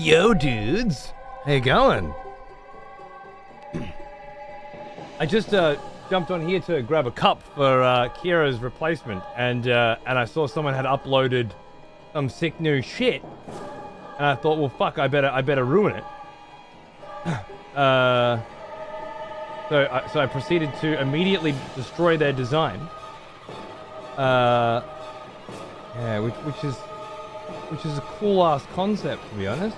Yo, dudes. How you going? I just jumped on here to grab a cup for Kira's replacement, and I saw someone had uploaded some sick new shit, and I thought, well, fuck, I better ruin it. So I proceeded to immediately destroy their design. Yeah, which is a cool ass concept, to be honest.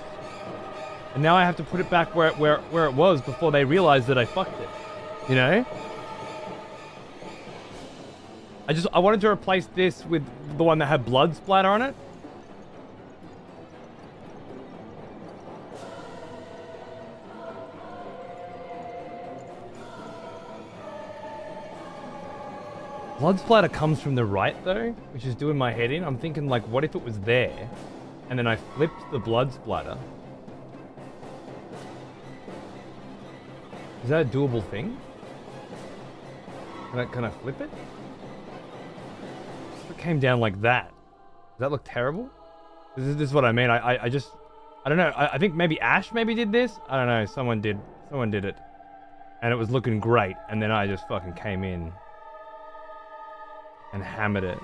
And now I have to put it back where it was before they realized that I fucked it. You know? I wanted to replace this with the one that had blood splatter on it. Blood splatter comes from the right though, which is doing my head in. I'm thinking like, what if it was there and then I flipped the blood splatter? Is that a doable thing? Can I flip it? If it came down like that, does that look terrible? This is what I mean. I don't know. I think maybe Ash did this. I don't know. Someone did it, and it was looking great. And then I just fucking came in and hammered it.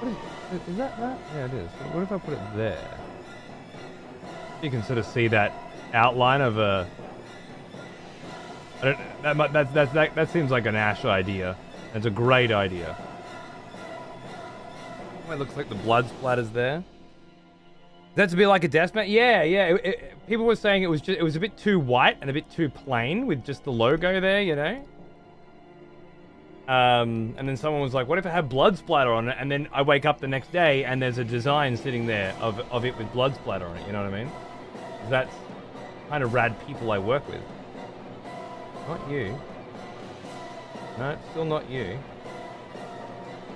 What is that? Yeah, it is. What if I put it there? You can sort of see that outline of a. That seems like an Ash idea. It's a great idea. Oh, it looks like the blood splatters there. Is that to be like a deathmatch? Yeah. People were saying it was a bit too white and a bit too plain with just the logo there, you know. And then someone was like, "What if it had blood splatter on it?" And then I wake up the next day and there's a design sitting there of it with blood splatter on it. You know what I mean? That's kind of rad people I work with. Not you. No, it's still not you.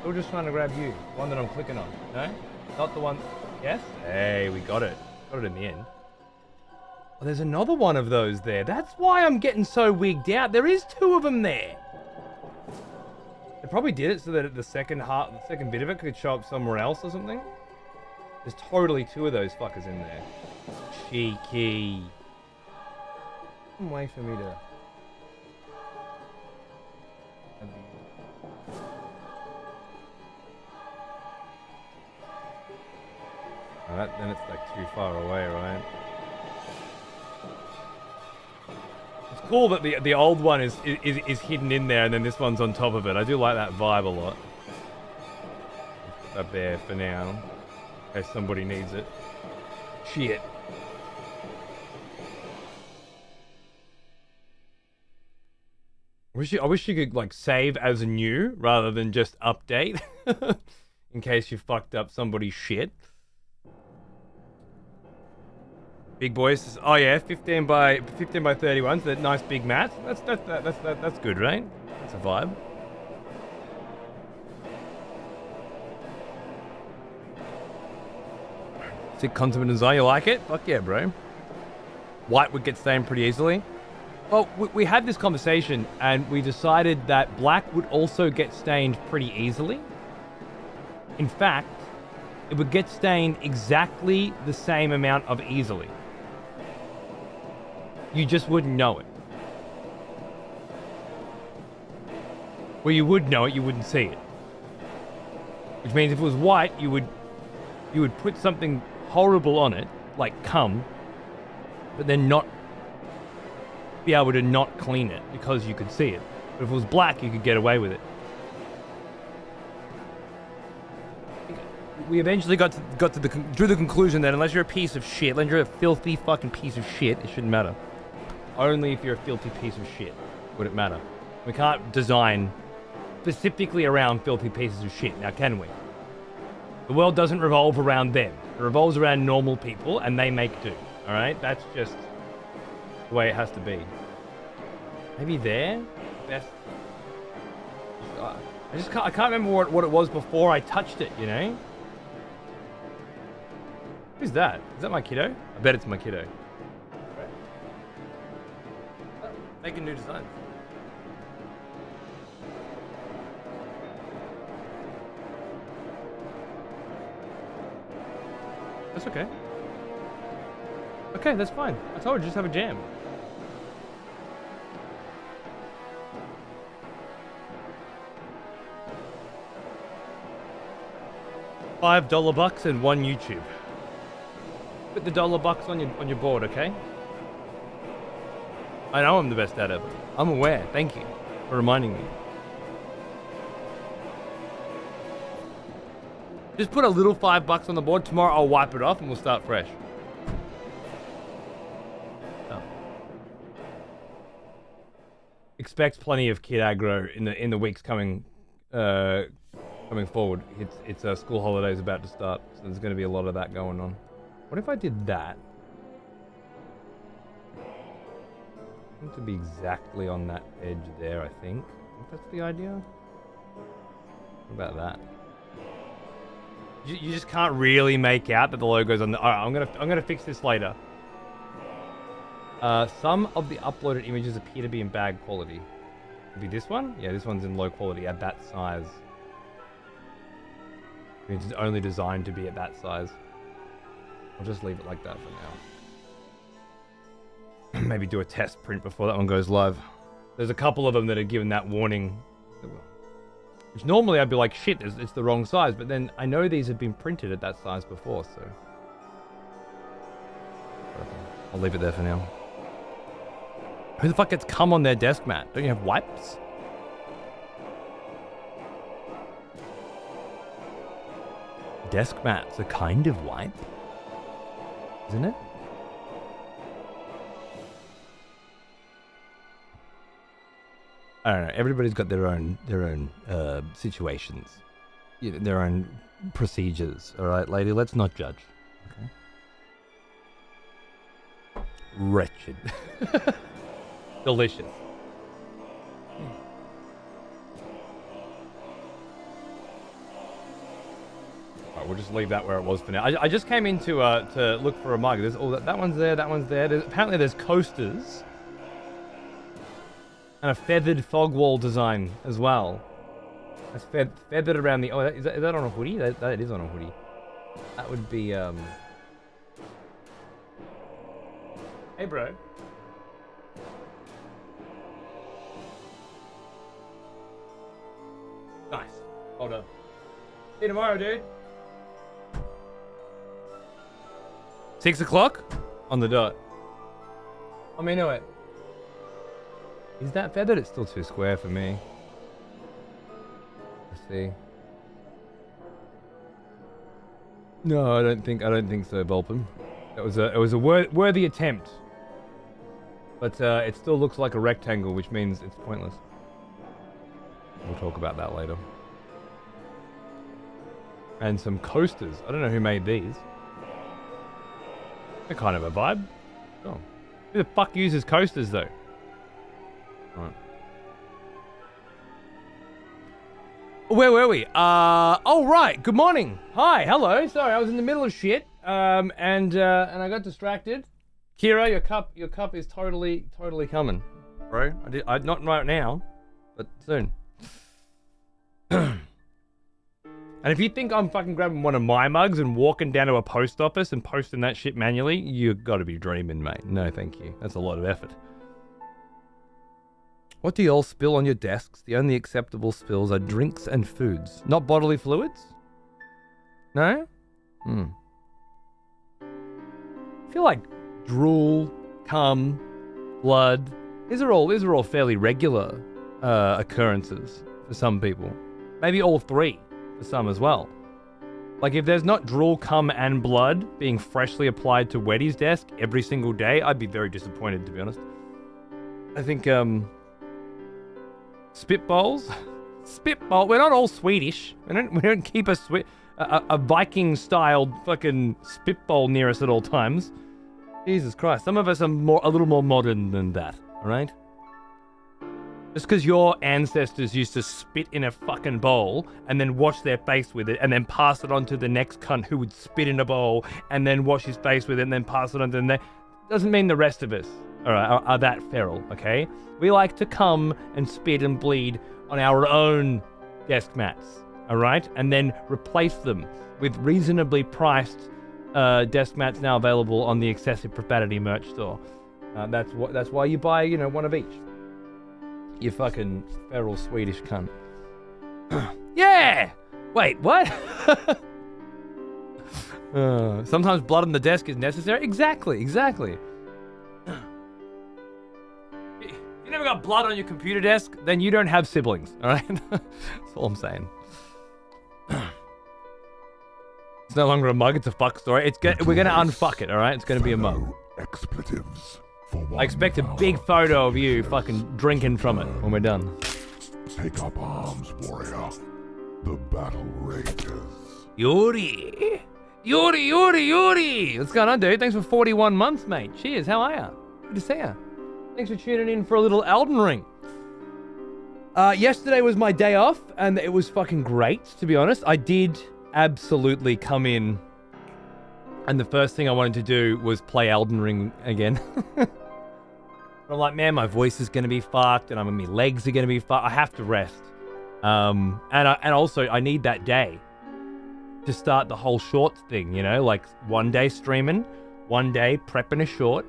Still just trying to grab you. The one that I'm clicking on. No? Not the one... Yes? Hey, we got it. Got it in the end. Oh, there's another one of those there. That's why I'm getting so wigged out. There is two of them there. They probably did it so that the second bit of it could show up somewhere else or something. There's totally two of those fuckers in there. Cheeky. Some way for me to... Then it's like too far away, right? It's cool that the old one is hidden in there and then this one's on top of it. I do like that vibe a lot. Up there for now, in case somebody needs it. Shit. I wish you could like save as new rather than just update in case you fucked up somebody's shit. Big boys. Oh yeah, 15 by 31. So that nice big mat. That's good, right? That's a vibe. Sick concept design. You like it? Fuck yeah, bro. White would get stained pretty easily. Well, we had this conversation and we decided that black would also get stained pretty easily. In fact, it would get stained exactly the same amount of easily. You just wouldn't know it. Well, you would know it, you wouldn't see it. Which means if it was white, you would put something horrible on it, like cum, but then not be able to not clean it because you could see it. But if it was black, you could get away with it. We eventually drew the conclusion that unless you're a piece of shit, unless you're a filthy fucking piece of shit, it shouldn't matter. Only if you're a filthy piece of shit would it matter. We can't design specifically around filthy pieces of shit, now can we? The world doesn't revolve around them. It revolves around normal people, and they make do. Alright? That's just the way it has to be. Maybe there? Best. I can't remember what it was before I touched it, you know? Who's that? Is that my kiddo? I bet it's my kiddo. Making new designs. That's okay. Okay, that's fine. I told you, just have a jam. $5 bucks and one YouTube. Put the $1 on your board, okay? I know I'm the best at it. I'm aware. Thank you for reminding me. Just put a little $5 on the board. Tomorrow I'll wipe it off and we'll start fresh. Oh. Expect plenty of kid aggro in the weeks coming forward. It's school holidays about to start, so there's going to be a lot of that going on. What if I did that? I want to be exactly on that edge there, I think. That's the idea. What about that? You just can't really make out that the logo's on the... Alright, I'm gonna fix this later. Some of the uploaded images appear to be in bad quality. Could be this one? Yeah, this one's in low quality at that size. It's only designed to be at that size. I'll just leave it like that for now. Maybe do a test print before that one goes live. There's a couple of them that are given that warning. Which normally I'd be like, shit, it's the wrong size. But then I know these have been printed at that size before, so... I'll leave it there for now. Who the fuck gets cum on their desk mat? Don't you have wipes? Desk mat's a kind of wipe, isn't it? I don't know. Everybody's got their own situations, their own procedures. All right, lady. Let's not judge. Okay. Wretched. Delicious. Alright, we'll just leave that where it was for now. I just came in to look for a mug. There's all that one's there, that one's there. Apparently there's coasters. And a feathered fog wall design as well. That's feathered around the... Oh, is that on a hoodie? That is on a hoodie. That would be... Hey, bro. Nice. Hold on. See you tomorrow, dude. 6 o'clock? On the dot. I'm into it. Is that feathered? It's still too square for me. Let's see. No, I don't think so, Bulpin. It was a worthy attempt. But it still looks like a rectangle, which means it's pointless. We'll talk about that later. And some coasters. I don't know who made these. They're kind of a vibe. Oh. Who the fuck uses coasters, though? Right. Where were we? Oh, right. Good morning. Hi. Hello. Sorry, I was in the middle of shit. And I got distracted. Kira, your cup is totally coming, bro. Not right now, but soon. And if you think I'm fucking grabbing one of my mugs and walking down to a post office and posting that shit manually, you gotta be dreaming, mate. No, thank you. That's a lot of effort. What do you all spill on your desks? The only acceptable spills are drinks and foods, not bodily fluids? No? I feel like drool, cum, blood. These are all fairly regular occurrences for some people. Maybe all three for some as well. Like if there's not drool, cum, and blood being freshly applied to Weddy's desk every single day, I'd be very disappointed, to be honest. I think spitballs. Spitball. We're not all Swedish. We don't keep a Viking-styled fucking spitball near us at all times. Jesus Christ. Some of us are a little more modern than that. All right. Just because your ancestors used to spit in a fucking bowl and then wash their face with it and then pass it on to the next cunt who would spit in a bowl and then wash his face with it and then pass it on to the next, doesn't mean the rest of us, all right, are that feral, okay? We like to come and spit and bleed on our own desk mats, all right? And then replace them with reasonably priced desk mats now available on the Excessive Profanity merch store. That's why you buy, you know, one of each. You fucking feral Swedish cunt. Yeah! Wait, what? Sometimes blood on the desk is necessary? Exactly. If you never got blood on your computer desk, then you don't have siblings, alright? That's all I'm saying. It's no longer a mug, it's a fuck story. We're gonna unfuck it, alright? It's gonna be a mug. Expletives for I expect a big photo of you fucking drinking from it when we're done. Take up arms, warrior. The battle rages. Yuri! What's going on, dude? Thanks for 41 months, mate. Cheers, how are ya? Good to see ya. Thanks for tuning in for a little Elden Ring. Yesterday was my day off, and it was fucking great, to be honest. I did absolutely come in, and the first thing I wanted to do was play Elden Ring again. I'm like, man, my voice is going to be fucked, and my legs are going to be fucked. I have to rest. And also, I need that day to start the whole shorts thing, you know? Like, one day streaming, one day prepping a short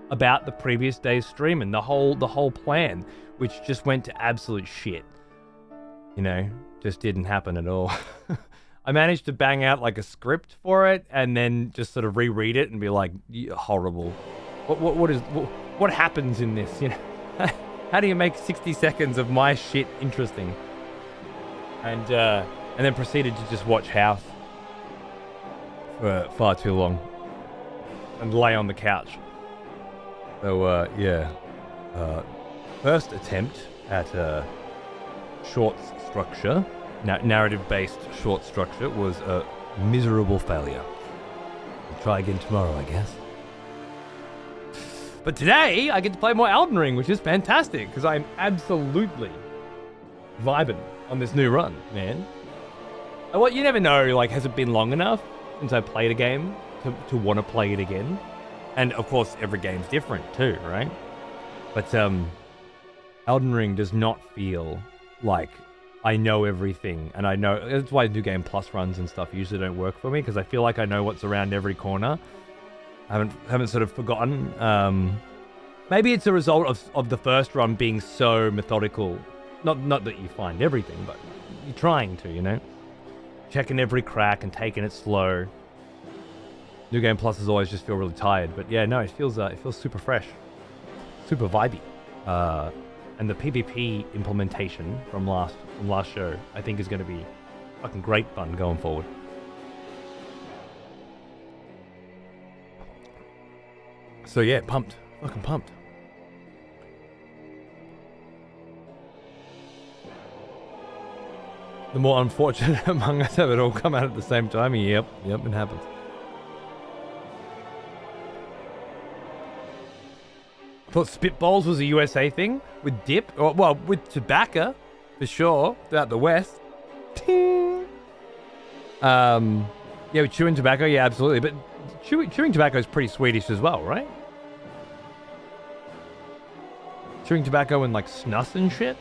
about the previous day's streaming. The whole plan, which just went to absolute shit. You know? Just didn't happen at all. I managed to bang out, like, a script for it, and then just sort of reread it and be like, horrible. What happens in this, you know? How do you make 60 seconds of my shit interesting? And then proceeded to just watch House for far too long and lay on the couch. So yeah, first attempt at shorts structure, narrative-based short structure, was a miserable failure. I'll try again tomorrow, I guess. But today I get to play more Elden Ring, which is fantastic because I'm absolutely vibing on this new run, man. Well, you never know, like, has it been long enough since I played a game to want to play it again? And, of course, every game's different, too, right? But, Elden Ring does not feel like I know everything, and I know... That's why New Game Plus runs and stuff usually don't work for me, because I feel like I know what's around every corner. I haven't sort of forgotten. Maybe it's a result of the first run being so methodical. Not that you find everything, but you're trying to, you know? Checking every crack and taking it slow. New Game Pluses always just feel really tired, but yeah, no, it feels super fresh, super vibey. And the PvP implementation from last show, I think, is going to be fucking great fun going forward. So yeah, pumped, fucking pumped. The more unfortunate among us have it all come out at the same time. Yep, it happens. I thought Spitballs was a USA thing with dip. Or, well, with tobacco, for sure, throughout the West. Yeah, with chewing tobacco, yeah, absolutely. But chewing tobacco is pretty Swedish as well, right? Chewing tobacco and, like, snus and shit?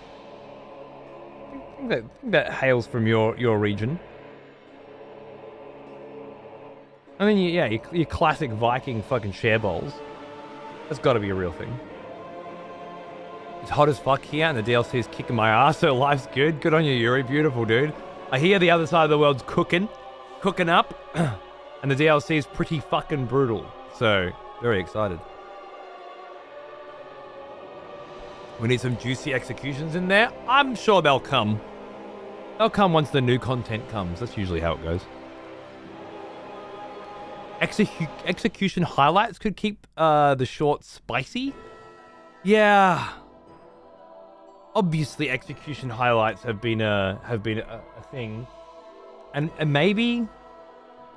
I think that hails from your region. I mean, yeah, your classic Viking fucking share bowls. That's got to be a real thing. It's hot as fuck here, and the DLC is kicking my ass, so life's good. Good on you, Yuri. Beautiful, dude. I hear the other side of the world's cooking up, and the DLC is pretty fucking brutal. So, very excited. We need some juicy executions in there. I'm sure they'll come. They'll come once the new content comes. That's usually how it goes. Execution highlights could keep the short spicy. Yeah. Obviously, execution highlights have been a thing, and maybe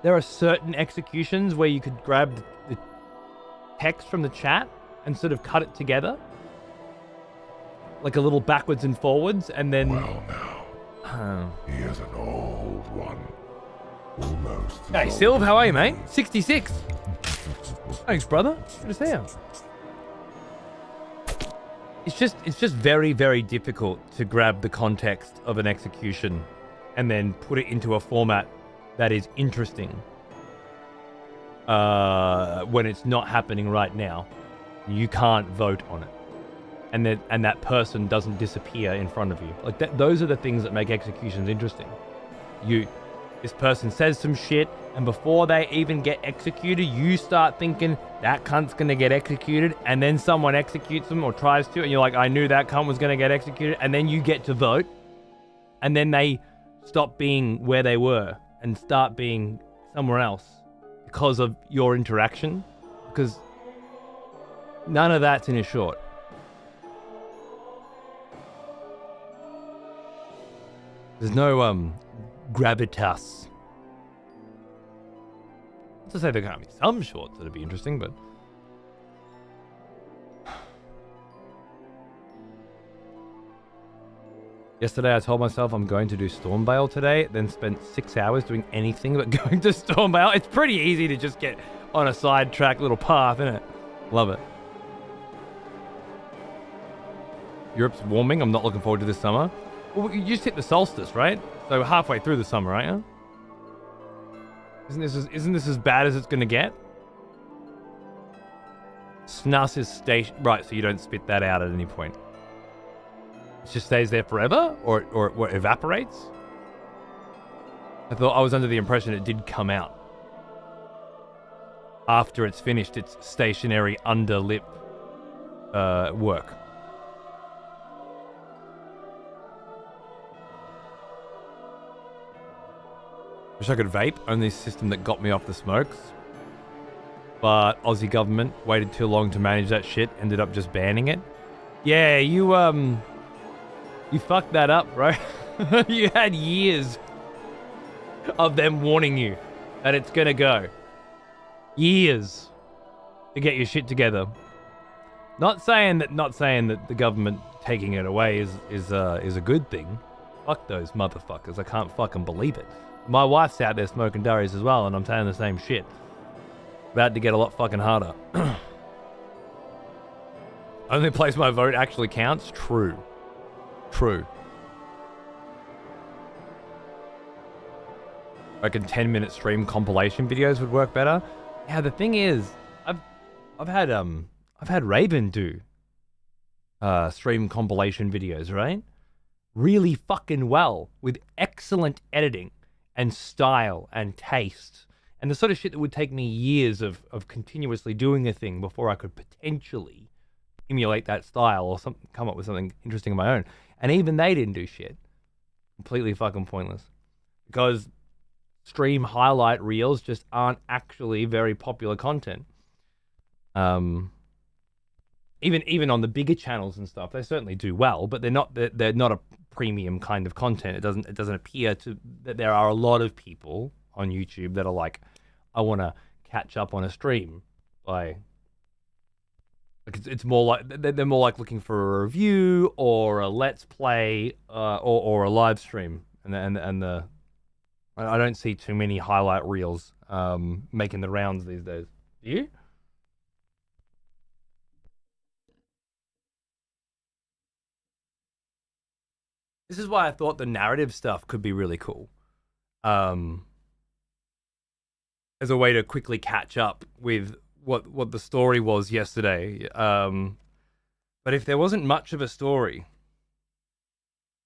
there are certain executions where you could grab the text from the chat and sort of cut it together, like a little backwards and forwards, and then. Well, now he is an old one. Almost. Hey, Sylv, how are you, mate? 66. Thanks, brother. Good to see you. It's just very, very difficult to grab the context of an execution and then put it into a format that is interesting. when it's not happening right now, you can't vote on it, and that person doesn't disappear in front of you. Like those are the things that make executions interesting. This person says some shit, and before they even get executed, you start thinking that cunt's gonna get executed, and then someone executes them or tries to, and you're like, I knew that cunt was gonna get executed, and then you get to vote, and then they stop being where they were and start being somewhere else because of your interaction, because none of that's in a short. There's no gravitas. Not to say there can't be some shorts that'd be interesting, but yesterday I told myself I'm going to do Stormvale today, then spent 6 hours doing anything but going to Stormvale. It's pretty easy to just get on a sidetrack little path, isn't it? Love it. Europe's warming. I'm not looking forward to this summer. Well, you just hit the solstice, right? So halfway through the summer, aren't you? Isn't this as bad as it's gonna get? Snus is station right, so you don't spit that out at any point. It just stays there forever, or it evaporates. I was under the impression it did come out after it's finished its stationary underlip work. Wish I could vape, only system that got me off the smokes. But Aussie government waited too long to manage that shit, ended up just banning it. Yeah, you fucked that up, bro. You had years of them warning you that it's gonna go. Years to get your shit together. Not saying that the government taking it away is a good thing. Fuck those motherfuckers. I can't fucking believe it. My wife's out there smoking durries as well, and I'm saying the same shit. About to get a lot fucking harder. Only place my vote actually counts? True. True. I reckon 10-minute stream compilation videos would work better. Yeah, the thing is, I've had Raven do stream compilation videos, right? Really fucking well, with excellent editing and style and taste, and the sort of shit that would take me years of continuously doing a thing before I could potentially emulate that style or come up with something interesting of my own. And even they didn't do shit. Completely fucking pointless. Because stream highlight reels just aren't actually very popular content. Even on the bigger channels and stuff, they certainly do well, but they're not a premium kind of content. It doesn't appear to that there are a lot of people on YouTube that are like, I want to catch up on a stream by. Like it's more like they're more like looking for a review or a let's play or a live stream, and I don't see too many highlight reels making the rounds these days. Do you? This is why I thought the narrative stuff could be really cool. As a way to quickly catch up with what the story was yesterday. But if there wasn't much of a story,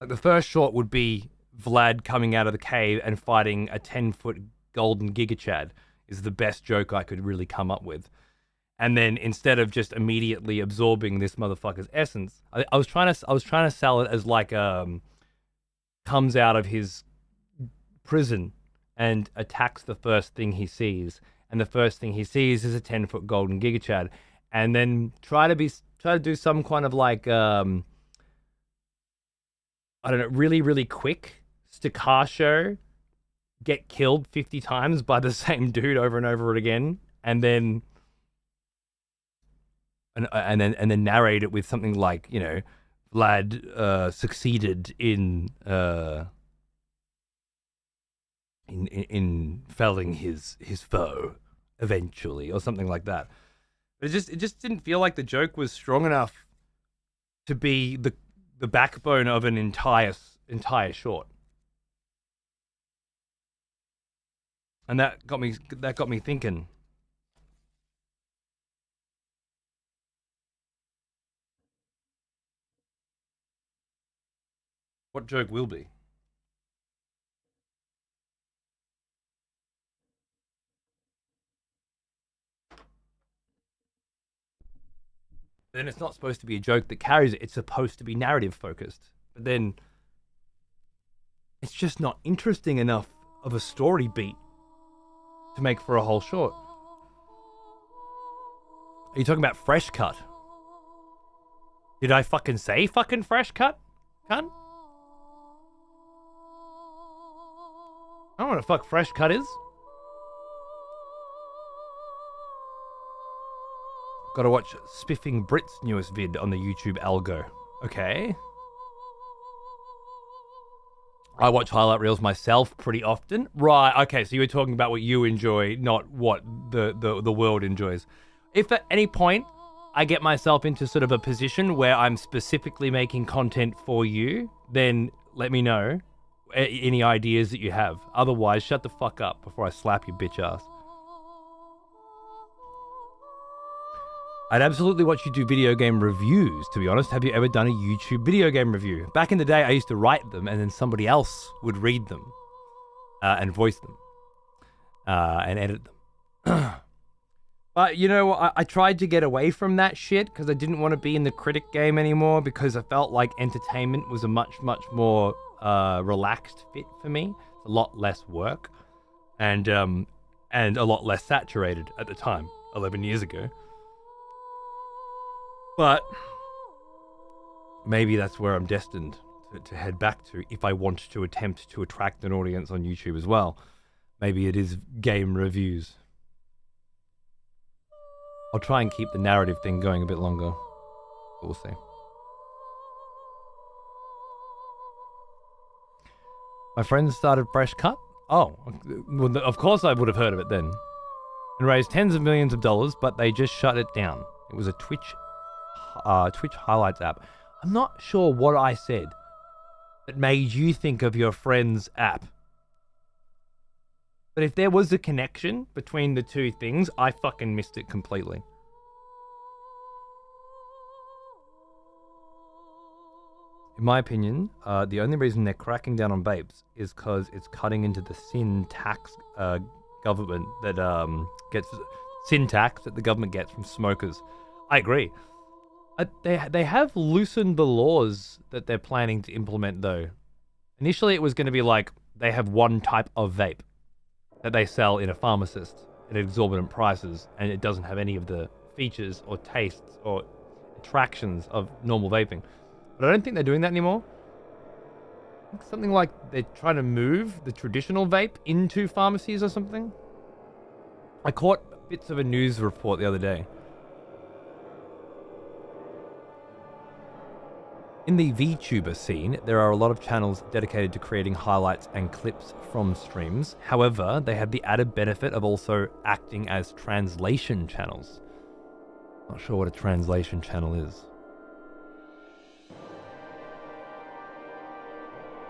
like the first short would be Vlad coming out of the cave and fighting a 10-foot golden gigachad is the best joke I could really come up with. And then instead of just immediately absorbing this motherfucker's essence, I was trying to sell it as like comes out of his prison and attacks the first thing he sees, and the first thing he sees is a 10-foot golden gigachad, and then try to do some kind of like I don't know, really quick staccato, get killed 50 times by the same dude over and over again, and then narrate it with something like, you know, Vlad succeeded in felling his foe eventually, or something like that. But it just didn't feel like the joke was strong enough to be the backbone of an entire short. And that got me thinking. What joke will be? Then it's not supposed to be a joke that carries it. It's supposed to be narrative focused. But then it's just not interesting enough of a story beat to make for a whole short. Are you talking about fresh cut? Did I fucking say fucking fresh cut? Cunt? I don't know what the fuck fresh cut is. Gotta watch Spiffing Brit's newest vid on the YouTube algo. Okay. I watch highlight reels myself pretty often. Right, okay, so you were talking about what you enjoy, not what the world enjoys. If at any point I get myself into sort of a position where I'm specifically making content for you, then let me know any ideas that you have. Otherwise, shut the fuck up before I slap your bitch ass. I'd absolutely watch you do video game reviews, to be honest. Have you ever done a YouTube video game review? Back in the day, I used to write them and then somebody else would read them and voice them and edit them. But, you know, I tried to get away from that shit because I didn't want to be in the critic game anymore because I felt like entertainment was a much, much more relaxed fit for me. It's a lot less work and a lot less saturated at the time, 11 years ago. But maybe that's where I'm destined to head back to if I want to attempt to attract an audience on YouTube as well. Maybe it is game reviews. I'll try and keep the narrative thing going a bit longer. But we'll see. My friends started Fresh Cut. Oh, well, of course I would have heard of it then. And raised tens of millions of dollars, but they just shut it down. It was a Twitch highlights app. I'm not sure what I said that made you think of your friend's app. But if there was a connection between the two things, I fucking missed it completely. In my opinion, the only reason they're cracking down on vapes is because it's cutting into the sin tax government that gets sin tax that the government gets from smokers. I agree. They have loosened the laws that they're planning to implement, though. Initially, it was going to be like they have one type of vape that they sell in a pharmacist at exorbitant prices, and it doesn't have any of the features or tastes or attractions of normal vaping. But I don't think they're doing that anymore. I think something like they're trying to move the traditional vape into pharmacies or something. I caught bits of a news report the other day. In the VTuber scene, there are a lot of channels dedicated to creating highlights and clips from streams. However, they have the added benefit of also acting as translation channels. Not sure what a translation channel is.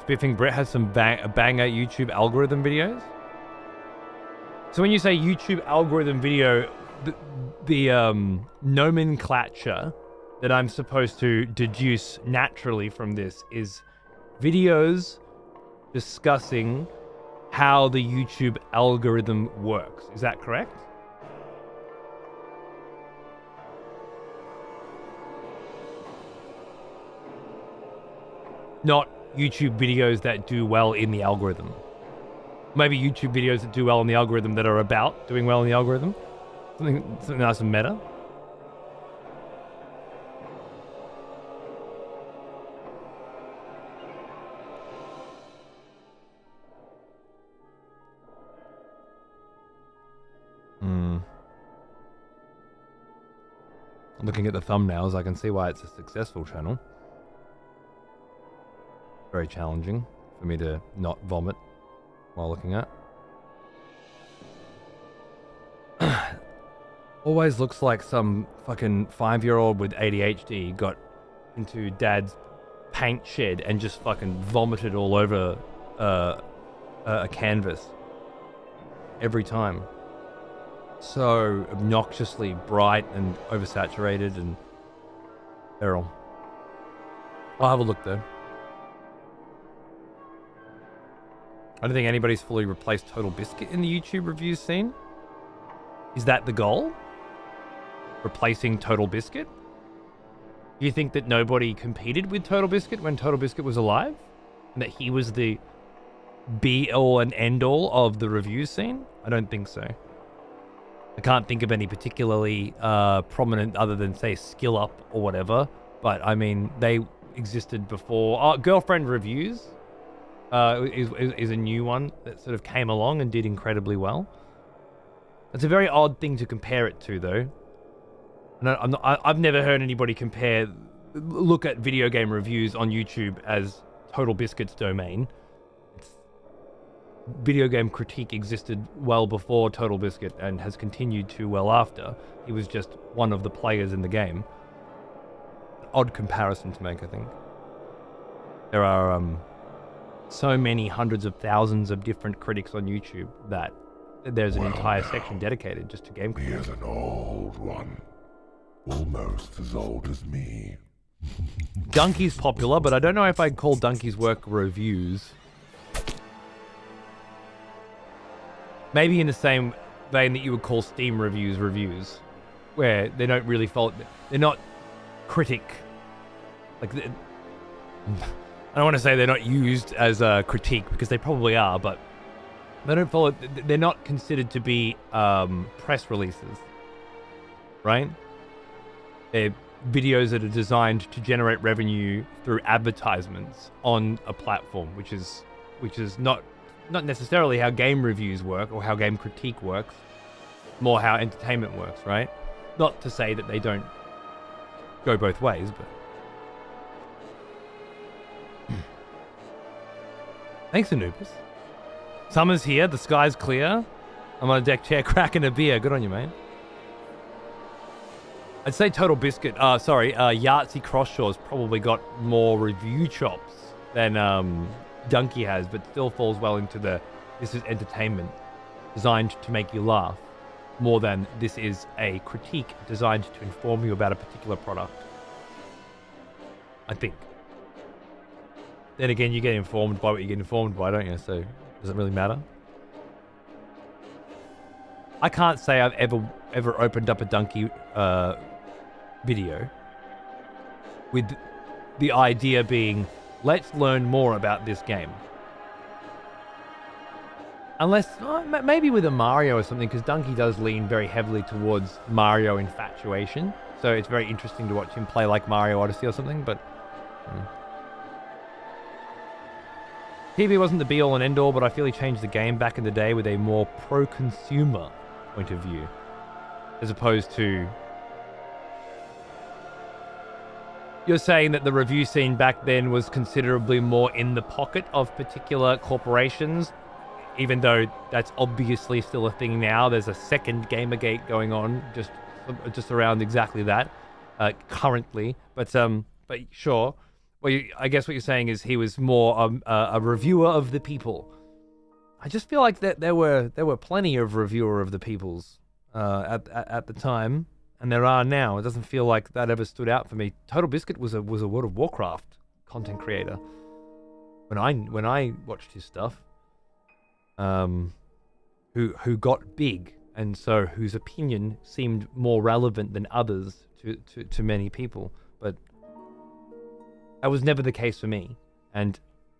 Spiffing Brett has some banger YouTube algorithm videos. So when you say YouTube algorithm video, the nomenclature that I'm supposed to deduce naturally from this is videos discussing how the YouTube algorithm works. Is that correct? Not YouTube videos that do well in the algorithm. Maybe YouTube videos that do well in the algorithm that are about doing well in the algorithm. Something nice and meta. Looking at the thumbnails, I can see why it's a successful channel. Very challenging for me to not vomit while looking at. Always looks like some fucking 5-year-old with ADHD got into dad's paint shed and just fucking vomited all over a canvas. Every time. So obnoxiously bright and oversaturated and feral. I'll have a look though. I don't think anybody's fully replaced Total Biscuit in the YouTube reviews scene. Is that the goal? Replacing Total Biscuit? Do you think that nobody competed with Total Biscuit when Total Biscuit was alive? And that he was the be-all and end-all of the reviews scene? I don't think so. I can't think of any particularly prominent other than, say, Skill Up or whatever. But, I mean, they existed before. Girlfriend Reviews is a new one that sort of came along and did incredibly well. It's a very odd thing to compare it to, though. I've never heard anybody look at video game reviews on YouTube as Total Biscuit's domain. Video game critique existed well before Total Biscuit and has continued to well after. He was just one of the players in the game. Odd comparison to make, I think. There are so many hundreds of thousands of different critics on YouTube that there's an entire section dedicated just to game critiques. He is an old one. Almost as old as me. Donkey's popular, but I don't know if I'd call Donkey's work reviews. Maybe in the same vein that you would call Steam reviews, where they don't really they're not critic. Like, I don't want to say they're not used as a critique, because they probably are, but they don't follow. They're not considered to be press releases, right? They're videos that are designed to generate revenue through advertisements on a platform, which is not necessarily how game reviews work or how game critique works, more how entertainment works, right? Not to say that they don't go both ways, but... Thanks, Anubis. Summer's here, the sky's clear. I'm on a deck chair cracking a beer. Good on you, mate. I'd say Total Biscuit, Yahtzee Crossshaw's probably got more review chops than Donkey has, but still falls well into this is entertainment designed to make you laugh, more than this is a critique designed to inform you about a particular product. I think. Then again, you get informed by what you get informed by, don't you? So, does it really matter? I can't say I've ever opened up a Donkey video with the idea being, let's learn more about this game. Unless, maybe with a Mario or something, because Donkey does lean very heavily towards Mario infatuation. So it's very interesting to watch him play like Mario Odyssey or something, but... TV wasn't the be-all and end-all, but I feel he changed the game back in the day with a more pro-consumer point of view, as opposed to... You're saying that the review scene back then was considerably more in the pocket of particular corporations, even though that's obviously still a thing now. There's a second Gamergate going on just around exactly that currently. But sure. Well, I guess what you're saying is he was more a reviewer of the people. I just feel like that there were plenty of reviewer of the peoples at the time. And there are now. It doesn't feel like that ever stood out for me. Total Biscuit was a World of Warcraft content creator when I watched his stuff. Who got big, and so whose opinion seemed more relevant than others to many people. But that was never the case for me. And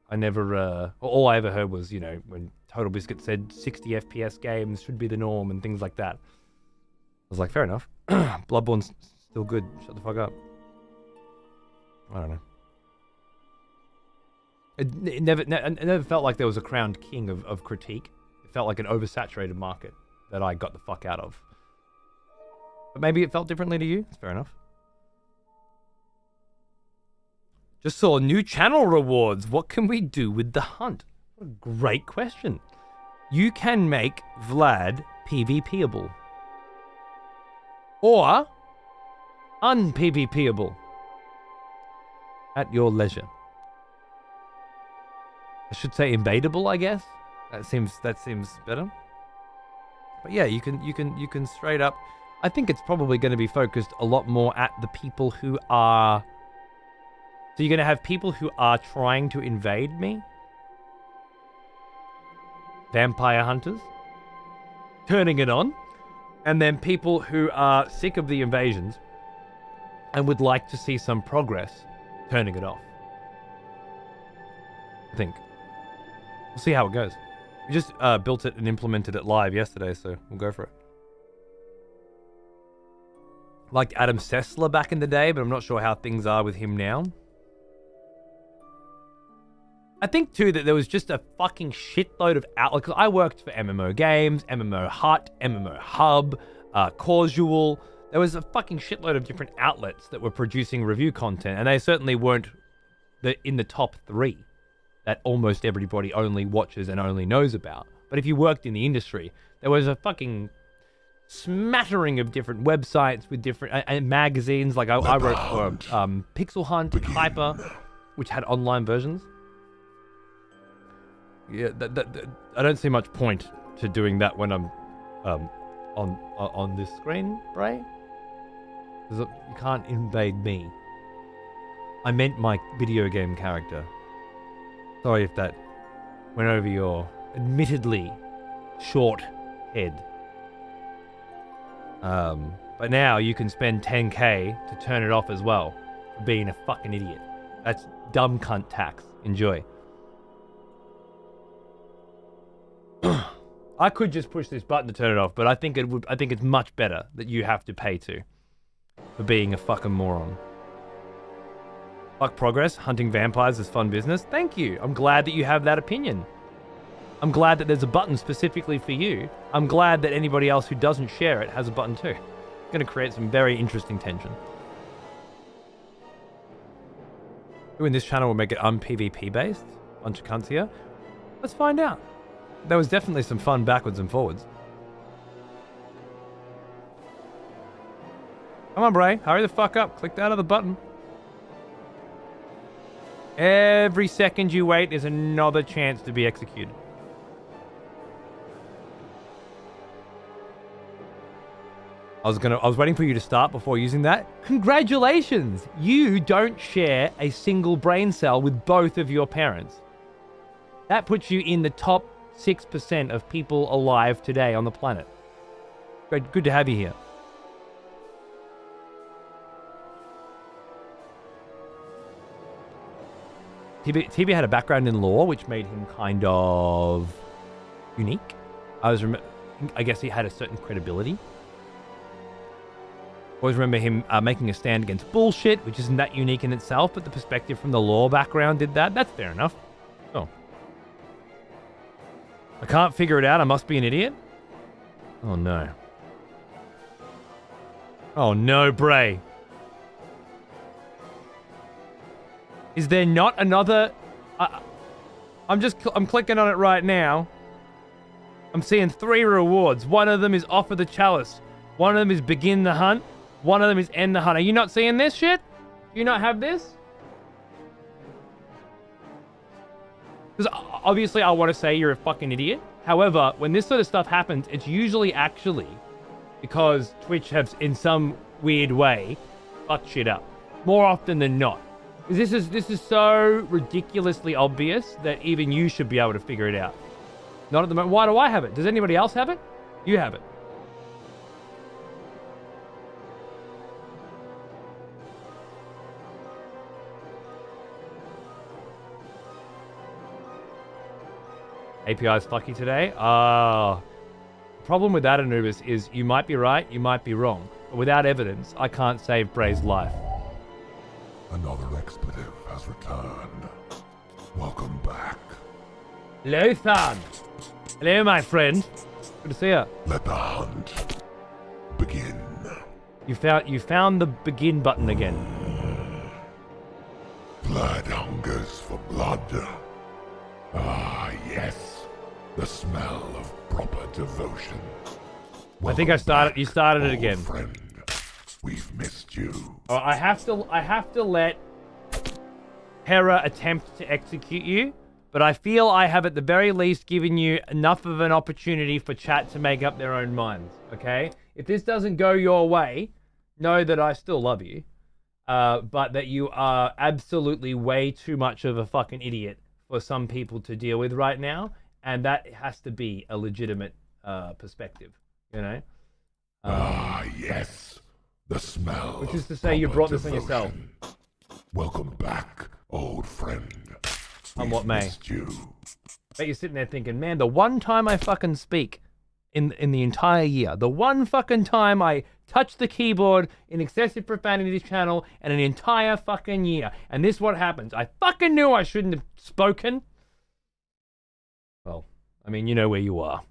I never all I ever heard was, when Total Biscuit said 60 FPS games should be the norm and things like that. I was like, fair enough. Bloodborne's still good. Shut the fuck up. I don't know. It never felt like there was a crowned king of critique. It felt like an oversaturated market that I got the fuck out of. But maybe it felt differently to you. That's fair enough. Just saw new channel rewards. What can we do with the hunt? What a great question. You can make Vlad PvPable. Or un-PvPable. At your leisure. I should say invadable, I guess. That seems better. But yeah, you can straight up. I think it's probably going to be focused a lot more at the people who are. So you're going to have people who are trying to invade me, vampire hunters turning it on, and then people who are sick of the invasions and would like to see some progress turning it off. I think. We'll see how it goes. We just built it and implemented it live yesterday, so we'll go for it. Like Adam Sessler back in the day, but I'm not sure how things are with him now. I think, too, that there was just a fucking shitload of outlets. I worked for MMO Games, MMO Hut, MMO Hub, Causal. There was a fucking shitload of different outlets that were producing review content, and they certainly weren't in the top 3 that almost everybody only watches and only knows about. But if you worked in the industry, there was a fucking smattering of different websites with different and magazines. Like I wrote for Pixel Hunt and Hyper, which had online versions. Yeah, I don't see much point to doing that when I'm on this screen, Bray. Because you can't invade me. I meant my video game character. Sorry if that went over your admittedly short head. But now you can spend 10k to turn it off as well for being a fucking idiot. That's dumb cunt tax. Enjoy. I could just push this button to turn it off, but I think it's much better that you have to pay to for being a fucking moron. Fuck progress. Hunting vampires is fun business. Thank you. I'm glad that you have that opinion. I'm glad that there's a button specifically for you. I'm glad that anybody else who doesn't share it has a button too. It's going to create some very interesting tension. Who in this channel will make it un-PvP based? Bunch of cunts here. Let's find out. There was definitely some fun backwards and forwards. Come on, Bray. Hurry the fuck up. Click that other button. Every second you wait is another chance to be executed. I was waiting for you to start before using that. Congratulations! You don't share a single brain cell with both of your parents. That puts you in the top 6% of people alive today on the planet. Great, good to have you here. TB had a background in law, which made him kind of unique. I guess he had a certain credibility. Always remember him making a stand against bullshit, which isn't that unique in itself, but the perspective from the law background did that. That's fair enough. Oh. I can't figure it out. I must be an idiot. Oh, no. Oh, no, Bray. Is there not another... I'm clicking on it right now. I'm seeing 3 rewards. One of them is Offer the Chalice. One of them is Begin the Hunt. One of them is End the Hunt. Are you not seeing this shit? Do you not have this? Because obviously I want to say you're a fucking idiot. However, when this sort of stuff happens, it's usually actually because Twitch has, in some weird way, fucked shit up. More often than not. This is so ridiculously obvious that even you should be able to figure it out. Not at the moment. Why do I have it? Does anybody else have it? You have it. API's fucky today. The problem with that, Anubis, is you might be right, you might be wrong. But without evidence, I can't save Bray's life. Another expletive has returned. Welcome back. Hello, Than. Hello, my friend. Good to see you. Let the hunt begin. You found the begin button again. Blood hungers for blood. Ah, yes. The smell of proper devotion. I think you started it again. Friend. We've missed you. Oh, I have to let Hera attempt to execute you, but I feel I have at the very least given you enough of an opportunity for chat to make up their own minds, okay? If this doesn't go your way, know that I still love you, but that you are absolutely way too much of a fucking idiot for some people to deal with right now, and that has to be a legitimate perspective, you know? Yes. The smell. Which is to say, you brought this on yourself. Welcome back, old friend. On what may. You. Bet you're sitting there thinking, man, the one time I fucking speak in the entire year, the one fucking time I touch the keyboard in excessive profanity channel in an entire fucking year, and this is what happens. I fucking knew I shouldn't have spoken. Well, I mean, you know where you are.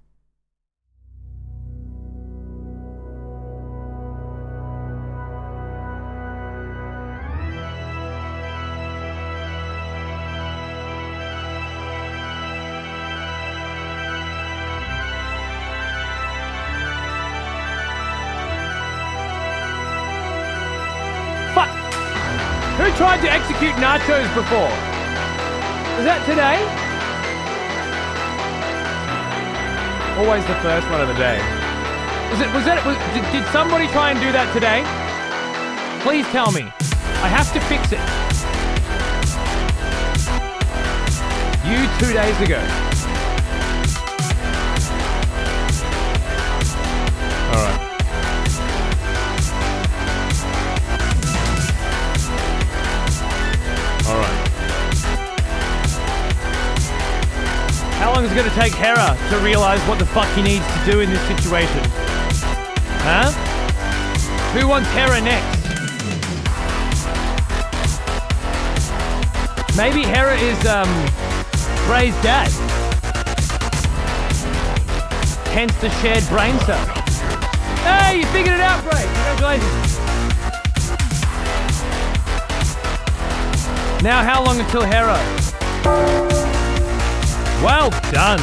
Who tried to execute nachos before? Was that today? Always the first one of the day. Did somebody try and do that today? Please tell me. I have to fix it. You 2 days ago. All right. How long is it going to take Hera to realize what the fuck he needs to do in this situation? Huh? Who wants Hera next? Maybe Hera is, Bray's dad. Hence the shared brain cell. Hey, you figured it out, Bray! Congratulations. Now how long until Hera? Well done.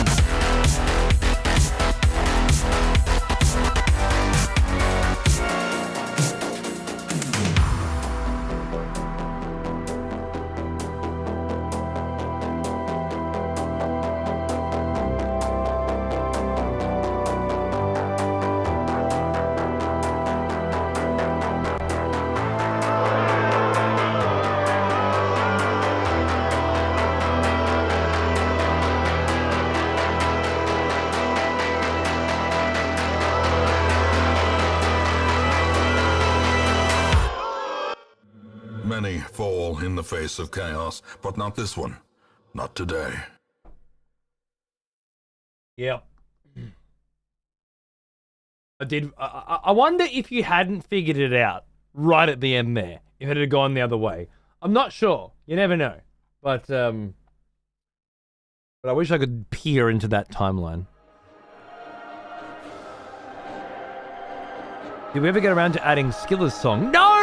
Many fall in the face of chaos, but not this one. Not today. Yep. I wonder if you hadn't figured it out right at the end there, if it had gone the other way. I'm not sure. You never know. But I wish I could peer into that timeline. Did we ever get around to adding Skiller's song? No,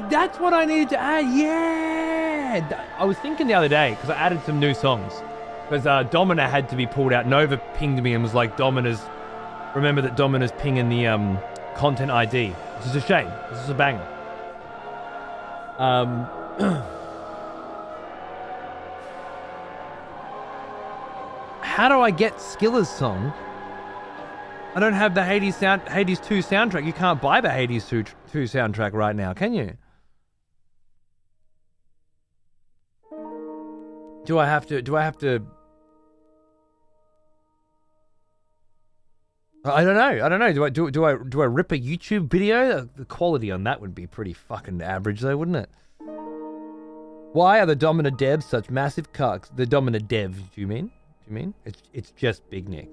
that's what I needed to add. Yeah, I was thinking the other day because I added some new songs because Domina had to be pulled out. Nova pinged me and was like, remember that Domina's pinging the content ID, which is a shame. This is a banger. How do I get Skiller's song? I don't have the Hades 2 soundtrack. You can't buy the Hades 2 soundtrack right now, can you? Do I have to? I don't know. Do I rip a YouTube video? The quality on that would be pretty fucking average though, wouldn't it? Why are the Domina devs such massive cucks? The Domina devs, do you mean? It's just Big Nick.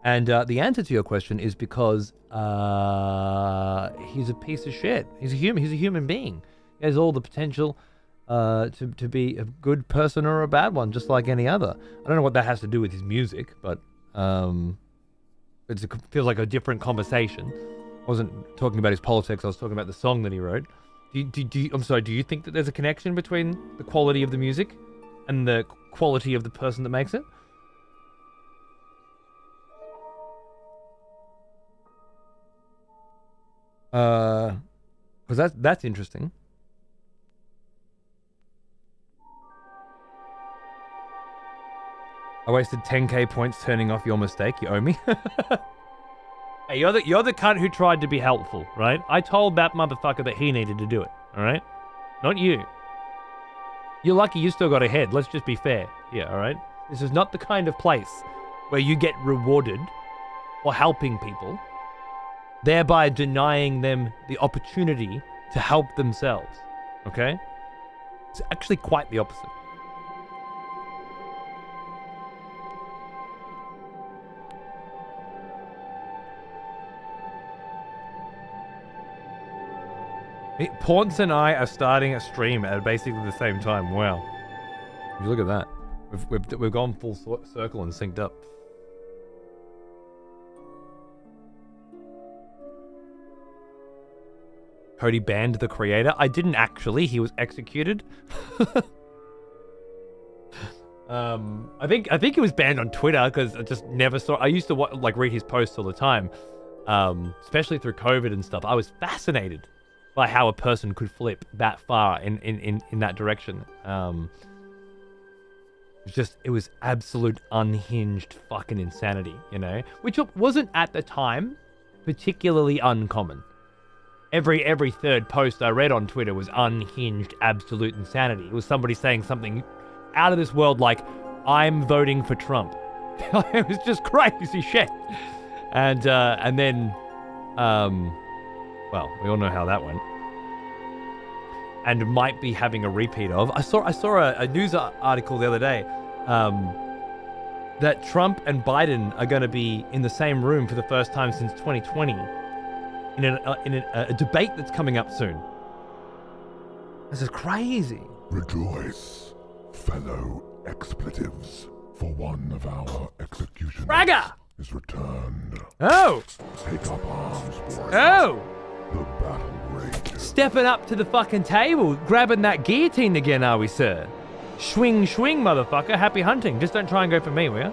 And the answer to your question is because he's a piece of shit. He's a human being. He has all the potential to be a good person or a bad one, just like any other. I don't know what that has to do with his music, but it feels like a different conversation. I wasn't talking about his politics. I was talking about the song that he wrote. I'm sorry. Do you think that there's a connection between the quality of the music and the quality of the person that makes it? Because that's interesting. I wasted 10k points turning off your mistake. You owe me. Hey, you're the cunt who tried to be helpful, right? I told that motherfucker that he needed to do it. All right, not you. You're lucky you still got ahead. Let's just be fair. Yeah, all right. This is not the kind of place where you get rewarded for helping people, thereby denying them the opportunity to help themselves. Okay? It's actually quite the opposite. Porns and I are starting a stream at basically the same time. Wow. Look at that. We've gone full circle and synced up. Cody banned the creator. I didn't actually. He was executed. I think he was banned on Twitter because I just never saw. I used to read his posts all the time, especially through COVID and stuff. I was fascinated by how a person could flip that far in that direction. It was absolute unhinged fucking insanity, you know, which wasn't at the time particularly uncommon. Every third post I read on Twitter was unhinged absolute insanity. It was somebody saying something out of this world like, I'm voting for Trump. It was just crazy shit. And then, well, we all know how that went. And might be having a repeat of. I saw a news article the other day that Trump and Biden are going to be in the same room for the first time since 2020 in a debate that's coming up soon. This is crazy. Rejoice, fellow expletives, for one of our executioners Fragger! is returned. Oh! Take up arms for it. Oh! The battle rages. Stepping up to the fucking table, grabbing that guillotine again, are we, sir? Swing, motherfucker. Happy hunting. Just don't try and go for me, will ya?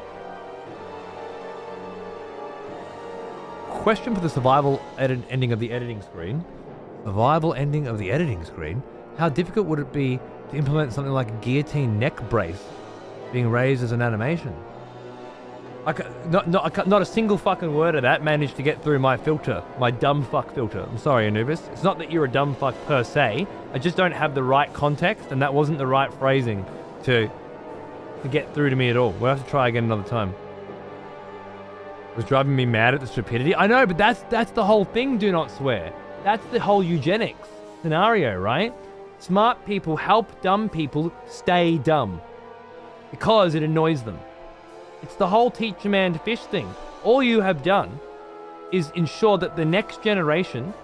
Question for the survival ending of the editing screen. Survival ending of the editing screen? How difficult would it be to implement something like a guillotine neck brace being raised as an animation? Not a single fucking word of that managed to get through my filter, my dumb fuck filter. I'm sorry, Anubis. It's not that you're a dumb fuck per se. I just don't have the right context, and that wasn't the right phrasing to get through to me at all. We'll have to try again another time. It was driving me mad at the stupidity. I know, but that's the whole thing, do not swear. That's the whole eugenics scenario, right? Smart people help dumb people stay dumb because it annoys them. It's the whole teach a man to fish thing. All you have done is ensure that the next generation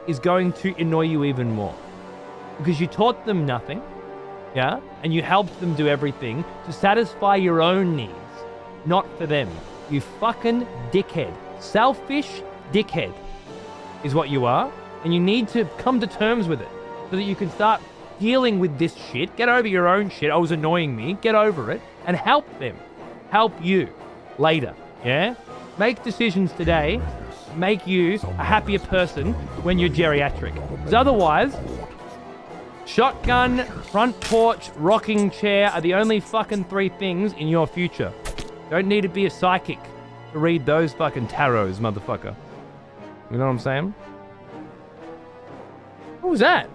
is going to annoy you even more. Because you taught them nothing, yeah? And you helped them do everything to satisfy your own needs, not for them. You fucking dickhead. Selfish dickhead is what you are. And you need to come to terms with it so that you can start dealing with this shit. Get over your own shit. Oh, it was annoying me. Get over it and help them. Help you later, yeah? Make decisions today, make you a happier person when you're geriatric. Because otherwise, shotgun, front porch, rocking chair are the only fucking 3 things in your future. Don't need to be a psychic to read those fucking tarots, motherfucker. You know what I'm saying? What was that?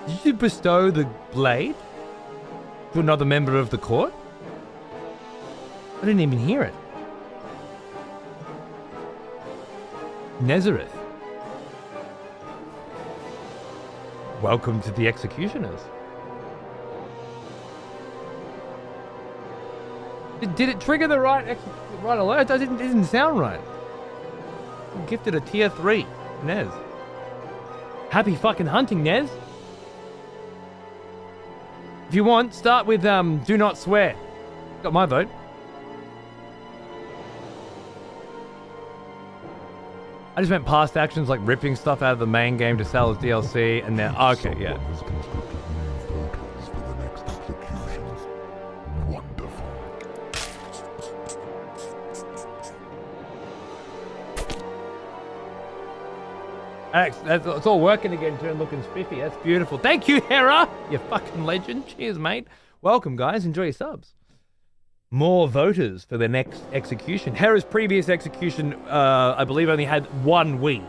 Did you bestow the blade to another member of the court? I didn't even hear it. Nazareth. Welcome to the executioners. Did it trigger the right alert? It didn't sound right. I'm gifted a tier 3, Nez. Happy fucking hunting, Nez. If you want, start with do not swear. Got my vote. I just meant past actions like ripping stuff out of the main game to sell as DLC and then okay, yeah. Someone has conscripted new voters for the next execution. Wonderful. Alex, it's all working again too and looking spiffy. That's beautiful. Thank you, Hera. You fucking legend. Cheers, mate. Welcome, guys. Enjoy your subs. More voters for the next execution. Hera's previous execution, I believe, only had 1 Wii.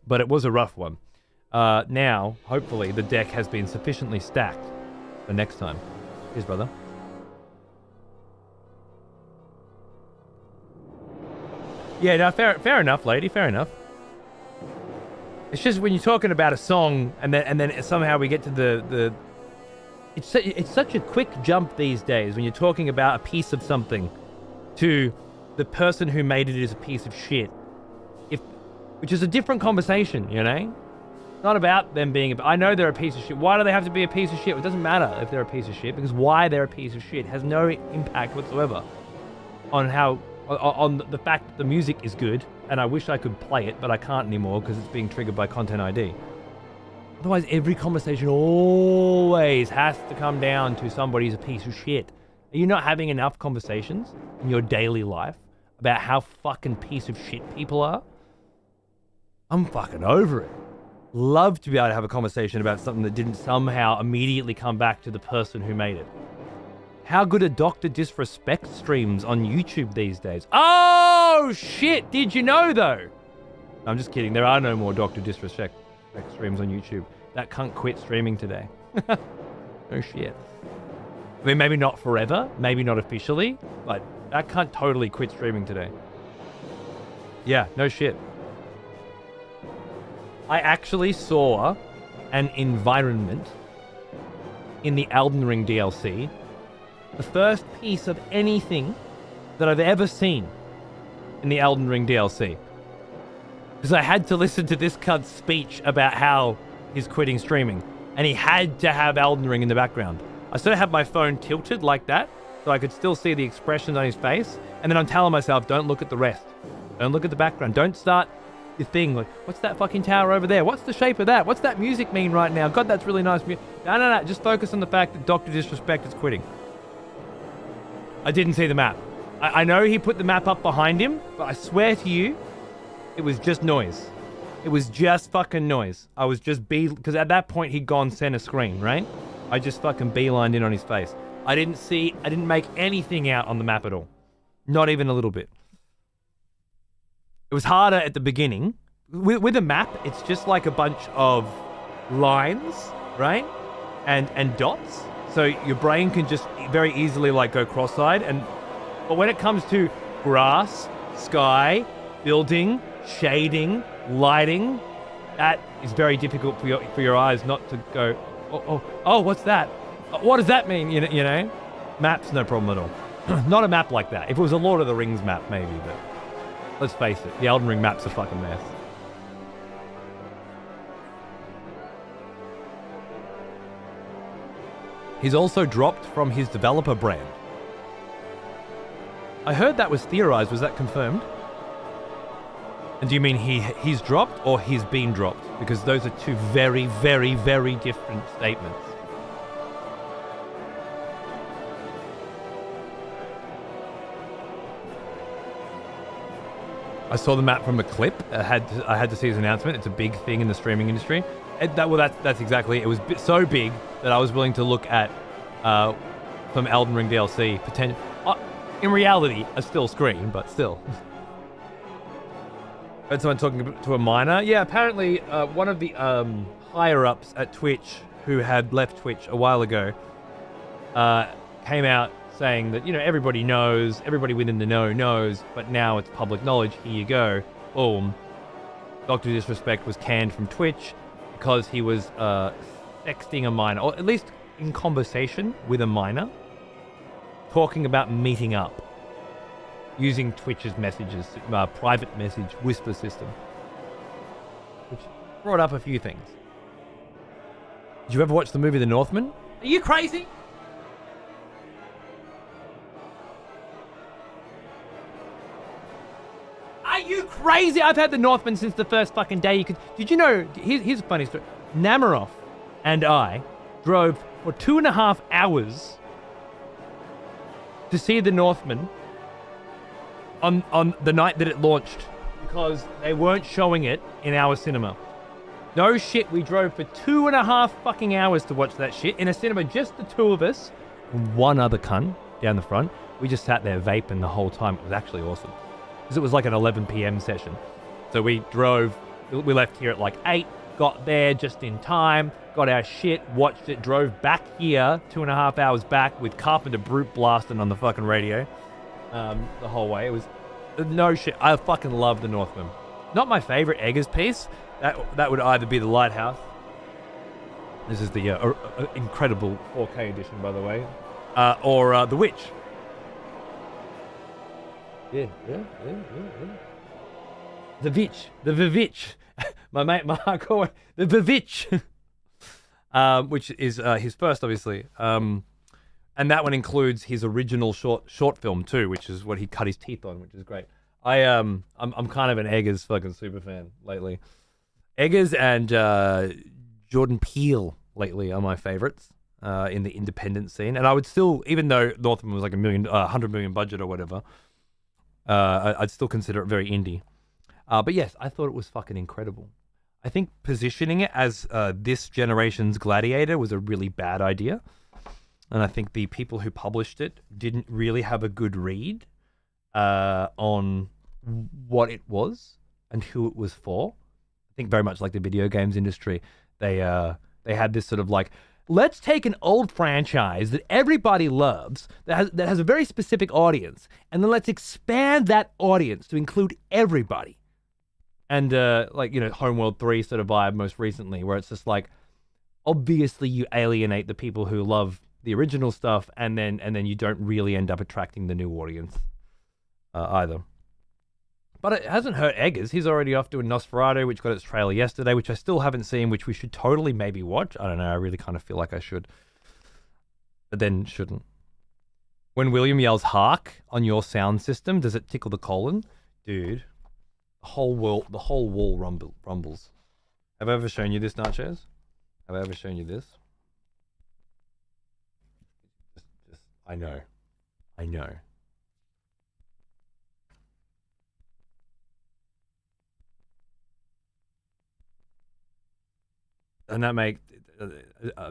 But it was a rough one. Now, hopefully, the deck has been sufficiently stacked for next time. Cheers, brother. Yeah, no, fair enough, lady. Fair enough. It's just when you're talking about a song, and then somehow we get to the it's such a quick jump these days when you're talking about a piece of something to the person who made it is a piece of shit. Which is a different conversation, you know? It's not about them being I know they're a piece of shit. Why do they have to be a piece of shit? It doesn't matter if they're a piece of shit, because why they're a piece of shit has no impact whatsoever on the fact that the music is good, and I wish I could play it, but I can't anymore because it's being triggered by Content ID. Otherwise, every conversation always has to come down to somebody's a piece of shit. Are you not having enough conversations in your daily life about how fucking piece of shit people are? I'm fucking over it. Love to be able to have a conversation about something that didn't somehow immediately come back to the person who made it. How good are Dr. Disrespect streams on YouTube these days? Oh, shit. Did you know, though? No, I'm just kidding. There are no more Dr. Disrespect streams on YouTube. That cunt quit streaming today. Oh, shit. I mean, maybe not forever. Maybe not officially. But that cunt totally quit streaming today. Yeah, no shit. I actually saw an environment in the Elden Ring DLC. The first piece of anything that I've ever seen in the Elden Ring DLC. Because I had to listen to this cunt's speech about how he's quitting streaming. And he had to have Elden Ring in the background. I sort of had my phone tilted like that, so I could still see the expressions on his face. And then I'm telling myself, don't look at the rest. Don't look at the background. Don't start your thing. Like, what's that fucking tower over there? What's the shape of that? What's that music mean right now? God, that's really nice. No. Just focus on the fact that Dr. Disrespect is quitting. I didn't see the map. I know he put the map up behind him, but I swear to you, it was just noise. It was just fucking noise. I was just because at that point he'd gone center screen, right? I just fucking beelined in on his face. I didn't make anything out on the map at all. Not even a little bit. It was harder at the beginning. With a map, it's just like a bunch of lines, right? And dots. So your brain can just very easily like go cross-eyed. But when it comes to grass, sky, building, shading, lighting, that is very difficult for your eyes not to go, oh, what's that? What does that mean? You know? Maps, no problem at all. Not a map like that. If it was a Lord of the Rings map, maybe, but let's face it, the Elden Ring map's a fucking mess. He's also dropped from his developer brand. I heard that was theorized. Was that confirmed? And do you mean he's dropped or he's been dropped? Because those are two very, very, very different statements. I saw the map from a clip. I had to see his announcement. It's a big thing in the streaming industry. That's exactly it. It was so big that I was willing to look at some Elden Ring DLC potential. In reality, a still screen, but still. Heard someone talking to a miner. Yeah, apparently one of the higher ups at Twitch who had left Twitch a while ago came out saying that, everybody knows, everybody within the know knows, but now it's public knowledge. Here you go. Boom. Dr. Disrespect was canned from Twitch because he was sexting a miner, or at least in conversation with a miner, talking about meeting up using Twitch's messages, private message whisper system, which brought up a few things. Did you ever watch the movie The Northman? Are you crazy? Are you crazy? I've had The Northman since the first fucking day. Did you know? Here's a funny story. Namaroff and I drove for 2.5 hours to see The Northman on the night that it launched because they weren't showing it in our cinema. No shit, we drove for 2.5 fucking hours to watch that shit in a cinema, just the two of us and one other cunt down the front. We just sat there vaping the whole time. It was actually awesome because it was like an 11 p.m. session. So we left here at like 8, got there just in time, got our shit, watched it, drove back here, 2.5 hours back with Carpenter Brute blasting on the fucking radio the whole way. It was no shit. I fucking love The Northman. Not my favorite Eggers piece. That would either be The Lighthouse. This is the incredible 4K edition, by the way. Or The Witch. Yeah. The Vivitch. My mate Mark, the Vivitch. Which is his first, obviously. And that one includes his original short film too, which is what he cut his teeth on, which is great. I'm kind of an Eggers fucking super fan lately. Eggers and Jordan Peele lately are my favorites in the independent scene, and I would still, even though Northman was like $100 million budget or whatever, I'd still consider it very indie. But yes, I thought it was fucking incredible. I think positioning it as this generation's Gladiator was a really bad idea, and I think the people who published it didn't really have a good read on what it was and who it was for. I think very much like the video games industry, they had this sort of like, let's take an old franchise that everybody loves, that has a very specific audience, and then let's expand that audience to include everybody. And like, you know, Homeworld 3 sort of vibe most recently, where it's just like, obviously you alienate the people who love the original stuff, and then you don't really end up attracting the new audience either. But it hasn't hurt Eggers. He's already off doing Nosferatu, which got its trailer yesterday, which I still haven't seen, which we should totally maybe watch. I don't know. I really kind of feel like I should. But then shouldn't. When William yells hark on your sound system, does it tickle the colon? Dude, the whole wall rumbles. Have I ever shown you this, Nachos? Have I ever shown you this? Just I know. And that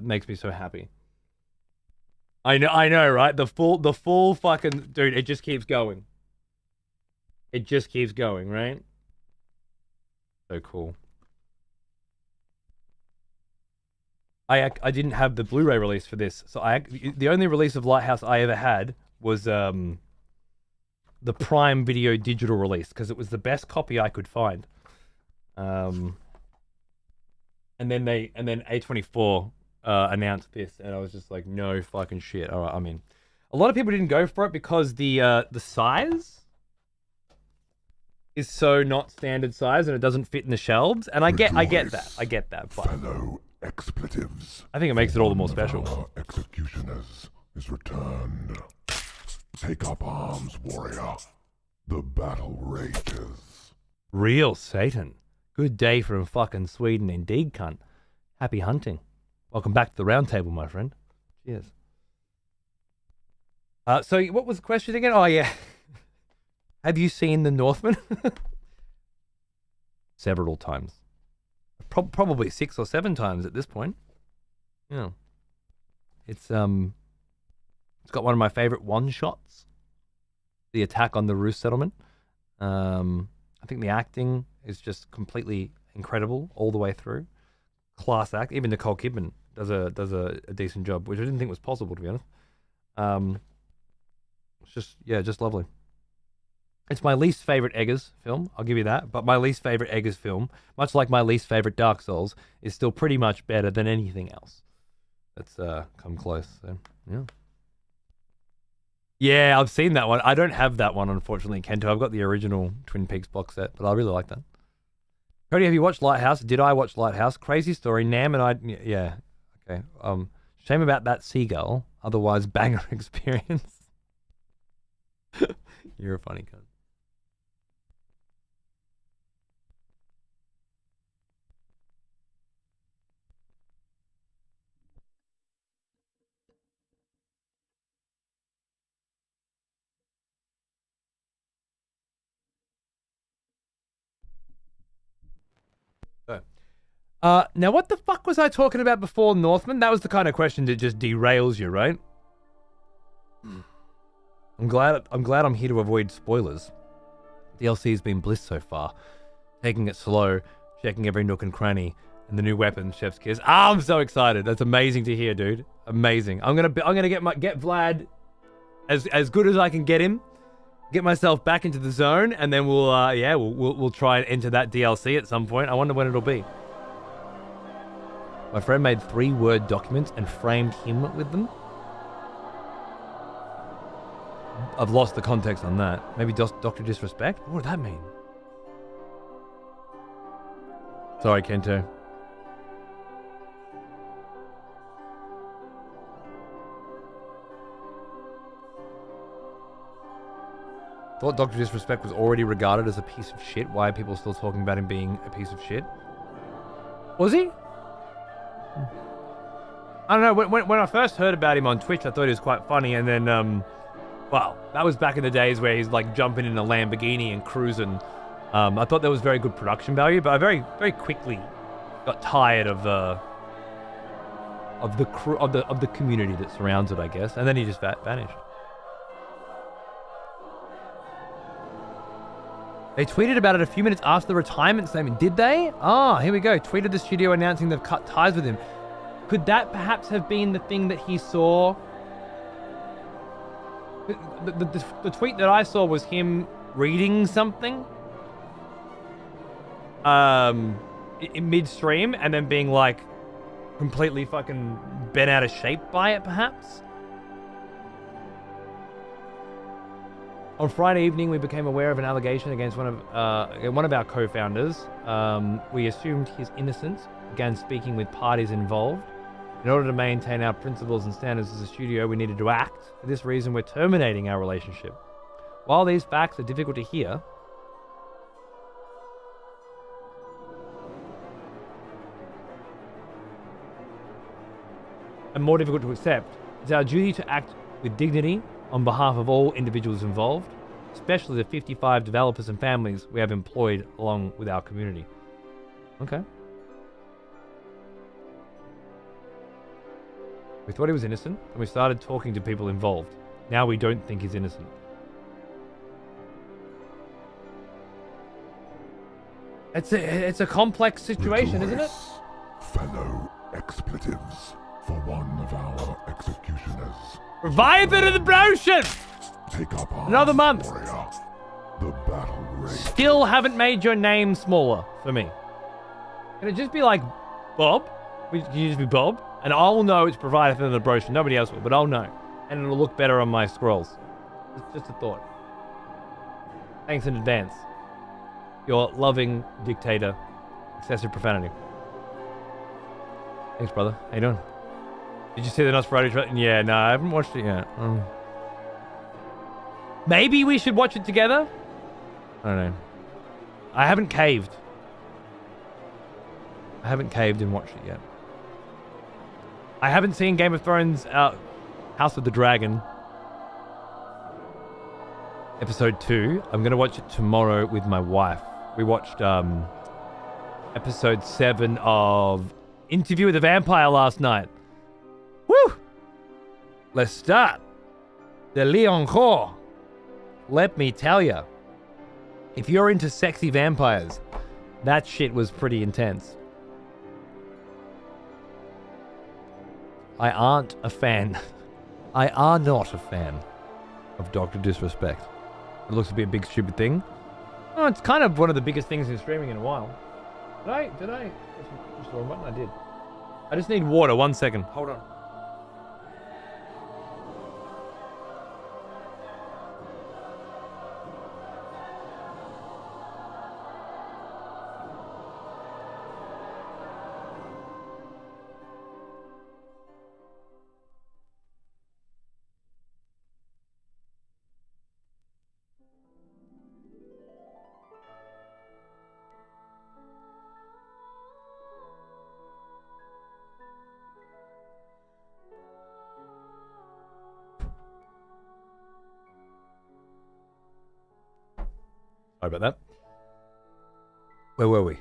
makes me so happy. I know, right? The full fucking dude. It just keeps going. It just keeps going, right? So cool. I didn't have the Blu-ray release for this, so the only release of Lighthouse I ever had was the Prime Video digital release, because it was the best copy I could find. And then A24 announced this, and I was just like, no fucking shit. All right, I mean, a lot of people didn't go for it because the size is so not standard size, and it doesn't fit in the shelves. And I get that. But fellow expletives. I think it makes it all the more special. Our executioners is returned. Take up arms, warrior. The battle rages. Real Satan. Good day from fucking Sweden indeed, cunt. Happy hunting. Welcome back to the round table, my friend. Cheers. So what was the question again? Oh, yeah. Have you seen The Northman? Several times. Probably 6 or 7 times at this point. Yeah. It's got one of my favorite one-shots. The attack on the Roos settlement. I think the acting is just completely incredible all the way through. Class act. Even Nicole Kidman does a decent job, which I didn't think was possible, to be honest. It's just lovely. It's my least favorite Eggers film, I'll give you that. But my least favorite Eggers film, much like my least favorite Dark Souls, is still pretty much better than anything else that's come close. So yeah. Yeah, I've seen that one. I don't have that one, unfortunately, Kento. I've got the original Twin Peaks box set, but I really like that. Cody, have you watched Lighthouse? Did I watch Lighthouse? Crazy story. Nam and I... Yeah. Okay. Shame about that seagull. Otherwise, banger experience. You're a funny cunt. Now what the fuck was I talking about before Northman? That was the kind of question that just derails you, right? I'm glad I'm here to avoid spoilers. DLC has been bliss so far. Taking it slow, checking every nook and cranny. And the new weapon, Chef's Kiss. Ah, I'm so excited. That's amazing to hear, dude. Amazing. I'm gonna get Vlad as good as I can get him. Get myself back into the zone, and then we'll try and enter that DLC at some point. I wonder when it'll be. My friend made 3 Word documents and framed him with them. I've lost the context on that. Maybe Dr. Disrespect? What would that mean? Sorry, Kento. Thought Dr. Disrespect was already regarded as a piece of shit. Why are people still talking about him being a piece of shit? Was he? I don't know. When I first heard about him on Twitch, I thought he was quite funny. And then, well, that was back in the days where he's like jumping in a Lamborghini and cruising. I thought there was very good production value, but I very, very quickly got tired of the community that surrounds it, I guess. And then he just vanished. They tweeted about it a few minutes after the retirement statement. Did they? Ah, here we go. Tweeted the studio announcing they've cut ties with him. Could that perhaps have been the thing that he saw? The tweet that I saw was him reading something in midstream and then being like completely fucking bent out of shape by it, perhaps? On Friday evening, we became aware of an allegation against one of our co-founders. We assumed his innocence, began speaking with parties involved. In order to maintain our principles and standards as a studio, we needed to act. For this reason, we're terminating our relationship. While these facts are difficult to hear, and more difficult to accept, it's our duty to act with dignity on behalf of all individuals involved, especially the 55 developers and families we have employed along with our community. Okay. We thought he was innocent, and we started talking to people involved. Now we don't think he's innocent. It's a complex situation, isn't it? Fellow expletives for one of our executioners. Revive it in the brochure! Take up arms, Another month. warrior. The battle rage. Still haven't made your name smaller for me. Can it just be like Bob? Can you just be Bob? And I'll know it's provided in the brochure. Nobody else will, but I'll know. And it'll look better on my scrolls. It's just a thought. Thanks in advance. Your loving dictator. Excessive profanity. Thanks, brother. How you doing? Did you see the Nosferatu trailer? Yeah, no, I haven't watched it yet. Maybe we should watch it together? I don't know. I haven't caved. I haven't caved and watched it yet. I haven't seen Game of Thrones House of the Dragon episode 2. I'm going to watch it tomorrow with my wife. We watched episode 7 of Interview with a Vampire last night. Woo! Let's start. The Leon Core. Let me tell you, if you're into sexy vampires, that shit was pretty intense. I aren't a fan. I are not a fan of Dr. Disrespect. It looks to be a big stupid thing. Oh, it's kind of one of the biggest things in streaming in a while. Did I? Just the wrong button? I did. I just need water. 1 second. Hold on. Sorry about that. Where were we?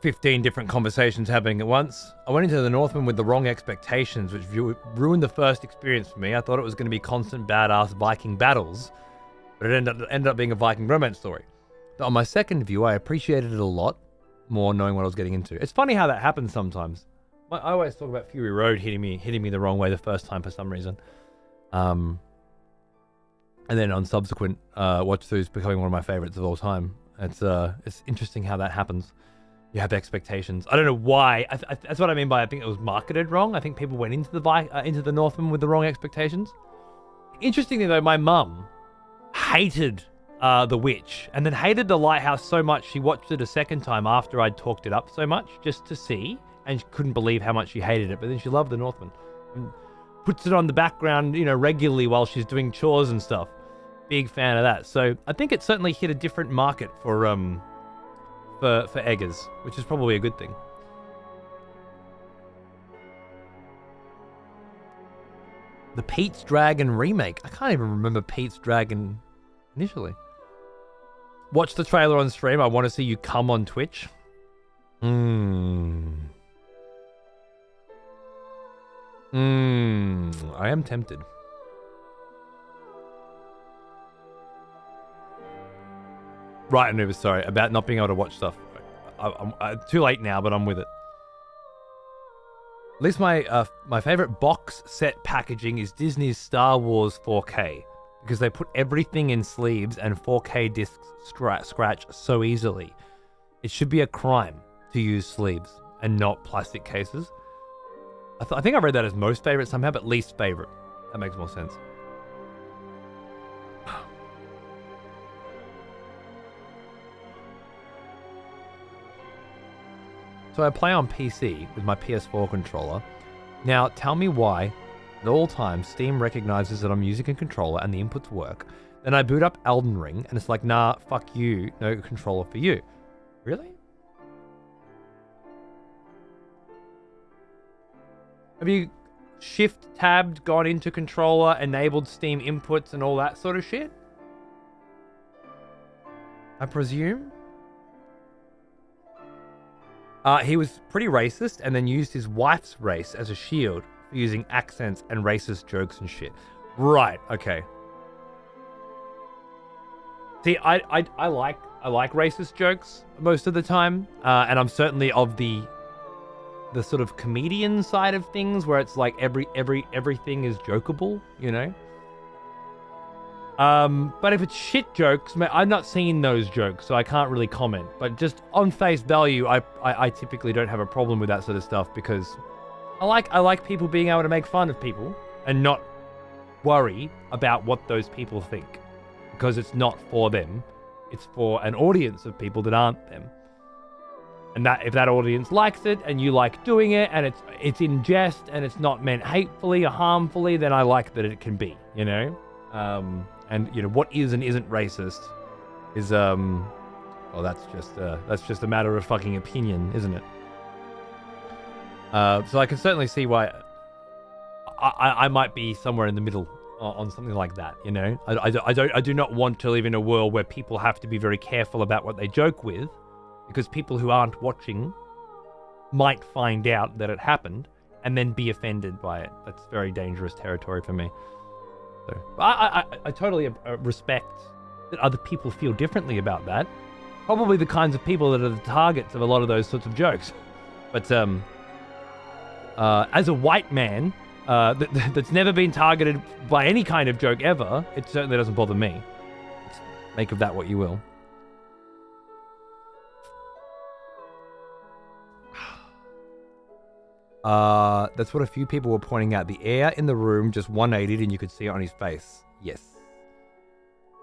15 different conversations happening at once. I went into the Northman with the wrong expectations, which ruined the first experience for me. I thought it was going to be constant badass Viking battles, but it ended up being a Viking romance story. On my second view, I appreciated it a lot, more knowing what I was getting into. It's funny how that happens sometimes. I always talk about Fury Road hitting me the wrong way the first time for some reason. And then on subsequent watch throughs becoming one of my favorites of all time. It's interesting how that happens. You have expectations. I don't know why. That's what I mean by I think it was marketed wrong. I think people went into the Northman with the wrong expectations. Interestingly though, my mum hated The Witch and then hated The Lighthouse so much she watched it a second time after I'd talked it up so much just to see, and she couldn't believe how much she hated it. But then she loved The Northman and puts it on the background, regularly while she's doing chores and stuff. Big fan of that. So I think it certainly hit a different market for Eggers, which is probably a good thing. The Pete's Dragon remake. I can't even remember Pete's Dragon initially. Watch the trailer on stream. I want to see you come on Twitch. I am tempted. Right, Anubis, sorry, about not being able to watch stuff. I'm too late now, but I'm with it. At least my favorite box set packaging is Disney's Star Wars 4K, because they put everything in sleeves and 4K discs scratch so easily. It should be a crime to use sleeves and not plastic cases. I think I read that as most favorite somehow, but least favorite. That makes more sense. So I play on PC with my PS4 controller. Now, tell me why, at all times, Steam recognizes that I'm using a controller and the inputs work. Then I boot up Elden Ring, and it's like, nah, fuck you, no controller for you. Really? Have you shift-tabbed, gone into controller, enabled Steam inputs and all that sort of shit? I presume? He was pretty racist and then used his wife's race as a shield for using accents and racist jokes and shit. Right, okay. See, I like racist jokes most of the time, and I'm certainly of the sort of comedian side of things where it's like everything is jokeable, But if it's shit jokes, I'm not seeing those jokes, so I can't really comment. But just on face value, I typically don't have a problem with that sort of stuff because I like people being able to make fun of people and not worry about what those people think, because it's not for them. It's for an audience of people that aren't them. And that if that audience likes it and you like doing it and it's in jest and it's not meant hatefully or harmfully, then I like that it can be, And what is and isn't racist is that's just a matter of fucking opinion, isn't it? So I can certainly see why I might be somewhere in the middle on something like that. I do not want to live in a world where people have to be very careful about what they joke with, because people who aren't watching might find out that it happened and then be offended by it. That's very dangerous territory for me. So I totally respect that other people feel differently about that. Probably the kinds of people that are the targets of a lot of those sorts of jokes. But as a white man that's never been targeted by any kind of joke ever, it certainly doesn't bother me. Make of that what you will. That's what a few people were pointing out. The air in the room just 180'd and you could see it on his face. Yes.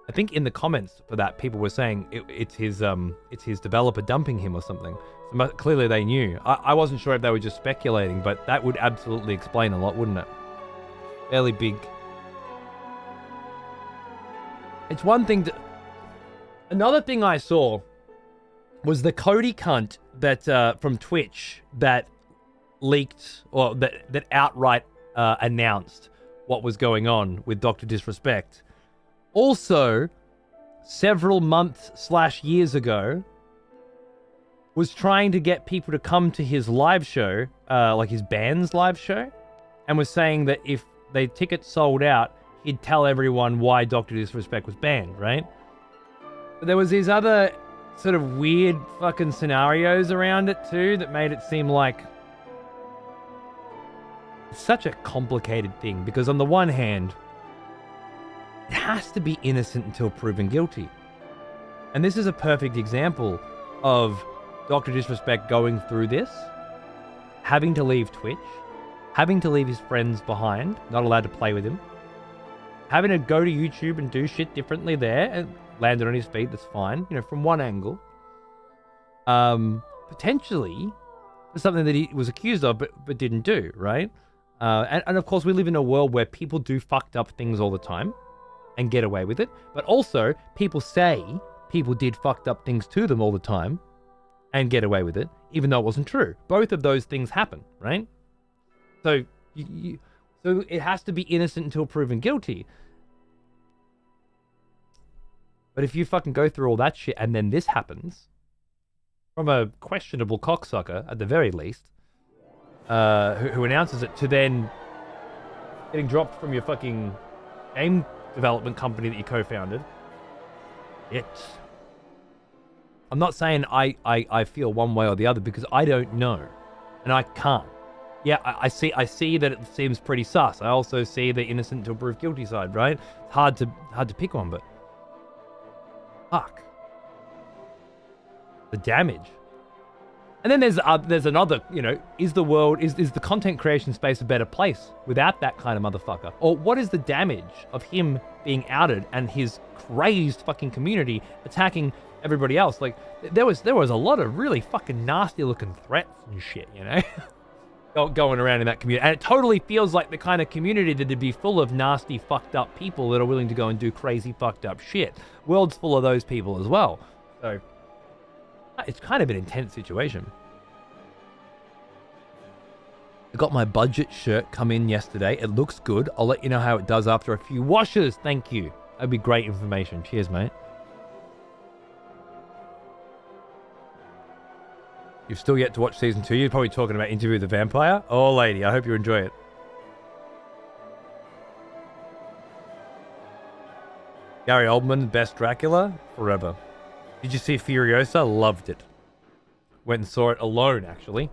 I think in the comments for that, people were saying it's his developer dumping him or something. So clearly they knew. I wasn't sure if they were just speculating, but that would absolutely explain a lot, wouldn't it? Fairly big. It's one thing to... Another thing I saw was the Cody cunt that from Twitch that leaked or that outright announced what was going on with Dr. Disrespect. Also, several months/years ago, was trying to get people to come to his live show, like his band's live show, and was saying that if the tickets sold out, he'd tell everyone why Dr. Disrespect was banned, right? But there was these other sort of weird fucking scenarios around it too that made it seem like it's such a complicated thing, because on the one hand, it has to be innocent until proven guilty. And this is a perfect example of Dr. Disrespect going through this, having to leave Twitch, having to leave his friends behind, not allowed to play with him, having to go to YouTube and do shit differently there, and landed on his feet, that's fine, you know, from one angle. Potentially for something that he was accused of but didn't do, right? And of course, we live in a world where people do fucked up things all the time and get away with it. But also, people say people did fucked up things to them all the time and get away with it, even though it wasn't true. Both of those things happen, right? So, so it has to be innocent until proven guilty. But if you fucking go through all that shit and then this happens, from a questionable cocksucker at the very least, who announces it, to then getting dropped from your fucking game development company that you co-founded, I'm not saying I feel one way or the other, because I don't know, and I can't. Yeah, I see that it seems pretty sus. I also see the innocent until proved guilty side, right? It's hard to pick one, but fuck the damage. And then there's another, you know, is the content creation space a better place without that kind of motherfucker? Or what is the damage of him being outed and his crazed fucking community attacking everybody else? Like, there was a lot of really fucking nasty looking threats and shit, you know, going around in that community. And it totally feels like the kind of community that'd be full of nasty, fucked up people that are willing to go and do crazy, fucked up shit. World's full of those people as well. So it's kind of an intense situation. I got my budget shirt come in yesterday. It looks good. I'll let you know how it does after a few washes. Thank you. That'd be great information. Cheers, mate. You've still yet to watch season 2. You're probably talking about Interview with the Vampire. Oh, lady, I hope you enjoy it. Gary Oldman, best Dracula forever. Did you see Furiosa? Loved it. Went and saw it alone, actually.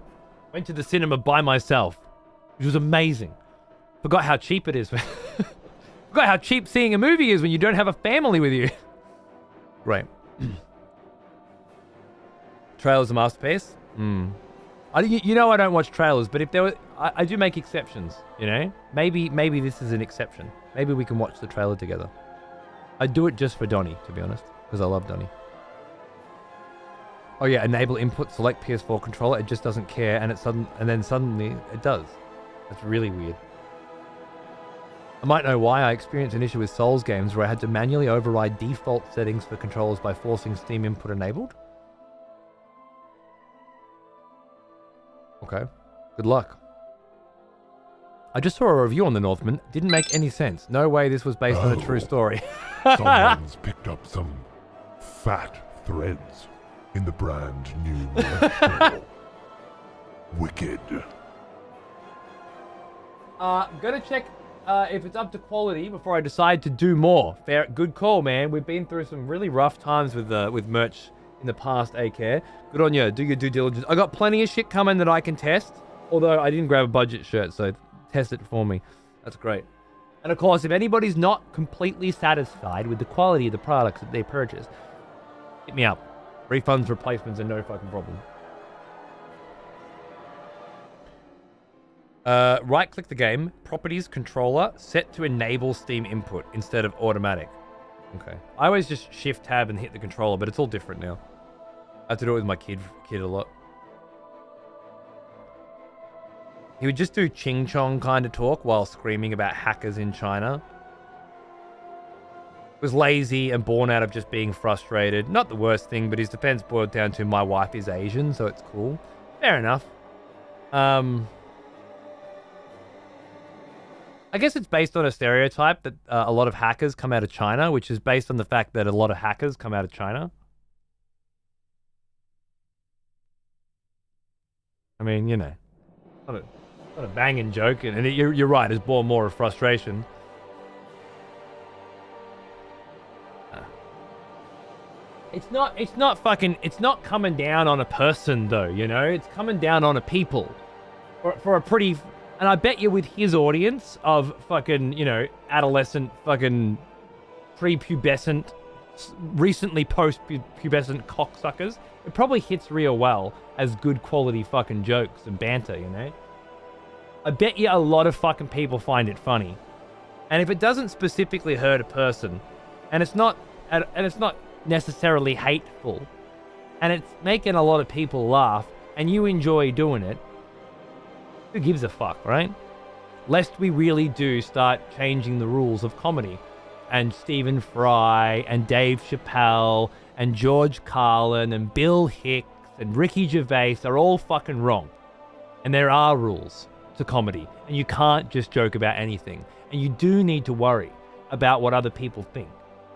Went to the cinema by myself, which was amazing. Forgot how cheap it is. Forgot how cheap seeing a movie is when you don't have a family with you. Right. Trailer's a masterpiece. You know I don't watch trailers, but if there were, I do make exceptions. You know, maybe this is an exception. Maybe we can watch the trailer together. I do it just for Donnie, to be honest, because I love Donnie. Oh yeah, enable input, select PS4 controller. It just doesn't care, and then suddenly it does. That's really weird. I might know why. I experienced an issue with Souls games where I had to manually override default settings for controllers by forcing Steam input enabled. Okay, good luck. I just saw a review on The Northman. Didn't make any sense. No way this was based on a true story. Someone's picked up some fat threads in the brand new merch. Wicked. Gonna check if it's up to quality before I decide to do more. Fair, good call, man. We've been through some really rough times with merch in the past, A-Care. Good on you. Do your due diligence. I got plenty of shit coming that I can test, although I didn't grab a budget shirt, so test it for me. That's great. And of course, if anybody's not completely satisfied with the quality of the products that they purchase, hit me up. Refunds, replacements are no fucking problem. Right-click the game, properties, controller, set to enable Steam input instead of automatic. Okay. I always just shift tab and hit the controller, but it's all different now. I have to do it with my kid a lot. He would just do ching chong kind of talk while screaming about hackers in China. Was lazy and born out of just being frustrated. Not the worst thing, but his defense boiled down to my wife is Asian, so it's cool. Fair enough. I guess it's based on a stereotype that a lot of hackers come out of China, which is based on the fact that a lot of hackers come out of China. I mean, you know, not a banging joke, and you're right, it's born more of frustration. It's not coming down on a person though, you know? It's coming down on a people. For a pretty, and I bet you with his audience of fucking, you know, adolescent fucking prepubescent, recently post-pubescent cocksuckers, it probably hits real well as good quality fucking jokes and banter, you know? I bet you a lot of fucking people find it funny. And if it doesn't specifically hurt a person, and it's not necessarily hateful, and it's making a lot of people laugh, and you enjoy doing it, who gives a fuck, right? Lest we really do start changing the rules of comedy. And Stephen Fry, and Dave Chappelle, and George Carlin, and Bill Hicks, and Ricky Gervais are all fucking wrong. And there are rules to comedy, and you can't just joke about anything. And you do need to worry about what other people think.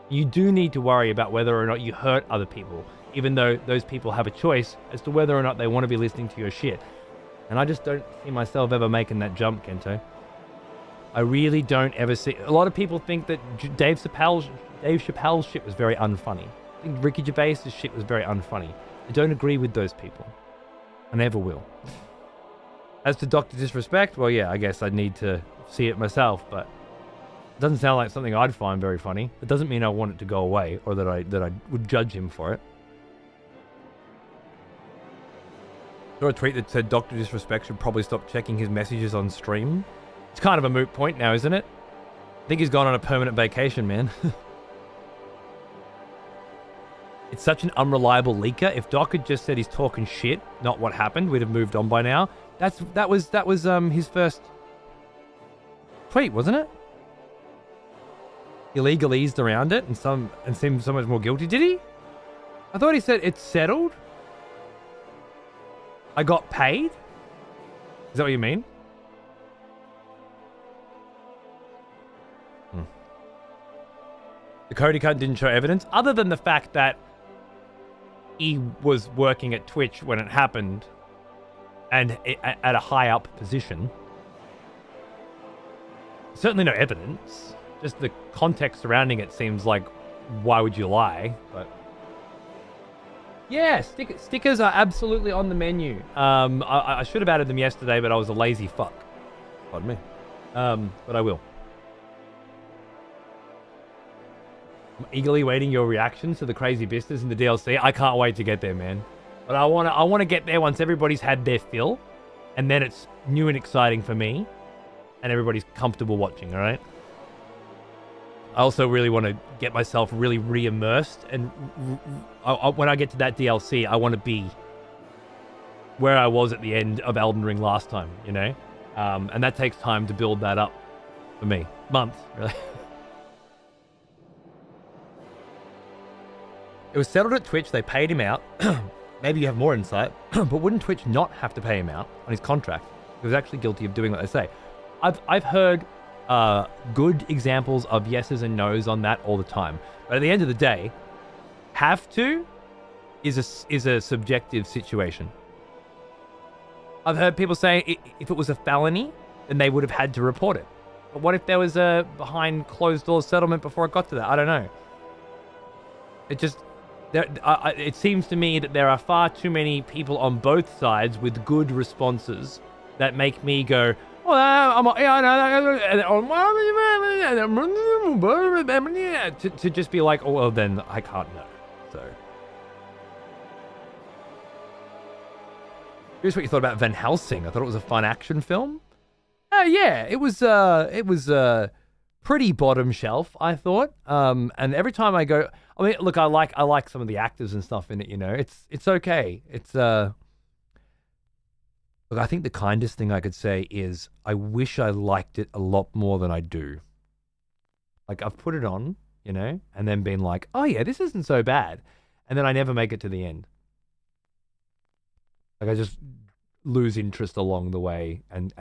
You do need to worry about whether or not you hurt other people, even though those people have a choice as to whether or not they want to be listening to your shit. And I just don't see myself ever making that jump, Kento. I really don't ever see... A lot of people think that Dave Chappelle's shit was very unfunny. I think Ricky Gervais' shit was very unfunny. I don't agree with those people. I never will. As to Dr. Disrespect, well, yeah, I guess I'd need to see it myself, but it doesn't sound like something I'd find very funny. It doesn't mean I want it to go away, or that I would judge him for it. Saw a tweet that said Dr. Disrespect should probably stop checking his messages on stream. It's kind of a moot point now, isn't it? I think he's gone on a permanent vacation, man. It's such an unreliable leaker. If Doc had just said he's talking shit, not what happened, we'd have moved on by now. That was his first tweet, wasn't it? He legally eased around it and seemed so much more guilty. Did he? I thought he said it's settled. I got paid. Is that what you mean? The Cody cunt didn't show evidence, other than the fact that he was working at Twitch when it happened, and at a high up position. Certainly no evidence. Just the context surrounding it seems like, why would you lie? But yeah, stickers are absolutely on the menu. I should have added them yesterday, but I was a lazy fuck. Pardon me. But I will. I'm eagerly waiting your reactions to the crazy vistas in the DLC. I can't wait to get there, man. But I want to get there once everybody's had their fill, and then it's new and exciting for me, and everybody's comfortable watching. All right. I also really want to get myself really re-immersed, and when I get to that DLC, I want to be where I was at the end of Elden Ring last time, you know? And that takes time to build that up for me. Months, really. It was settled at Twitch, they paid him out. Maybe you have more insight, but wouldn't Twitch not have to pay him out on his contract? He was actually guilty of doing what they say. I've heard good examples of yeses and nos on that all the time. But at the end of the day, have to is a subjective situation. I've heard people say if it was a felony, then they would have had to report it. But what if there was a behind closed doors settlement before it got to that? I don't know. It seems to me that there are far too many people on both sides with good responses that make me go, to just be like, oh, well, then I can't know. So, here's what you thought about Van Helsing. I thought it was a fun action film. Yeah, it was pretty bottom shelf, I thought. And every time I go, I mean, look, I like some of the actors and stuff in it. You know, it's okay. Look, I think the kindest thing I could say is I wish I liked it a lot more than I do. Like, I've put it on, you know, and then been like, oh yeah, this isn't so bad. And then I never make it to the end. Like, I just lose interest along the way. And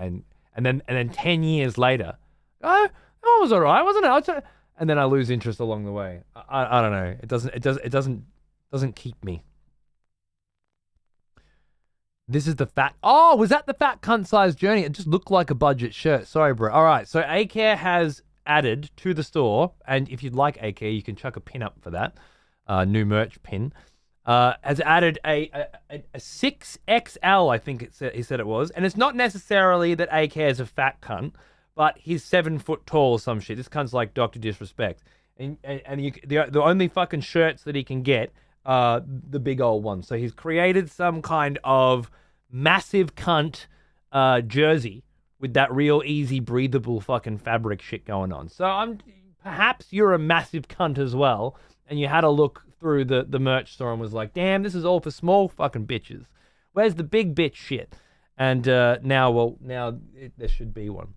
then 10 years later, oh, that was all right, wasn't it? And then I lose interest along the way. I don't know. It doesn't keep me. This is the fat... Oh, was that the fat cunt-sized journey? It just looked like a budget shirt. Sorry, bro. All right, so A-Care has added to the store, and if you'd like A-Care, you can chuck a pin up for that. new merch pin, has added a 6XL, I think he said it was. And it's not necessarily that AK is a fat cunt, but he's 7 foot tall or some shit. This cunt's like Dr. Disrespect. And the only fucking shirts that he can get are the big old ones. So he's created some kind of massive cunt jersey with that real easy, breathable fucking fabric shit going on. So perhaps you're a massive cunt as well, and you had a look through the merch store and was like, damn, this is all for small fucking bitches. Where's the big bitch shit? And now there should be one.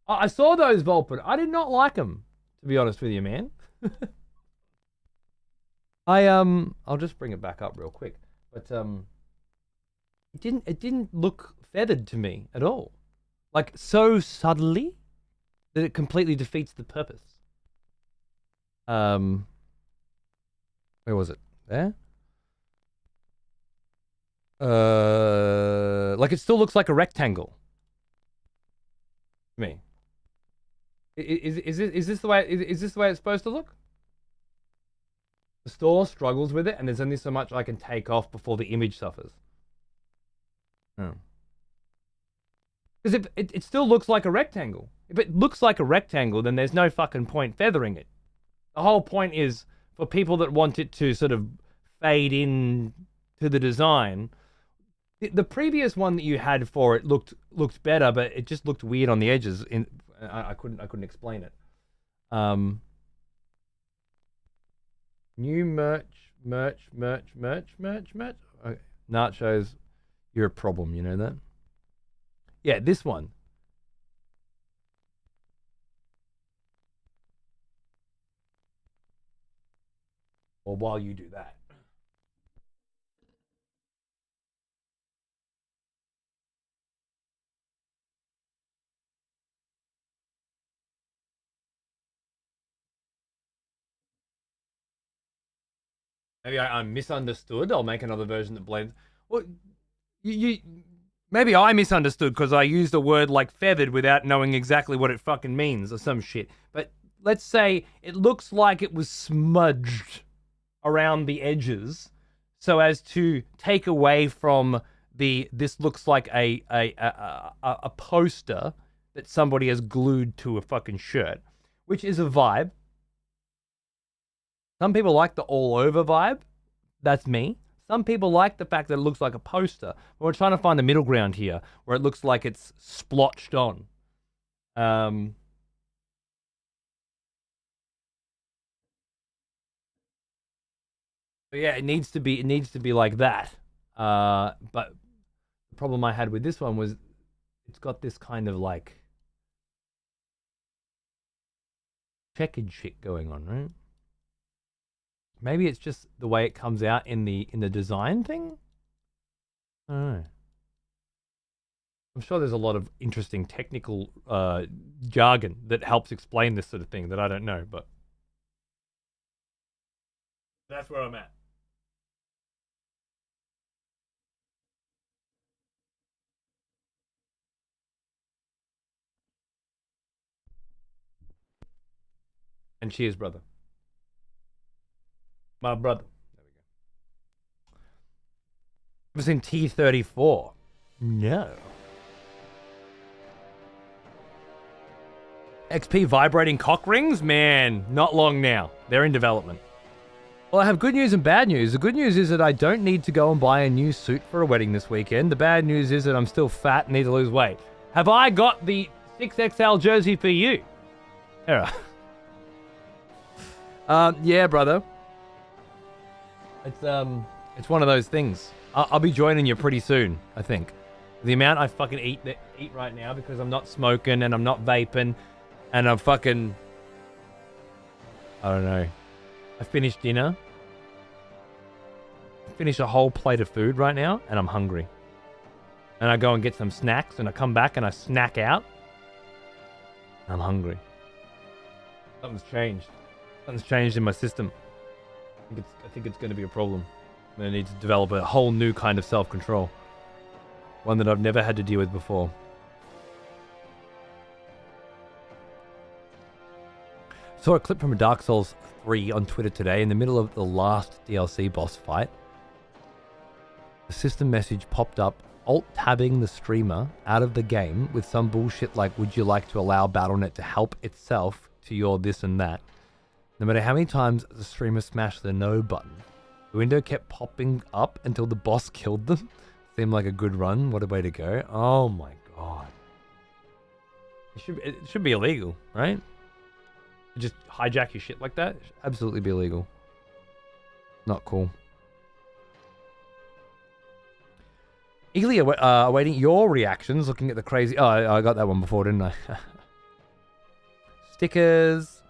I saw those Volpin. I did not like them, to be honest with you, man. I'll just bring it back up real quick. But it didn't look feathered to me at all. Like so subtly that it completely defeats the purpose. Where was it? There? Like it still looks like a rectangle. To me. Is this the way it's supposed to look? The store struggles with it, and there's only so much I can take off before the image suffers. Oh. Because it still looks like a rectangle. If it looks like a rectangle, then there's no fucking point feathering it. The whole point is for people that want it to sort of fade in to the design. The previous one that you had for it looked better, but it just looked weird on the edges. I couldn't explain it. New merch. Okay. Nachos, you're a problem. You know that? Yeah, this one. Or while you do that. Maybe I'm misunderstood. I'll make another version that blends. Well, maybe I misunderstood because I used a word like feathered without knowing exactly what it fucking means or some shit. But let's say it looks like it was smudged around the edges so as to take away from this looks like a poster that somebody has glued to a fucking shirt, which is a vibe. Some people like the all-over vibe. That's me. Some people like the fact that it looks like a poster. But we're trying to find the middle ground here, where it looks like it's splotched on. But yeah, it needs to be like that. But the problem I had with this one was it's got this kind of like checkered shit going on, right? Maybe it's just the way it comes out in the design thing. I don't know. I'm sure there's a lot of interesting technical jargon that helps explain this sort of thing that I don't know, but that's where I'm at. And cheers, brother. My brother. There we go. Ever seen T-34? No. XP vibrating cock rings? Man, not long now. They're in development. Well, I have good news and bad news. The good news is that I don't need to go and buy a new suit for a wedding this weekend. The bad news is that I'm still fat and need to lose weight. Have I got the 6XL jersey for you? Error. Yeah, brother. It's one of those things. I'll be joining you pretty soon, I think. The amount I fucking eat right now because I'm not smoking and I'm not vaping and I'm fucking... I don't know. I finished dinner. I finished a whole plate of food right now and I'm hungry. And I go and get some snacks and I come back and I snack out. I'm hungry. Something's changed. Something's changed in my system. I think it's going to be a problem. I'm going to need to develop a whole new kind of self-control. One that I've never had to deal with before. Saw a clip from a Dark Souls 3 on Twitter today in the middle of the last DLC boss fight. The system message popped up, alt-tabbing the streamer out of the game with some bullshit like, would you like to allow Battle.net to help itself to your this and that? No matter how many times the streamer smashed the no button, the window kept popping up until the boss killed them. Seemed like a good run. What a way to go. Oh my god. It should be illegal, right? Just hijack your shit like that? It should absolutely be illegal. Not cool. Eagerly awaiting your reactions, looking at the crazy... Oh, I got that one before, didn't I? Stickers.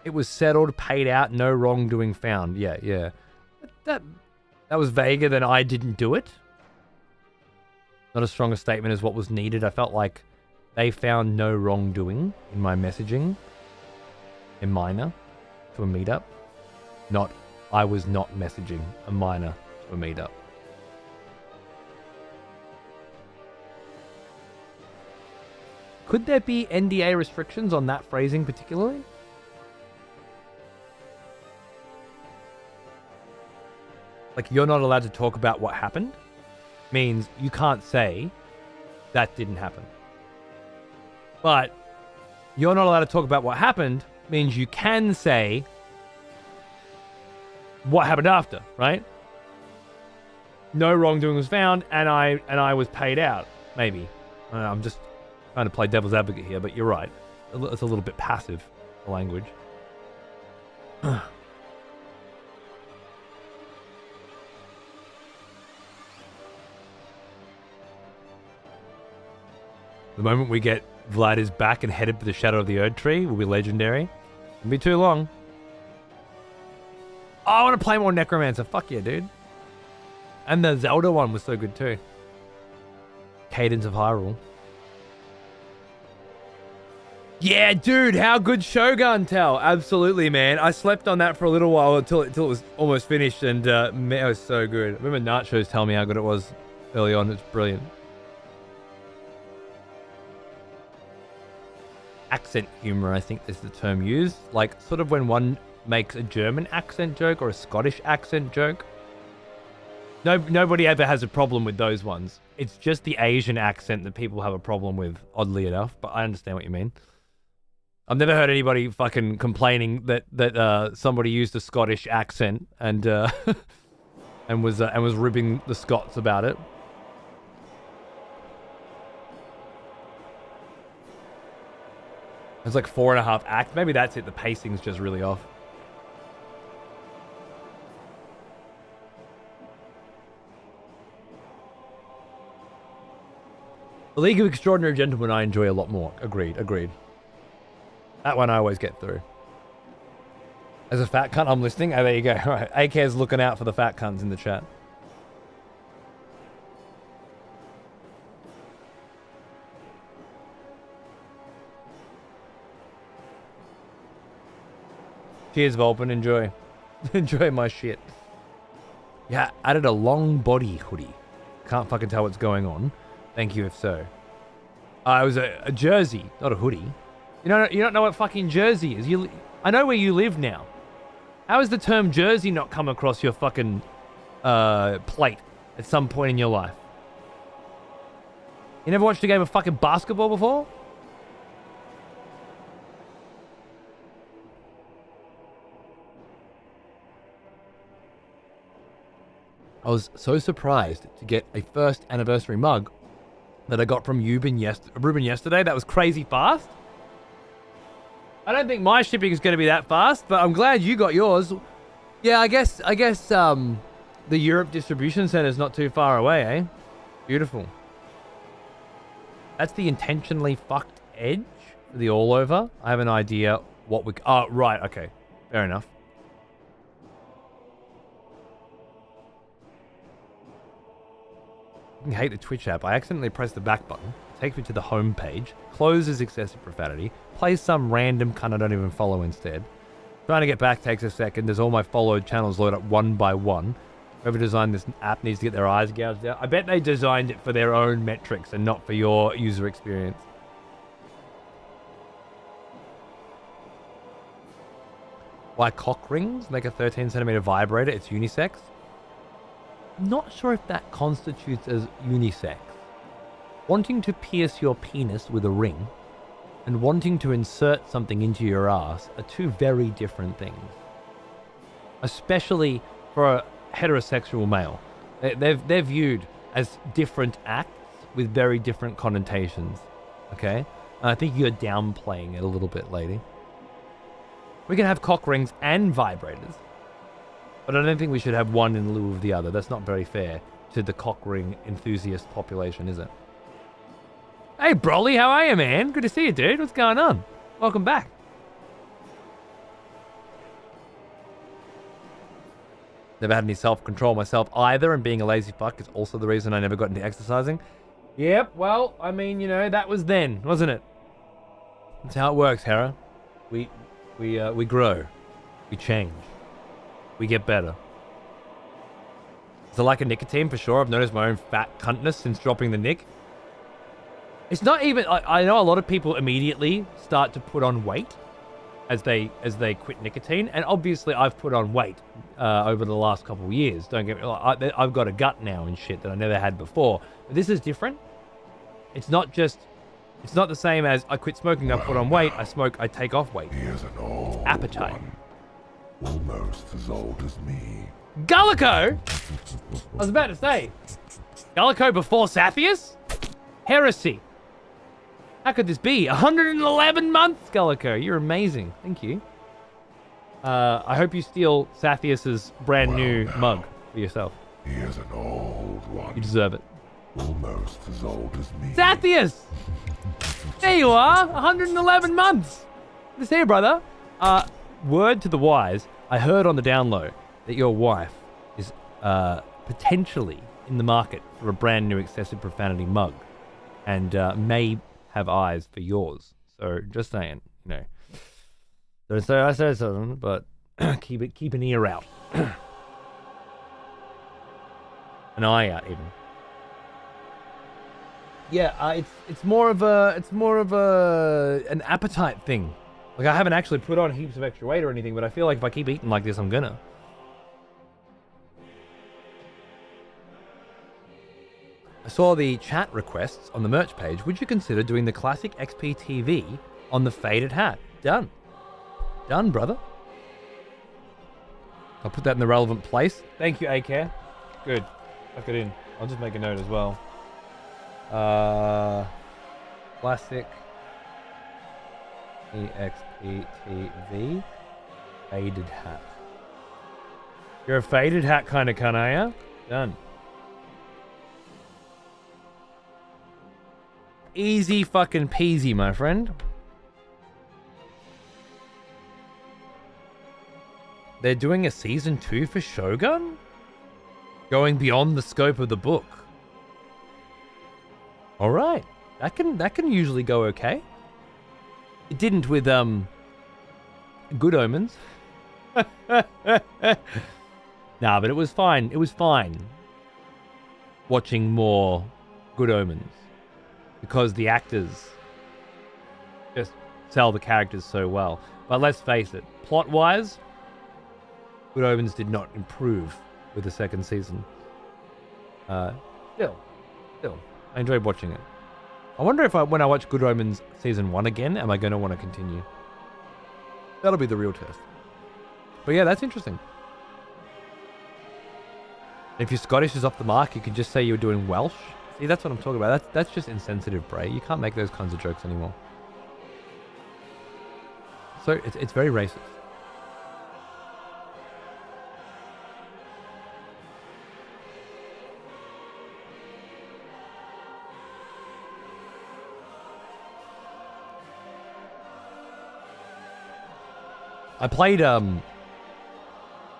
It was settled, paid out, no wrongdoing found. Yeah. That was vaguer than I didn't do it. Not as strong a statement as what was needed. I felt like they found no wrongdoing in my messaging. A minor to a meetup. Not, I was not messaging a minor to a meetup. Could there be NDA restrictions on that phrasing particularly? Like, you're not allowed to talk about what happened? Means you can't say that didn't happen. But you're not allowed to talk about what happened means you can say what happened after, right? No wrongdoing was found, and I was paid out. Maybe. I'm just trying to play devil's advocate here, but you're right. It's a little bit passive, the language. The moment we get Vlad is back and headed for the shadow of the Erdtree will be legendary. Won't be too long. Oh, I want to play more Necromancer. Fuck yeah, dude. And the Zelda one was so good too. Cadence of Hyrule. Yeah, dude, how good Shogun Tell. Absolutely, man. I slept on that for a little while until it was almost finished, and man, it was so good. I remember Nachos telling me how good it was early on. It's brilliant. Accent humor, I think is the term used. Like, sort of when one makes a German accent joke or a Scottish accent joke. Nobody ever has a problem with those ones. It's just the Asian accent that people have a problem with, oddly enough. But I understand what you mean. I've never heard anybody fucking complaining that somebody used a Scottish accent and and was ribbing the Scots about it. It's like 4.5 acts. Maybe that's it. The pacing's just really off. The League of Extraordinary Gentlemen I enjoy a lot more. Agreed. That one I always get through. As a fat cunt, I'm listening. Oh, there you go. All right. AK's looking out for the fat cunts in the chat. Cheers, Volpin. Enjoy. Enjoy my shit. Yeah, added a long body hoodie. Can't fucking tell what's going on. Thank you if so. It was a jersey, not a hoodie. You don't know what fucking jersey is. I know where you live now. How has the term jersey not come across your fucking plate at some point in your life? You never watched a game of fucking basketball before? I was so surprised to get a first anniversary mug that I got from Ruben yesterday. That was crazy fast. I don't think my shipping is going to be that fast, but I'm glad you got yours. Yeah, I guess the Europe distribution center is not too far away, eh? Beautiful. That's the intentionally fucked edge for the all over. I have an idea what we... Oh, right. Okay. Fair enough. I hate the Twitch app. I accidentally pressed the back button. It takes me to the home page. Closes excessive profanity. Plays some random cunt I don't even follow instead. Trying to get back takes a second. There's all my followed channels load up one by one. Whoever designed this app needs to get their eyes gouged out. I bet they designed it for their own metrics and not for your user experience. why cock rings make a 13 centimeter vibrator. It's unisex. I'm not sure if that constitutes as unisex. Wanting to pierce your penis with a ring and wanting to insert something into your ass are two very different things. Especially for a heterosexual male. They're viewed as different acts with very different connotations. Okay? And I think you're downplaying it a little bit, lady. We can have cock rings and vibrators. But I don't think we should have one in lieu of the other. That's not very fair to the cock ring enthusiast population, is it? Hey, Broly, how are you, man? Good to see you, dude. What's going on? Welcome back. Never had any self-control myself either, and being a lazy fuck is also the reason I never got into exercising. Yep, well, I mean, you know, that was then, wasn't it? That's how it works, Hera. We grow. We change. We get better. Is it like a nicotine for sure? I've noticed my own fat cuntness since dropping the nick. It's not even... I know a lot of people immediately start to put on weight as they quit nicotine, and obviously I've put on weight over the last couple of years. Don't get me wrong. I've got a gut now and shit that I never had before. But this is different. It's not just... It's not the same as I quit smoking, I put on weight, I smoke, I take off weight. He is an old It's appetite. one, almost as old as me. Gullico? I was about to say. Gullico before Sathius? Heresy. How could this be? 111 months, Gullico. You're amazing. Thank you. I hope you steal Sathius's brand new mug for yourself. He is an old one. You deserve it. Almost as old as me. Sathius! There you are. 111 months. Good to see you, brother. Word to the wise. I heard on the down low that your wife is potentially in the market for a brand new excessive profanity mug, and may have eyes for yours. So just saying, you know. Don't say I said something, but keep an ear out, an eye out even. Yeah, it's more of an appetite thing. Like, I haven't actually put on heaps of extra weight or anything, but I feel like if I keep eating like this, I'm gonna. I saw the chat requests on the merch page. Would you consider doing the classic XP TV on the faded hat? Done. Done, brother. I'll put that in the relevant place. Thank you, A-Care. Good. Tuck it in. I'll just make a note as well. Classic EXP TV faded hat. You're a faded hat kind of cunt, are ya? Done. Easy fucking peasy, my friend. They're doing a season 2 for Shogun? Going beyond the scope of the book. All right, that can usually go okay. It didn't with Good Omens. Nah, but it was fine. It was fine watching more Good Omens because the actors just sell the characters so well. But let's face it, plot-wise, Good Omens did not improve with the second season. Still. I enjoyed watching it. I wonder if when I watch Good Omens Season 1 again, am I going to want to continue? That'll be the real test. But yeah, that's interesting. If your Scottish is off the mark, you can just say you're doing Welsh. See, that's what I'm talking about. That's just insensitive, Bray. You can't make those kinds of jokes anymore. So it's very racist. I played, I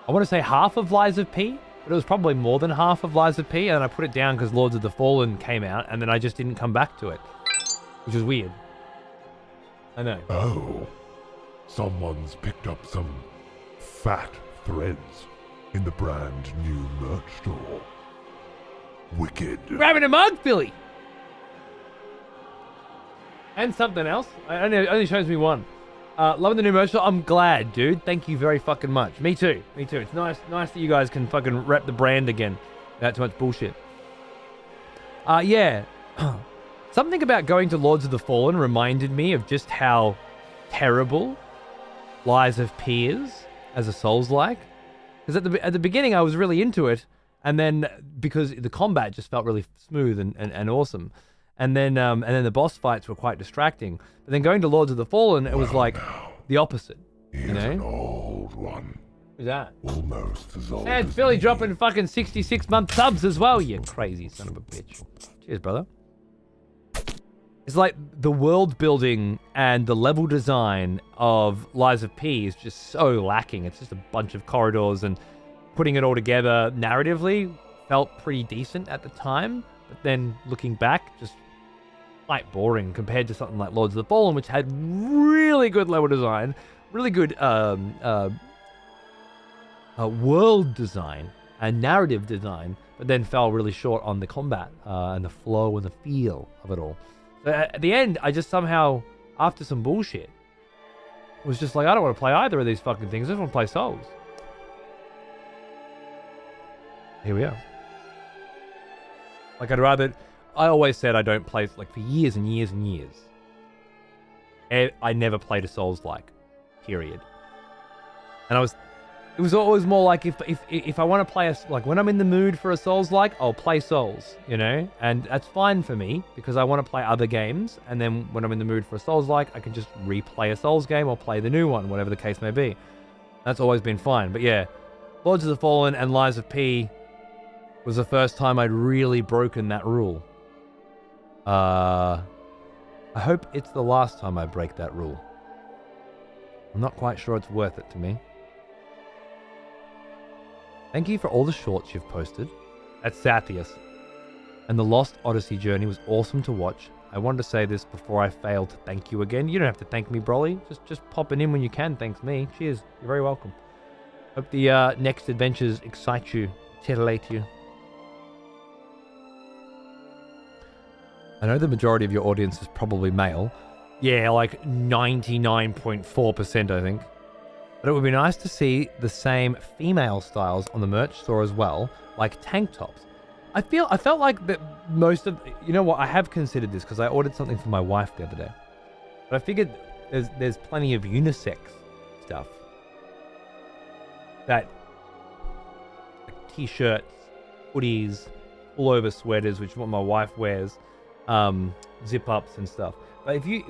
want to say half of Lies of P, but it was probably more than half of Lies of P, and I put it down because Lords of the Fallen came out, and then I just didn't come back to it, which is weird. I know. Oh, someone's picked up some fat threads in the brand new merch store. Wicked. Grabbing a mug, Billy! And something else. It only shows me one. Loving the new merch. I'm glad, dude. Thank you very fucking much. Me too. Me too. It's nice that you guys can fucking rep the brand again. Without too much bullshit. Yeah. Something about going to Lords of the Fallen reminded me of just how terrible Lies of P is as a Souls-like. Because at the beginning I was really into it, and then because the combat just felt really smooth and awesome. And then the boss fights were quite distracting. But then going to Lords of the Fallen, it was like the opposite. Here's an old one. Who's that? Almost as old And as Billy me. dropping fucking 66-month subs as well, you crazy son of a bitch. Cheers, brother. It's like the world building and the level design of Lies of P is just so lacking. It's just a bunch of corridors, and putting it all together narratively felt pretty decent at the time. But then looking back, just quite boring compared to something like Lords of the Fallen, which had really good level design, really good world design and narrative design, but then fell really short on the combat and the flow and the feel of it all. So at the end, I just somehow, after some bullshit, was just like, I don't want to play either of these fucking things. I just want to play Souls. Here we are. Like, I always said I don't play, like, for years and years and years. I never played a Souls-like, period. And it was always more like if I want to play like when I'm in the mood for a Souls-like, I'll play Souls, you know? And that's fine for me because I want to play other games. And then when I'm in the mood for a Souls-like, I can just replay a Souls game or play the new one, whatever the case may be. That's always been fine. But yeah, Lords of the Fallen and Lies of P was the first time I'd really broken that rule. I hope it's the last time I break that rule. I'm not quite sure it's worth it to me. Thank you for all the shorts you've posted. That's Sathius. And the Lost Odyssey journey was awesome to watch. I wanted to say this before I fail to thank you again. You don't have to thank me, Broly. Just popping in when you can. Thanks me. Cheers. You're very welcome. Hope the next adventures excite you, titillate you. I know the majority of your audience is probably male. Yeah, like 99.4%, I think. But it would be nice to see the same female styles on the merch store as well, like tank tops. I felt like that most of, you know what, I have considered this because I ordered something for my wife the other day. But I figured there's plenty of unisex stuff. That, like t-shirts, hoodies, pullover sweaters, which is what my wife wears, zip-ups and stuff. But if you...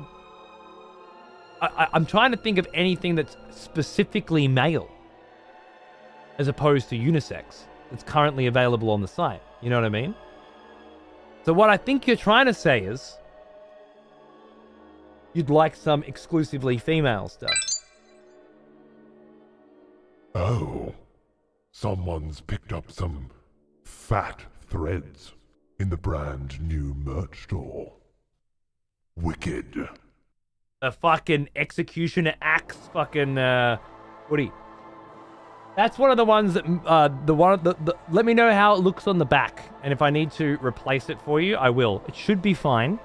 I'm trying to think of anything that's specifically male as opposed to unisex that's currently available on the site. You know what I mean? So what I think you're trying to say is you'd like some exclusively female stuff. Oh, someone's picked up some fat threads in the brand new merch store. Wicked. A fucking executioner axe fucking hoodie. That's one of the ones that let me know how it looks on the back, and if I need to replace it for you, I will. It should be fine,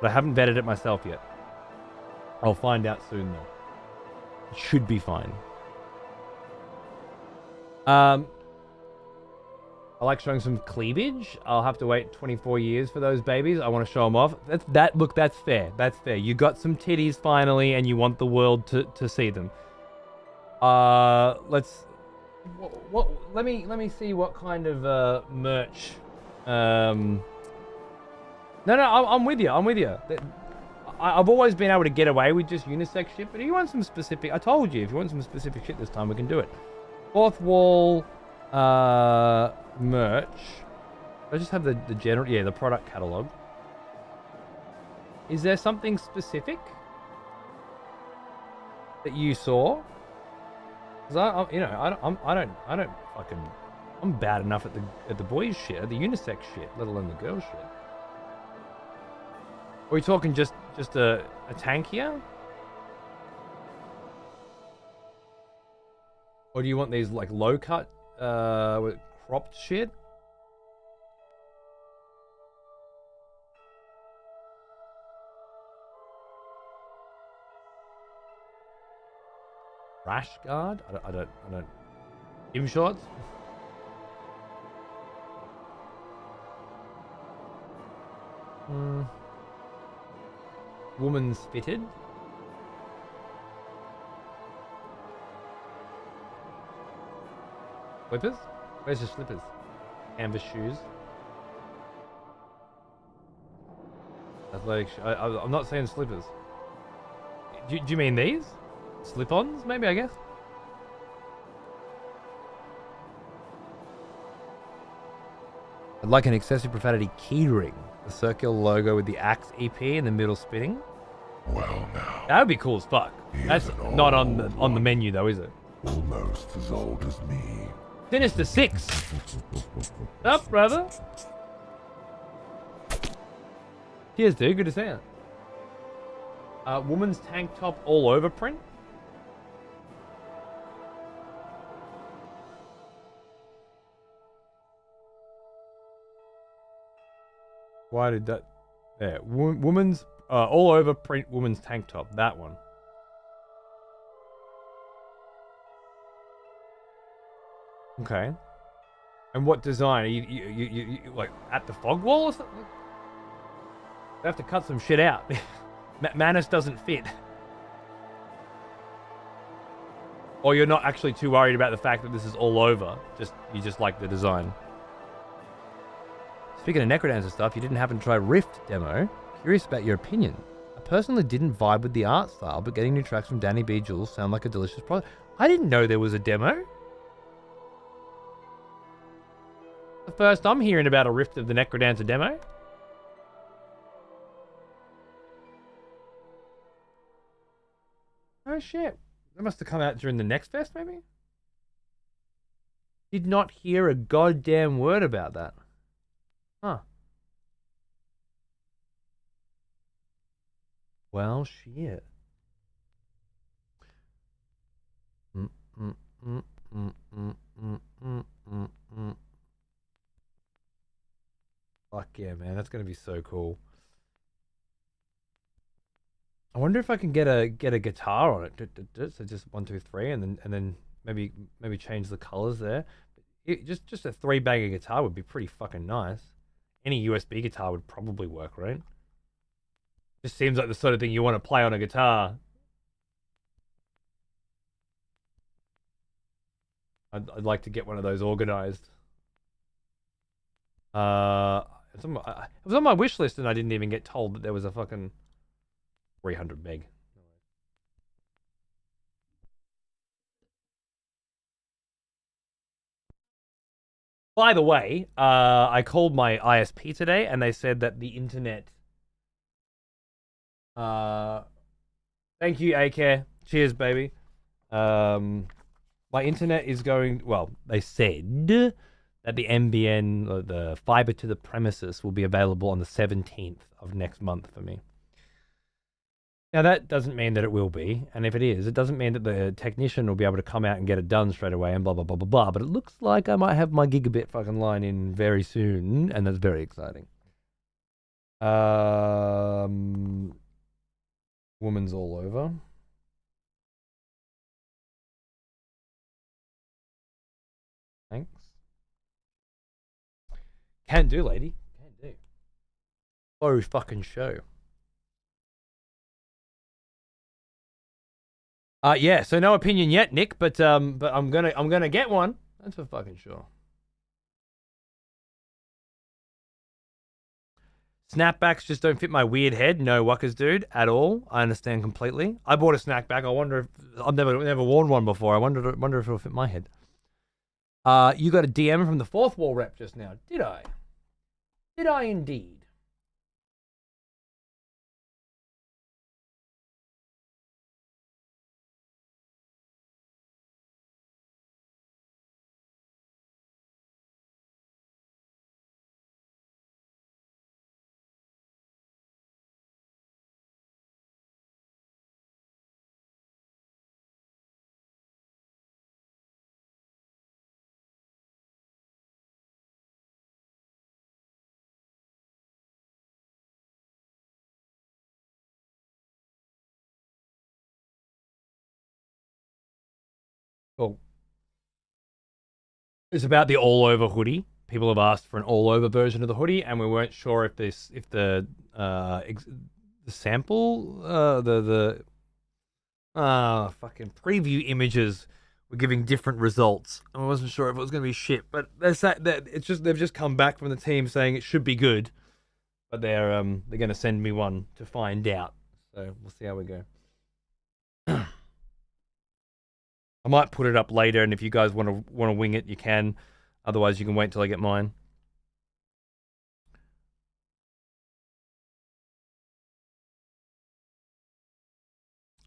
but I haven't vetted it myself yet. I'll find out soon though. It should be fine. I like showing some cleavage. I'll have to wait 24 years for those babies. I want to show them off. Look, that's fair. That's fair. You got some titties finally, and you want the world to see them. Let me see what kind of merch. No, I'm with you. I'm with you. I've always been able to get away with just unisex shit, but if you want some specific, I told you, if you want some specific shit this time, we can do it. Fourth wall. Merch. I just have the general, yeah, the product catalog. Is there something specific that you saw? Because I'm bad enough at the boys shit, at the unisex shit, let alone the girls shit. Are we talking just a tank here? Or do you want these like low cut? With cropped shit? Rash guard? I don't. Gym shorts? Woman's fitted. Slippers? Where's your slippers? Canvas shoes. Athletic. I'm not saying slippers. Do you mean these? Slip-ons? Maybe, I guess. I'd like an excessive profanity keyring. The circular logo with the Axe EP in the middle spinning. Well now. That would be cool as fuck. That's not on the menu though, is it? Almost as old as me. Sinister 6. Up, brother. Cheers, dude. Good to see you. Woman's tank top all over print. Why did that? There, woman's all over print. Woman's tank top. That one. Okay. And what design? Are you like at the fog wall or something? I have to cut some shit out. Manus doesn't fit. Or you're not actually too worried about the fact that this is all over. You just like the design. Speaking of Necrodancer stuff, you didn't happen to try Rift demo. Curious about your opinion. I personally didn't vibe with the art style, but getting new tracks from Danny B. Jules sound like a delicious product. I didn't know there was a demo. The first I'm hearing about a Rift of the Necrodancer demo. Oh shit. That must have come out during the next fest, maybe? Did not hear a goddamn word about that. Huh. Well, shit. Fuck yeah, man. That's gonna be so cool. I wonder if I can get a guitar on it. So just 1, 2, 3, and then maybe change the colors there. Just a 3-bagger guitar would be pretty fucking nice. Any USB guitar would probably work, right? Just seems like the sort of thing you want to play on a guitar. I'd like to get one of those organized. It was on my wish list, and I didn't even get told that there was a fucking 300 meg. By the way, I called my ISP today, and they said that the internet. Thank you, A-Care. Cheers, baby. My internet is going. Well, they said that the NBN, the fiber to the premises, will be available on the 17th of next month for me. Now, that doesn't mean that it will be, and if it is, it doesn't mean that the technician will be able to come out and get it done straight away and blah, blah, blah, blah, blah, but it looks like I might have my gigabit fucking line in very soon, and that's very exciting. Woman's all over. Thanks. Can do, lady. Can do. Oh, fucking show. Yeah, so no opinion yet, Nick, but I'm gonna get one. That's for fucking sure. Snapbacks just don't fit my weird head. No wuckers, dude, at all. I understand completely. I bought a snapback. I wonder if I've never worn one before. I wonder if it'll fit my head. You got a DM from the fourth wall rep just now, did I? Did I indeed? Well, it's about the all-over hoodie. People have asked for an all-over version of the hoodie, and we weren't sure if the sample, fucking preview images were giving different results. I wasn't sure if it was going to be shit, but they've just come back from the team saying it should be good, but they're going to send me one to find out. So we'll see how we go. I might put it up later, and if you guys want to wing it, you can. Otherwise, you can wait till I get mine.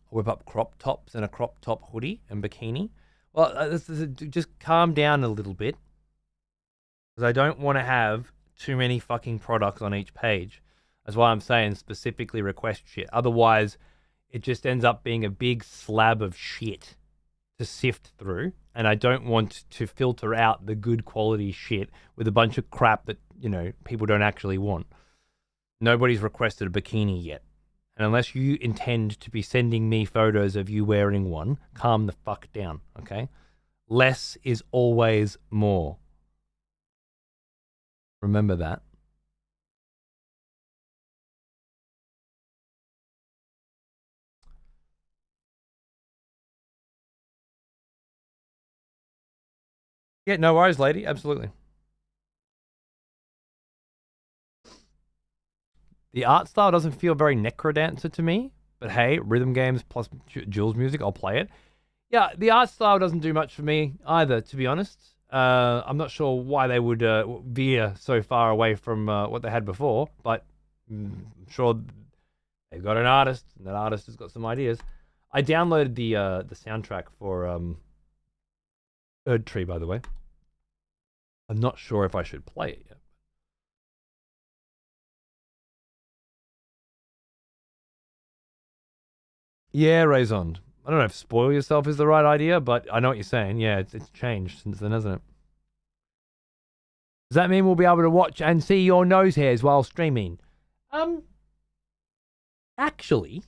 I'll whip up crop tops and a crop top hoodie and bikini. Well, just calm down a little bit, because I don't want to have too many fucking products on each page. That's why I'm saying specifically request shit. Otherwise, it just ends up being a big slab of shit to sift through, and I don't want to filter out the good quality shit with a bunch of crap that, you know, people don't actually want. Nobody's requested a bikini yet. And unless you intend to be sending me photos of you wearing one, calm the fuck down, okay? Less is always more. Remember that. Yeah, no worries, lady. Absolutely. The art style doesn't feel very Necrodancer to me, but hey, rhythm games plus Jules music, I'll play it. Yeah, the art style doesn't do much for me either, to be honest. I'm not sure why they would veer so far away from what they had before, but I'm sure they've got an artist, and that artist has got some ideas. I downloaded the soundtrack for Erdtree, by the way. I'm not sure if I should play it yet. Yeah, Raison. I don't know if spoil yourself is the right idea, but I know what you're saying. Yeah, it's changed since then, hasn't it? Does that mean we'll be able to watch and see your nose hairs while streaming? Actually,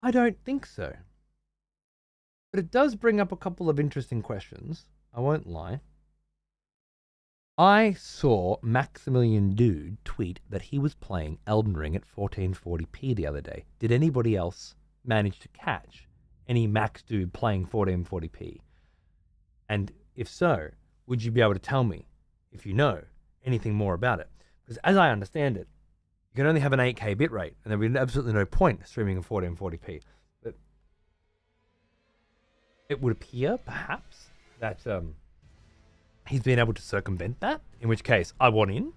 I don't think so. But it does bring up a couple of interesting questions. I won't lie. I saw Maximilian Dude tweet that he was playing Elden Ring at 1440p the other day. Did anybody else manage to catch any Max Dude playing 1440p? And if so, would you be able to tell me, if you know, anything more about it? Because as I understand it, you can only have an 8K bitrate, and there would be absolutely no point streaming in 1440p. But it would appear, perhaps, that he's been able to circumvent that, in which case I want in.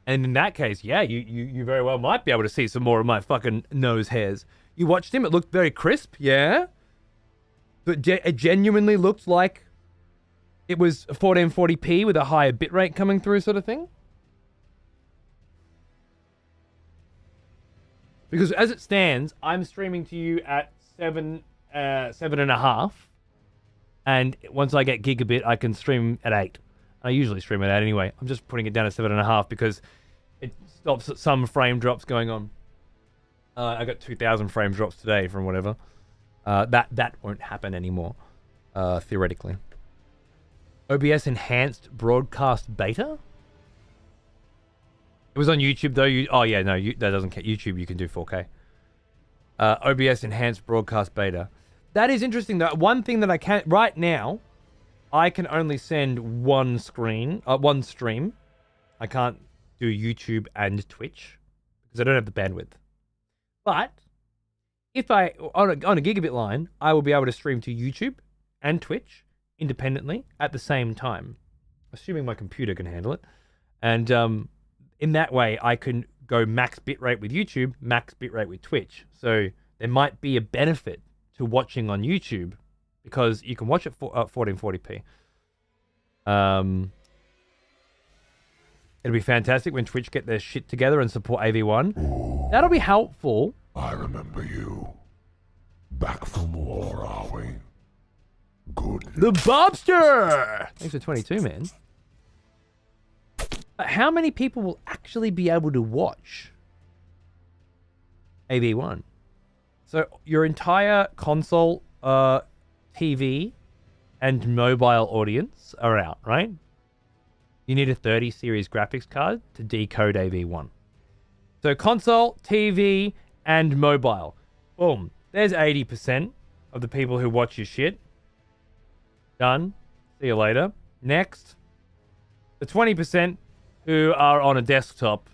And in that case, yeah, you very well might be able to see some more of my fucking nose hairs. You watched him, it looked very crisp, yeah? But it genuinely looked like it was 1440p with a higher bitrate coming through sort of thing. Because as it stands, I'm streaming to you at 7.5. And once I get gigabit, I can stream at 8. I usually stream at 8 anyway. I'm just putting it down to 7.5 because it stops some frame drops going on. I got 2,000 frame drops today from whatever. That won't happen anymore, theoretically. OBS enhanced broadcast beta? It was on YouTube though. Oh yeah, no, that doesn't count. YouTube, you can do 4K. OBS enhanced broadcast beta. That is interesting though. One thing that I can't right now, I can only send one stream. I can't do YouTube and Twitch because I don't have the bandwidth. But if I on a gigabit line, I will be able to stream to YouTube and Twitch independently at the same time, assuming my computer can handle it. And in that way, I can go max bitrate with YouTube, max bitrate with Twitch. So there might be a benefit to watching on YouTube because you can watch it for 1440p. It'll be fantastic when Twitch get their shit together and support AV1. Ooh, That'll be helpful. I remember you. Back from war, are we? Good. The Bobster! Thanks for 22, man. How many people will actually be able to watch AV1? So your entire console, TV, and mobile audience are out, right? You need a 30 series graphics card to decode AV1. So console, TV, and mobile. Boom. There's 80% of the people who watch your shit. Done. See you later. Next. The 20% who are on a desktop,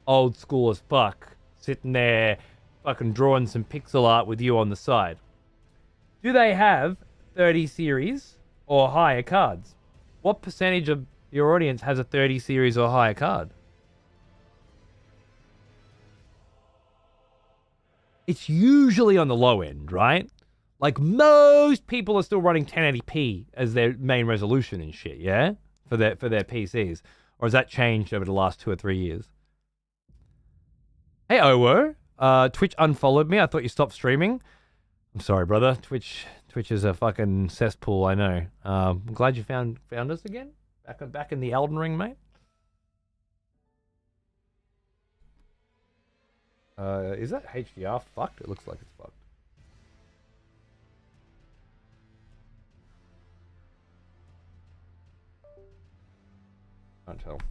old school as fuck, sitting there fucking drawing some pixel art with you on the side. Do they have 30 series or higher cards? What percentage of your audience has a 30 series or higher card? It's usually on the low end, right? Like most people are still running 1080p as their main resolution and shit, yeah? For their PCs. Or has that changed over the last 2 or 3 years? Hey, Owo. Twitch unfollowed me. I thought you stopped streaming. I'm sorry, brother. Twitch is a fucking cesspool, I know. I'm glad you found us again. Back in the Elden Ring, mate. Is that HDR fucked? It looks like it's fucked. Can't tell.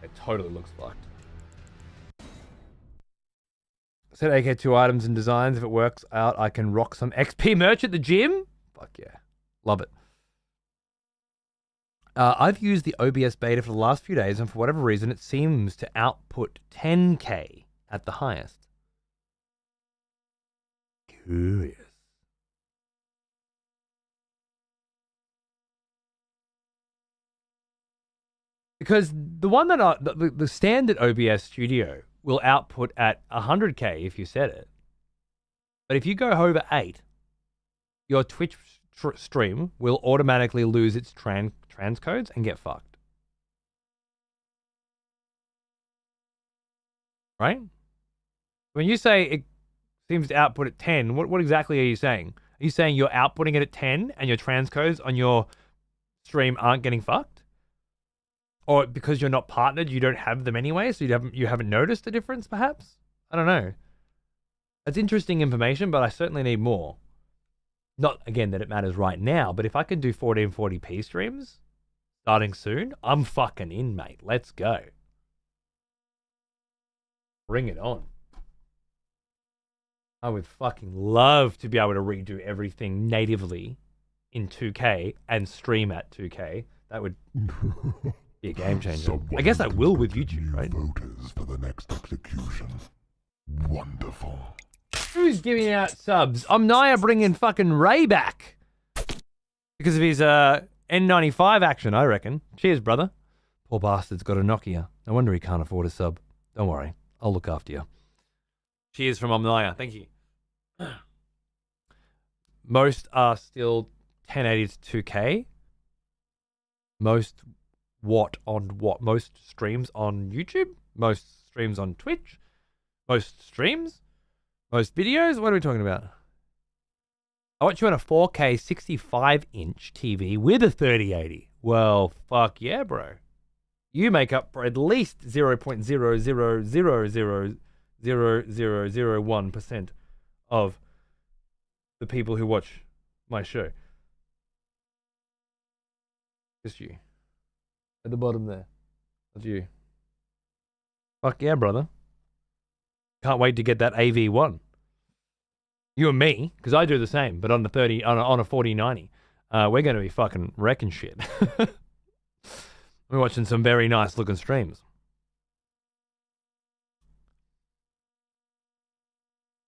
It totally looks fucked. Set AK2 items and designs. If it works out, I can rock some XP merch at the gym. Fuck yeah. Love it. I've used the OBS beta for the last few days, and for whatever reason, it seems to output 10K at the highest. Curious. Because the one that the standard OBS Studio will output at 100K if you set it. But if you go over 8, your Twitch stream will automatically lose its transcodes and get fucked. Right? When you say it seems to output at 10, what exactly are you saying? Are you saying you're outputting it at 10 and your transcodes on your stream aren't getting fucked? Or because you're not partnered, you don't have them anyway, so you haven't noticed a difference, perhaps? I don't know. That's interesting information, but I certainly need more. Not, again, that it matters right now, but if I can do 1440p streams starting soon, I'm fucking in, mate. Let's go. Bring it on. I would fucking love to be able to redo everything natively in 2K and stream at 2K. That would be a game changer. I guess I will with YouTube, right? Voters for the next execution. Wonderful. Who's giving out subs? Omnia bringing fucking Ray back because of his N95 action, I reckon. Cheers, brother. Poor bastard's got a Nokia. No wonder he can't afford a sub. Don't worry, I'll look after you. Cheers from Omnia. Thank you. Most are still 1080 to 2K. Most what on what? Most streams on YouTube? Most streams on Twitch? Most streams? Most videos? What are we talking about? I watch you on a 4K 65-inch TV with a 3080. Well, fuck yeah, bro. You make up for at least 0.000000001% of the people who watch my show. Just you. At the bottom there. That's you. Fuck yeah, brother. Can't wait to get that AV1. You and me, because I do the same, but on a 4090. We're going to be fucking wrecking shit. We're watching some very nice looking streams.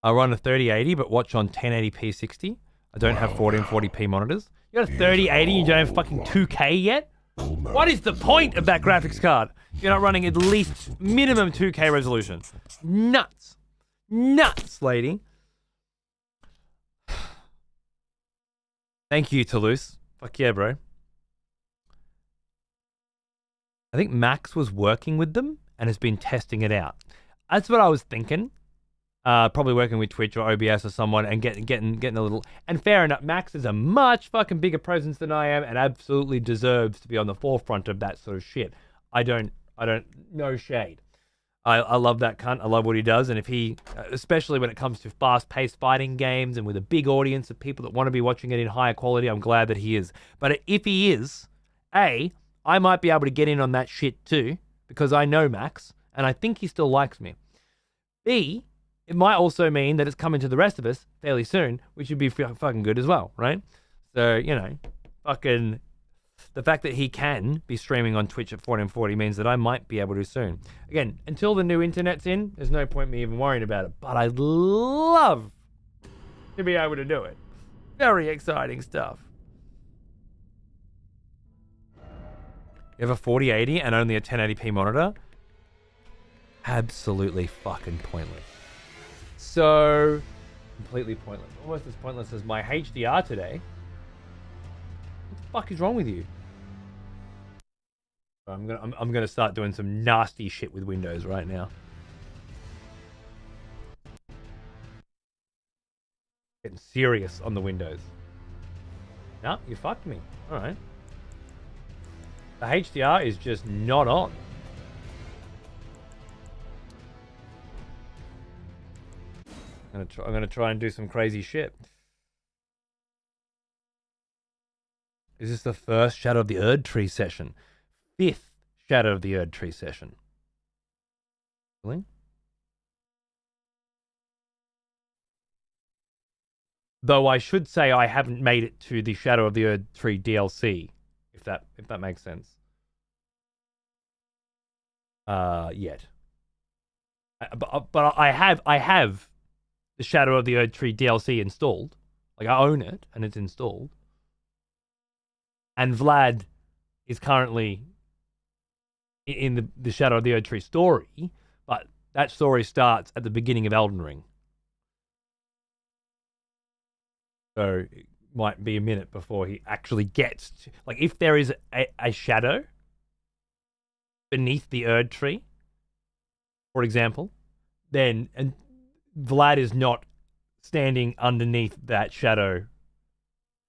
I run a 3080, but watch on 1080p 60. I don't have 1440p monitors. You got a 3080 and you don't have fucking 2K yet? What is the point of that graphics card? You're not running at least minimum 2K resolution. Nuts. Nuts, lady. Thank you, Toulouse. Fuck yeah, bro. I think Max was working with them and has been testing it out. That's what I was thinking. Probably working with Twitch or OBS or someone and getting a little. And fair enough, Max is a much fucking bigger presence than I am and absolutely deserves to be on the forefront of that sort of shit. I don't no shade. I love that cunt. I love what he does. And if he, especially when it comes to fast-paced fighting games and with a big audience of people that want to be watching it in higher quality, I'm glad that he is. But if he is, A, I might be able to get in on that shit too, because I know Max, and I think he still likes me. B, it might also mean that it's coming to the rest of us fairly soon, which would be fucking good as well, right? So, you know, fucking... The fact that he can be streaming on Twitch at 1440 means that I might be able to soon. Again, until the new internet's in, there's no point me even worrying about it. But I'd love to be able to do it. Very exciting stuff. You have a 4080 and only a 1080p monitor? Absolutely fucking pointless. So completely pointless. Almost as pointless as my HDR today. What the fuck is wrong with you? I'm gonna start doing some nasty shit with Windows right now. Getting serious on the Windows. No, you fucked me. All right. The HDR is just not on. I'm gonna try and do some crazy shit. Is this the first Shadow of the Erdtree session? 5th Shadow of the Erdtree session. Really? Though I should say I haven't made it to the Shadow of the Erdtree DLC, if that makes sense. Yet. But I have the Shadow of the Erdtree DLC installed. Like, I own it and it's installed. And Vlad is currently in the Shadow of the Erdtree story, but that story starts at the beginning of Elden Ring. So it might be a minute before he actually gets to... Like, if there is a shadow beneath the Erdtree, for example, then and Vlad is not standing underneath that shadow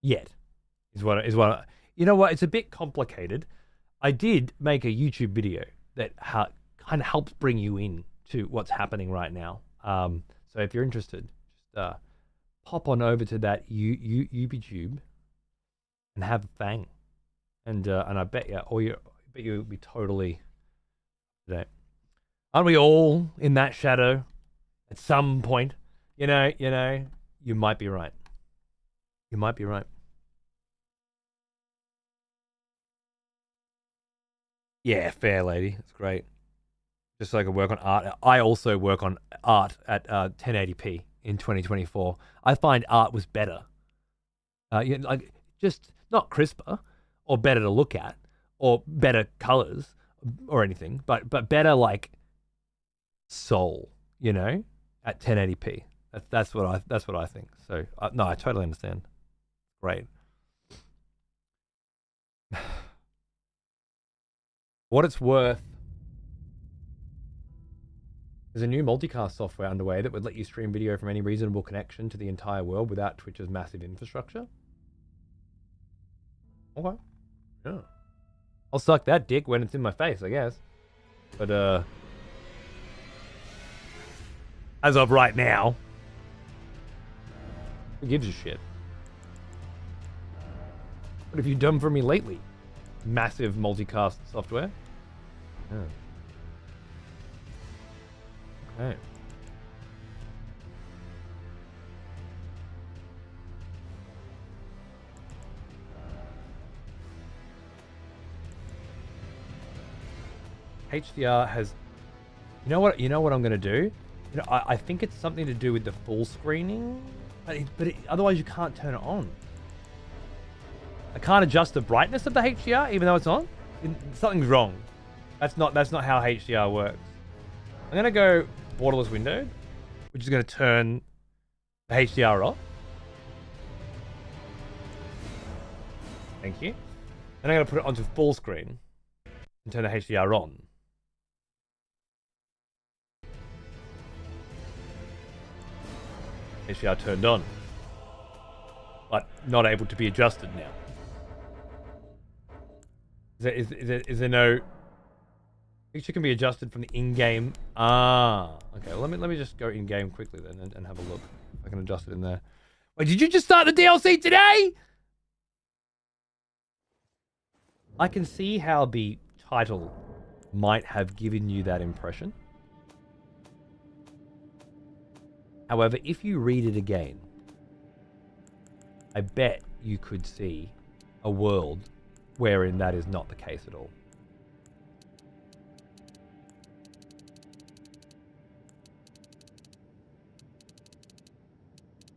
yet. Is what you know what? It's a bit complicated. I did make a YouTube video that kind of helps bring you in to what's happening right now. So if you're interested, just pop on over to that YouTube and have a fang. And I bet you'll be totally today. Aren't we all in that shadow at some point? You know, you might be right. You might be right. Yeah, fair lady. That's great. Just so I can work on art. I also work on art at 1080p in 2024. I find art was better. Like, just not crisper or better to look at or better colors or anything, but better like soul, you know, at 1080p. That's what I think. So no, I totally understand. Great. What it's worth, there's a new multicast software underway that would let you stream video from any reasonable connection to the entire world without Twitch's massive infrastructure. Okay. Yeah. I'll suck that dick when it's in my face, I guess. But, as of right now, who gives a shit? What have you done for me lately? Massive multicast software. Yeah. Okay. HDR has... You know what I'm going to do? You know, I think it's something to do with the full screening, but otherwise you can't turn it on. I can't adjust the brightness of the HDR even though it's on. Something's wrong. That's not how HDR works. I'm gonna go borderless windowed, which is gonna turn the HDR off. Thank you. Then I'm gonna put it onto full screen and turn the HDR on. HDR turned on, but not able to be adjusted now. Is there no... Picture can be adjusted from the in-game. Ah, okay. Well, let me just go in-game quickly then and have a look. If I can adjust it in there. Wait, did you just start the DLC today? I can see how the title might have given you that impression. However, if you read it again, I bet you could see a world wherein that is not the case at all.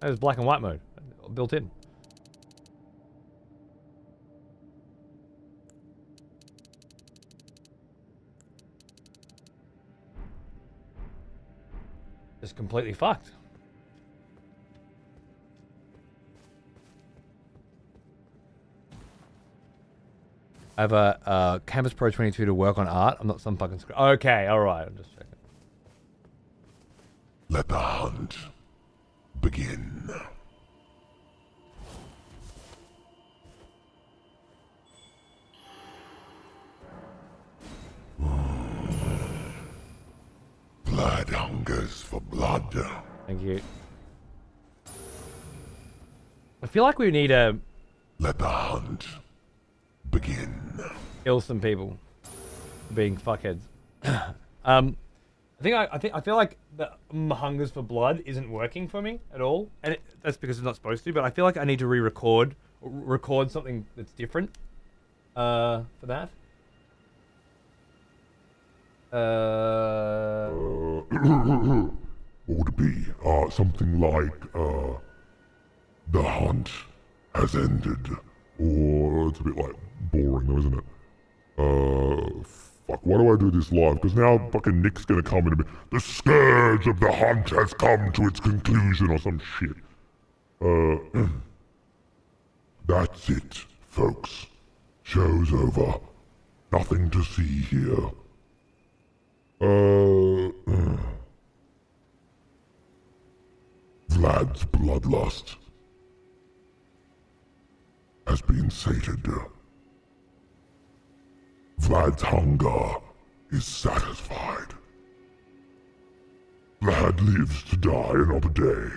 There's black and white mode built in. Just completely fucked. I have a Canvas Pro 22 to work on art. I'm not some fucking... Okay, alright, I'm just checking. Let the hunt begin. Blood hungers for blood. Thank you. I feel like we need to Let the hunt begin. kill some people for being fuckheads. I feel like the hungers for blood isn't working for me at all, and that's because it's not supposed to. But I feel like I need to record something that's different for that. What would it be? Something like, the hunt has ended. Or it's a bit like boring though, isn't it? Fuck, why do I do this live? Because now fucking Nick's gonna come in and be, the scourge of the hunt has come to its conclusion or some shit. That's it, folks. Show's over. Nothing to see here. Vlad's bloodlust has been sated. Vlad's hunger is satisfied. Vlad lives to die another day.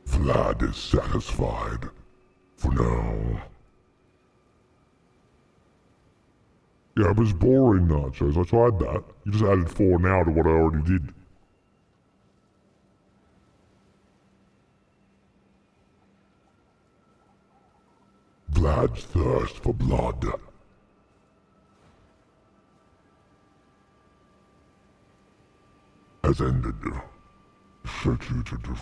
Vlad is satisfied for now. Yeah, it was boring nachos. I tried that. You just added 4 now to what I already did. Vlad's thirst for blood has ended. Executed.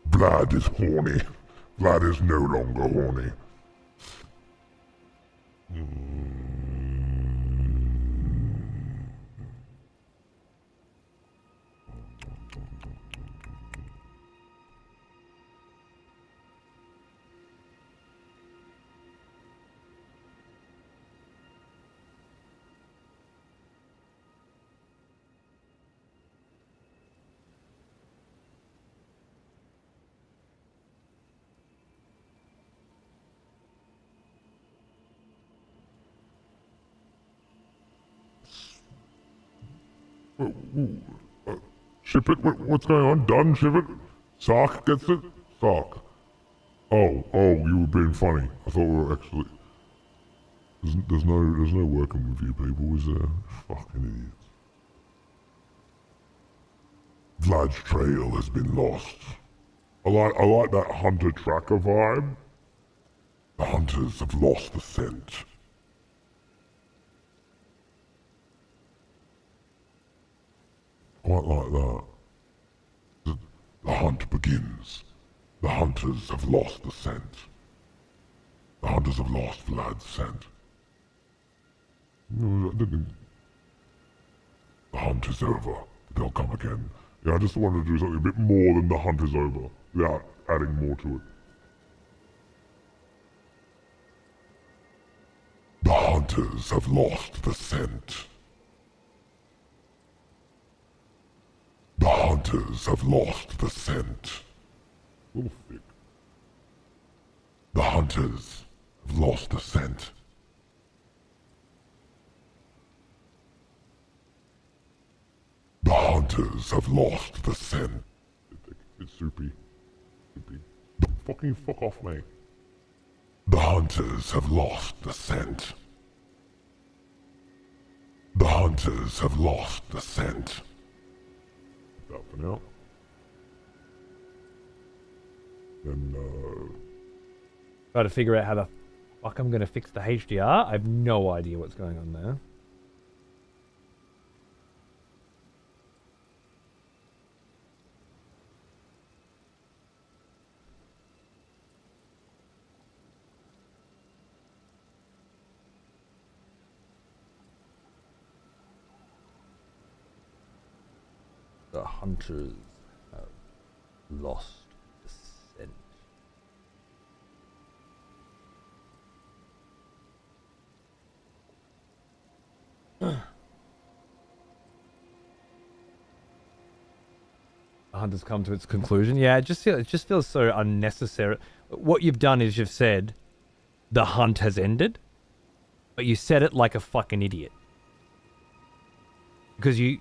Vlad is horny. Vlad is no longer horny. Ship it? What's going on? Done? Ship it? Sark gets it? Sark. Oh, you were being funny. I thought we were actually... There's no working with you people, is there? Fucking idiots. Vlad's trail has been lost. I like that hunter tracker vibe. The hunters have lost the scent. Quite like that. The hunt begins. The hunters have lost the scent. The hunters have lost Vlad's scent. No, I didn't... The hunt is over. They'll come again. Yeah, I just wanted to do something a bit more than the hunt is over, without adding more to it. The hunters have lost the scent. The hunters have lost the scent. A little thick. The hunters have lost the scent. The hunters have lost the scent. It's soupy. Soupy. Fucking fuck off, mate. The hunters have lost the scent. The hunters have lost the scent. That for now. Then, Try to figure out how the fuck I'm gonna fix the HDR. I have no idea what's going on there. The hunters have lost the scent. The hunters come to its conclusion. Yeah, it just feels so unnecessary. What you've done is you've said the hunt has ended, but you said it like a fucking idiot. Because you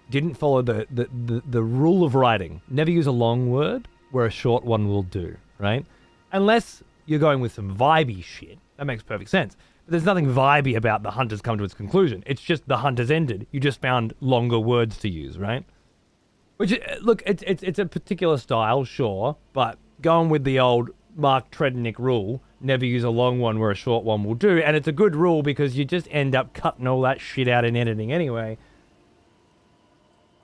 didn't follow the rule of writing. Never use a long word where a short one will do, right? Unless you're going with some vibey shit. That makes perfect sense. But there's nothing vibey about the hunt has come to its conclusion. It's just the hunt has ended. You just found longer words to use, right? Which, look, it's a particular style, sure, but going with the old Mark Trednick rule, never use a long one where a short one will do, and it's a good rule because you just end up cutting all that shit out in editing anyway.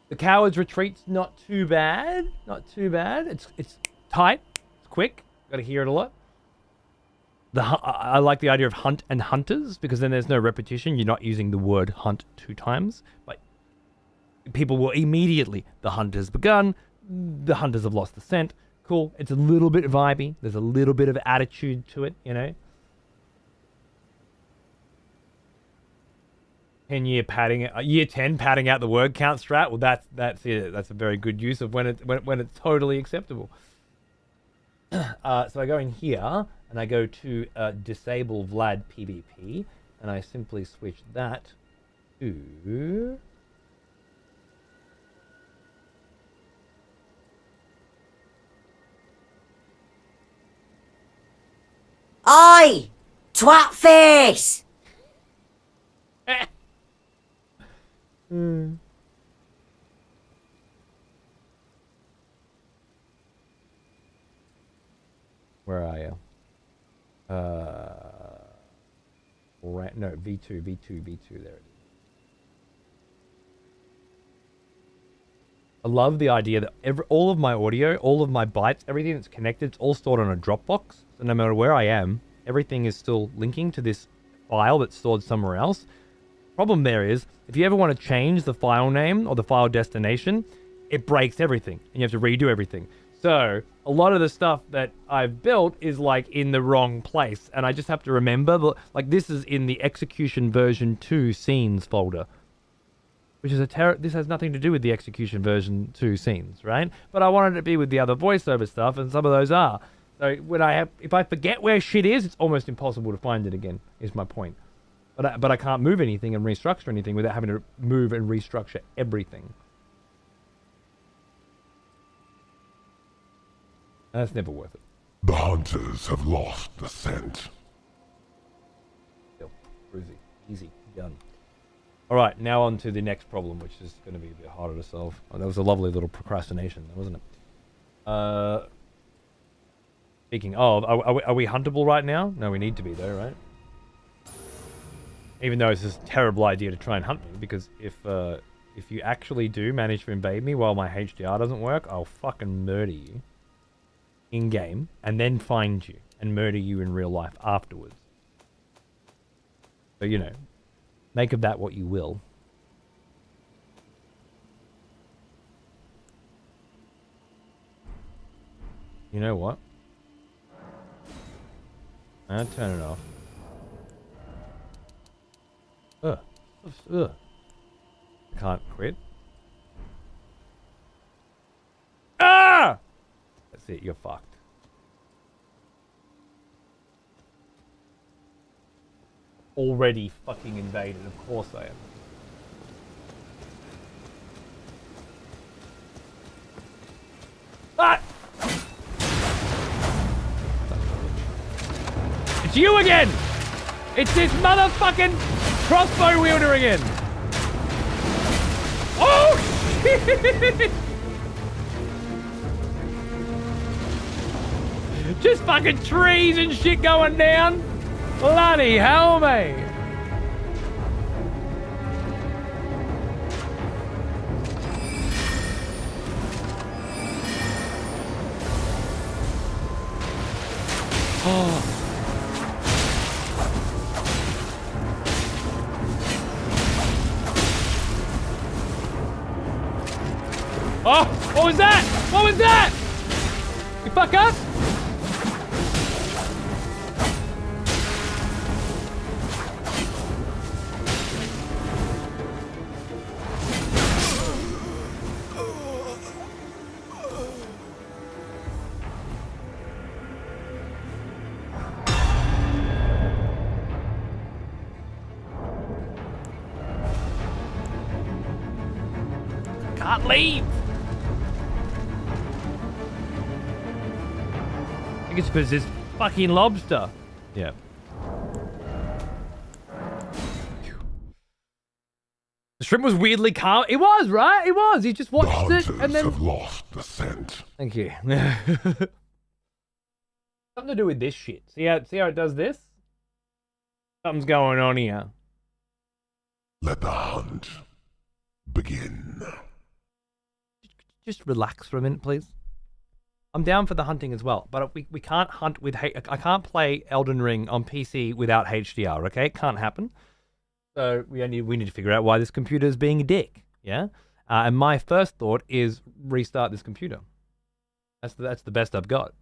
The Coward's Retreat's not too bad. Not too bad. It's tight. It's quick. Gotta hear it a lot. I like the idea of hunt and hunters because then there's no repetition. You're not using the word hunt 2 times. But people will immediately, the hunt has begun. The hunters have lost the scent. Cool. It's a little bit vibey. There's a little bit of attitude to it, you know. 10-year padding, year 10 padding out the word count strat. Well, that's it. That's a very good use of when it's totally acceptable. So I go in here and I go to disable Vlad PvP, and I simply switch that to Oi! Twat face! Where are you? Right, no, V2, there it is. I love the idea that all of my audio, all of my bytes, everything that's connected, it's all stored on a Dropbox. So no matter where I am, everything is still linking to this file that's stored somewhere else. Problem there is, if you ever want to change the file name or the file destination, it breaks everything and you have to redo everything. So a lot of the stuff that I've built is like in the wrong place, and I just have to remember that, like, this is in the execution version 2 scenes folder, which is this has nothing to do with the execution version 2 scenes, right? But I wanted it to be with the other voiceover stuff, and some of those are. So if I forget where shit is, it's almost impossible to find it again, is my point. But I can't move anything and restructure anything without having to move and restructure everything. That's never worth it. The hunters have lost the scent. Yep. Bruisey. Easy. Done. Alright, now on to the next problem, which is going to be a bit harder to solve. Oh, that was a lovely little procrastination, wasn't it? Speaking of, are we huntable right now? No, we need to be though, right? Even though it's just a terrible idea to try and hunt me, because if you actually do manage to invade me while my HDR doesn't work, I'll fucking murder you in-game, and then find you, and murder you in real life afterwards. So, you know, make of that what you will. You know what? I'll turn it off. Ugh. Can't quit. Ah! That's that's it. You're fucked. Already fucking invaded. Of course I am. Ah! It's you again! It's this motherfucking crossbow wielder again! Oh shit! Just fucking trees and shit going down! Bloody hell, mate! Oh. Oh, what was that? What was that? You fuck up? Can't leave. I think it's because this fucking lobster. Yeah. The shrimp was weirdly calm. It was, right? It was. He just watched The it hunters and then... have lost the scent. Thank you. Something to do with this shit. See how it does this? Something's going on here. Let the hunt begin. Just relax for a minute, please. I'm down for the hunting as well, but we can't hunt with... I can't play Elden Ring on PC without HDR, okay? It can't happen. So we need to figure out why this computer is being a dick, yeah? And my first thought is restart this computer. That's the best I've got.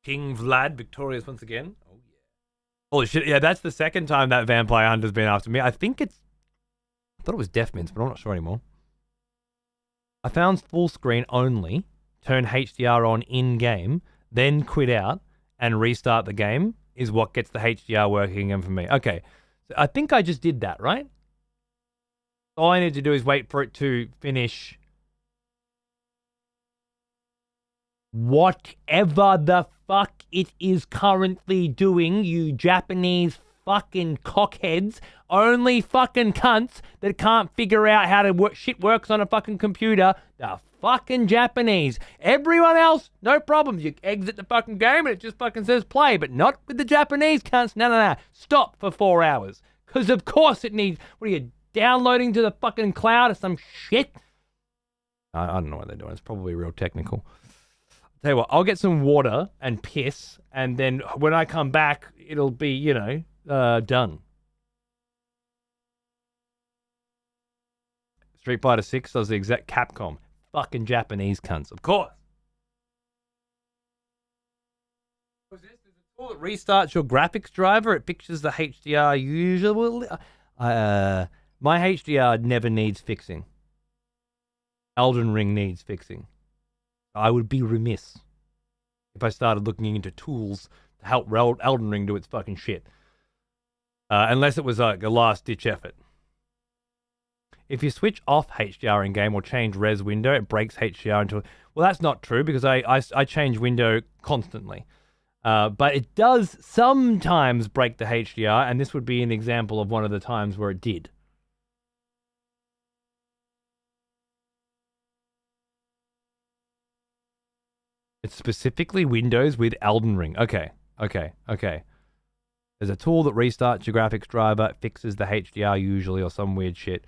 King Vlad, victorious once again. Oh, yeah. Holy shit, yeah, that's the second time that vampire hunter's been after me. I thought it was Death Mints, but I'm not sure anymore. I found full screen only, turn HDR on in-game, then quit out and restart the game is what gets the HDR working again for me. Okay, so I think I just did that, right? All I need to do is wait for it to finish whatever the fuck it is currently doing, you Japanese fucking cockheads, only fucking cunts that can't figure out how to shit works on a fucking computer. The fucking Japanese. Everyone else, no problems. You exit the fucking game and it just fucking says play, but not with the Japanese cunts. No. Stop for 4 hours. Because of course it needs, what are you, downloading to the fucking cloud or some shit? I don't know what they're doing. It's probably real technical. Tell you what, I'll get some water and piss, and then when I come back, it'll be, you know, done. Street Fighter 6 does the exact Capcom. Fucking Japanese cunts, of course. What's this? There's a tool that restarts your graphics driver. It fixes the HDR usually. My HDR never needs fixing. Elden Ring needs fixing. I would be remiss if I started looking into tools to help Elden Ring do its fucking shit. Unless it was like a last-ditch effort. If you switch off HDR in game or change res window, it breaks HDR into... Well, that's not true because I change window constantly. But it does sometimes break the HDR, and this would be an example of one of the times where it did. It's specifically Windows with Elden Ring. Okay. There's a tool that restarts your graphics driver, fixes the HDR usually or some weird shit.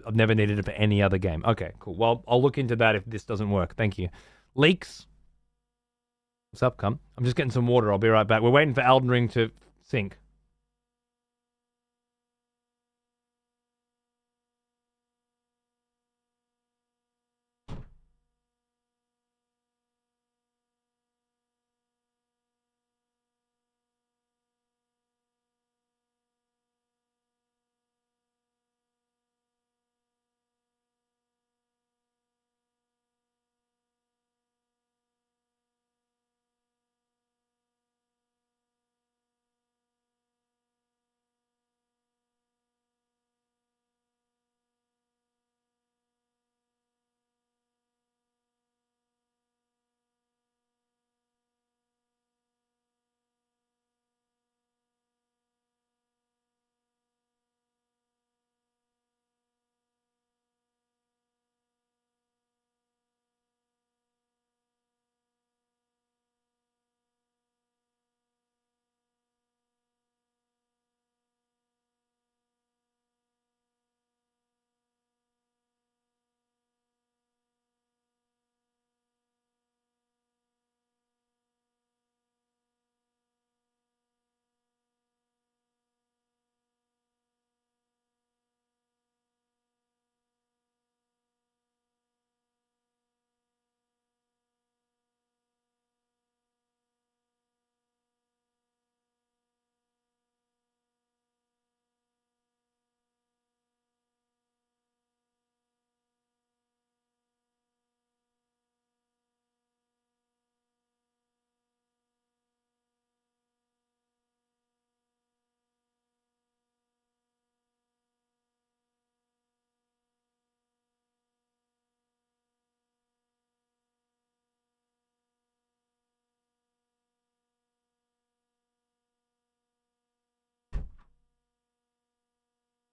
I've never needed it for any other game. Okay, cool. Well, I'll look into that if this doesn't work. Thank you. Leaks. What's up, cum? I'm just getting some water. I'll be right back. We're waiting for Elden Ring to sync.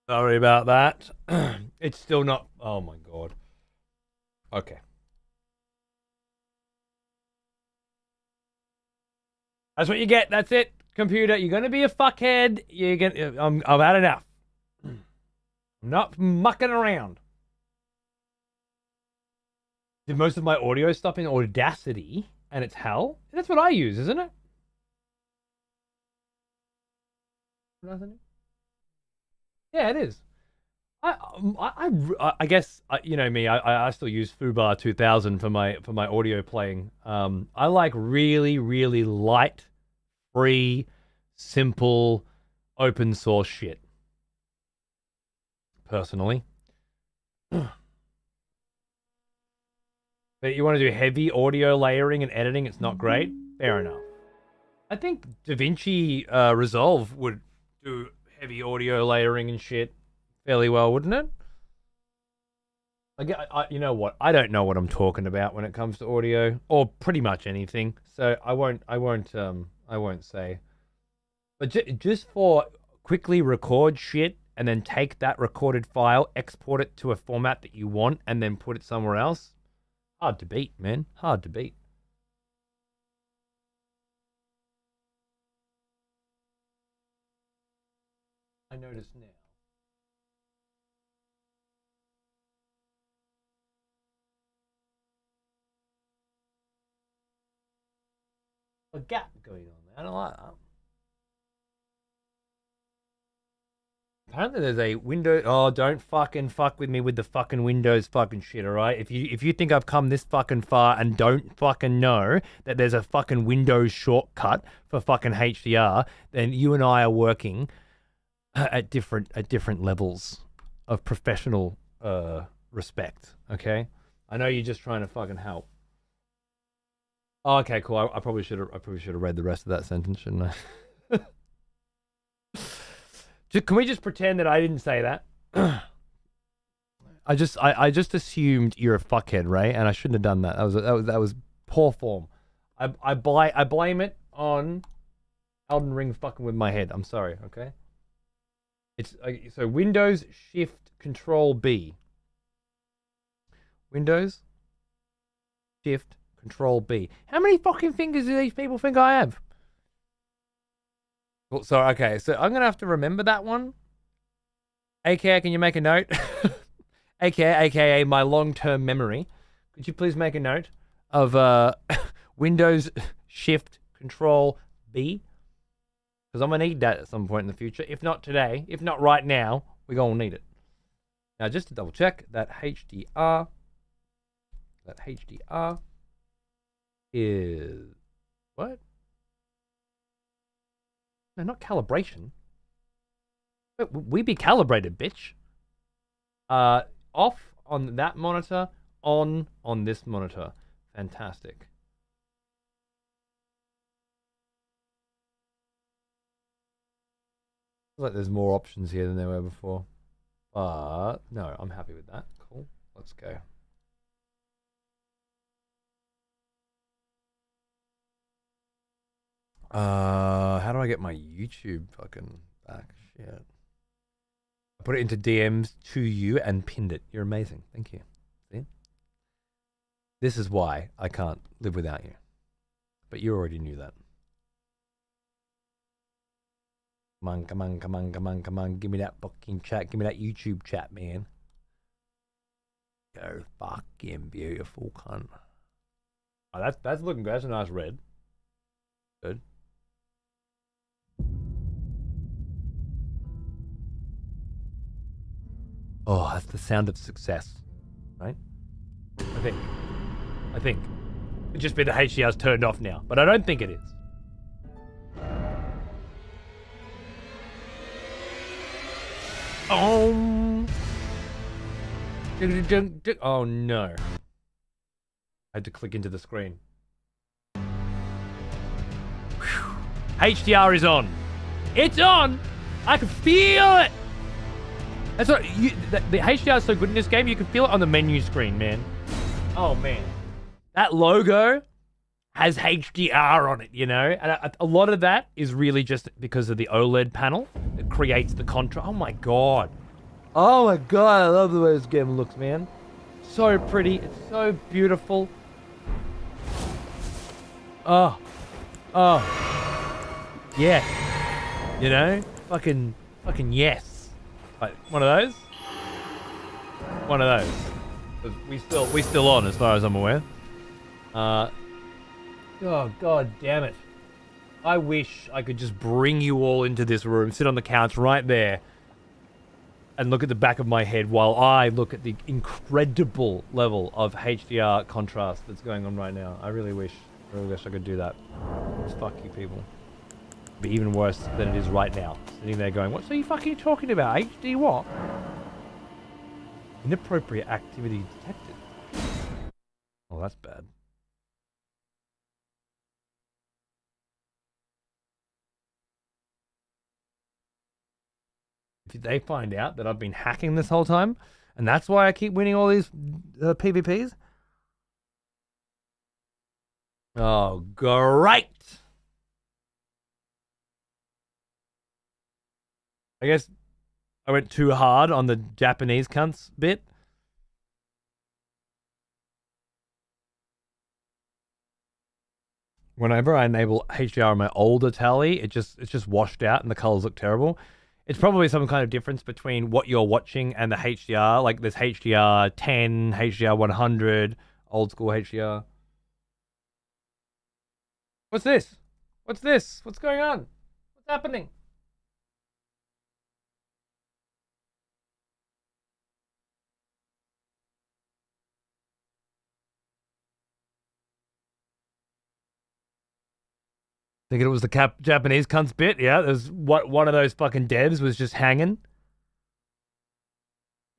Sorry about that. It's still not. Oh my god. Okay. That's what you get. That's it, computer. You're gonna be a fuckhead. You're gonna. I've had enough. I'm not mucking around. Did most of my audio stuff in Audacity, and it's hell. That's what I use, isn't it? Nothing. Yeah, it is. I guess you know me. I still use Fubar 2000 for my audio playing. I like really light, free, simple, open source shit. Personally, but you want to do heavy audio layering and editing. It's not great. Fair enough. I think DaVinci Resolve would do heavy audio layering and shit fairly well, wouldn't it? You know what? I don't know what I'm talking about when it comes to audio, or pretty much anything. So I won't say. But just for quickly record shit and then take that recorded file, export it to a format that you want, and then put it somewhere else. Hard to beat, man. Hard to beat. I notice now. A gap going on there. I don't like that. Apparently there's a Windows. Oh, don't fucking fuck with me with the fucking Windows fucking shit, alright? If you think I've come this fucking far and don't fucking know that there's a fucking Windows shortcut for fucking HDR, then you and I are working at different levels of professional respect, okay? I know you're just trying to fucking help. Oh, okay, cool. I probably should have read the rest of that sentence, shouldn't I? Can we just pretend that I didn't say that? I just assumed you're a fuckhead, right? And I shouldn't have done that. That was poor form. I blame it on Elden Ring fucking with my head. I'm sorry, okay? It's so Windows Shift Control B. Windows Shift Control B. How many fucking fingers do these people think I have? Well, so okay, so I'm gonna have to remember that one. AKA, can you make a note? AKA my long-term memory. Could you please make a note of Windows Shift Control B? Because I'm gonna need that at some point in the future. If not today, if not right now, we're gonna need it. Now, just to double check, that HDR is what? No, not calibration. We be calibrated, bitch. Off on that monitor, on this monitor. Fantastic. Feels like there's more options here than there were before. But no, I'm happy with that. Cool. Let's go. How do I get my YouTube fucking back? Shit. I put it into DMs to you and pinned it. You're amazing. Thank you. See? This is why I can't live without you. But you already knew that. Come on, come on, come on, come on, come on. Give me that fucking chat. Give me that YouTube chat, man. Go fucking beautiful cunt. Oh, that's looking good. That's a nice red. Good. Oh, that's the sound of success, right? I think. It'd just be the HDR's turned off now, but I don't think it is. Oh no. I had to click into the screen. Whew. HDR is on. It's on! I can feel it! That's what the HDR is so good in this game, you can feel it on the menu screen, man. Oh man. That logo has HDR on it, you know? And a lot of that is really just because of the OLED panel that creates the contrast. Oh my god. Oh my god, I love the way this game looks, man. So pretty. It's so beautiful. Oh. Oh. Yes. You know? Fucking yes. Like, one of those? One of those. 'Cause we still on as far as I'm aware. Oh god damn it. I wish I could just bring you all into this room, sit on the couch right there, and look at the back of my head while I look at the incredible level of HDR contrast that's going on right now. I really wish I could do that. Just fuck you people. It'd be even worse than it is right now. Sitting there going, what are you fucking talking about? HD what? Inappropriate activity detected. Oh, that's bad. If they find out that I've been hacking this whole time, and that's why I keep winning all these PvPs. Oh, great! I guess I went too hard on the Japanese cunts bit. Whenever I enable HDR on my older tally, it's just washed out and the colors look terrible. It's probably some kind of difference between what you're watching and the HDR. Like there's HDR 10, HDR 100, old school HDR. What's this? What's this? What's going on? What's happening? Thinking it was the Japanese cunts bit? Yeah, there's what one of those fucking devs was just hanging.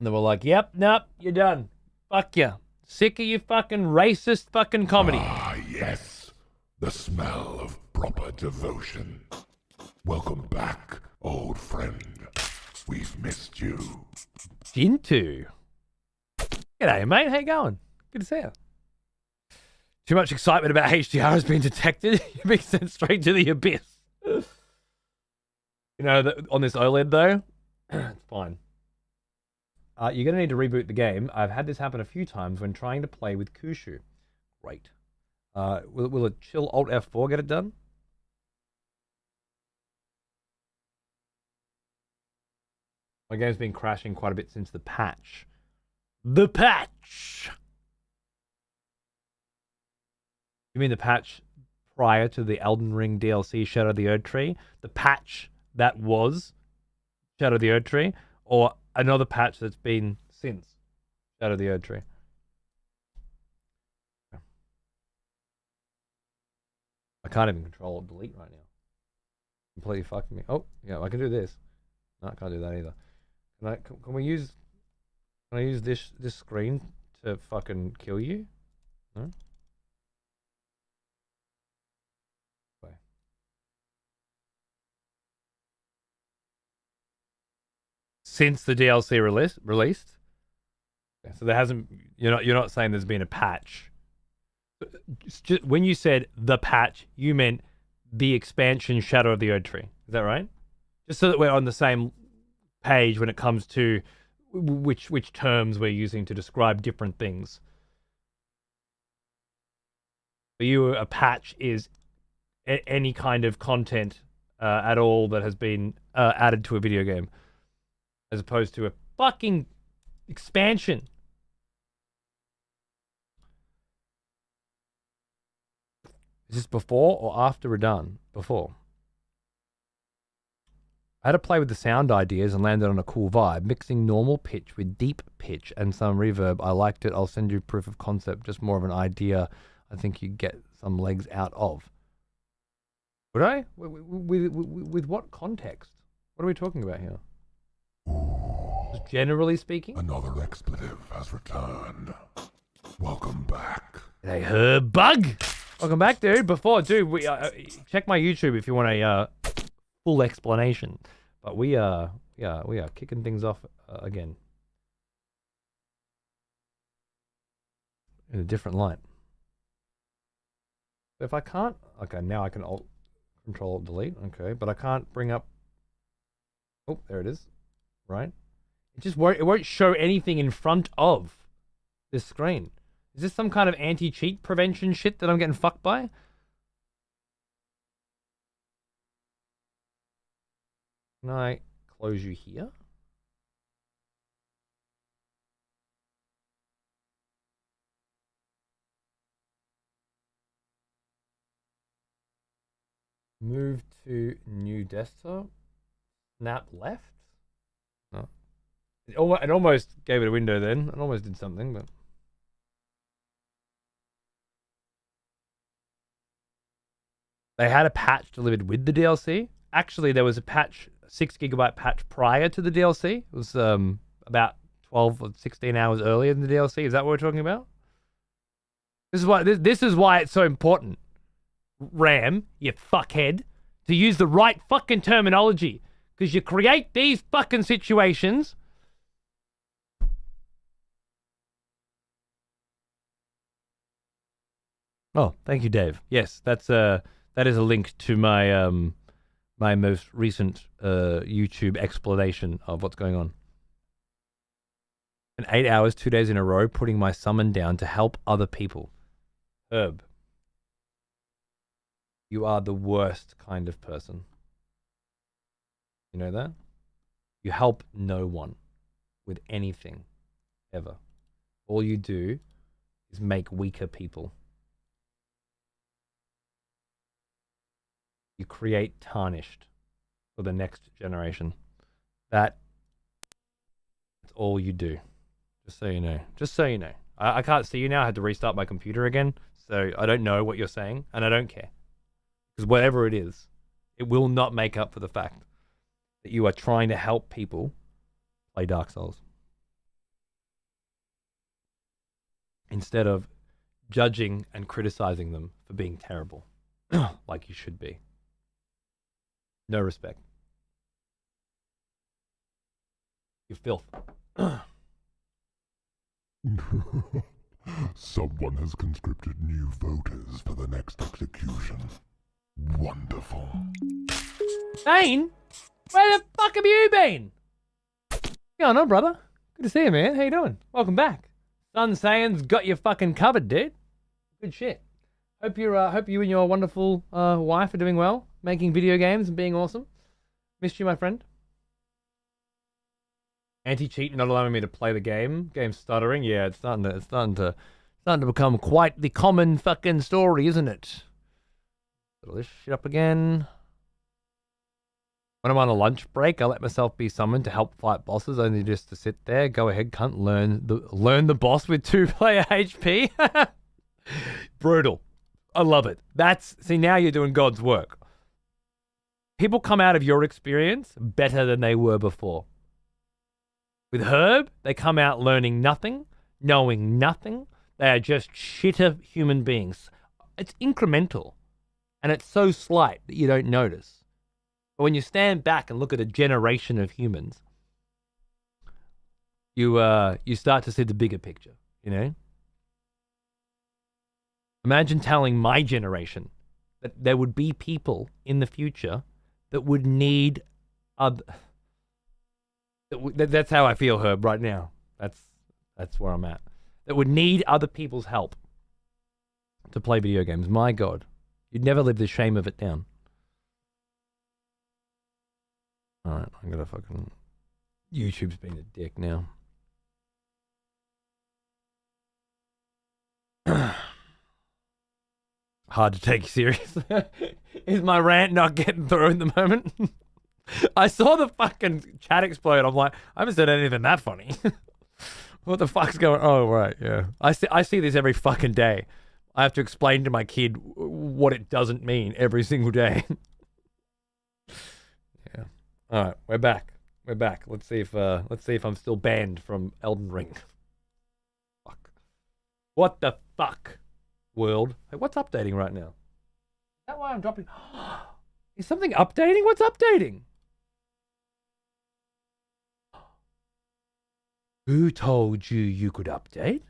And they were like, yep, nope, you're done. Fuck you. Sick of you fucking racist fucking comedy. Ah, yes. The smell of proper devotion. Welcome back, old friend. We've missed you. Into. G'day, mate. How you going? Good to see you. Too much excitement about HDR has been detected. You're being sent straight to the abyss. You know, on this OLED, though, it's fine. You're going to need to reboot the game. I've had this happen a few times when trying to play with Kushu. Great. Will a chill Alt F4 get it done? My game's been crashing quite a bit since the patch. The patch! You mean the patch prior to the Elden Ring DLC Shadow of the Erdtree? The patch that was Shadow of the Erdtree? Or another patch that's been since Shadow of the Erdtree? I can't even control or delete right now. Completely fucking me. Oh, yeah, I can do this. No, I can't do that either. Can we use... Can I use this screen to fucking kill you? No? Since the DLC released. Okay, so there hasn't. You're not saying there's been a patch. Just, when you said the patch, you meant the expansion Shadow of the Erdtree. Is that right? Just so that we're on the same page when it comes to which terms we're using to describe different things. For you, a patch is any kind of content at all that has been added to a video game, as opposed to a fucking expansion. Is this before or after we're done? Before. I had to play with the sound ideas and landed on a cool vibe, mixing normal pitch with deep pitch and some reverb. I liked it. I'll send you proof of concept, just more of an idea I think you get some legs out of. Would I? With what context? What are we talking about here? Just generally speaking? Another expletive has returned. Welcome back. Hey, herb bug! Welcome back, dude. We check my YouTube if you want a full explanation. But we are kicking things off again in a different light. If I can't, okay, now I can Control Delete, okay, but I can't bring up. Oh, there it is. Right. It won't show anything in front of this screen. Is this some kind of anti-cheat prevention shit that I'm getting fucked by? Can I close you here? Move to new desktop. Snap left? No. It almost gave it a window then. It almost did something, but... They had a patch delivered with the DLC. Actually, there was a patch, a 6 gigabyte patch prior to the DLC. It was about 12 or 16 hours earlier than the DLC. Is that what we're talking about? This is why it's so important, Ram, you fuckhead, to use the right fucking terminology. Because you create these fucking situations. Oh, thank you, Dave. Yes, that is a link to my my most recent YouTube explanation of what's going on. And 8 hours, 2 days in a row, putting my summon down to help other people. Herb, you are the worst kind of person. You know that? You help no one with anything, ever. All you do is make weaker people. You create tarnished for the next generation. That's all you do. Just so you know. Just so you know. I can't see you now. I had to restart my computer again. So I don't know what you're saying. And I don't care. Because whatever it is, it will not make up for the fact that you are trying to help people play Dark Souls. Instead of judging and criticizing them for being terrible. Like you should be. No respect. You filth. Someone has conscripted new voters for the next execution. Wonderful. Bane? Where the fuck have you been? What's going on, brother? Good to see you, man. How you doing? Welcome back. Sun Saiyan's got you fucking covered, dude. Good shit. Hope you and your wonderful wife are doing well, making video games and being awesome. Missed you, my friend. Anti-cheat not allowing me to play the game. Game stuttering. Yeah, it's starting to become quite the common fucking story, isn't it? Put this shit up again. When I'm on a lunch break, I let myself be summoned to help fight bosses, only just to sit there. Go ahead, cunt. Learn the boss with 2-player HP. Brutal. I love it. See, now you're doing God's work. People come out of your experience better than they were before. With Herb, they come out learning nothing, knowing nothing. They are just shitter human beings. It's incremental, and it's so slight that you don't notice. But when you stand back and look at a generation of humans, you start to see the bigger picture, you know? Imagine telling my generation that there would be people in the future that would need other... That's how I feel, Herb, right now. That's where I'm at. That would need other people's help to play video games. My God. You'd never live the shame of it down. Alright, I'm gonna fucking... YouTube's being a dick now. Hard to take serious. Is my rant not getting through at the moment? I saw the fucking chat explode. I'm like, I haven't said anything that funny. What the fuck's going on? Oh, right, yeah. I see this every fucking day. I have to explain to my kid what it doesn't mean every single day. Yeah. All right, we're back. We're back. Let's see if I'm still banned from Elden Ring. Fuck. What the fuck, world? Hey, what's updating right now? Is that why I'm dropping? Is something updating? What's updating? Who told you could update?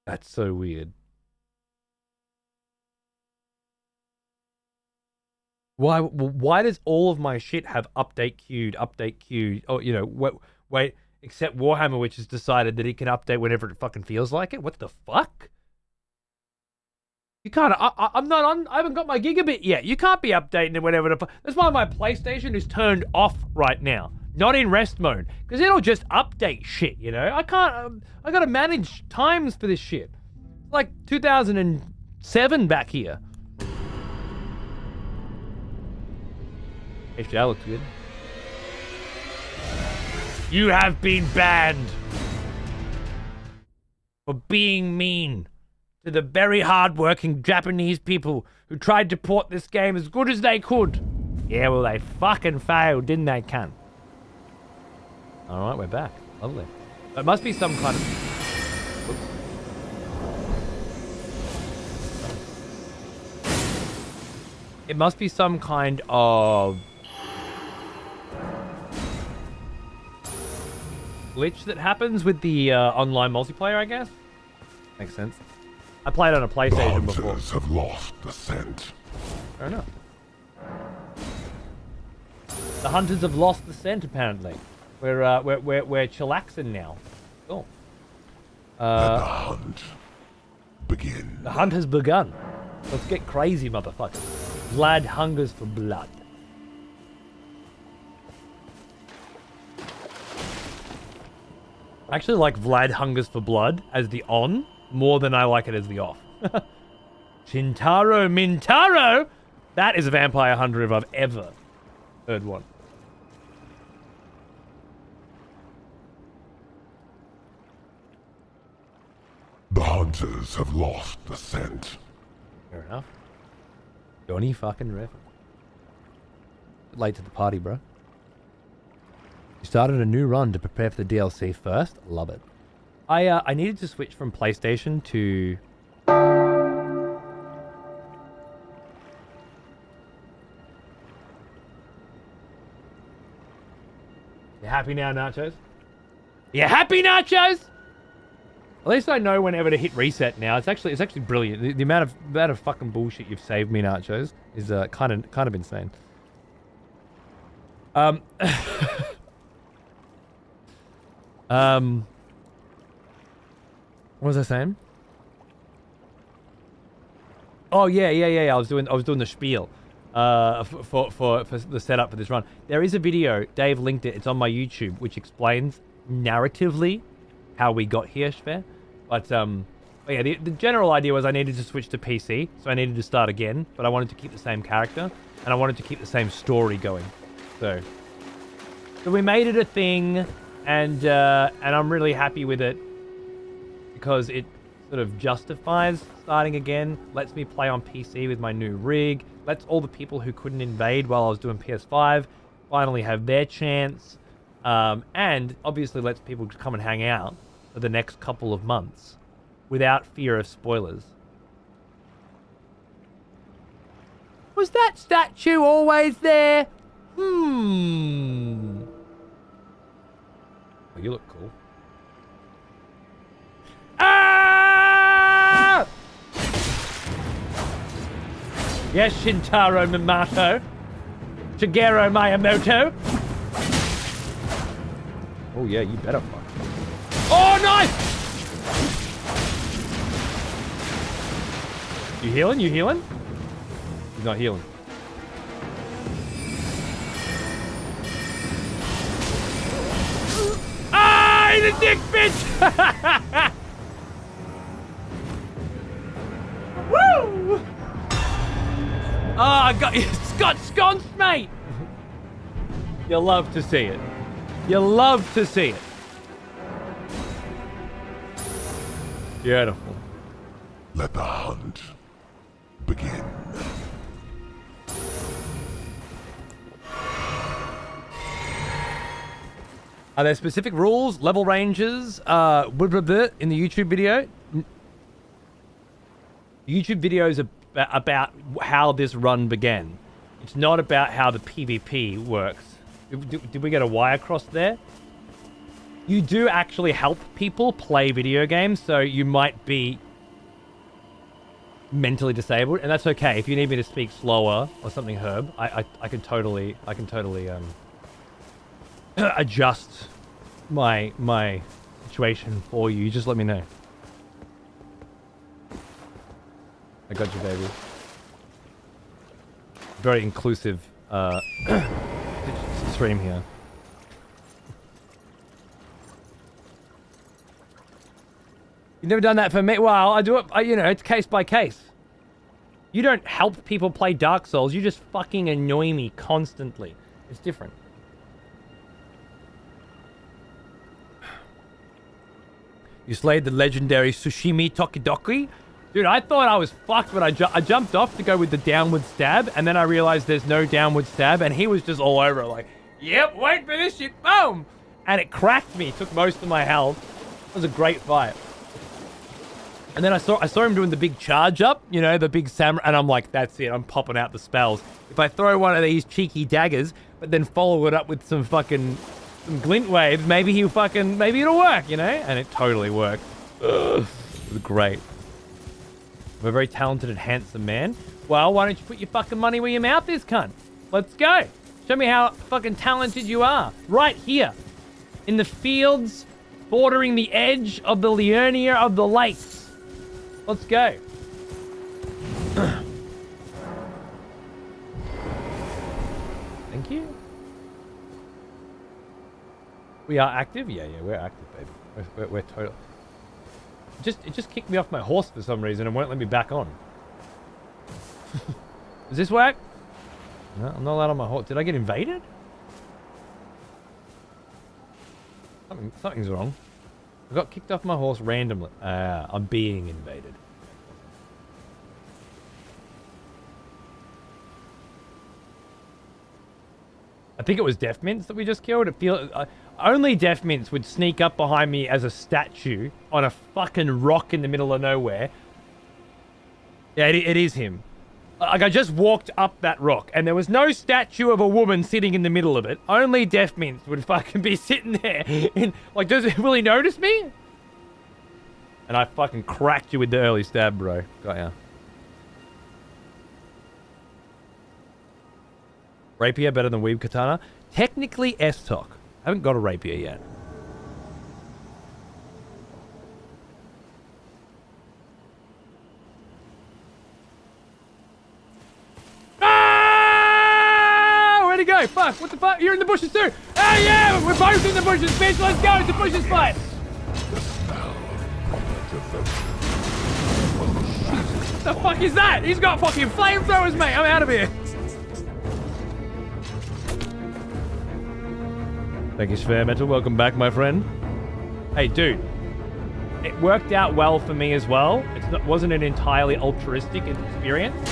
That's so weird. Why does all of my shit have update queued? Oh, you know, wait, except Warhammer, which has decided that it can update whenever it fucking feels like it. What the fuck? You can't. I'm not on. I haven't got my gigabit yet. You can't be updating it whenever the. That's why my PlayStation is turned off right now, not in rest mode, because it'll just update shit. You know, I can't. I gotta manage times for this shit. It's like 2007 back here. Actually, that looks good. You have been banned for being mean to the very hard-working Japanese people who tried to port this game as good as they could. Yeah, well, they fucking failed, didn't they, cunt? All right, we're back. Lovely. It must be some kind of... Oops. It must be some kind of glitch that happens with the online multiplayer, I guess. Makes sense. I played on a PlayStation before. The hunters have lost the scent. Fair enough. The hunters have lost the scent, apparently. We're chillaxing now. Cool. Let the hunt begin. The hunt has begun. Let's get crazy, motherfucker. Vlad hungers for blood. I actually like Vlad hungers for blood as the on more than I like it as the off. Shintaro Mintaro? That is a vampire hunter if I've ever heard one. The hunters have lost the scent. Fair enough. Johnny fucking Rev. Late to the party, bro. You started a new run to prepare for the DLC first. Love it. I needed to switch from PlayStation to... You happy now, Nachos? You happy, Nachos? At least I know whenever to hit reset now. It's actually brilliant. The amount of fucking bullshit you've saved me, Nachos, is kind of insane. What was I saying? Oh yeah. I was doing the spiel for the setup for this run. There is a video, Dave linked it. It's on my YouTube, which explains narratively how we got here, Shver. But yeah, the general idea was I needed to switch to PC, so I needed to start again. But I wanted to keep the same character, and I wanted to keep the same story going. So we made it a thing, and I'm really happy with it because it sort of justifies starting again, lets me play on PC with my new rig, lets all the people who couldn't invade while I was doing PS5 finally have their chance, and obviously lets people come and hang out for the next couple of months without fear of spoilers. Was that statue always there? Oh, you look cool. Ah! Yes, Shintaro Mimato. Shigeru Miyamoto. Oh yeah, you better fuck. Oh, nice! You healing? You healing? He's not healing. Ah, he's a dick bitch! Woo! Oh, I got sconced, mate! You'll love to see it. You'll love to see it. Beautiful. Let the hunt begin. Are there specific rules, level ranges, in the YouTube video? The YouTube video is about how this run began. It's not about how the PvP works. Did we get a Y across there? You do actually help people play video games, so you might be mentally disabled, and that's okay. If you need me to speak slower or something, Herb, I can totally adjust my situation for you. You just let me know. I got you, baby. Very inclusive stream here. You've never done that for me? Well, I do it, you know, it's case by case. You don't help people play Dark Souls, you just fucking annoy me constantly. It's different. You slayed the legendary Sushimi Tokidoki? Dude, I thought I was fucked when I jumped off to go with the downward stab, and then I realized there's no downward stab, and he was just all over it, like, yep, wait for this shit, boom! And it cracked me, took most of my health. It was a great fight. And then I saw him doing the big charge up, you know, the big samurai, and I'm like, that's it, I'm popping out the spells. If I throw one of these cheeky daggers, but then follow it up with some glint waves, maybe it'll work, you know? And it totally worked. Ugh, it was great. I'm a very talented and handsome man. Well, why don't you put your fucking money where your mouth is, cunt? Let's go. Show me how fucking talented you are. Right here. In the fields, bordering the edge of the Liurnia of the lakes. Let's go. Thank you. We are active? Yeah, we're active, baby. We're total. It just kicked me off my horse for some reason and won't let me back on. Does this work? No, I'm not allowed on my horse. Did I get invaded? Something's wrong. I got kicked off my horse randomly. I'm being invaded. I think it was Death Mints that we just killed. Only Death Mints would sneak up behind me as a statue on a fucking rock in the middle of nowhere. Yeah, it is him. Like, I just walked up that rock, and there was no statue of a woman sitting in the middle of it. Only Death Mints would fucking be sitting there. Like, will he notice me? And I fucking cracked you with the early stab, bro. Got ya. Rapier better than Weeb Katana? Technically S-Tok. I haven't got a rapier yet. Ah! Where'd he go? Fuck, what the fuck? You're in the bushes too! Oh yeah! We're both in the bushes, bitch! Let's go! It's a bushes fight! What the fuck is that? He's got fucking flamethrowers, mate! I'm out of here! Thank you, Sphere Metal. Welcome back, my friend. Hey, dude. It worked out well for me as well. It wasn't an entirely altruistic experience.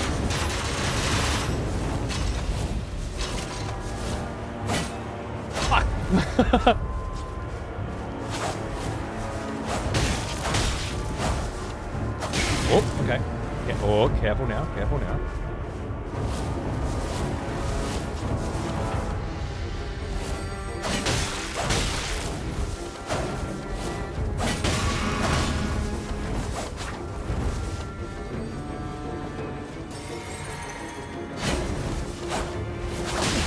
Fuck. Oh, okay. Yeah, oh, careful now. Careful now.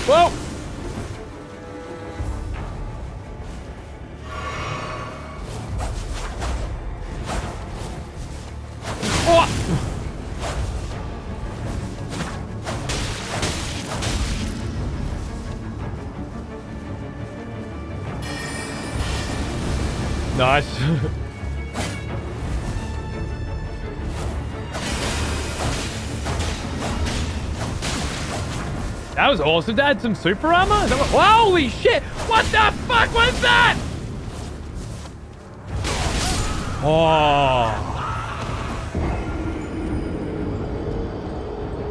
Whoa! Oh! Nice. That was awesome. That had some super armor? Holy shit! What the fuck was that? Oh.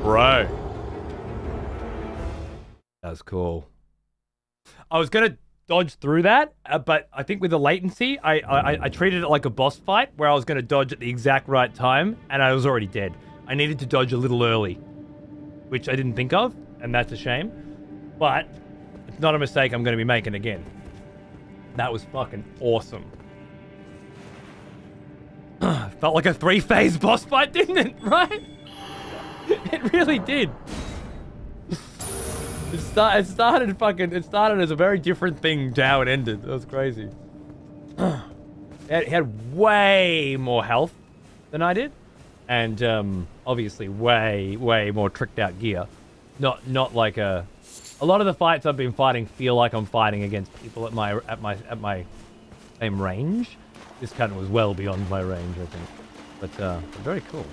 Bro. That was cool. I was gonna dodge through that, but I think with the latency, I treated it like a boss fight where I was gonna dodge at the exact right time, and I was already dead. I needed to dodge a little early, which I didn't think of. And that's a shame, but it's not a mistake I'm going to be making again. That was fucking awesome. Felt like a 3-phase boss fight, didn't it? Right? It really did. It started as a very different thing to how it ended. That was crazy. It had way more health than I did, and obviously way more tricked out gear. Not like a lot of the fights I've been fighting feel like I'm fighting against people at my same range. This kind of was well beyond my range, I think, but very cool.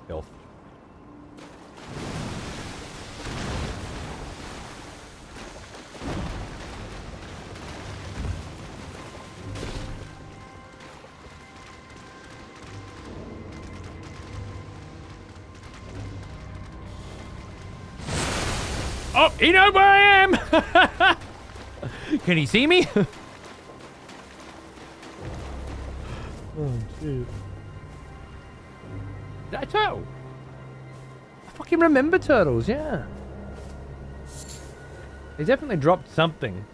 Filth. Oh, he knows where I am! Can he see me? Oh, shit. Is that a turtle? I fucking remember turtles, yeah. They definitely dropped something.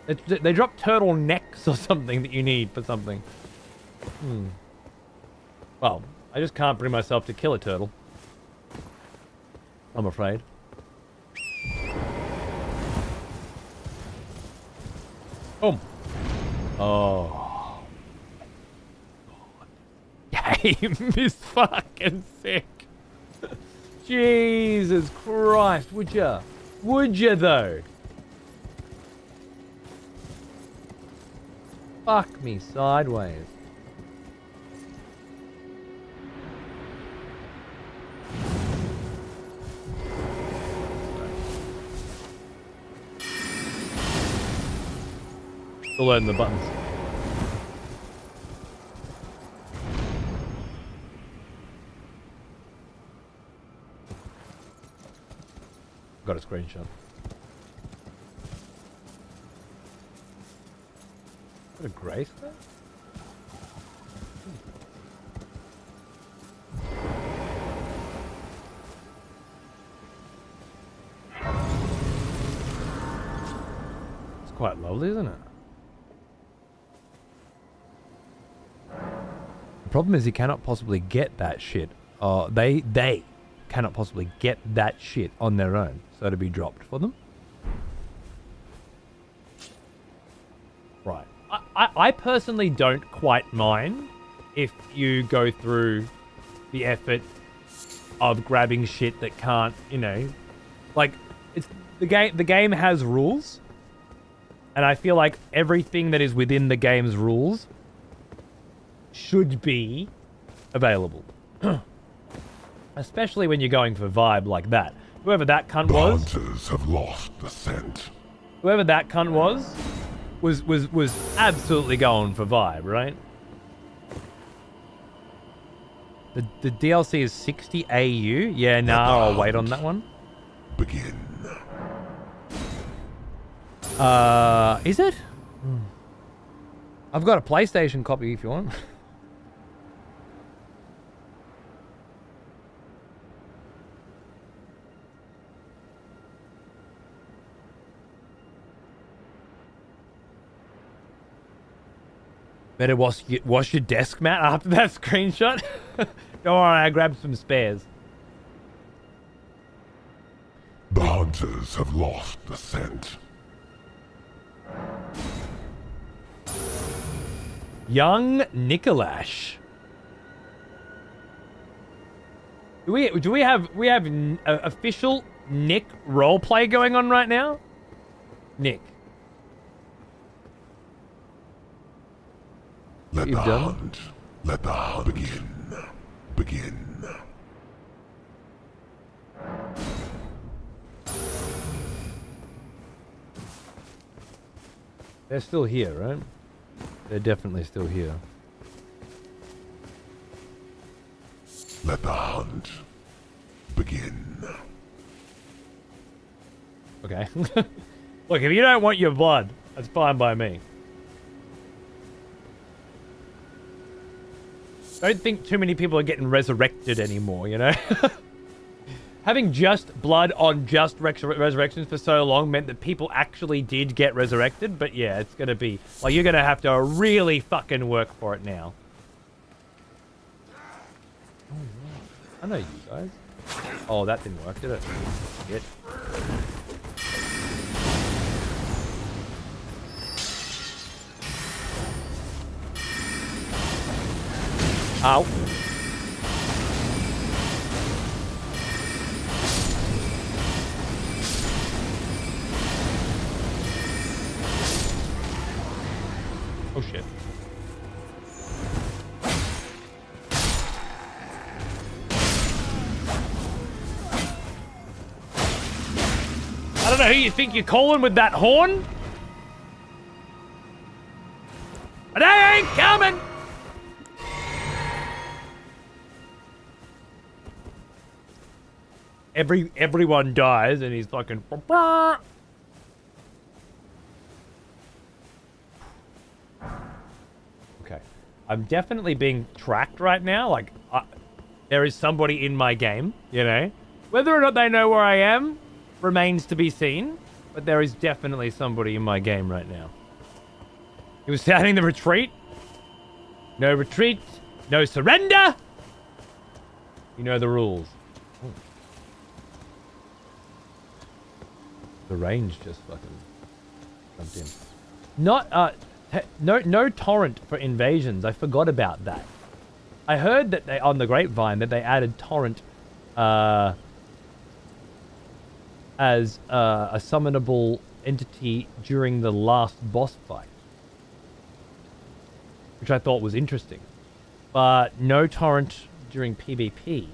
They dropped turtle necks or something that you need for something. Well, I just can't bring myself to kill a turtle, I'm afraid. Boom. Oh. Game is fucking sick. Jesus Christ, would ya? Would ya though? Fuck me sideways. Still learning the buttons. Got a screenshot. Got a grace there? It's quite lovely, isn't it? The problem is you cannot possibly get that shit. They cannot possibly get that shit on their own. So to be dropped for them. Right. I personally don't quite mind if you go through the effort of grabbing shit that can't, you know, like it's the game has rules, and I feel like everything that is within the game's rules should be available. Especially when you're going for vibe like that. Whoever that cunt was. The hunters have lost the scent. Whoever that cunt was absolutely going for vibe, right? The DLC is 60 AU. Yeah, nah, I'll wait on that one. Begin. Is it? I've got a PlayStation copy if you want. Better wash your desk mat after that screenshot. Don't worry, I grabbed some spares. The hunters have lost the scent. Young Nikolash. Do we have official Nick roleplay going on right now? Nick. Let the hunt begin. Begin. They're still here, right? They're definitely still here. Let the hunt begin. Okay. Look, if you don't want your blood, that's fine by me. don't think too many people are getting resurrected anymore, you know? Having just blood on just resurrections for so long meant that people actually did get resurrected, but yeah, it's gonna be... Like, you're gonna have to really fucking work for it now. Oh, wow. I know you guys. Oh, that didn't work, did it? Shit. Ow. Oh shit. I don't know who you think you're calling with that horn. But I ain't coming! Everyone dies and he's fucking... Okay. I'm definitely being tracked right now. Like, there is somebody in my game, you know? Whether or not they know where I am remains to be seen, but there is definitely somebody in my game right now. He was sounding the retreat. No retreat, no surrender! You know the rules. Oh. The range just fucking jumped in. Not, no torrent for invasions. I forgot about that. I heard that they, on the grapevine, that they added torrent, as a summonable entity during the last boss fight, which I thought was interesting. But no torrent during PvP.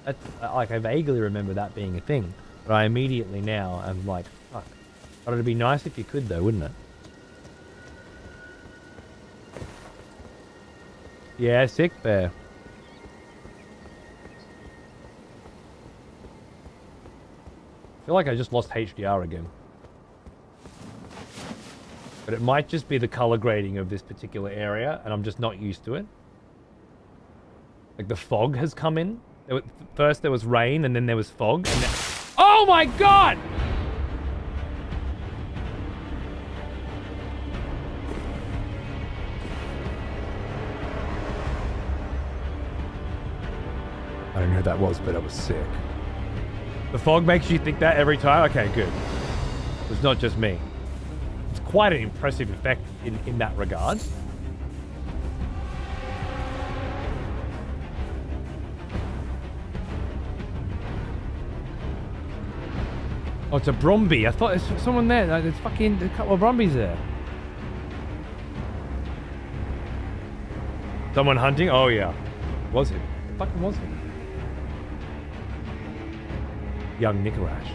That's, like, I vaguely remember that being a thing, but I immediately now am like, fuck. But it'd be nice if you could, though, wouldn't it? Yeah, sick bear. I feel like I just lost HDR again. But it might just be the color grading of this particular area, and I'm just not used to it. Like, the fog has come in. First there was rain, and then there was fog, and now... Oh my god! I don't know who that was, but that was sick. The fog makes you think that every time? Okay, good. It's not just me. It's quite an impressive effect in that regard. Oh, it's a Bromby. I thought there's someone there. There's fucking a couple of Brombies there. Someone hunting? Oh, yeah. Was it? What fucking was it? Young Nicarash.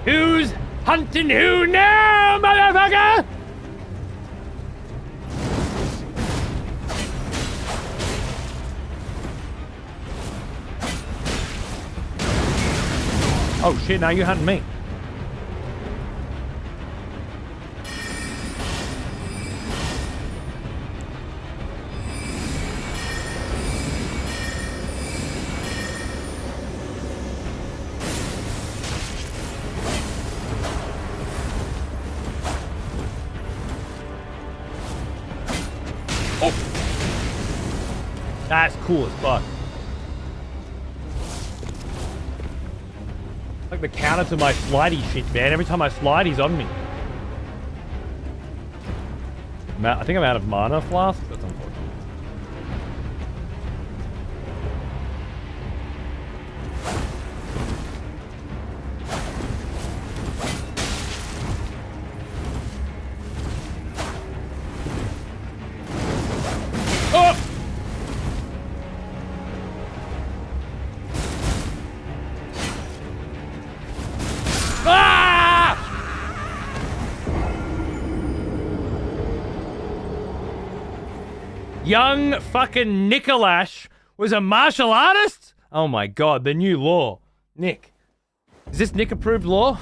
Who's hunting who now, motherfucker? Oh shit, now you're hunting me. That's cool as fuck. Like the counter to my slidey shit, man. Every time I slide, he's on me. I think I'm out of mana flask. That's unfortunate. young fucking Nikolash was a martial artist? Oh my god, the new law. Nick. Is this Nick-approved law?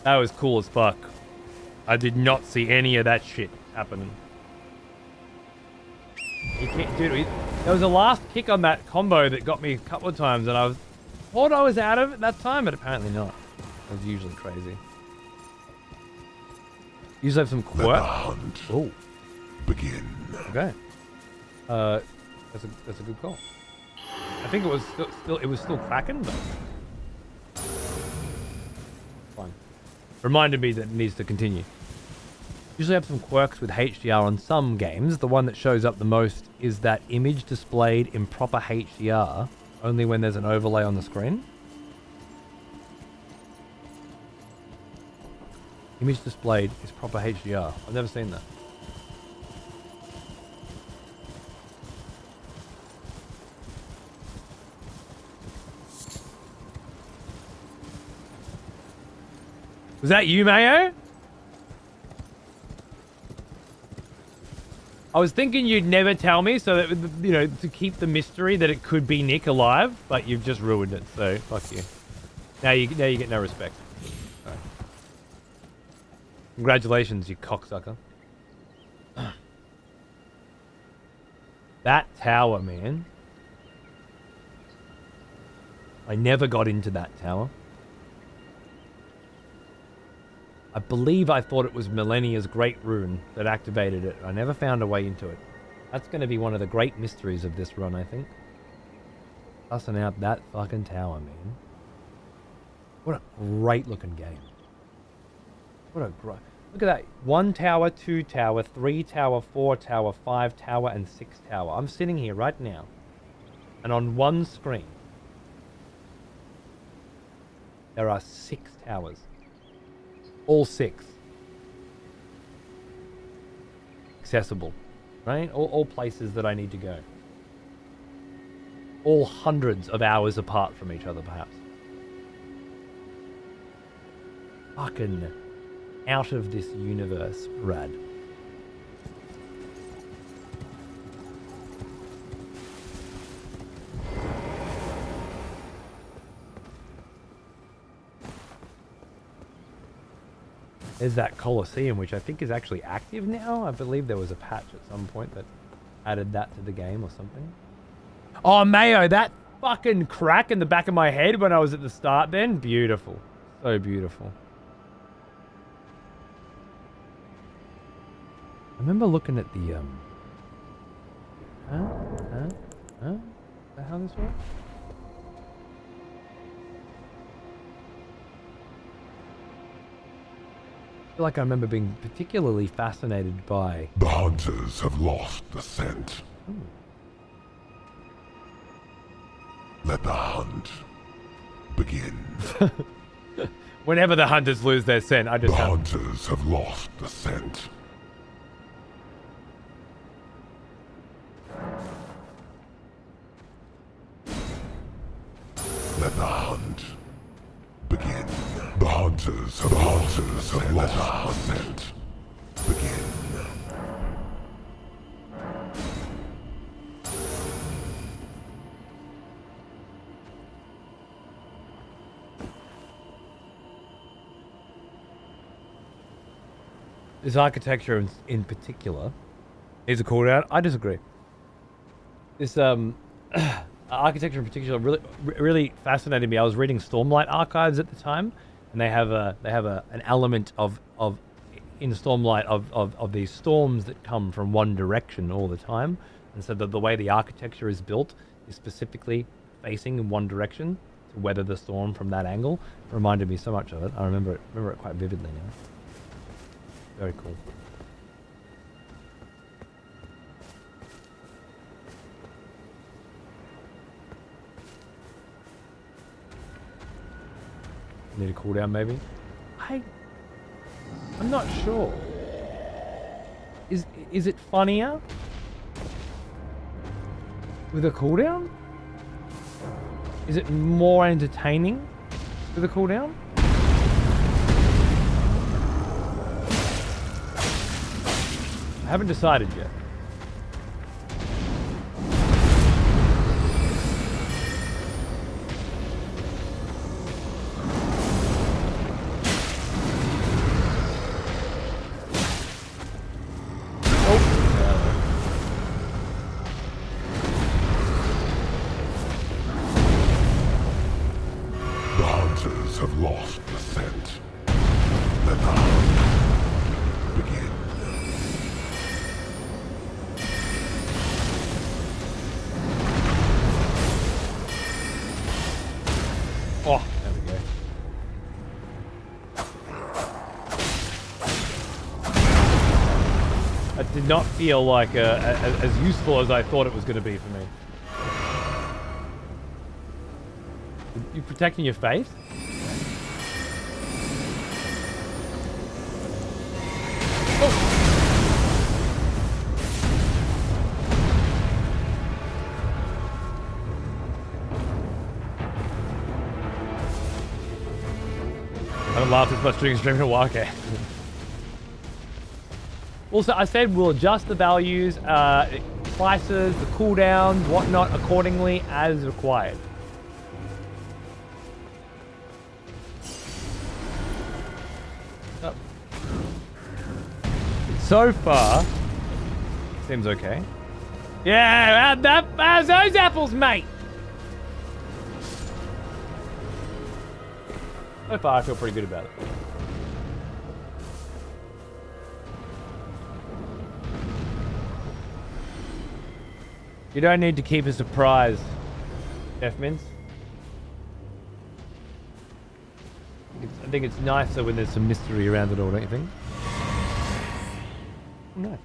That was cool as fuck. I did not see any of that shit happening. You can't, dude, there was a last kick on that combo that got me a couple of times, and I thought I was out of it that time, but apparently not. It was usually crazy. Usually have some quirk. Let the hunt Oh, begin. okay. That's a good call. I think it was still cracking, but fine. Reminded me that it needs to continue. Usually have some quirks with HDR on some games. The one that shows up the most is that image displayed in proper HDR only when there's an overlay on the screen. Image displayed is proper HDR. I've never seen that. Was that you, Mayo? I was thinking you'd never tell me, so that, you know, to keep the mystery that it could be Nick alive, but you've just ruined it. So fuck you. Now you get no respect. Right. Congratulations, you cocksucker. That tower, man. I never got into that tower. I believe I thought it was Millennia's Great Rune that activated it. I never found a way into it. That's going to be one of the great mysteries of this run, I think. Sussing out that fucking tower, man. What a great looking game. What a great... Look at that. 1 tower, 2 tower, 3 tower, 4 tower, 5 tower, and 6 tower. I'm sitting here right now. And on one screen, there are 6 towers. All 6. Accessible. Right? All places that I need to go. All hundreds of hours apart from each other, perhaps. Fucking out of this universe, rad. There's that Colosseum, which I think is actually active now. I believe there was a patch at some point that added that to the game or something. Oh, Mayo, that fucking crack in the back of my head when I was at the start then. Beautiful. So beautiful. I remember looking at the, Is that how this works? I feel like I remember being particularly fascinated by... The hunters have lost the scent. Ooh. Let the hunt begin. Whenever the hunters lose their scent, I just The hunters have lost the scent. Let the hunt begin. The hunters have lost the scent. Begin. This architecture in particular is a cooldown. I disagree. This architecture in particular really fascinated me. I was reading Stormlight archives at the time, and they have an element of in Stormlight of these storms that come from one direction all the time, and so the way the architecture is built is specifically facing in one direction to weather the storm from that angle. It reminded me so much of it. I remember it quite vividly now. Very cool. Need a cooldown, maybe? I'm not sure. Is it funnier with a cooldown? Is it more entertaining with a cooldown? haven't decided yet. The hunters have lost the scent. Let the hunt begin. Oh, there we go. That did not feel like as useful as I thought it was going to be for me. You protecting your face? I haven't laughed as much during streaming in a while. Okay. Also, I said we'll adjust the values, prices, the cooldowns, whatnot, accordingly as required. Oh. So far, seems okay. Yeah, how's those apples, mate? So far, I feel pretty good about it. You don't need to keep a surprise, F-Mints. I think it's nicer when there's some mystery around it all, don't you think? No.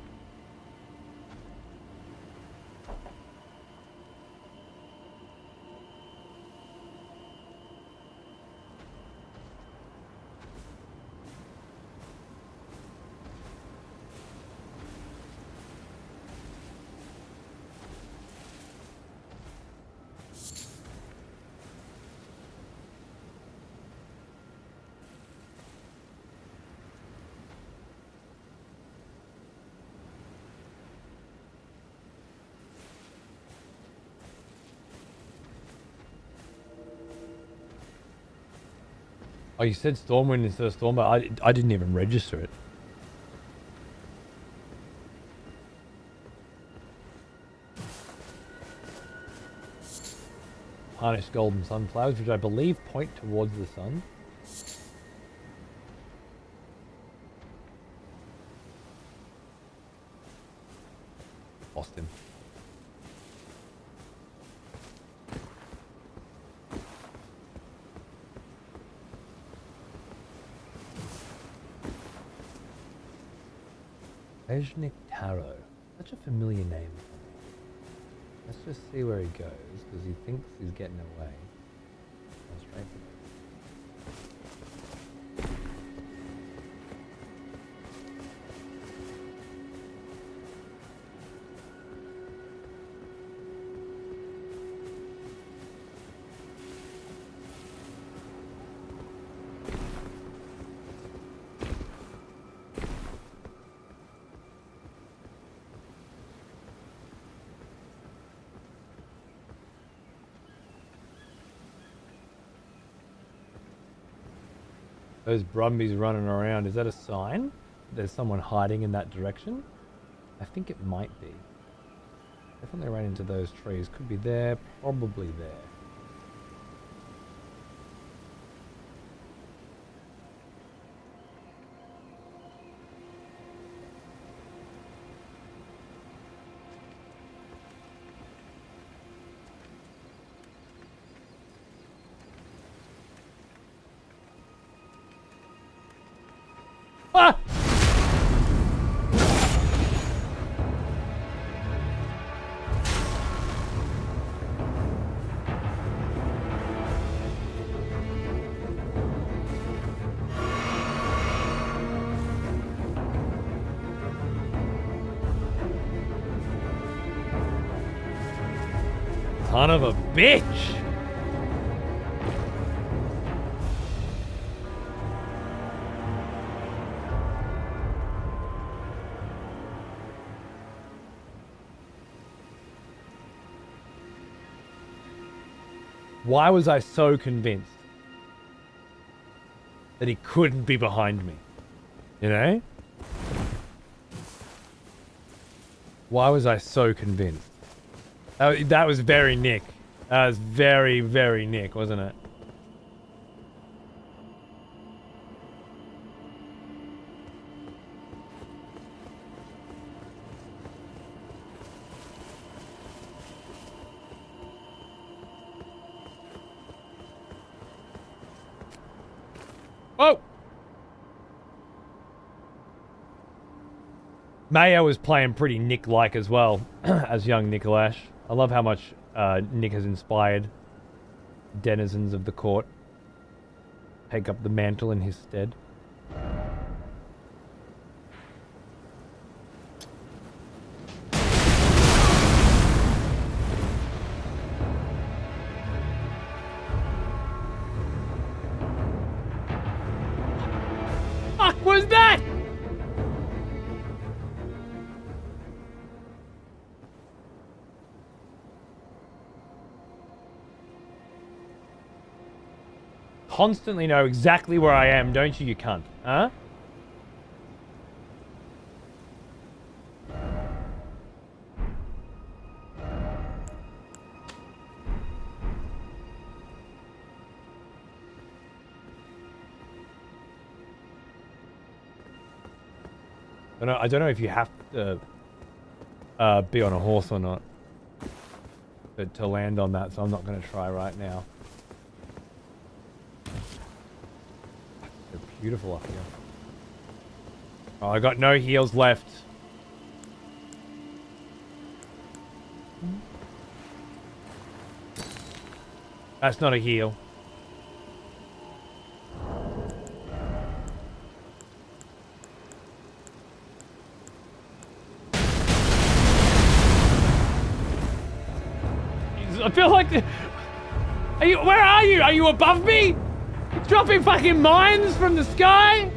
Oh, you said Stormwind instead of Stormbar. I didn't even register it. Harnessed golden sunflowers, which I believe point towards the sun. Lost him. Erdtree Taro. Such a familiar name. Let's just see where he goes, because he thinks he's getting away. Go straight for those Brumbies running around, is that a sign? There's someone hiding in that direction? I think it might be. Definitely ran into those trees. Could be there, probably there. Ah! Son of a bitch! Why was I so convinced that he couldn't be behind me? You know? Why was I so convinced? That was very Nick. That was very, very Nick, wasn't it? Oh! Mayo was playing pretty Nick-like as well, as young Nickolash. I love how much Nick has inspired denizens of the court. Take up the mantle in his stead. Fuck was that? Constantly know exactly where I am, don't you, you cunt? Huh? I don't know if you have to be on a horse or not to land on that, so I'm not going to try right now. They're beautiful up here. Oh, I got no heals left. That's not a heal. I feel like... Where are you? Are you above me? You're dropping fucking mines from the sky?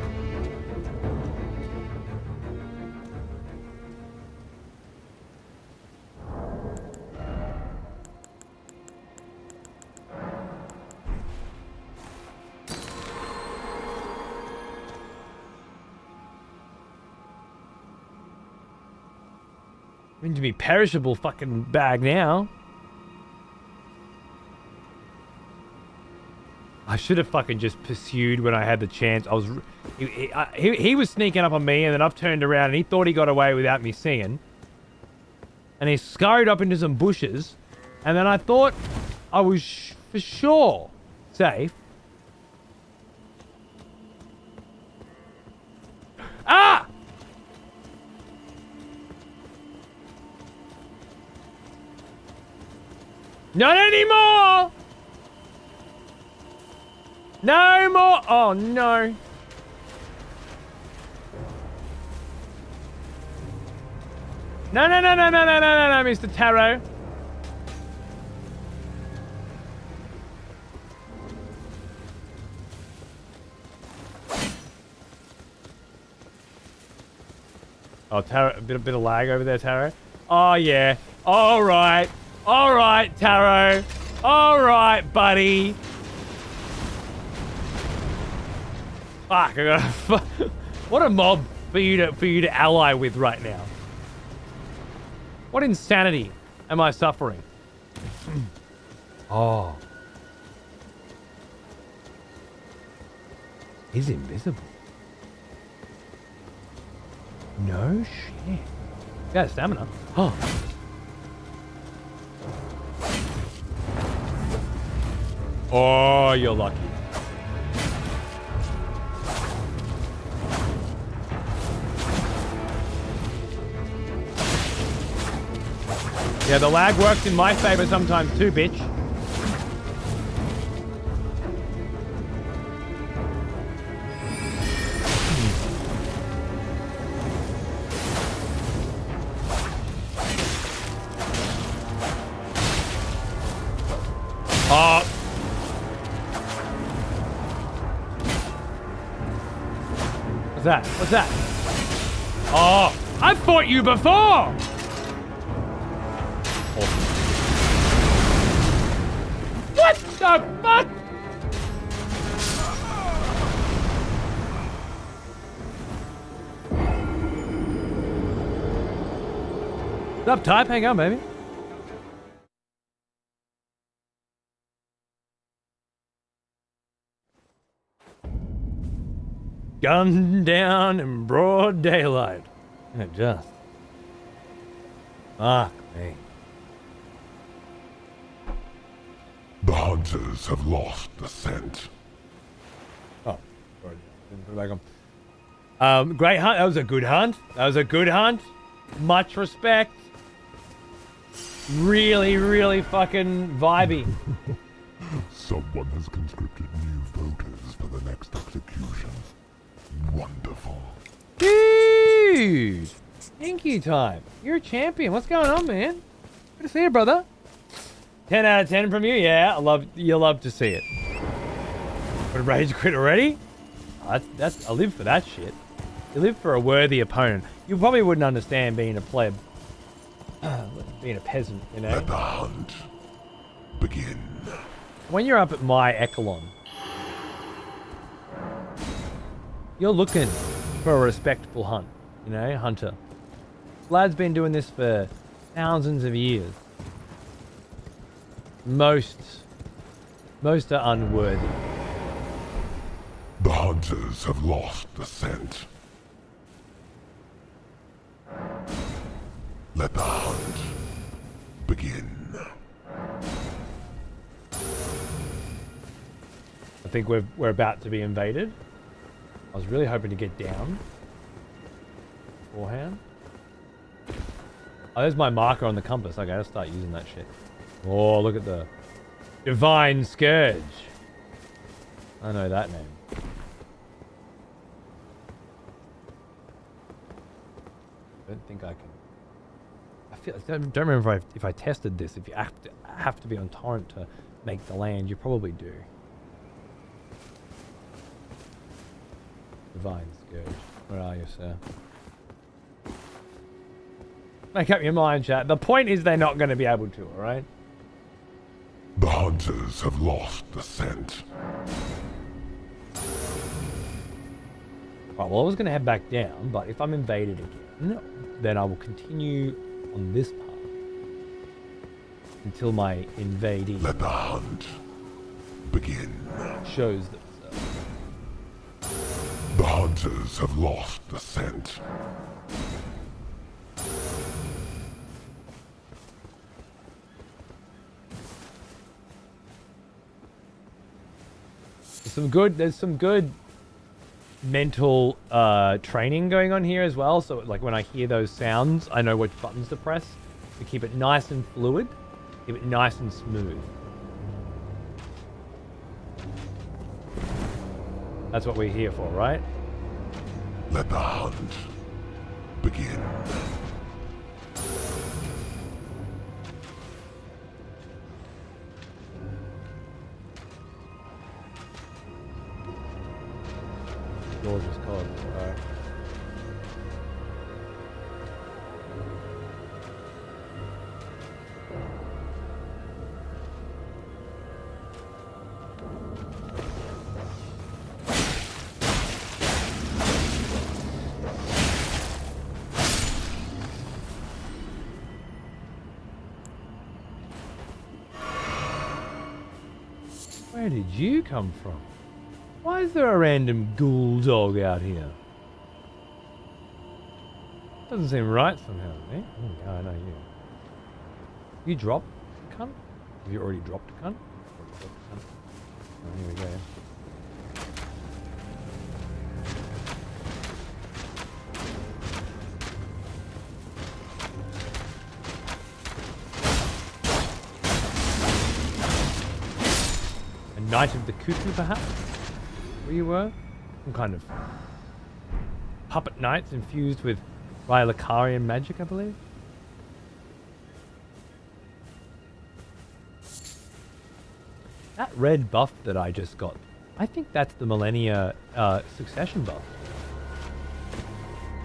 Meant to be perishable fucking bag now. I should have fucking just pursued when I had the chance. I was, he was sneaking up on me, and then I've turned around, and he thought he got away without me seeing. And he scurried up into some bushes, and then I thought I was for sure safe. Ah! Not anymore! No more! Oh no! No, no, no, no, no, no, no, no, no, Mr. Taro. Oh, Taro, a bit of lag over there, Taro. Oh yeah. All right, Taro. All right, buddy. Fuck! I got what a mob for you to ally with right now. What insanity am I suffering? Oh, he's invisible. No shit. Got stamina. Oh. Oh, you're lucky. Yeah, the lag works in my favor sometimes too, bitch. Oh. What's that? What's that? Oh, I've fought you before! What? No! Fuck! Stop type, hang on, baby. Gunned down in broad daylight. And it just. Fuck me. The hunters have lost the scent. Oh, sorry. Didn't put it back on. Great hunt. That was a good hunt. That was a good hunt. Much respect. Really, really fucking vibey. Someone has conscripted new voters for the next execution. Wonderful. Dude! Thank you, time. You're a champion. What's going on, man? Good to see you, brother. 10 out of 10 from you. Yeah, you'll love to see it. But rage quit already? I live for that shit. You live for a worthy opponent. You probably wouldn't understand being a pleb. Being a peasant, you know? Let the hunt begin. When you're up at my echelon, you're looking for a respectable hunt, you know, hunter. Vlad's been doing this for thousands of years. Most are unworthy. The hunters have lost the scent. Let the hunt begin. I think we're about to be invaded. I was really hoping to get down beforehand. Oh, there's my marker on the compass. Okay, I'll start using that shit. Oh, look at the Divine Scourge. I know that name. I don't think I can. I don't remember if I tested this. If you have to be on torrent to make the land, you probably do. Divine Scourge. Where are you, sir? Make up your mind, chat. The point is they're not going to be able to, alright? The hunters have lost the scent. Right, well, I was going to head back down, but if I'm invaded again, then I will continue on this path until my invadee Let the hunt begin. shows themselves. The hunters have lost the scent. There's some good mental training going on here as well. So like when I hear those sounds, I know which buttons to press to keep it nice and fluid, keep it nice and smooth. That's what we're here for, right? Let the hunt begin. Gorgeous code. Alright. Where did you come from? Why is there a random ghoul dog out here? Doesn't seem right somehow to me. Oh, yeah, I know you. You dropped a cunt? Have you already dropped a cunt? Oh, here we go. A Knight of the Cuckoo, perhaps? Where you were? Some kind of puppet knights infused with Rylacarian magic, I believe. That red buff that I just got, I think that's the Millennia succession buff.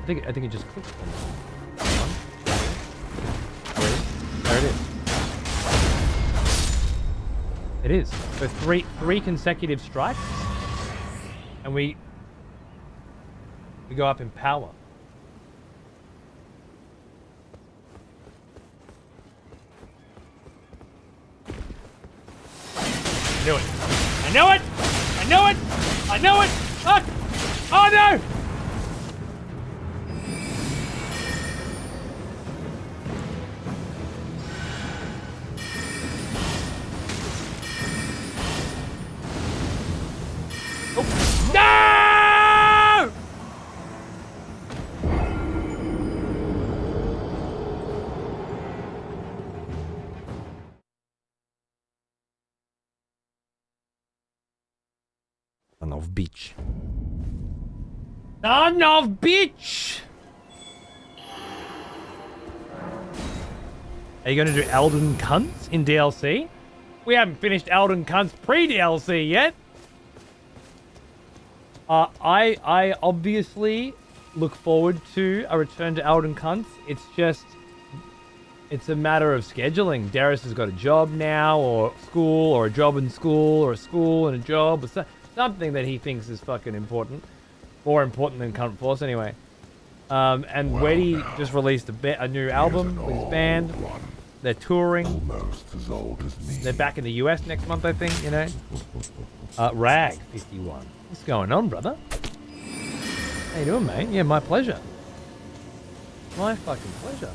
I think it just clicked on me. There it is. It is. So three consecutive strikes, and we go up in power. I knew it. I knew it! I knew it! I knew it! Fuck! Oh no! Oh. No! Son of bitch. Son of bitch! Are you going to do Elden Cunts in DLC? We haven't finished Elden Cunts pre-DLC yet. I obviously look forward to a return to Elden Cunts. It's just, it's a matter of scheduling. Darius has got a job now, or school, or a job in school, or a school and a job, or something that he thinks is fucking important. More important than Cunt Force, anyway. And well, Weddy just released a new album with his band. They're touring. Almost as old as me. They're back in the US next month, I think, you know. Rag 51. What's going on, brother? How you doing, mate? Yeah, my pleasure. My fucking pleasure.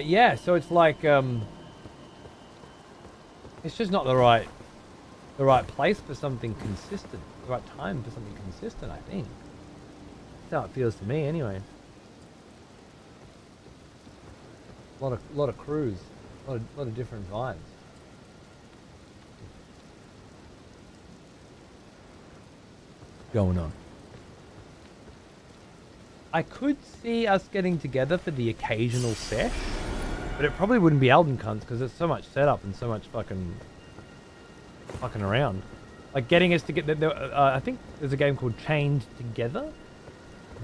Yeah, so it's like, it's just not the right place for something consistent. The right time for something consistent, I think. That's how it feels to me, anyway. A lot of crews, a lot of different vibes. Going on. I could see us getting together for the occasional set, but it probably wouldn't be Elden Cunts because there's so much setup and so much fucking around. Like getting us to get I think there's a game called Chained Together.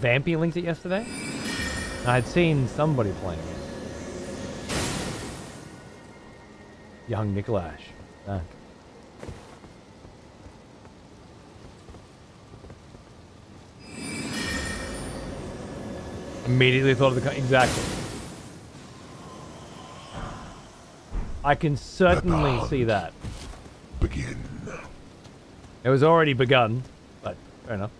Vampy linked it yesterday. I had seen somebody playing it. Young Nicolash. Back. Immediately thought of the exactly. I can certainly see that. Begin. It was already begun, but fair enough.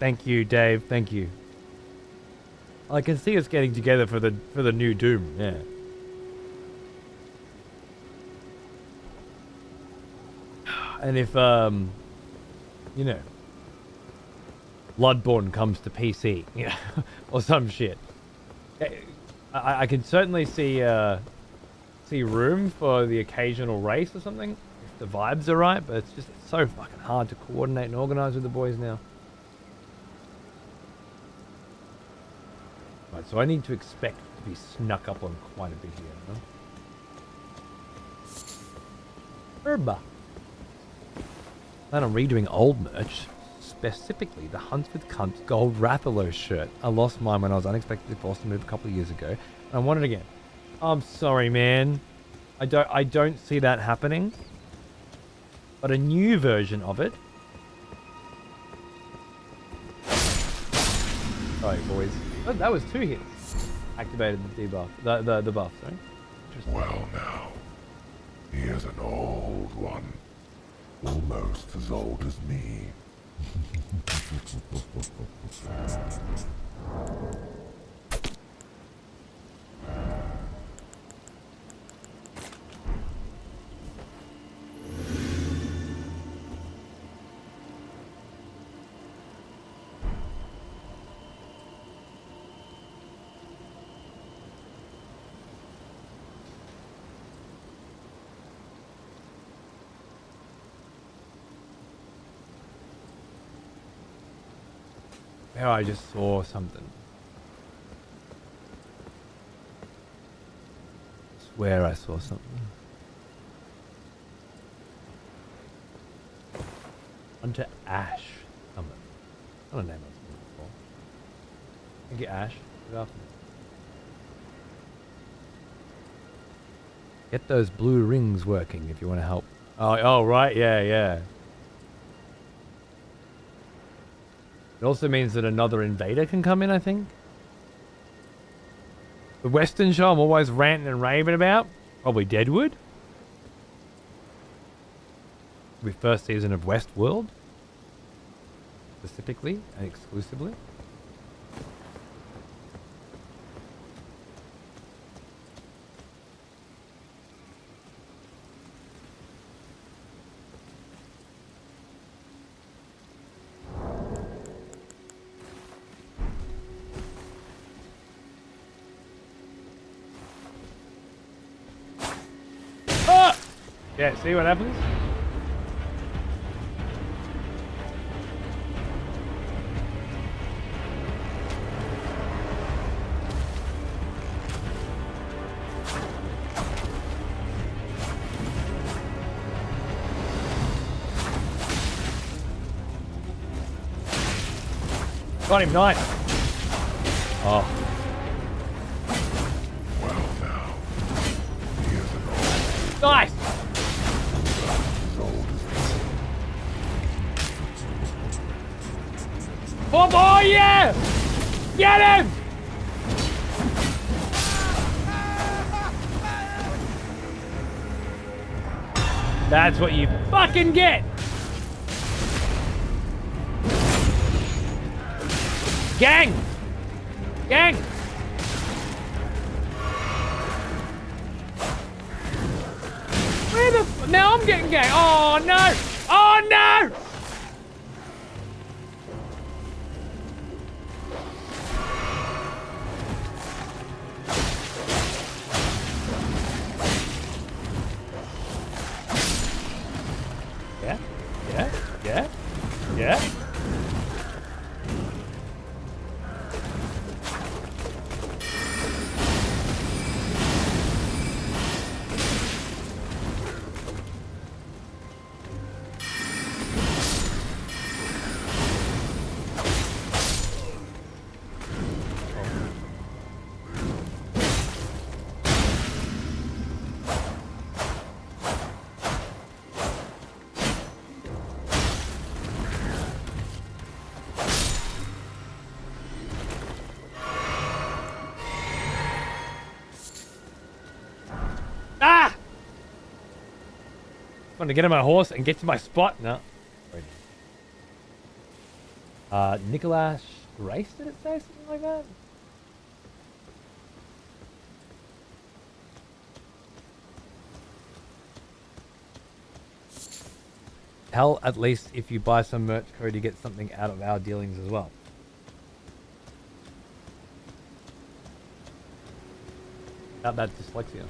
Thank you, Dave. Thank you. I can see us getting together for the new Doom. Yeah. And if you know, Bloodborne comes to PC, you know, or some shit, I can certainly see room for the occasional race or something if the vibes are right. But it's so fucking hard to coordinate and organize with the boys now. Right, so I need to expect to be snuck up on quite a bit here, huh? Herba. Plan on redoing old merch, specifically the Hunts with Cunts gold Rathalos shirt. I lost mine when I was unexpectedly forced to move a couple of years ago, and I want it again. I'm sorry, man. I don't see that happening. But a new version of it. Sorry, boys. Oh, that was 2 hits. Activated the debuff. The buff, sorry. Interesting. Well now, here's an old one. Almost as old as me. Oh, I just saw something. I swear I saw something. Hunter Ash. Summon. Not a name I've seen before. Thank you, Ash. Good afternoon. Get those blue rings working if you want to help. Oh, right. Yeah, yeah. It also means that another invader can come in, I think. The Western show I'm always ranting and raving about. Probably Deadwood. The first season of Westworld. Specifically and exclusively. Yeah, see what happens? Got him, nice. Oh. Well now, he is an old Nice! Oh boy, yeah! Get him! That's what you fucking get! Gang! Gang! Where the now I'm getting gang! Oh no! Oh no! Yeah. Want to get on my horse and get to my spot? No. Nicholas Grace, did it say something like that? Hell, at least if you buy some merch code, you get something out of our dealings as well. About that dyslexia.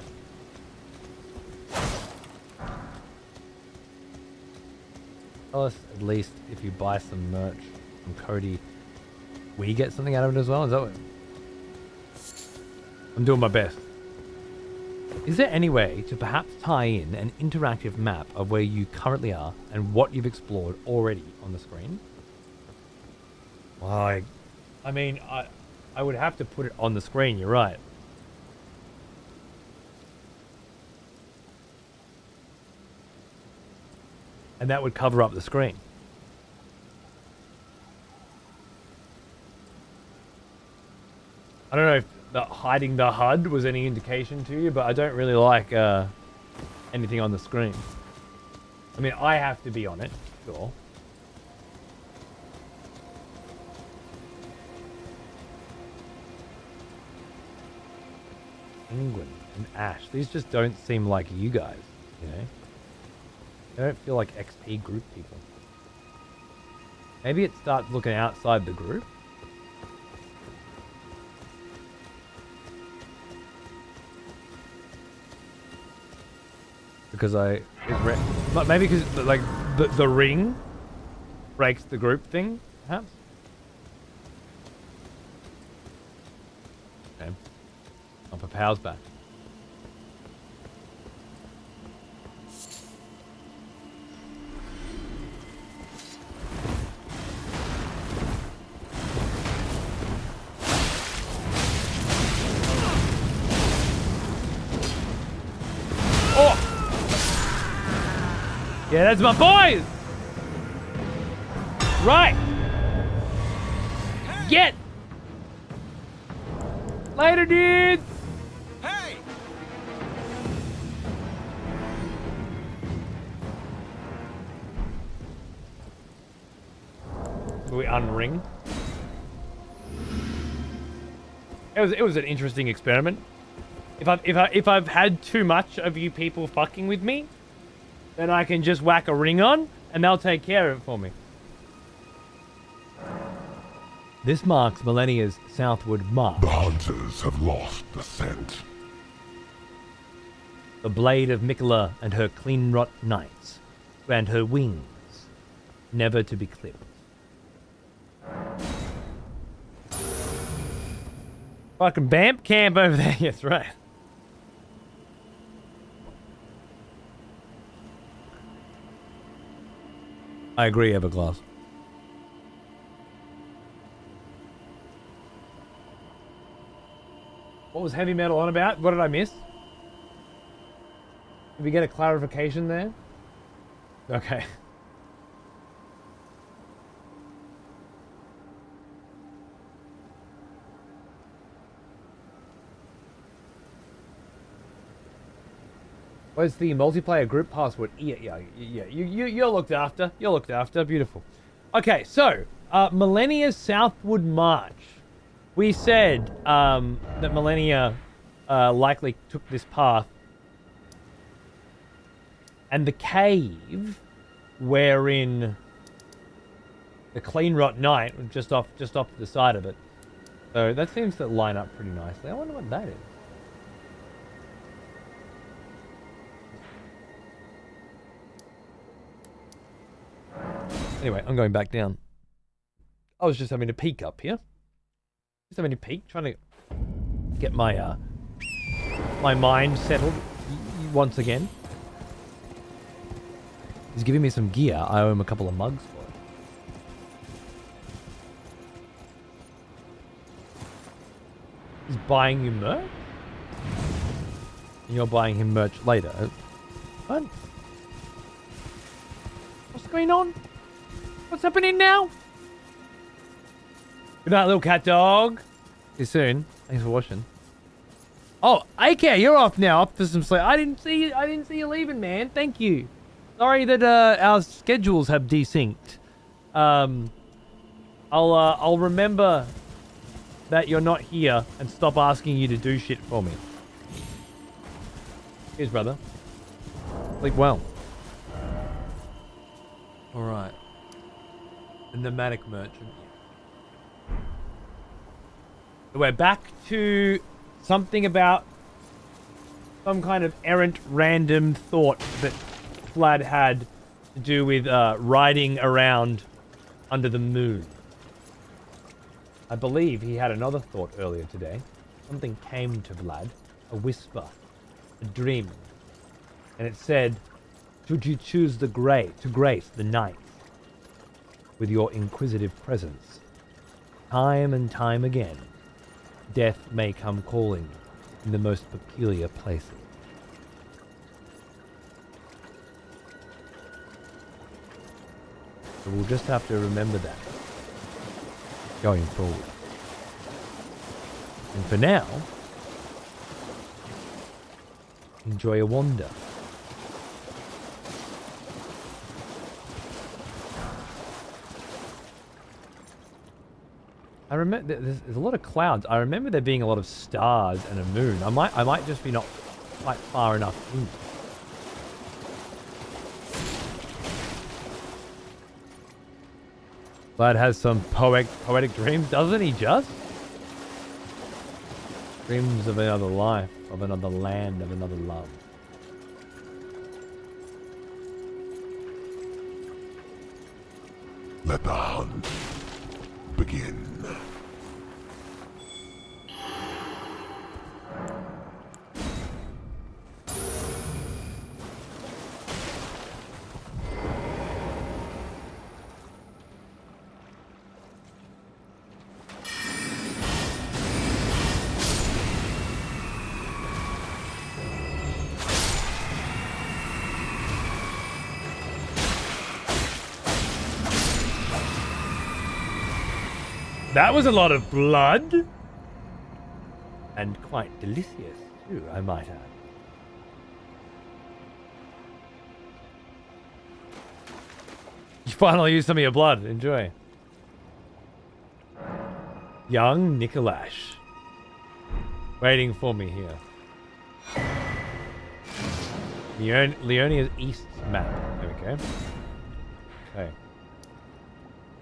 Tell us at least if you buy some merch from Cody, we get something out of it as well. Is that what? I'm doing my best. Is there any way to perhaps tie in an interactive map of where you currently are and what you've explored already on the screen? Like, I mean, I would have to put it on the screen. You're right. And that would cover up the screen. I don't know if hiding the HUD was any indication to you, but I don't really like anything on the screen. I mean, I have to be on it, sure. England and Ash. These just don't seem like you guys, you know? They don't feel like XP group people. Maybe it starts looking outside the group. Because maybe because like the ring breaks the group thing, perhaps. Okay. I'll put powers back. Yeah, that's my boys! Right! Get! Later, dudes! Hey! Will we unring? It was an interesting experiment. If I've had too much of you people fucking with me, then I can just whack a ring on and they'll take care of it for me. This marks Millennia's southward march. The hunters have lost the scent. The blade of Mikola and her clean-rot knights, and her wings, never to be clipped. Fucking Bamp camp over there. Yes, right. I agree, Everglass. What was heavy metal on about? What did I miss? Did we get a clarification there? Okay. Where's the multiplayer group password? Yeah. You're looked after. You're looked after. Beautiful. Okay, so Millennia's southward march. We said that Millennia likely took this path, and the cave wherein the clean rot knight was just off to the side of it. So that seems to line up pretty nicely. I wonder what that is. Anyway, I'm going back down. I was just having a peek up here. Just having a peek, trying to get my my mind settled once again. He's giving me some gear. I owe him a couple of mugs for it. He's buying you merch? And you're buying him merch later. What? What's going on? What's happening now? Good night, little cat dog. See you soon. Thanks for watching. Oh, AK, you're off now. Off for some sleep. I didn't see you leaving, man. Thank you. Sorry that our schedules have desynced. I'll remember that you're not here and stop asking you to do shit for me. Cheers, brother. Sleep well. All right. The Thematic merchant. We're back to something about some kind of errant random thought that Vlad had to do with riding around under the moon. I believe he had another thought earlier today. Something came to Vlad, a whisper, a dream, and it said, should you choose to grace the night with your inquisitive presence, time and time again, death may come calling in the most peculiar places. So we'll just have to remember that going forward. And for now, enjoy a wander. I remember there's a lot of clouds. I remember there being a lot of stars and a moon. I might just be not quite far enough in. Vlad has some poetic dreams, doesn't he just? Dreams of another life, of another land, of another love. Let the hunt begin. That was a lot of blood. And quite delicious, too, I might add. You finally used some of your blood. Enjoy. Young Nikolash. Waiting for me here. Leonia's East map. There we go. Okay.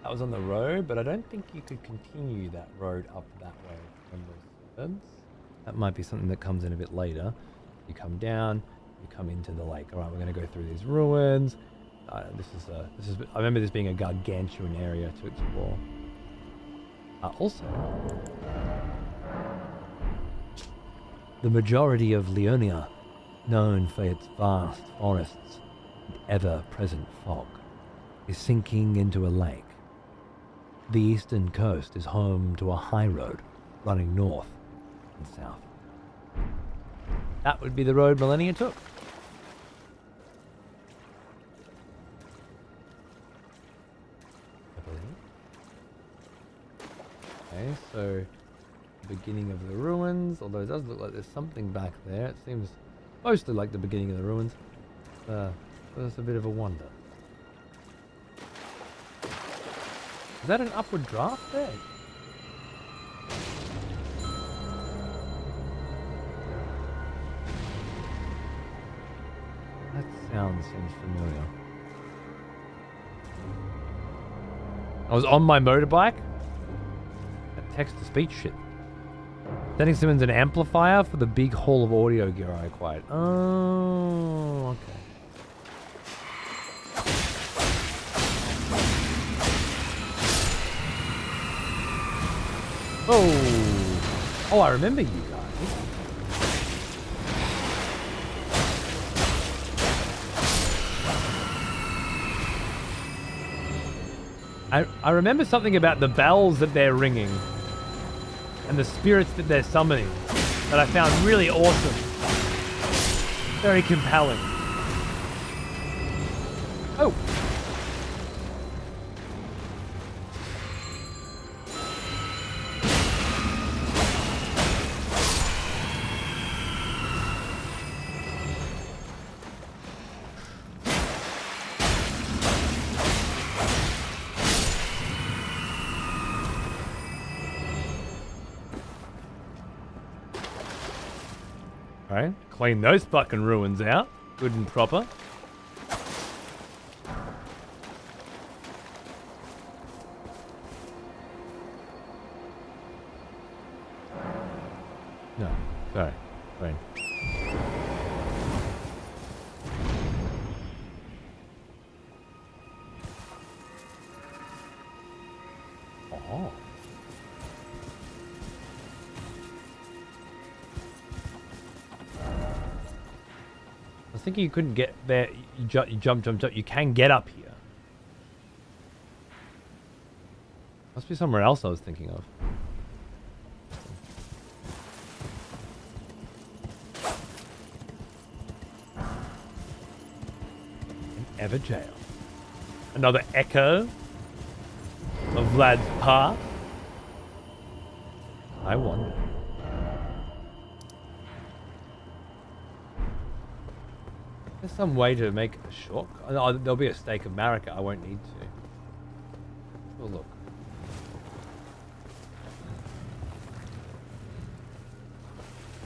That was on the road, but I don't think you could continue that road up that way from the suburbs. That might be something that comes in a bit later. You come down, you come into the lake. All right, we're going to go through these ruins. This is. I remember this being a gargantuan area to explore. Also, the majority of Leonia, known for its vast forests and ever-present fog, is sinking into a lake. The eastern coast is home to a high road running north and south. That would be the road Millennia took. I believe. Okay, so beginning of the ruins, although it does look like there's something back there. It seems mostly like the beginning of the ruins. There's a bit of a wonder. Is that an upward draft there? That sound seems familiar. I was on my motorbike. That text-to-speech shit. Sending Simmons an amplifier for the big haul of audio gear I acquired. Oh, okay. Oh, I remember you guys. I remember something about the bells that they're ringing and the spirits that they're summoning that I found really awesome. Very compelling. Oh. Alright, clean those fucking ruins out. Good and proper. No, sorry. Fine. Oh. I was thinking you couldn't get there. You jump. You can get up here. Must be somewhere else I was thinking of. An Everjail. Another echo of Vlad's path. I wonder. There's some way to make a shortcut. Oh, there'll be a stake of Marika. I won't need to. Oh, look.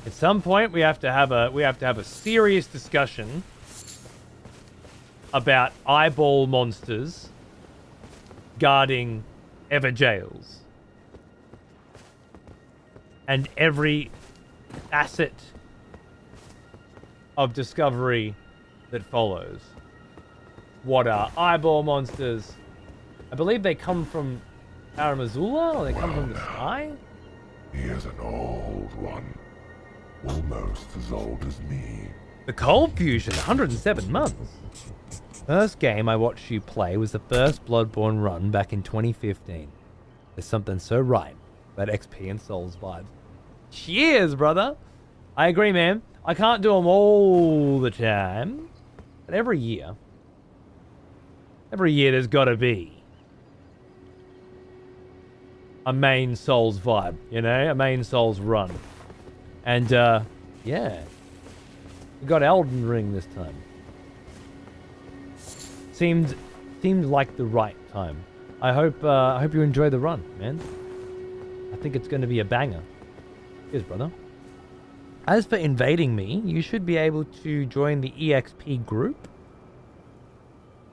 At some point, we have to have a serious discussion about eyeball monsters guarding Everjails and every facet of discovery that follows. What are eyeball monsters? I believe they come from Aramazula, or they come from the sky? He is an old one. Almost as old as me. The Cold Fusion, 107 months. First game I watched you play was the first Bloodborne run back in 2015. There's something so right about XP and Souls vibes. Cheers, brother! I agree, man. I can't do them all the time. But every year there's got to be a main Souls vibe, you know, a main Souls run. And yeah, we got Elden Ring this time. Seemed like the right time. I hope you enjoy the run, man. I think it's going to be a banger. Cheers, brother. As for invading me, you should be able to join the EXP group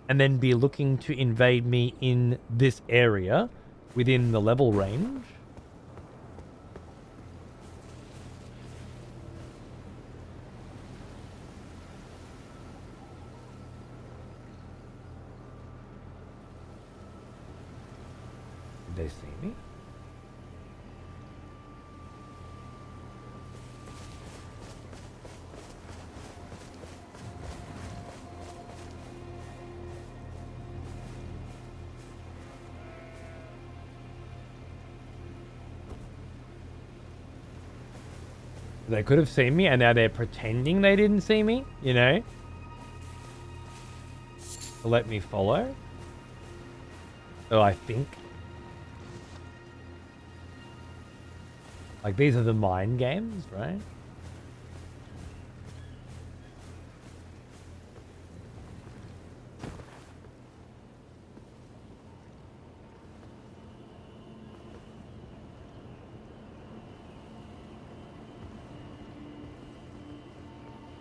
and then be looking to invade me in this area within the level range. Did they see me? They could have seen me, and now they're pretending they didn't see me, you know? To let me follow. So I think. Like, these are the mind games, right?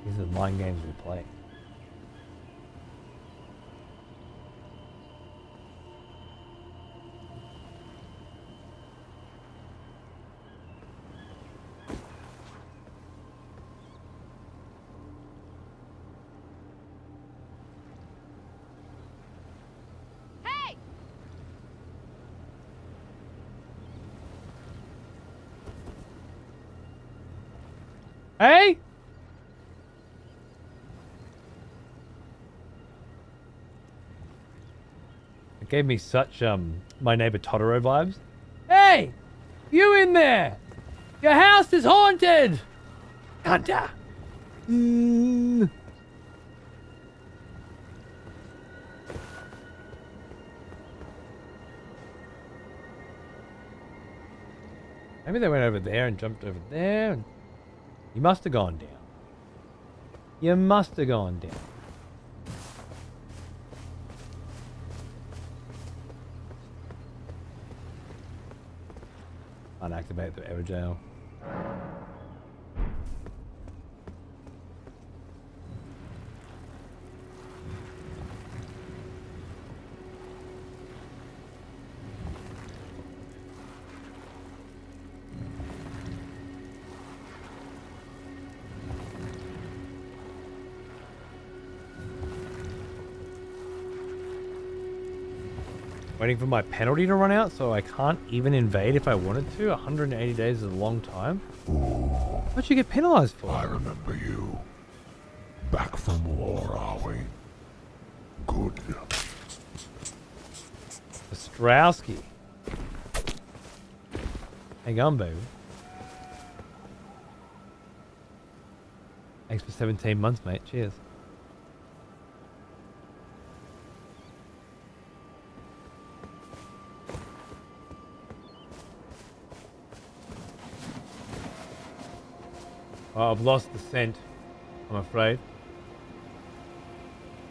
These are the mind games we play. Hey! Hey! It gave me such My Neighbor Totoro vibes. Hey! You in there! Your house is haunted! Hunter! Maybe they went over there and jumped over there. And you must have gone down. You must have gone down. Unactivate the ever jail. Waiting for my penalty to run out, so I can't even invade if I wanted to. 180 days is a long time. Ooh, What'd you get penalized for? I remember you. Back from war, are we? Good. Ostrowski. Hang on, baby. Thanks for 17 months, mate. Cheers. Oh, I've lost the scent, I'm afraid.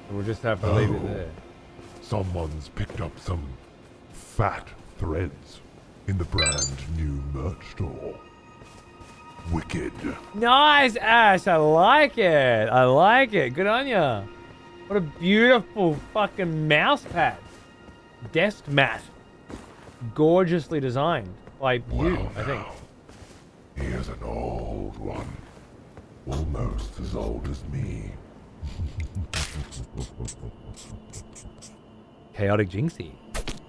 So we'll just have to leave it there. Someone's picked up some fat threads in the brand new merch store. Wicked. Nice, Ash. I like it. I like it. Good on ya. What a beautiful fucking mouse pad. Desk mat. Gorgeously designed by you, Well, I think. now, here's an old one. Almost as old as me. Chaotic Jinxie.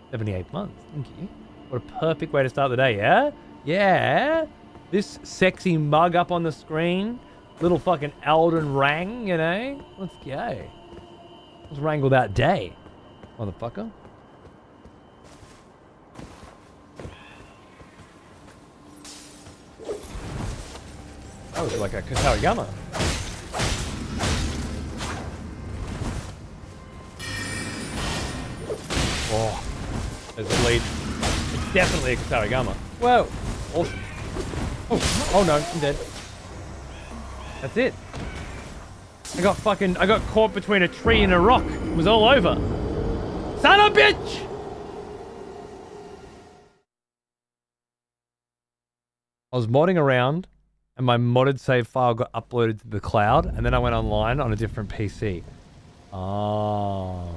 78 months. Thank you. What a perfect way to start the day, yeah? Yeah. This sexy mug up on the screen. Little fucking Elden Ring, you know? Let's go. Let's wrangle that day, motherfucker. That was like a Katariyama. Oh, there's a lead. It's definitely a Kusarigama. Whoa. Awesome. Oh no, I'm dead. That's it. I got caught between a tree and a rock. It was all over. Son of a bitch! I was modding around and my modded save file got uploaded to the cloud and then I went online on a different PC. Oh.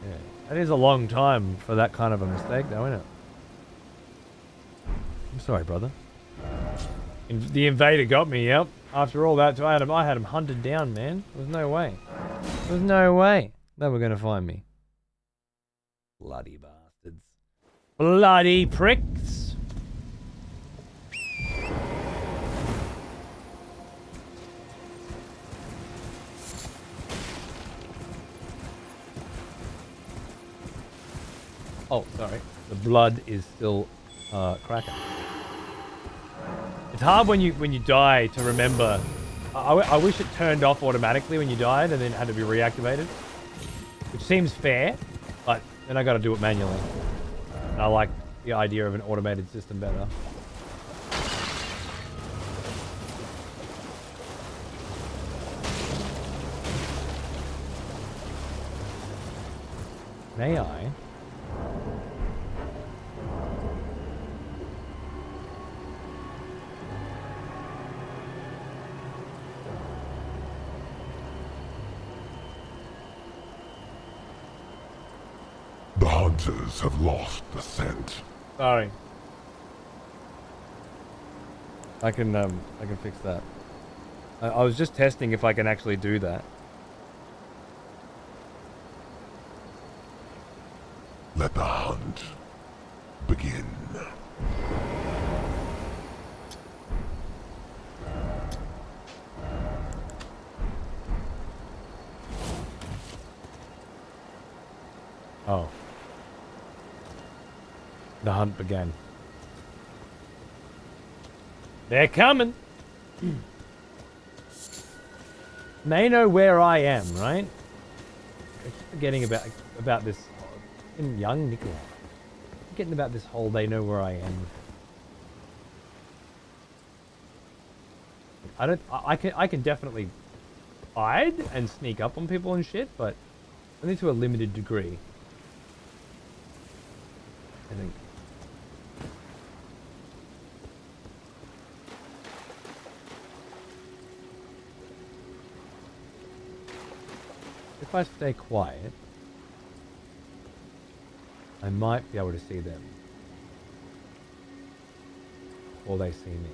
Yeah. That is a long time for that kind of a mistake though, isn't it? I'm sorry, brother. The invader got me, yep. After all that, I had him hunted down, man. There was no way. There was no way they were going to find me. Bloody bastards. Bloody pricks. Oh, sorry. The blood is still cracking. It's hard when you die to remember. I wish it turned off automatically when you died and then had to be reactivated. Which seems fair, but then I gotta do it manually. And I like the idea of an automated system better. May I? The hunters have lost the scent. Sorry. I can fix that. I was just testing if I can actually do that. Let the hunt begin. Oh. The hunt began. They're coming. They know where I am, right? I keep forgetting about this. I'm young, Nicola. Forgetting about this whole they know where I am. I can definitely hide and sneak up on people and shit, but only to a limited degree. I think. If I stay quiet, I might be able to see them. Or they see me.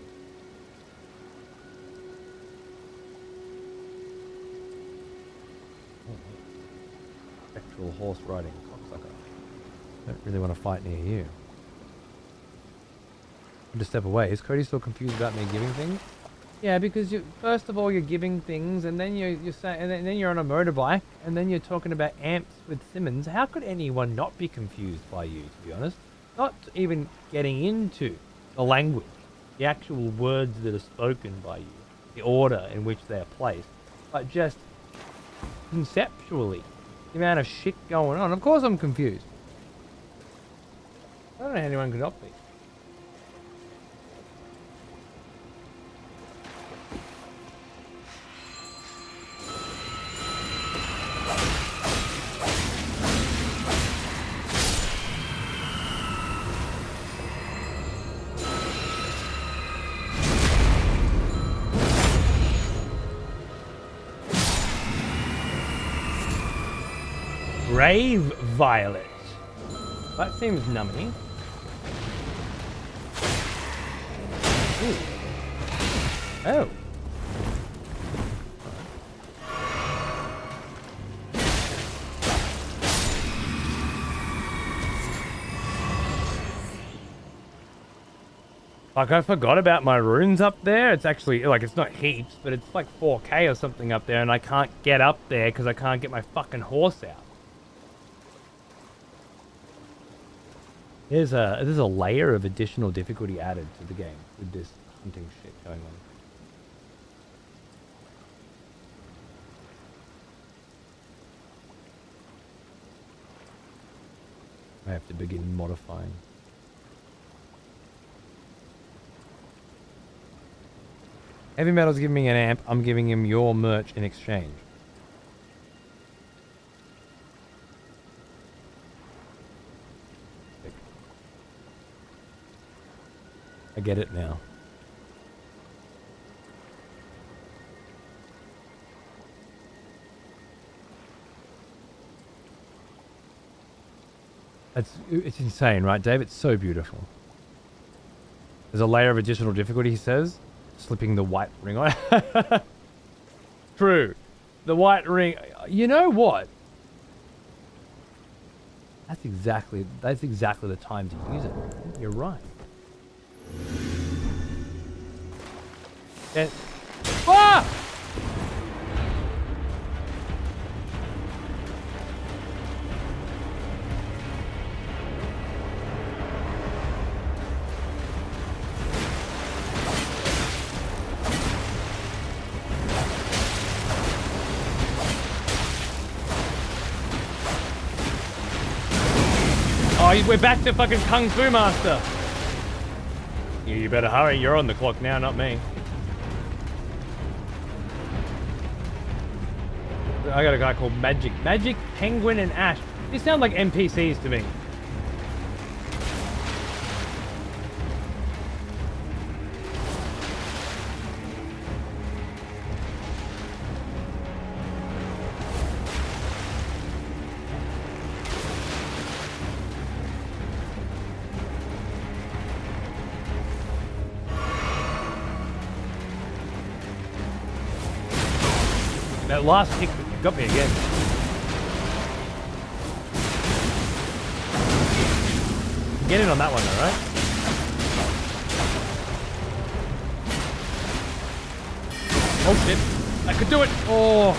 Actual horse riding cocksucker. Don't really want to fight near you. I'm to step away. Is Cody still confused about me giving things? Yeah, because first of all you're giving things, and then you're saying, and then you're on a motorbike, and then you're talking about amps with Simmons. How could anyone not be confused by you? To be honest, not even getting into the language, the actual words that are spoken by you, the order in which they are placed, but just conceptually, the amount of shit going on. Of course, I'm confused. I don't know how anyone could not be. Brave Violet. That seems numbing. Ooh. Oh. Like, I forgot about my runes up there. It's actually, like, it's not heaps, but it's like 4K or something up there, and I can't get up there because I can't get my fucking horse out. There's a layer of additional difficulty added to the game with this hunting shit going on. I have to begin modifying. Heavy Metal's giving me an amp. I'm giving him your merch in exchange. I get it now. It's insane, right, Dave? It's so beautiful. There's a layer of additional difficulty, he says. Slipping the white ring on. True. The white ring. You know what? That's exactly the time to use it. You're right. And, ah! Oh, we're back to fucking Kung Fu Master. You better hurry. You're on the clock now, not me. I got a guy called Magic. Magic, Penguin, and Ash. These sound like NPCs to me. That last kick got me again. Get in on that one though, right? Oh shit. I could do it. Oh.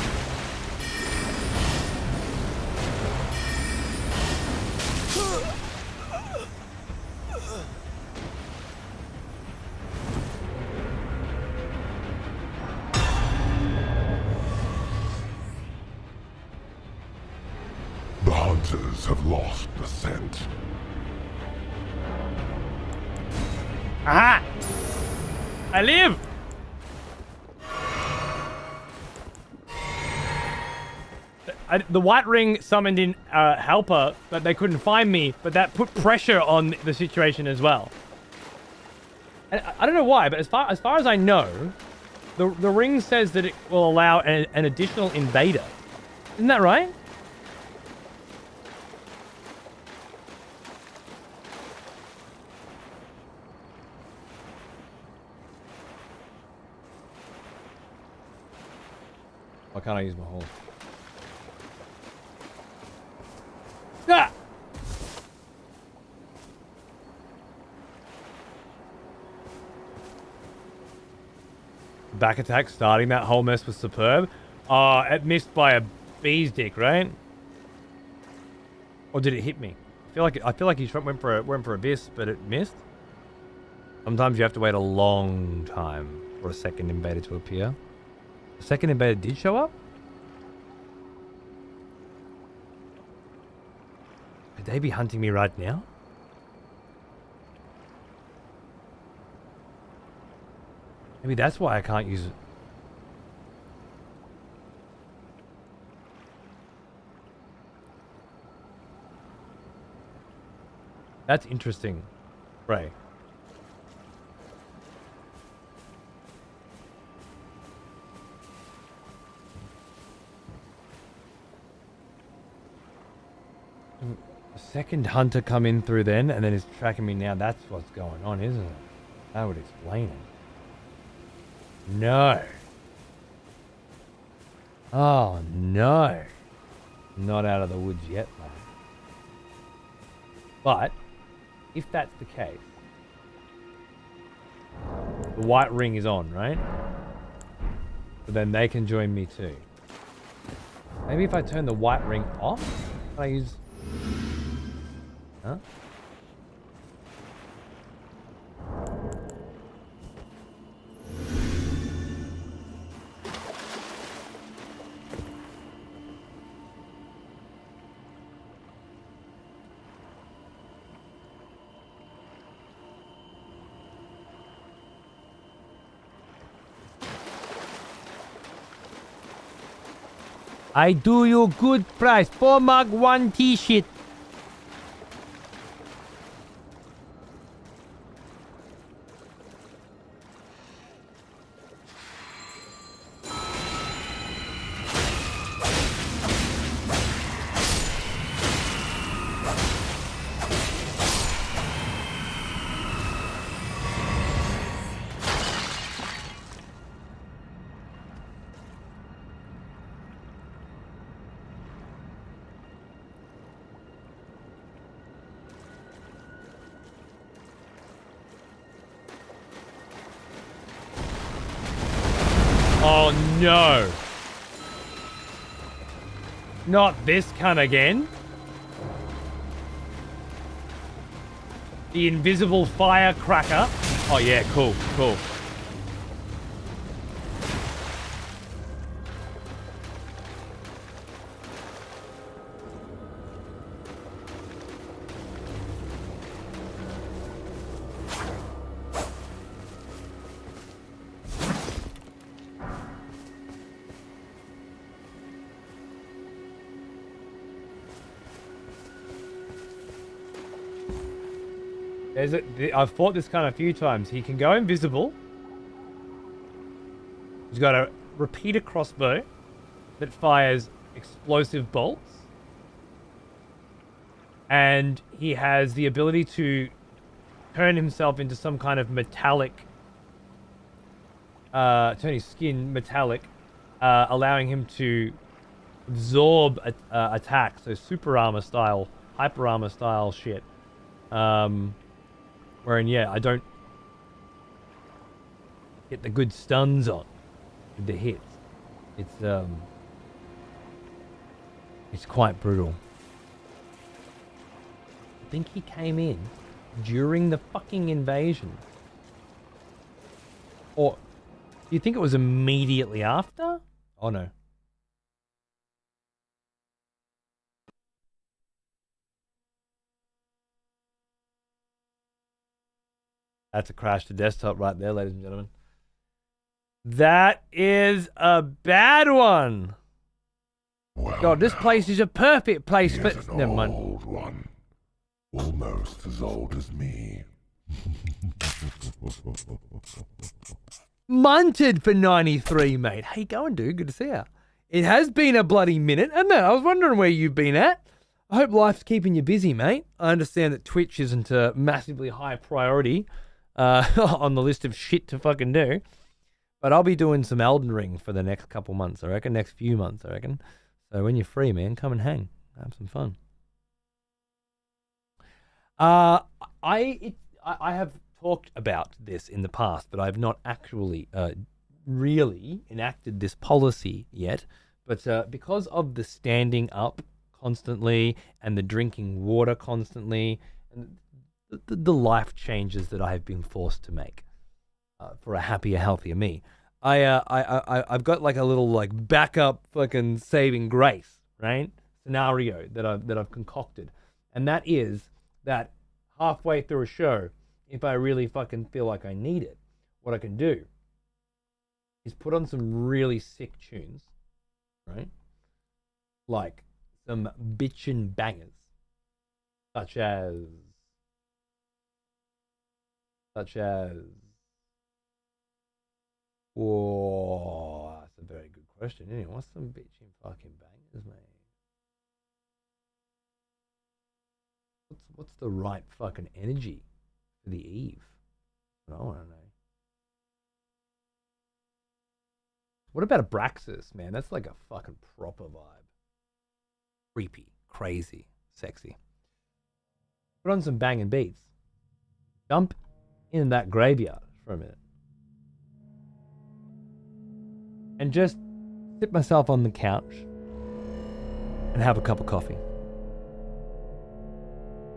The hunters have lost the scent. Aha! I live! The white ring summoned in helper, but they couldn't find me, but that put pressure on the situation as well. And I don't know why, but as far as I know, the ring says that it will allow an additional invader. Isn't that right? Why can't I use my horse? Ah! Back attack starting that whole mess was superb. It missed by a bee's dick, right? Or did it hit me? I feel like he went for a miss, but it missed. Sometimes you have to wait a long time for a second invader to appear. The second invader did show up? Could they be hunting me right now? Maybe that's why I can't use it. That's interesting, Ray. Second hunter come in through then, and then is tracking me now. That's what's going on, isn't it? That would explain it. No. Oh, no. Not out of the woods yet, though. But, if that's the case, the white ring is on, right? So then they can join me too. Maybe if I turn the white ring off, can I use... Huh? I do you good price. 4 mug, 1 t-shirt. Oh no! Not this cunt again. The invisible firecracker. Oh yeah, cool, cool. I've fought this kind of a few times. He can go invisible. He's got a repeater crossbow that fires explosive bolts. And he has the ability to turn himself into some kind of metallic... turn his skin metallic, allowing him to absorb attacks. So super armor style, hyper armor style shit. Wherein, yeah, I don't get the good stuns on with the hits. It's quite brutal. I think he came in during the fucking invasion. Or do you think it was immediately after? Oh no. That's a crash to desktop right there, ladies and gentlemen. That is a bad one. Well, God, this place is a perfect place for... here's an Never mind. old one. Almost as old as me. Munted for 93, mate. How you going, dude? Good to see you. It has been a bloody minute, hasn't it? I was wondering where you've been at. I hope life's keeping you busy, mate. I understand that Twitch isn't a massively high priority on the list of shit to fucking do. But I'll be doing some Elden Ring for the next couple months, I reckon. Next few months, I reckon. So when you're free, man, come and hang. Have some fun. I have talked about this in the past, but I've not actually really enacted this policy yet. But because of the standing up constantly and the drinking water constantly and the life changes that I have been forced to make for a happier, healthier me, I've got like a little like backup fucking saving grace, right? Scenario that I've concocted, and that is that halfway through a show, if I really fucking feel like I need it, what I can do is put on some really sick tunes, right? Like some bitchin' bangers, such as whoa, that's a very good question. Anyway, what's some bitchin' fucking bangers, mate? What's the right fucking energy for the eve? I don't want to know. What about Abraxas, man? That's like a fucking proper vibe. Creepy, crazy, sexy. Put on some banging beats. Jump in that graveyard for a minute. And just sit myself on the couch and have a cup of coffee.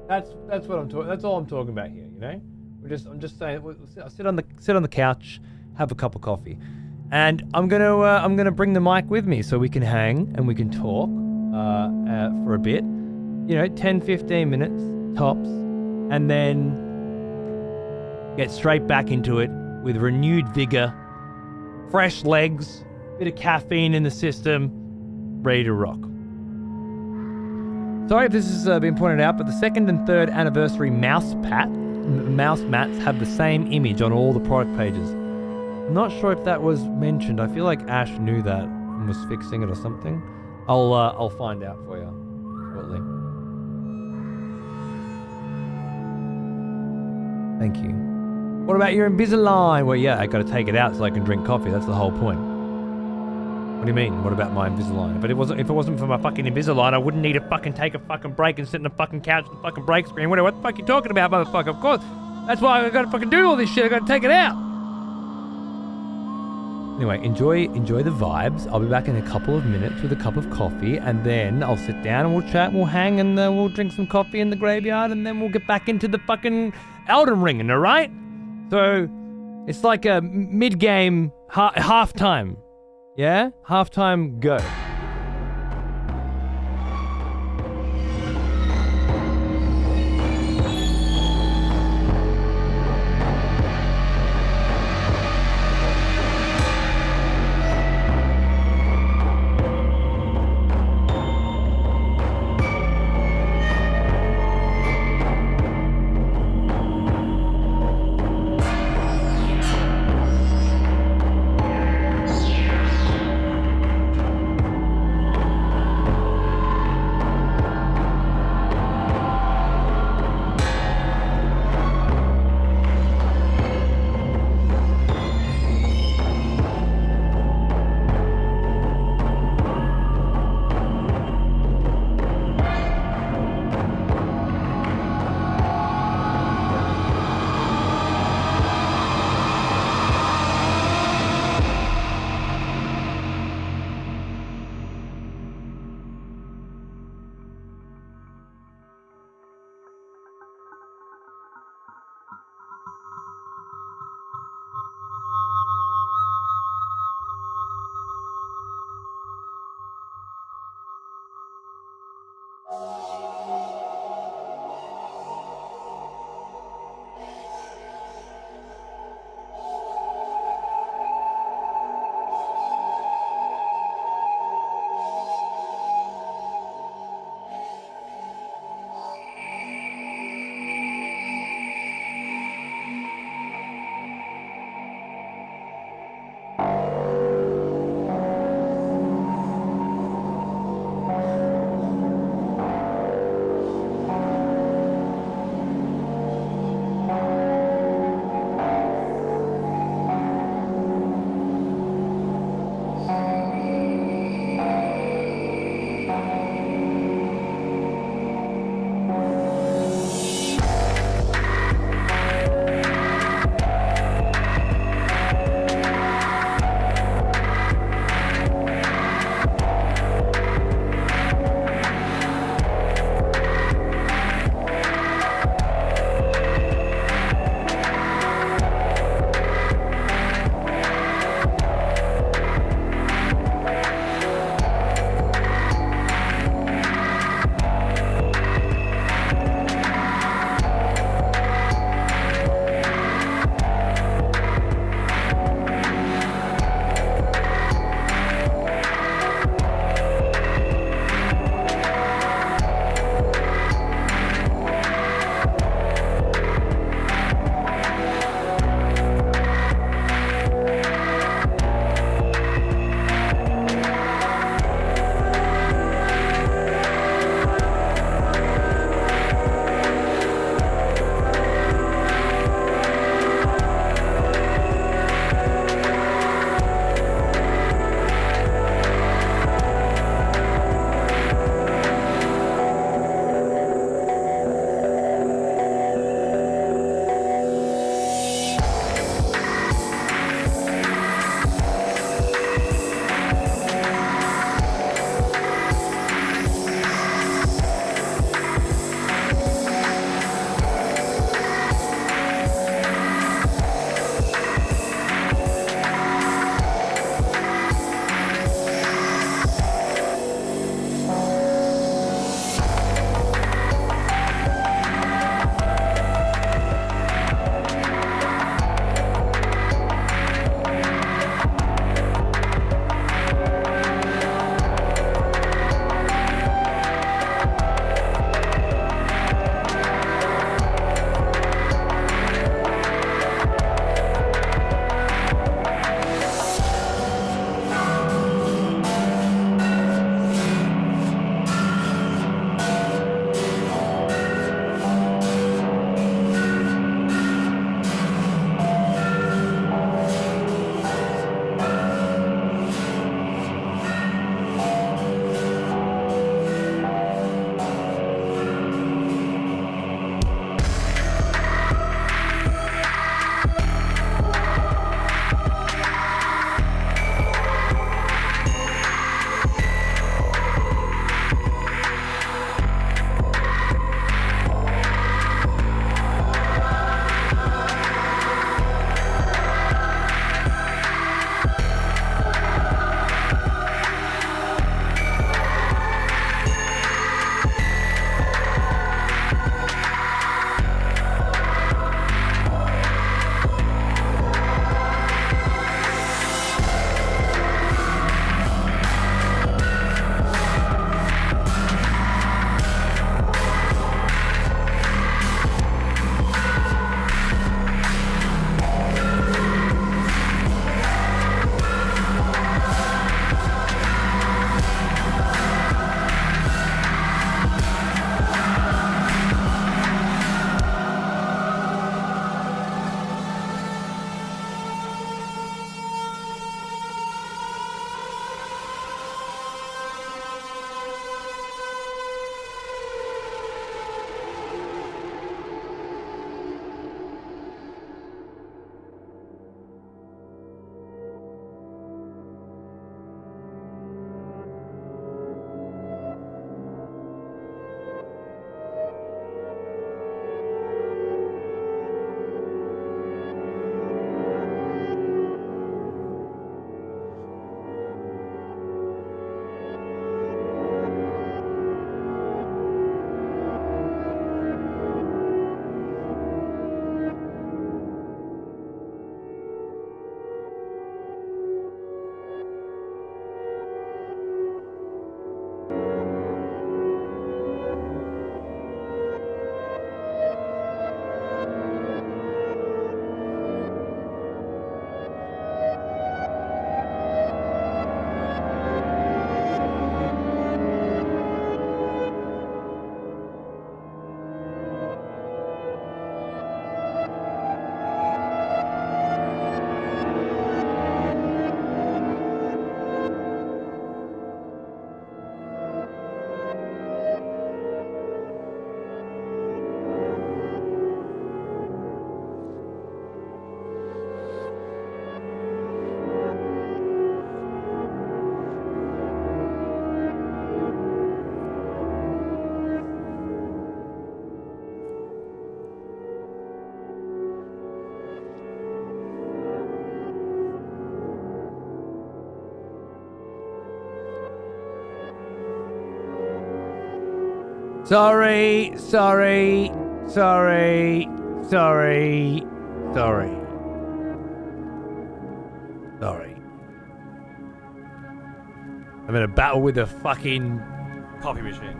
That's what I'm talking. That's all I'm talking about here. You know, I'm just saying. I'll sit on the couch, have a cup of coffee, and I'm gonna bring the mic with me so we can hang and we can talk for a bit. You know, 10-15 minutes tops, and then get straight back into it with renewed vigor, fresh legs, bit of caffeine in the system, ready to rock. Sorry if this has been pointed out, but the 2nd and 3rd anniversary mouse mats have the same image on all the product pages. I'm not sure if that was mentioned. I feel like Ash knew that and was fixing it or something. I'll find out for you shortly. Thank you. What about your Invisalign? Well, yeah, I gotta take it out so I can drink coffee. That's the whole point. What do you mean? What about my Invisalign? But if it wasn't for my fucking Invisalign, I wouldn't need to fucking take a fucking break and sit in the fucking couch with the fucking break screen. What the fuck you talking about, motherfucker? Of course. That's why I gotta fucking do all this shit. I gotta take it out. Anyway, enjoy the vibes. I'll be back in a couple of minutes with a cup of coffee, and then I'll sit down and we'll chat and we'll hang and we'll drink some coffee in the graveyard, and then we'll get back into the fucking Elden Ring, alright? So, it's like a mid-game halftime. Yeah? Halftime, go. Sorry, sorry, sorry, sorry, sorry. Sorry. I'm in a battle with a fucking coffee machine.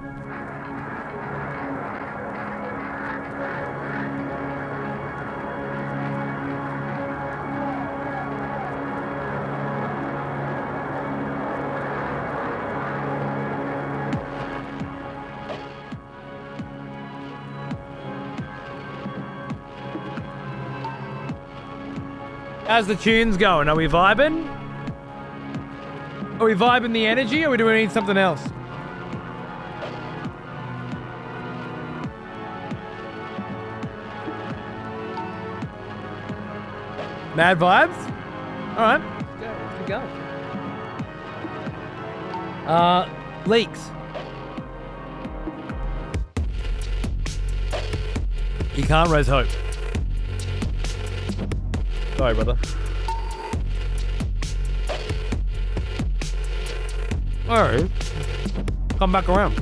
How's the tunes going? Are we vibing? Are we vibing the energy, or do we need something else? Mad vibes? Alright. Let's keep going. Leaks. You can't res hope. Sorry, brother. Alright. Come back around.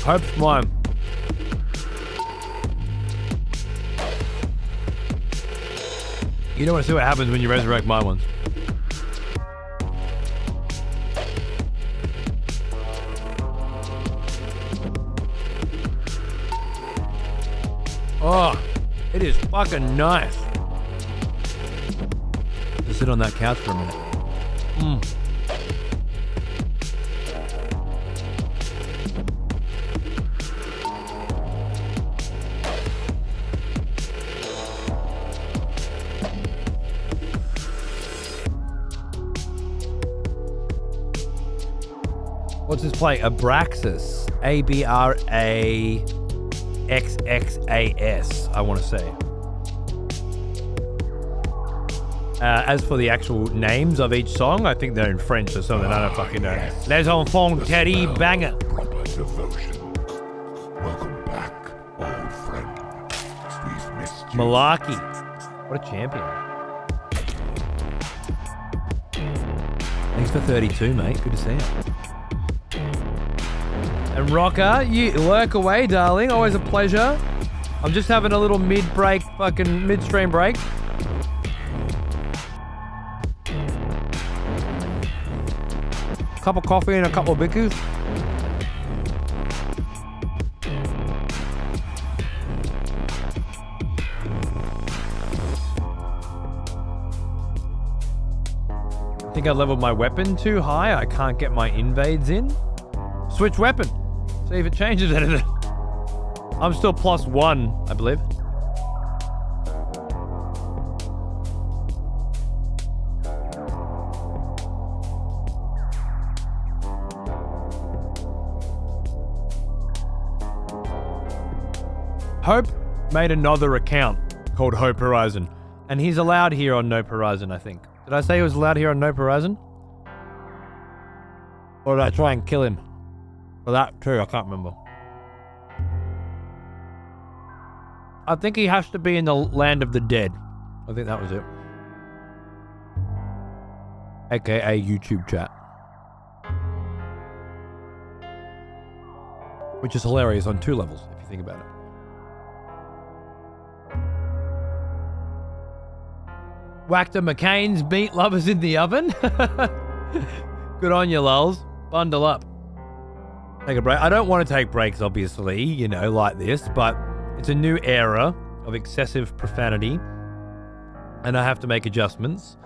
Hope's mine. You don't want to see what happens when you resurrect my ones. Oh, it is fucking nice. Just sit on that couch for a minute. What's this play? Abraxas. ABRAXXAS, I want to say. As for the actual names of each song, I think they're in French or something. I don't fucking know. Yes. Les enfants terribles banger. Proper devotion. Welcome back, old friend. We've missed you. Malarkey. What a champion. Thanks for 32, mate. Good to see you. And Rocker, you lurk away, darling. Always a pleasure. I'm just having a little mid-break, fucking midstream break. Cup of coffee and a couple of bickies. I think I leveled my weapon too high. I can't get my invades in. Switch weapon. See if it changes anything. I'm still +1, I believe. Hope made another account called Hope Horizon, and he's allowed here on Nope Horizon, I think. Did I say he was allowed here on Nope Horizon? Or did I try and kill him? For that too, I can't remember. I think he has to be in the land of the dead. I think that was it. AKA YouTube chat. Which is hilarious on 2 levels, if you think about it. Whacked a McCain's meat lovers in the oven. Good on you, lulz. Bundle up. Take a break. I don't want to take breaks, obviously, you know, like this, but it's a new era of excessive profanity, and I have to make adjustments.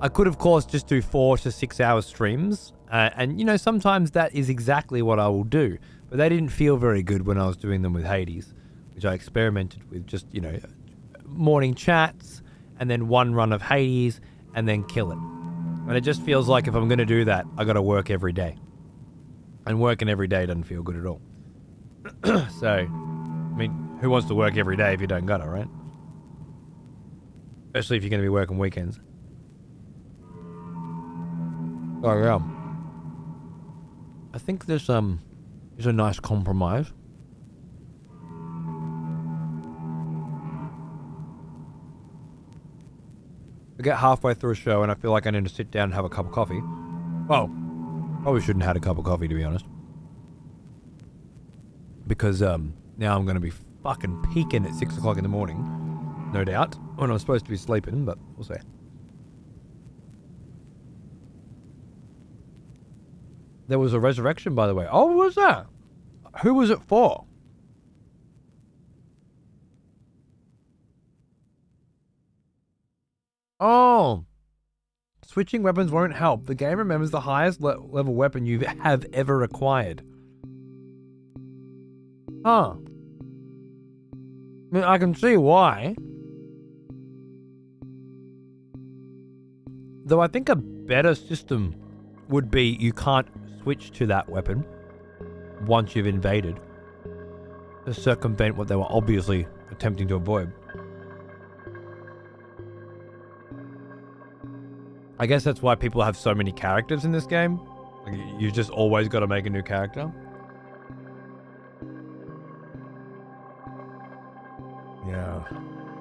I could, of course, just do 4 to 6 hour streams, and, you know, sometimes that is exactly what I will do, but they didn't feel very good when I was doing them with Hades, which I experimented with, just, you know, morning chats, and then 1 run of Hades, and then kill it. And it just feels like if I'm going to do that, I got to work every day. And working every day doesn't feel good at all. So, I mean, who wants to work every day if you don't got it, right? Especially if you're going to be working weekends. Oh, yeah. I think there's a nice compromise. I get halfway through a show and I feel like I need to sit down and have a cup of coffee. Well, probably shouldn't have had a cup of coffee, to be honest. Because now I'm going to be fucking peaking at 6 o'clock in the morning. No doubt. When I'm supposed to be sleeping, but we'll see. There was a resurrection, by the way. Oh, what was that? Who was it for? Oh. Switching weapons won't help. The game remembers the highest level weapon you have ever acquired. Huh. I mean, I can see why. Though I think a better system would be you can't switch to that weapon once you've invaded to circumvent what they were obviously attempting to avoid. I guess that's why people have so many characters in this game. Like, you've just always got to make a new character. Yeah.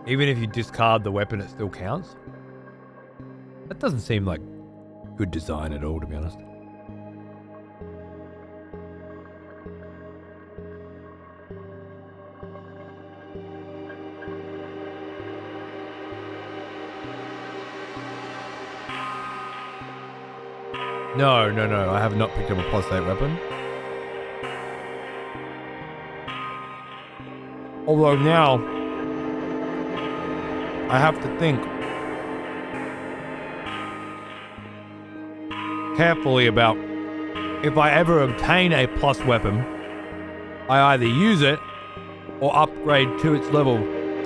Even if you discard the weapon, it still counts. That doesn't seem like good design at all, to be honest. No, I have not picked up a +8 weapon. Although now, I have to think carefully about if I ever obtain a plus weapon, I either use it or upgrade to its level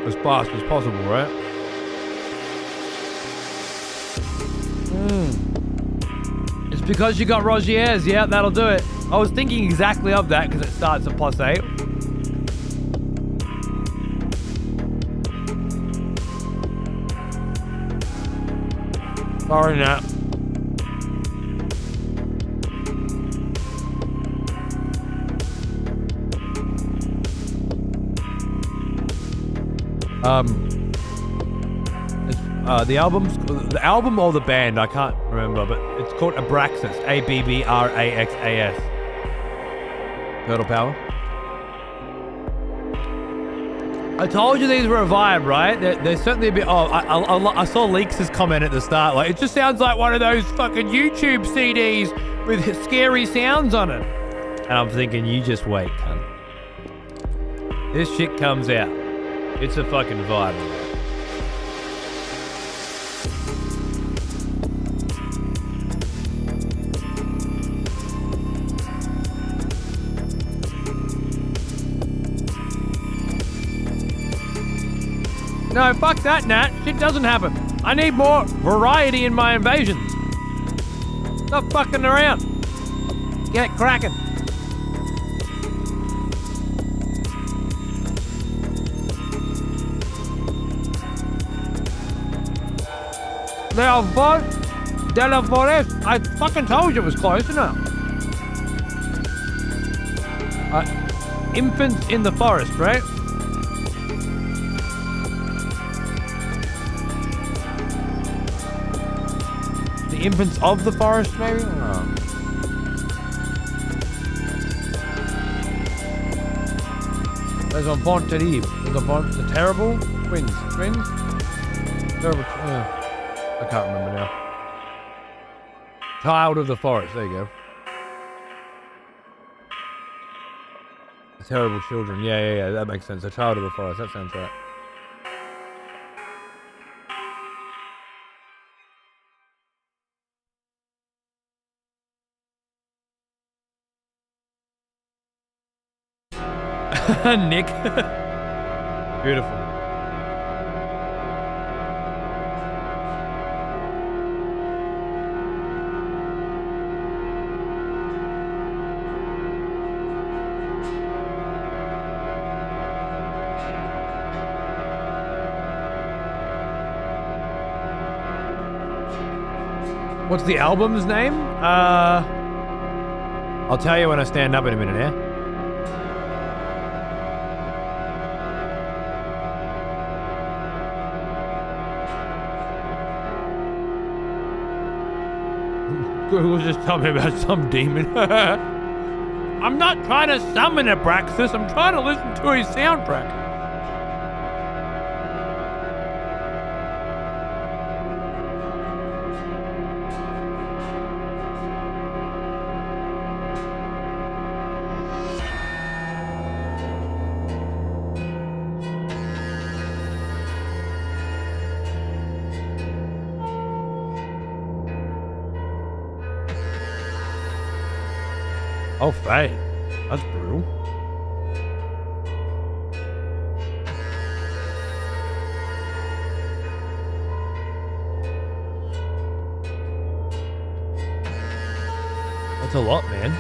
as fast as possible, right? It's because you got Rogier's, yeah, that'll do it. I was thinking exactly of that because it starts at +8. Sorry, Nat. The album or the band, I can't remember, but it's called Abraxas, Abbraxas. Turtle Power. I told you these were a vibe, right? They're certainly a bit. Oh, I saw Leaks' comment at the start. Like, it just sounds like one of those fucking YouTube CDs with scary sounds on it. And I'm thinking, you just wait, cunt. This shit comes out. It's a fucking vibe. No, fuck that, Nat. Shit doesn't happen. I need more variety in my invasions. Stop fucking around. Get cracking. De la Forest. I fucking told you it was close enough. Infants in the forest, right? The infants of the forest, maybe? Oh. There's a Bon Terrible. The terrible twins. Terrible. I can't remember now. Child of the forest. There you go. The terrible children. Yeah. That makes sense. A child of the forest. That sounds right. Nick. Beautiful. What's the album's name? I'll tell you when I stand up in a minute, yeah? Google just told me about some demon. I'm not trying to summon Abraxas. I'm trying to listen to his soundtrack. Oh, Faye. That's brutal. That's a lot, man.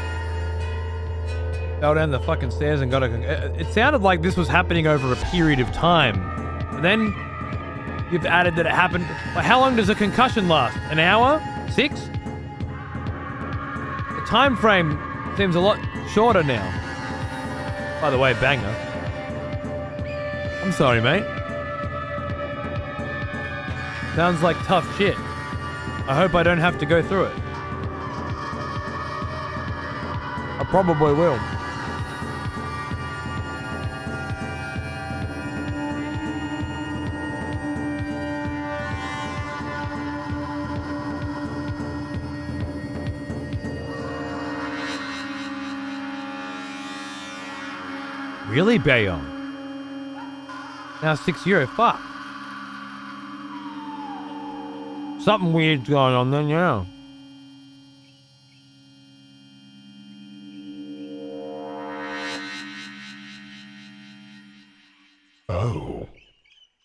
Fell down the fucking stairs and got a... It sounded like this was happening over a period of time. And then you've added that it happened... Like, how long does a concussion last? An hour? 6? The time frame... seems a lot shorter now. By the way, banger. I'm sorry, mate. Sounds like tough shit. I hope I don't have to go through it. I probably will. Really, Bayonne? Now €6. Fuck. Something weird's going on then, yeah. Oh,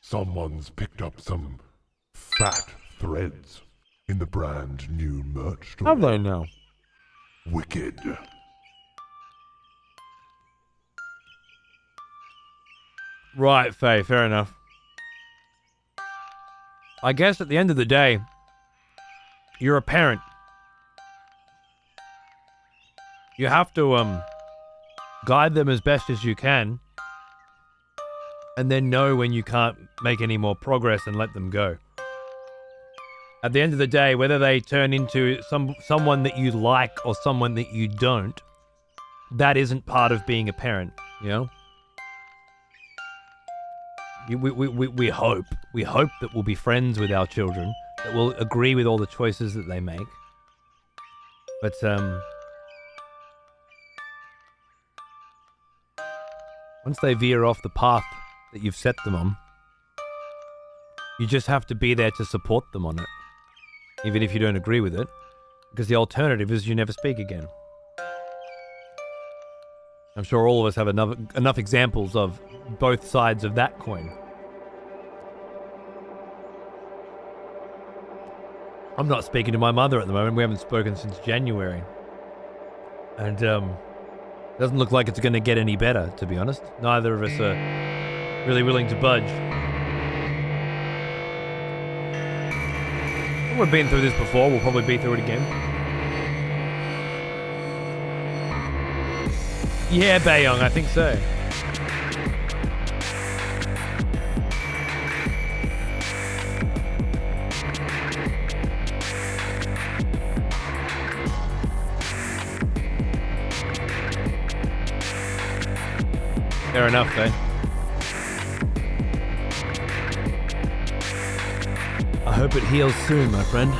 someone's picked up some fat threads in the brand new merch store. Have they now? Wicked. Right, Faye, fair enough. I guess at the end of the day, you're a parent. You have to guide them as best as you can, and then know when you can't make any more progress and let them go. At the end of the day, whether they turn into someone that you like or someone that you don't, that isn't part of being a parent, you know? We hope that we'll be friends with our children, that we'll agree with all the choices that they make. But once they veer off the path that you've set them on, you just have to be there to support them on it, even if you don't agree with it, because the alternative is you never speak again. I'm sure all of us have enough examples of both sides of that coin. I'm not speaking to my mother at the moment. We haven't spoken since January. And doesn't look like it's going to get any better, to be honest. Neither of us are really willing to budge. We've been through this before. We'll probably be through it again. Yeah, Bayong, I think so. Fair enough, eh? I hope it heals soon, my friend.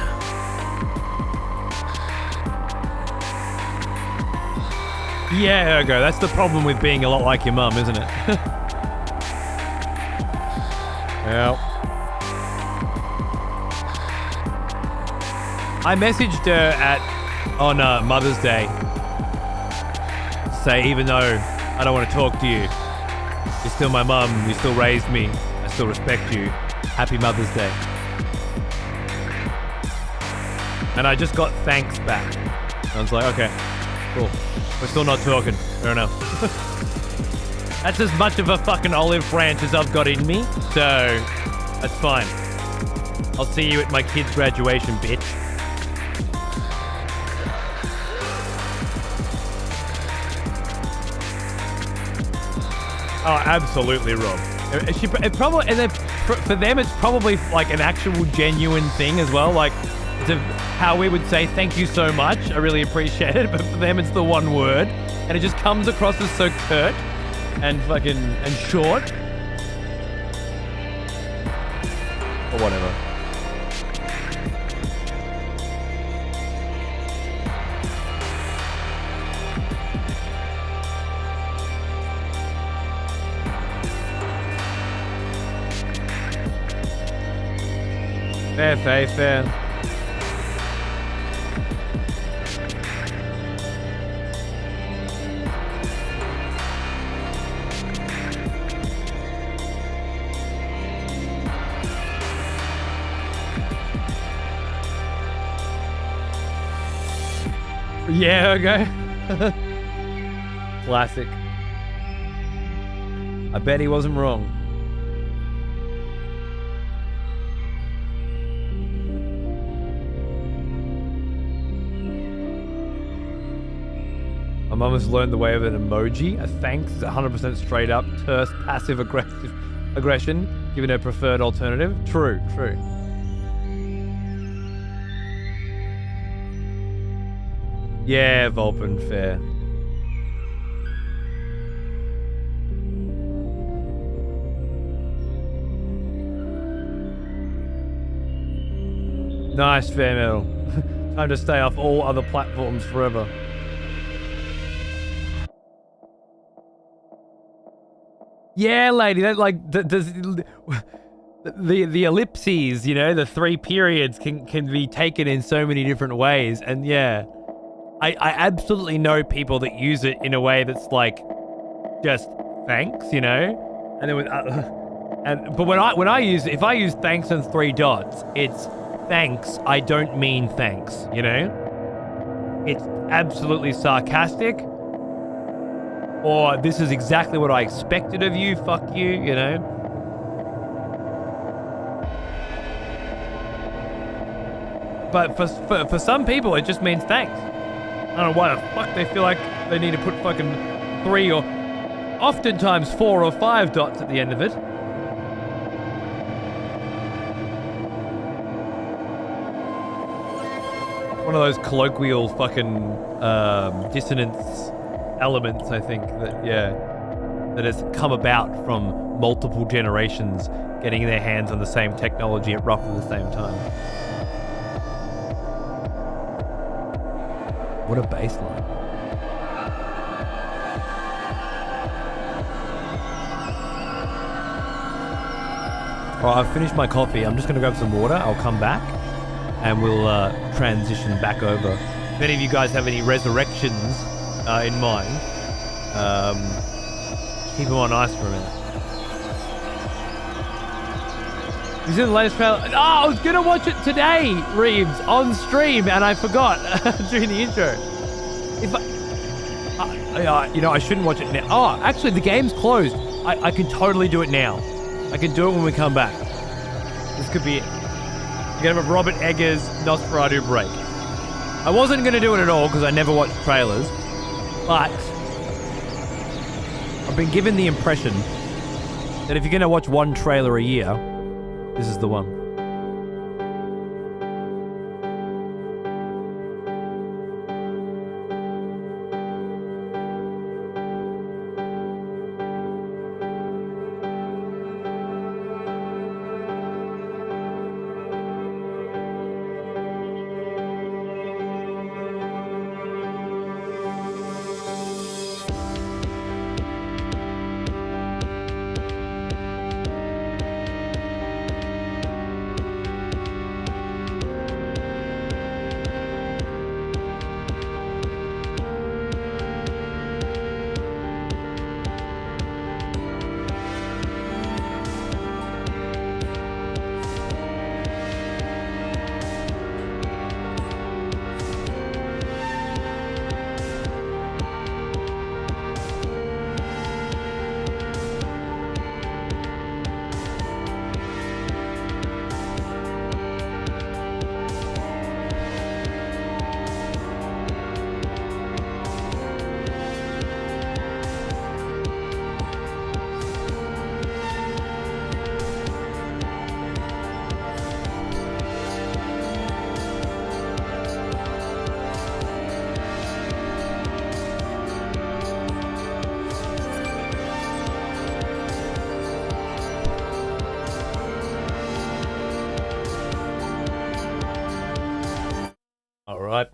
Yeah, Ergo, that's the problem with being a lot like your mum, isn't it? Well. I messaged her on Mother's Day. Say, even though I don't want to talk to you, you're still my mum, you still raised me, I still respect you. Happy Mother's Day. And I just got thanks back. I was like, okay, cool. We're still not talking. Fair enough. That's as much of a fucking olive branch as I've got in me, so that's fine. I'll see you at my kid's graduation, bitch. Oh, absolutely, Rob. It probably, and then for them, it's probably like an actual genuine thing as well. Like It's how we would say thank you so much. I really appreciate it. But for them, it's the one word. And it just comes across as so curt and fucking and short. Or whatever. Fair, fair, fair. Yeah, okay. Classic. I bet he wasn't wrong. My mum has learned the way of an emoji. A thanks is 100% straight up, terse, passive aggression, given her preferred alternative. True, true. Yeah, Vulpin, fair. Nice, fair metal. Time to stay off all other platforms forever. Yeah, lady, that like the ellipses, you know, the 3 periods can be taken in so many different ways, and yeah. I absolutely know people that use it in a way that's like just thanks, you know, and then but when I use if I use thanks and 3 dots, it's thanks. I don't mean thanks, you know. It's absolutely sarcastic, or this is exactly what I expected of you. Fuck you, you know. But for some people, it just means thanks. I don't know why the fuck they feel like they need to put fucking 3 or oftentimes 4 or 5 dots at the end of it. One of those colloquial fucking dissonance elements, I think, that, yeah, that has come about from multiple generations getting their hands on the same technology at roughly the same time. What a baseline. Alright, I've finished my coffee. I'm just going to grab some water. I'll come back and we'll transition back over. If any of you guys have any resurrections in mind, keep them on ice for a minute. You see the latest trailer? Oh, I was going to watch it today, Reeves, on stream, and I forgot during the intro. If you know, I shouldn't watch it now. Oh, actually, the game's closed. I can totally do it now. I can do it when we come back. This could be it. We're going to have a Robert Eggers Nosferatu break. I wasn't going to do it at all because I never watched trailers, but I've been given the impression that if you're going to watch one trailer a year, this is the one.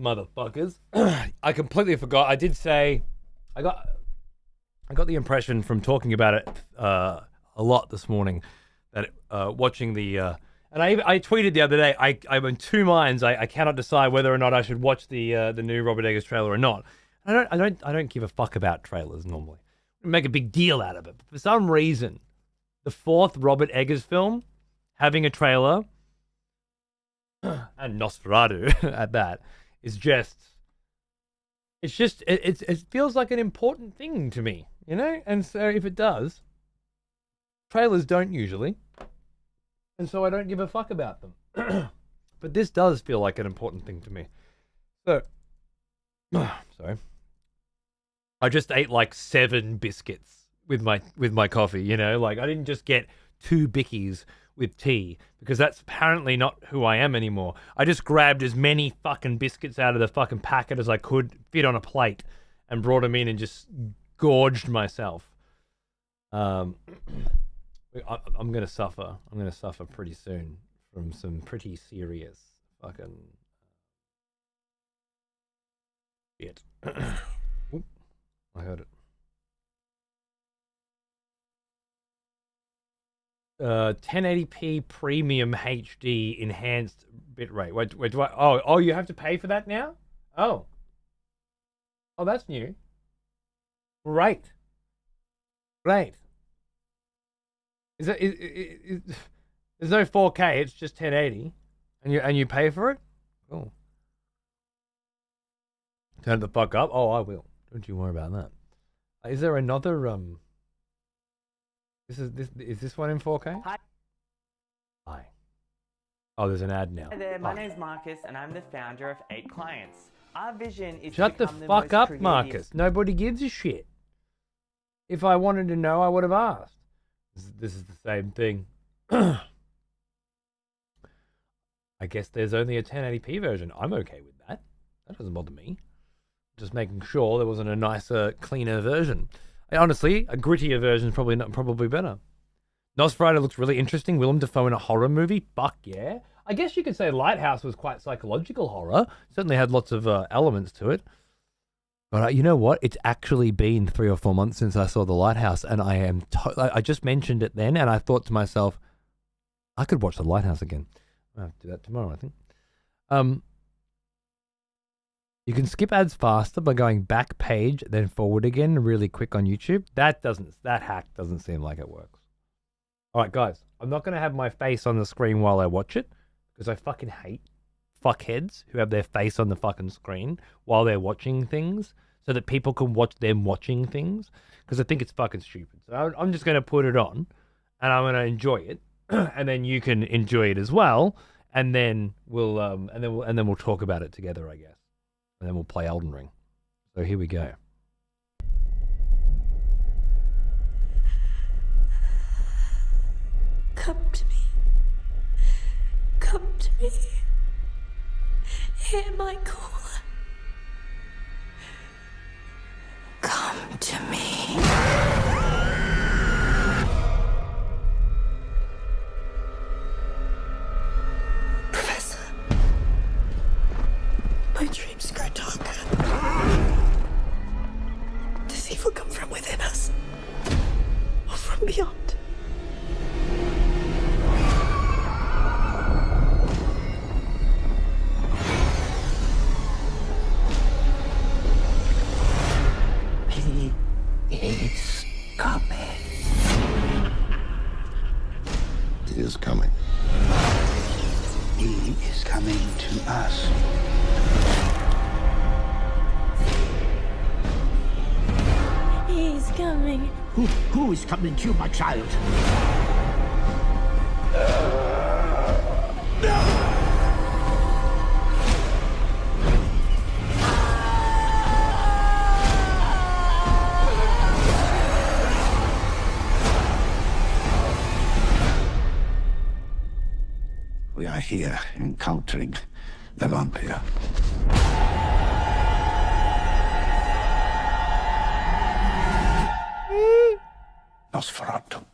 motherfuckers. I completely forgot. I did say I got the impression from talking about it a lot this morning that watching the and I tweeted the other day. I'm in two minds. I cannot decide whether or not I should watch the new Robert Eggers trailer or not. I don't give a fuck about trailers normally. I make a big deal out of it. But for some reason, the fourth Robert Eggers film having a trailer and Nosferatu at that is just. It feels like an important thing to me, you know? And so if it does, trailers don't usually. And so I don't give a fuck about them. But this does feel like an important thing to me. So, sorry. I just ate like 7 biscuits with my coffee, you know? Like I didn't just get 2 bickies with tea because that's apparently not who I am anymore. I just grabbed as many fucking biscuits out of the fucking packet as I could fit on a plate and brought them in and just gorged myself. I'm gonna suffer. I'm gonna suffer pretty soon from some pretty serious fucking shit. Oop, I heard it. 1080p premium HD enhanced bitrate. Wait, do I? Oh, you have to pay for that now? Oh, that's new. Great. There's no 4K. It's just 1080, and you pay for it. Oh, turn it the fuck up. Oh, I will. Don't you worry about that. Is there another Is this one in 4K? Hi. Oh, there's an ad now. Hi there, my name's Marcus and I'm the founder of 8 Clients. Our vision is Shut to the become fuck most up, creative... Marcus. Nobody gives a shit. If I wanted to know, I would have asked. This is the same thing. I guess there's only a 1080p version. I'm okay with that. That doesn't bother me. Just making sure there wasn't a nicer, cleaner version. Honestly, a grittier version is probably better. Nosferatu looks really interesting. Willem Dafoe in a horror movie? Fuck yeah. I guess you could say Lighthouse was quite psychological horror. Certainly had lots of elements to it. But you know what? It's actually been 3 or 4 months since I saw The Lighthouse, and I just mentioned it then, and I thought to myself, I could watch The Lighthouse again. I'll have to do that tomorrow, I think. You can skip ads faster by going back page, then forward again really quick on YouTube. That hack doesn't seem like it works. All right, guys, I'm not going to have my face on the screen while I watch it because I fucking hate fuckheads who have their face on the fucking screen while they're watching things so that people can watch them watching things because I think it's fucking stupid. So I'm just going to put it on and I'm going to enjoy it and then you can enjoy it as well and then we'll talk about it together, I guess. And then we'll play Elden Ring. So here we go. Come to me. Come to me. Hear my call. Come to me. Professor. My dreams grow darker. Does evil come from within us? Or from beyond? It's coming. He is coming. He is coming to us. He's coming. Who is coming to you, my child? We are here encountering the vampire. Nosferatu.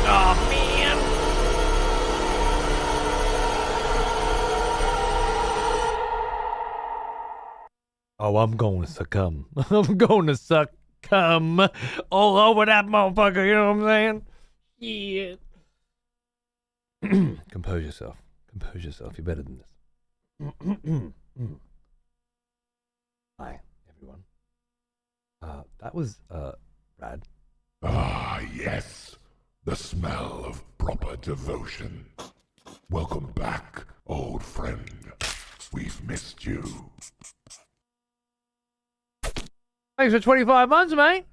Oh, man. Oh, I'm going to succumb. I'm going to succumb all over that motherfucker, you know what I'm saying? Yeah. Compose yourself. Compose yourself. You're better than this. Hi, everyone. That was, Brad. Ah, yes. The smell of proper devotion. Welcome back, old friend. We've missed you. Thanks for 25 months, mate.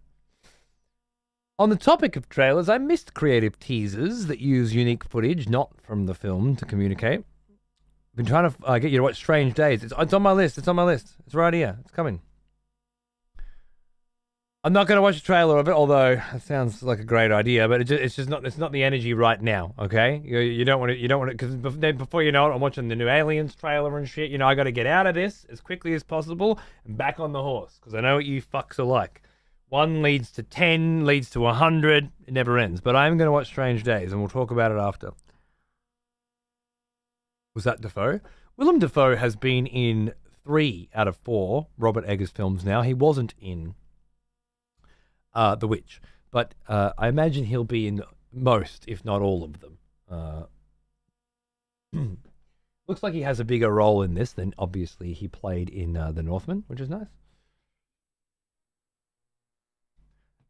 On the topic of trailers, I missed creative teasers that use unique footage not from the film to communicate. I've been trying to get you to watch Strange Days. It's on my list. It's on my list. It's right here. It's coming. I'm not going to watch a trailer of it, although it sounds like a great idea. But it's just not. It's not the energy right now. Okay, you don't want to. You don't want to, because before you know it, I'm watching the new Aliens trailer and shit. You know, I got to get out of this as quickly as possible and back on the horse, because I know what you fucks are like. 1 leads to 10, leads to 100. It never ends. But I'm going to watch Strange Days, and we'll talk about it after. Was that Dafoe? Willem Dafoe has been in 3 out of 4 Robert Eggers films now. He wasn't in The Witch, but I imagine he'll be in most, if not all of them. Looks like he has a bigger role in this than obviously he played in The Northman, which is nice.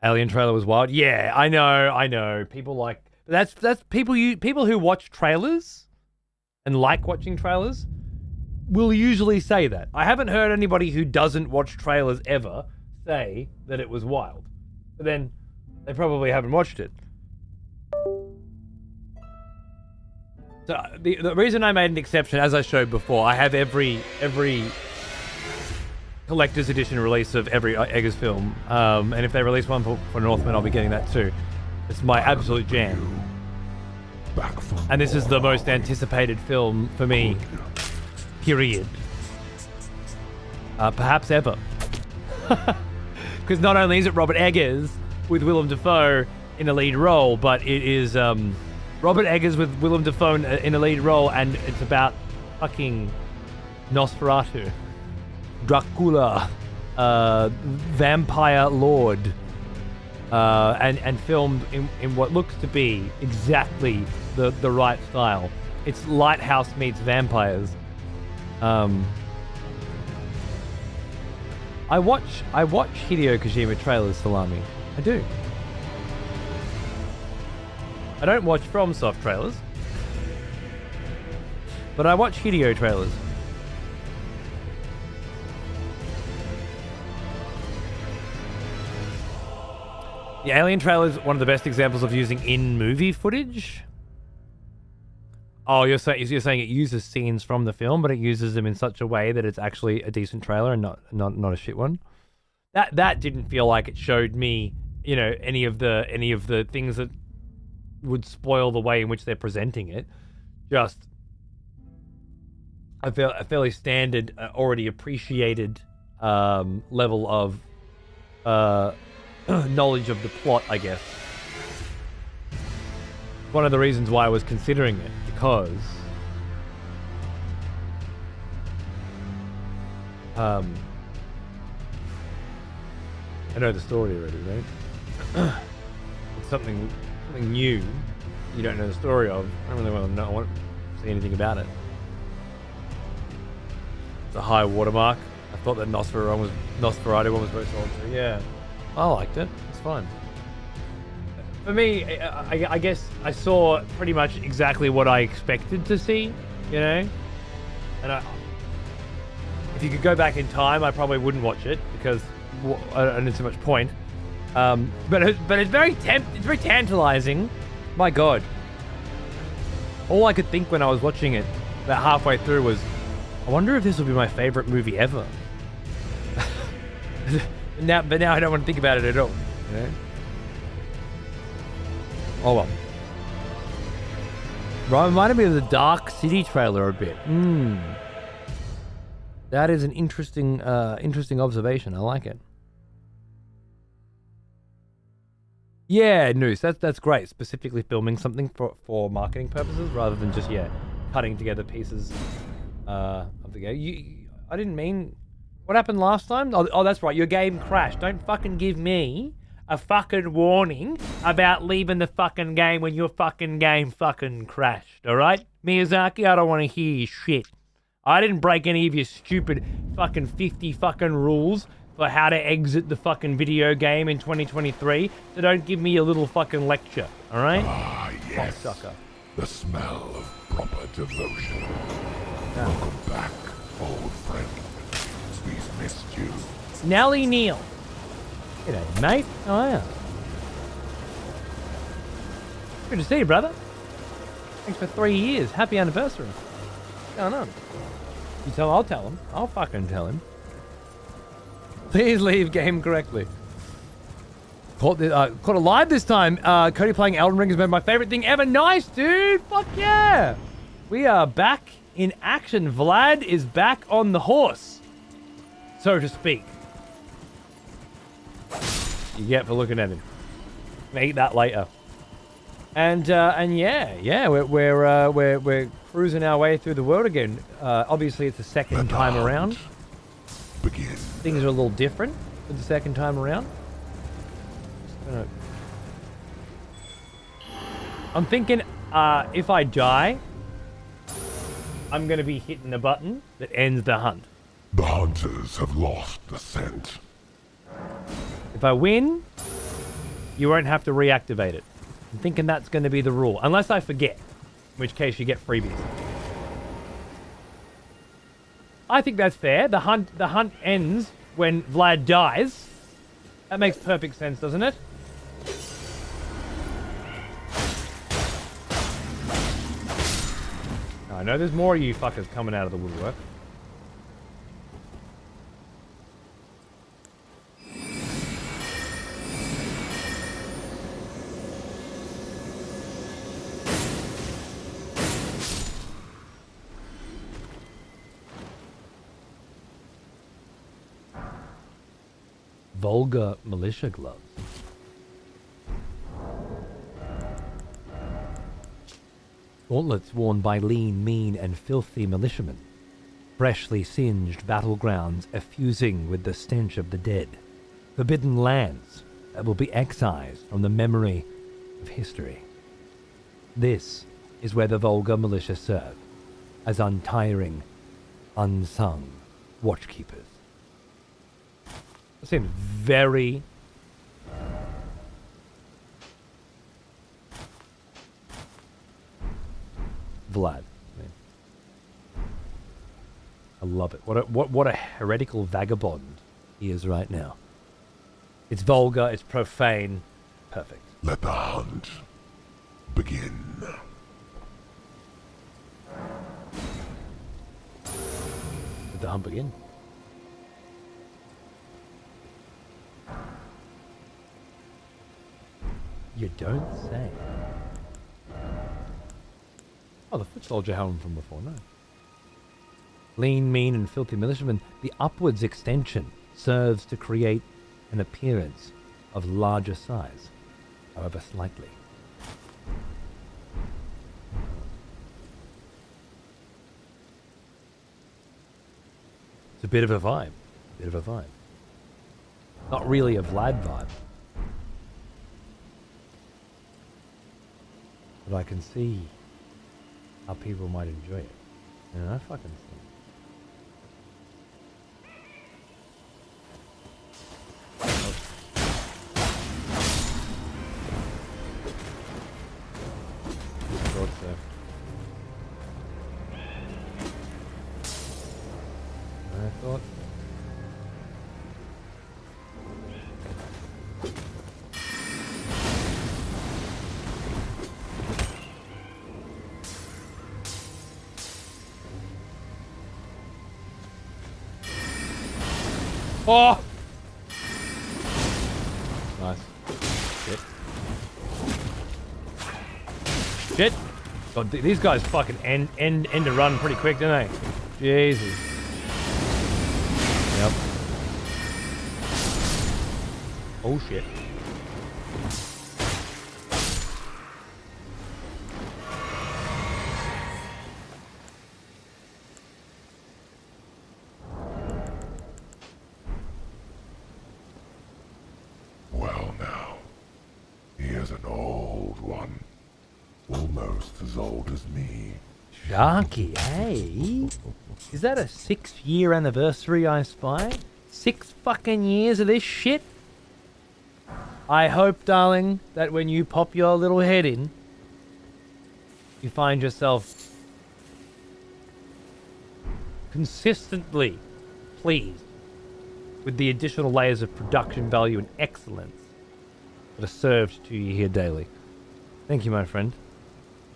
Alien trailer was wild. Yeah, I know. People like that's people who watch trailers and like watching trailers will usually say that. I haven't heard anybody who doesn't watch trailers ever say that it was wild. But then they probably haven't watched it. So the reason I made an exception, as I showed before, I have every collector's edition release of every Eggers film, and if they release one for Northman, I'll be getting that too. It's my absolute jam. And this is the most anticipated film for me, period. Perhaps ever. Because not only is it Robert Eggers with Willem Dafoe in a lead role, but it is Robert Eggers with Willem Dafoe in a lead role, and it's about fucking Nosferatu, Dracula, Vampire Lord, and filmed in what looks to be exactly the right style. It's Lighthouse meets vampires. I watch Hideo Kojima trailers, Salami. I do. I don't watch FromSoft trailers, but I watch Hideo trailers. The Alien trailer is one of the best examples of using in-movie footage. Oh, you're saying it uses scenes from the film, but it uses them in such a way that it's actually a decent trailer and not a shit one. That didn't feel like it showed me, you know, any of the things that would spoil the way in which they're presenting it. Just a fairly standard, already appreciated level of knowledge of the plot, I guess. One of the reasons why I was considering it, because I know the story already, right? It's something new you don't know the story of. I don't really want to see anything about it. It's a high watermark. I thought that Nosferatu one was very solid too. Yeah, I liked it. It's fine. For me, I guess I saw pretty much exactly what I expected to see, you know? And if you could go back in time, I probably wouldn't watch it because I don't see much point. But it's very tantalizing. My God. All I could think when I was watching it about halfway through was, I wonder if this will be my favorite movie ever. But now I don't want to think about it at all, you know? Oh well. Reminded me of the Dark City trailer a bit. That is an interesting observation. I like it. Yeah, Noose, that's great. Specifically filming something for marketing purposes rather than just cutting together pieces of the game. I didn't mean What happened last time? Oh, that's right. Your game crashed. Don't fucking give me a fucking warning about leaving the fucking game when your fucking game fucking crashed, all right? Miyazaki, I don't want to hear your shit. I didn't break any of your stupid fucking 50 fucking rules for how to exit the fucking video game in 2023, so don't give me a little fucking lecture, all right? Ah, yes. Sucker. The smell of proper devotion. Welcome back, old friend. We've missed you. Nelly Neal. G'day, mate. How are you? Good to see you, brother. Thanks for 3 years. Happy anniversary. What's going on? You tell, I'll tell him. I'll fucking tell him. Please leave game correctly. Caught it live this time. Cody playing Elden Ring has been my favorite thing ever. Nice, dude. Fuck yeah. We are back in action. Vlad is back on the horse, so to speak. You get for looking at him. Eat that later. And yeah, we're cruising our way through the world again. Obviously, it's the second time around. Begin. Things are a little different for the second time around. I'm thinking, if I die, I'm gonna be hitting a button that ends the hunt. The hunters have lost the scent. If I win, you won't have to reactivate it. I'm thinking that's going to be the rule. Unless I forget, in which case you get freebies. I think that's fair. The hunt ends when Vlad dies. That makes perfect sense, doesn't it? I know there's more of you fuckers coming out of the woodwork. Vulgar militia gloves. Gauntlets worn by lean, mean, and filthy militiamen. Freshly singed battlegrounds effusing with the stench of the dead. Forbidden lands that will be excised from the memory of history. This is where the vulgar militia serve, as untiring, unsung watchkeepers. That seems very... Vlad. I love it. What a heretical vagabond he is right now. It's vulgar, it's profane. Perfect. Let the hunt begin. Let the hunt begin. You don't say. Oh, the foot soldier helm from before, no. Lean, mean, and filthy militiamen, the upwards extension serves to create an appearance of larger size, however slightly. It's a bit of a vibe. Not really a Vlad vibe. But I can see how people might enjoy it. And I fucking see. Thought so. I thought so. Oh! Nice. Shit. God, these guys fucking end to run pretty quick, don't they? Jesus. Yep. Oh shit. almost as old as me. Sharky, hey? Is that a 6-year anniversary, I spy? 6 fucking years of this shit? I hope, darling, that when you pop your little head in, you find yourself consistently pleased with the additional layers of production value and excellence that are served to you here daily. Thank you, my friend.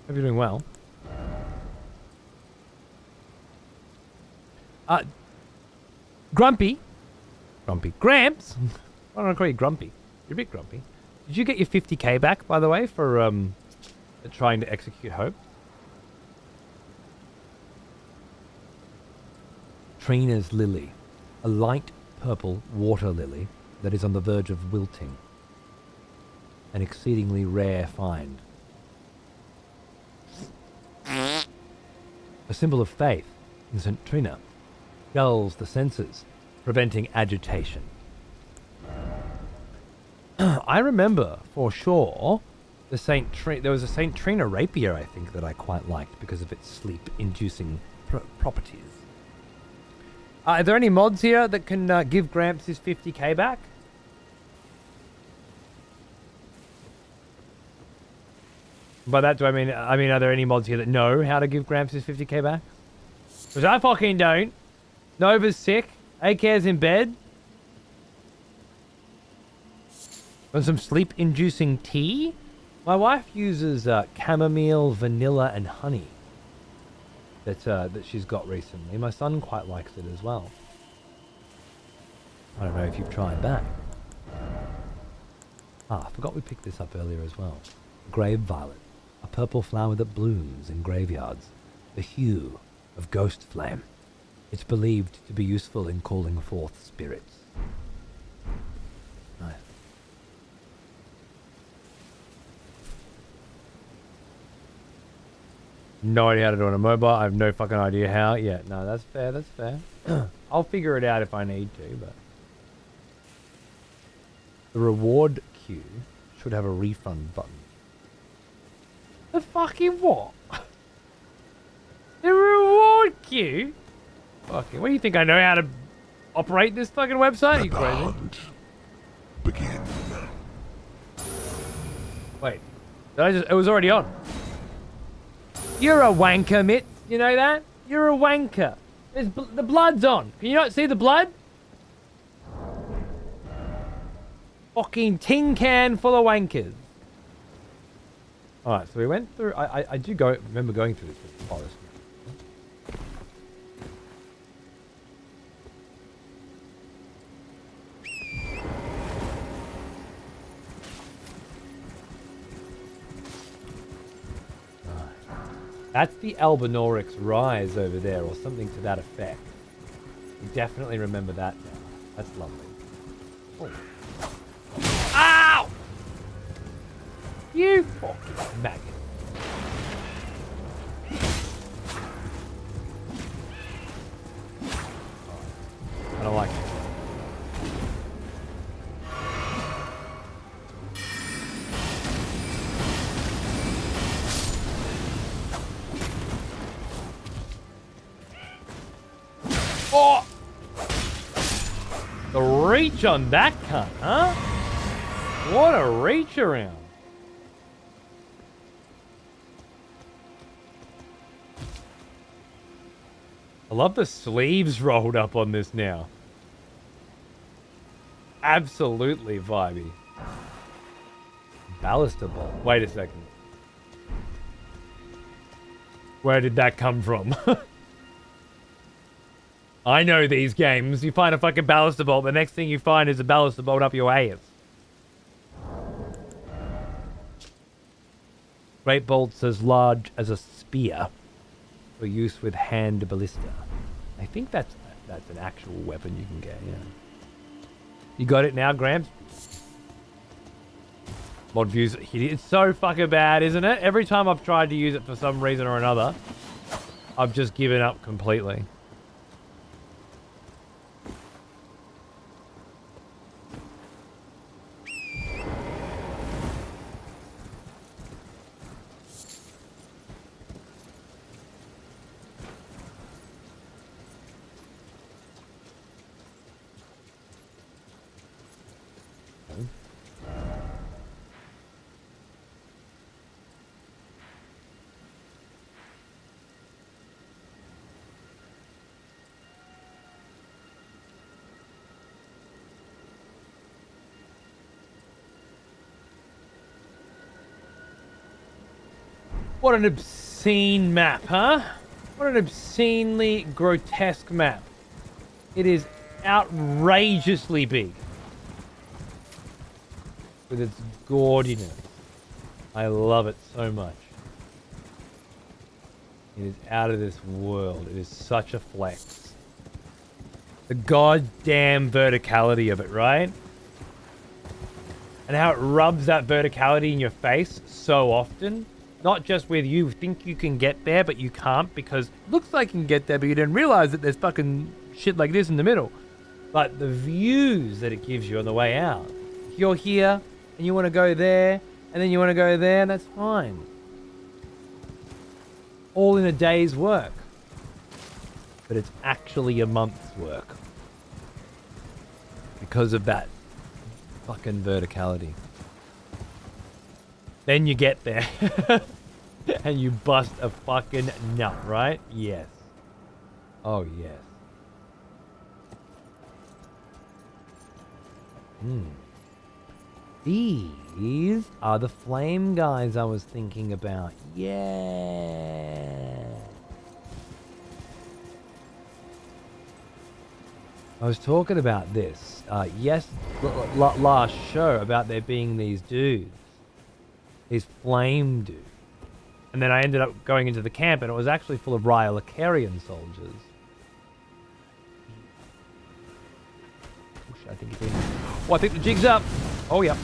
Hope you're doing well. Grumpy. Gramps. I don't want to call you Grumpy. You're a bit grumpy. Did you get your 50k back, by the way, for trying to execute Hope? Trina's lily. A light purple water lily that is on the verge of wilting. An exceedingly rare find. A symbol of faith in St. Trina. Dulls the senses, preventing agitation. I remember for sure there was a St. Trina rapier, I think, that I quite liked because of its sleep-inducing properties. Are there any mods here that can give Gramps his 50k back? By that, do I mean, are there any mods here that know how to give Gramps his 50k back? Because I fucking don't. Nova's sick. AK's in bed. Want some sleep-inducing tea? My wife uses chamomile, vanilla, and honey that she's got recently. My son quite likes it as well. I don't know if you've tried that. I forgot we picked this up earlier as well. Grave violet, a purple flower that blooms in graveyards, the hue of ghost flame. It's believed to be useful in calling forth spirits. Nice. No idea how to do it on a mobile. I have no fucking idea how. Yeah, no, that's fair. That's fair. I'll figure it out if I need to, but... The reward queue should have a refund button. The fucking what? The reward queue? Fucking, what do you think? I know how to operate this fucking website? Are you crazy? Hunt. Begin. Wait, it was already on. You're a wanker, Mitt. You know that? You're a wanker. The blood's on. Can you not see the blood? Fucking tin can full of wankers. Alright, so we went through... I do remember going through this with the forest. That's the Albinorix rise over there, or something to that effect. You definitely remember that now. That's lovely. Oh. Ow! You fucking maggot. I don't like it. Oh! The reach on that cunt, huh? What a reach around. I love the sleeves rolled up on this now. Absolutely vibey. Ballister ball. Wait a second. Where did that come from? I know these games. You find a fucking ballister bolt, the next thing you find is a ballister bolt up your ass. Great bolts as large as a spear for use with hand ballista. I think that's an actual weapon you can get, yeah. You got it now, Gramps? Mod views, it's so fucking bad, isn't it? Every time I've tried to use it for some reason or another, I've just given up completely. What an obscene map, huh? What an obscenely grotesque map. It is outrageously big. With its gaudiness. I love it so much. It is out of this world. It is such a flex. The goddamn verticality of it, right? And how it rubs that verticality in your face so often. Not just with you think you can get there, but you can't because it looks like you can get there, but you didn't realize that there's fucking shit like this in the middle. But the views that it gives you on the way out. If you're here and you want to go there, and then you want to go there, that's fine. All in a day's work. But it's actually a month's work. Because of that fucking verticality. Then you get there. And you bust a fucking nut, right? Yes. Oh, yes. These are the flame guys I was thinking about. Yeah. I was talking about this, last show about there being these dudes. These flame dudes. And then I ended up going into the camp and it was actually full of Rylacarian soldiers. I think it's in. Oh, I think the jig's up. Oh, yeah.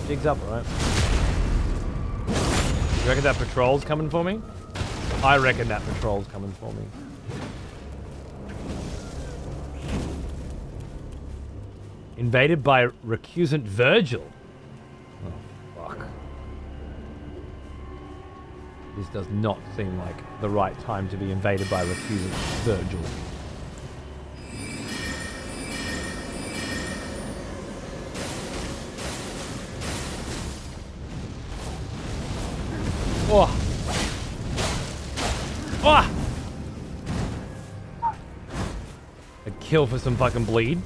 Jig's up, all right. You reckon that patrol's coming for me? I reckon that patrol's coming for me. Invaded by recusant Virgil. Oh, fuck. This does not seem like the right time to be invaded by recusant Virgil. Oh! Oh! A kill for some fucking bleed.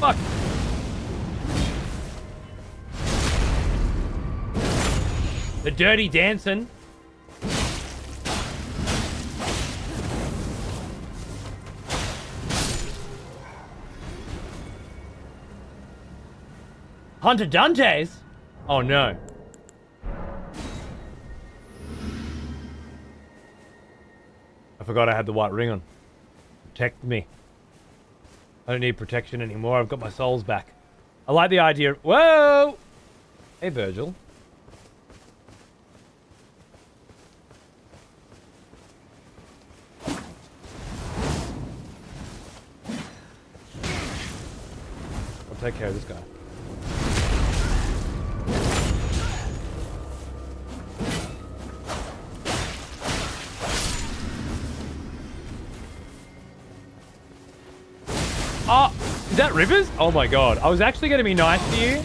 Fuck! The Dirty Dancing. Hunter Dantes? Oh no. I forgot I had the white ring on. Protect me. I don't need protection anymore. I've got my souls back. I like the idea. Whoa! Hey, Virgil. I'll take care of this guy. Oh, is that Rivers? Oh my god. I was actually going to be nice to you.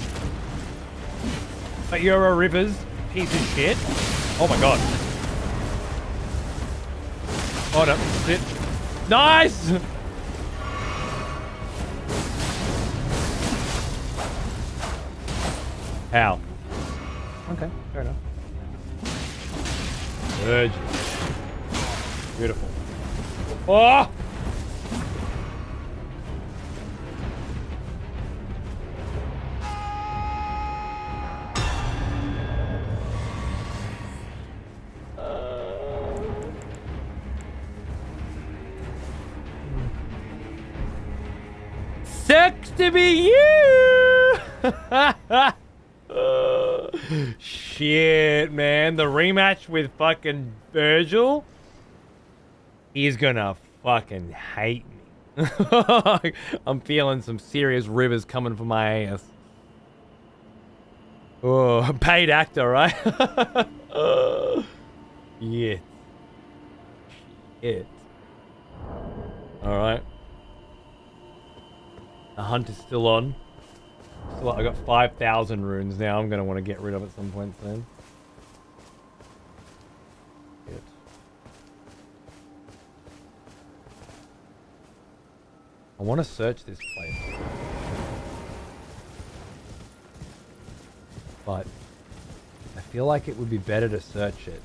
But you're a Rivers piece of shit. Oh my god. Oh no. Sit. Nice! How? Okay, fair enough. Virgin. Beautiful. Oh! Sucks to be you! Shit, man. The rematch with fucking Virgil is gonna fucking hate me. I'm feeling some serious rivers coming for my ass. Oh, paid actor, right? Yeah. Shit. Alright. The hunt is still on. So I got 5,000 runes now. I'm going to want to get rid of at some point soon. I want to search this place. But I feel like it would be better to search it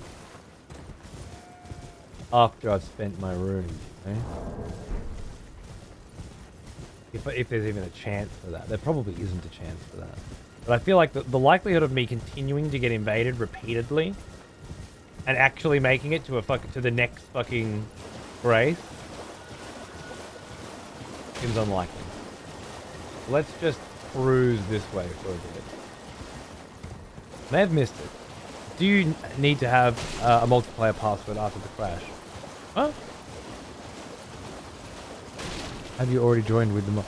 after I've spent my room, eh? If there's even a chance for that. There probably isn't a chance for that. But I feel like the likelihood of me continuing to get invaded repeatedly and actually making it to to the next fucking race seems unlikely. Let's just cruise this way for a bit. May have missed it. Do you need to have a multiplayer password after the crash? Huh? Have you already joined with them?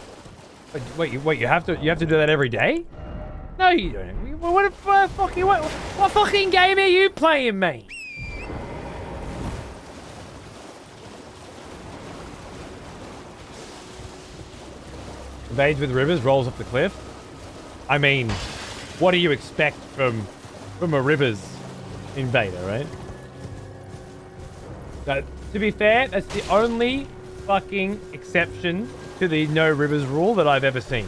Wait, you have to do that every day? No, you don't. What fucking game are you playing, mate? Invades with rivers, rolls up the cliff. I mean, what do you expect from a rivers invader, right? To be fair, that's the only fucking exception to the no rivers rule that I've ever seen.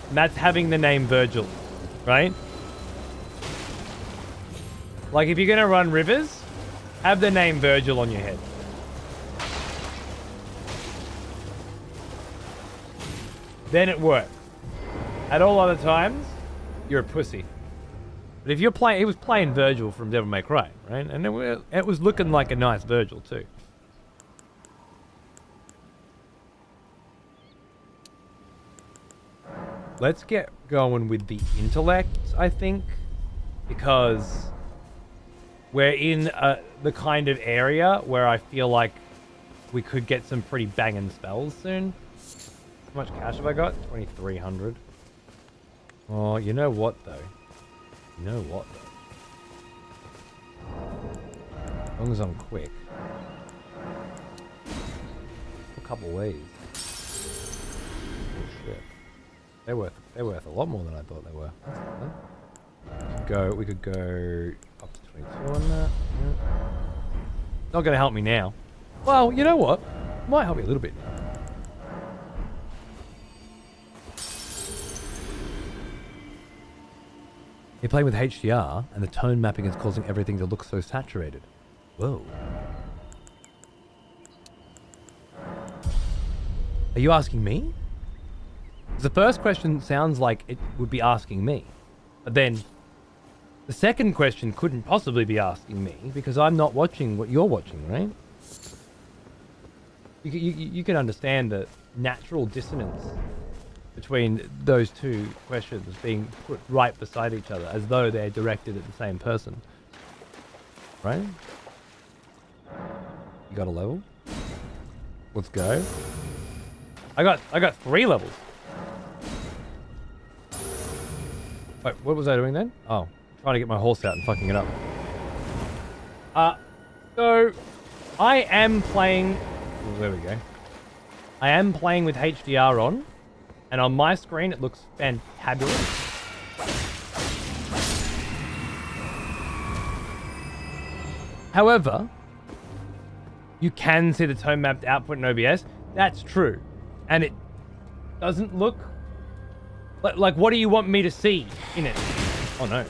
And that's having the name Virgil, right? Like, if you're gonna run rivers, have the name Virgil on your head. Then it works. At all other times, you're a pussy. But if you're playing, he was playing Virgil from Devil May Cry, right? And it was looking like a nice Virgil too. Let's get going with the intellect, I think, because we're in the kind of area where I feel like we could get some pretty banging spells soon. How much cash have I got? 2,300. Oh, you know what though? You know what though? As long as I'm quick. A couple ways. Oh shit. They're worth a lot more than I thought they were. We could go up to 22 on that. Yeah. Not gonna help me now. Well, you know what? Might help me a little bit. You're playing with HDR, and the tone mapping is causing everything to look so saturated. Whoa. Are you asking me? The first question sounds like it would be asking me. But then, the second question couldn't possibly be asking me, because I'm not watching what you're watching, right? You can understand the natural dissonance between those two questions being put right beside each other, as though they're directed at the same person. Right? You got a level? Let's go. I got 3 levels. Wait, what was I doing then? Oh, trying to get my horse out and fucking it up. So I am playing. Oh, there we go. I am playing with HDR on. And on my screen, it looks fantabulous. However, you can see the tone mapped output in OBS. That's true. And it doesn't look... Like, what do you want me to see in it? Oh, no.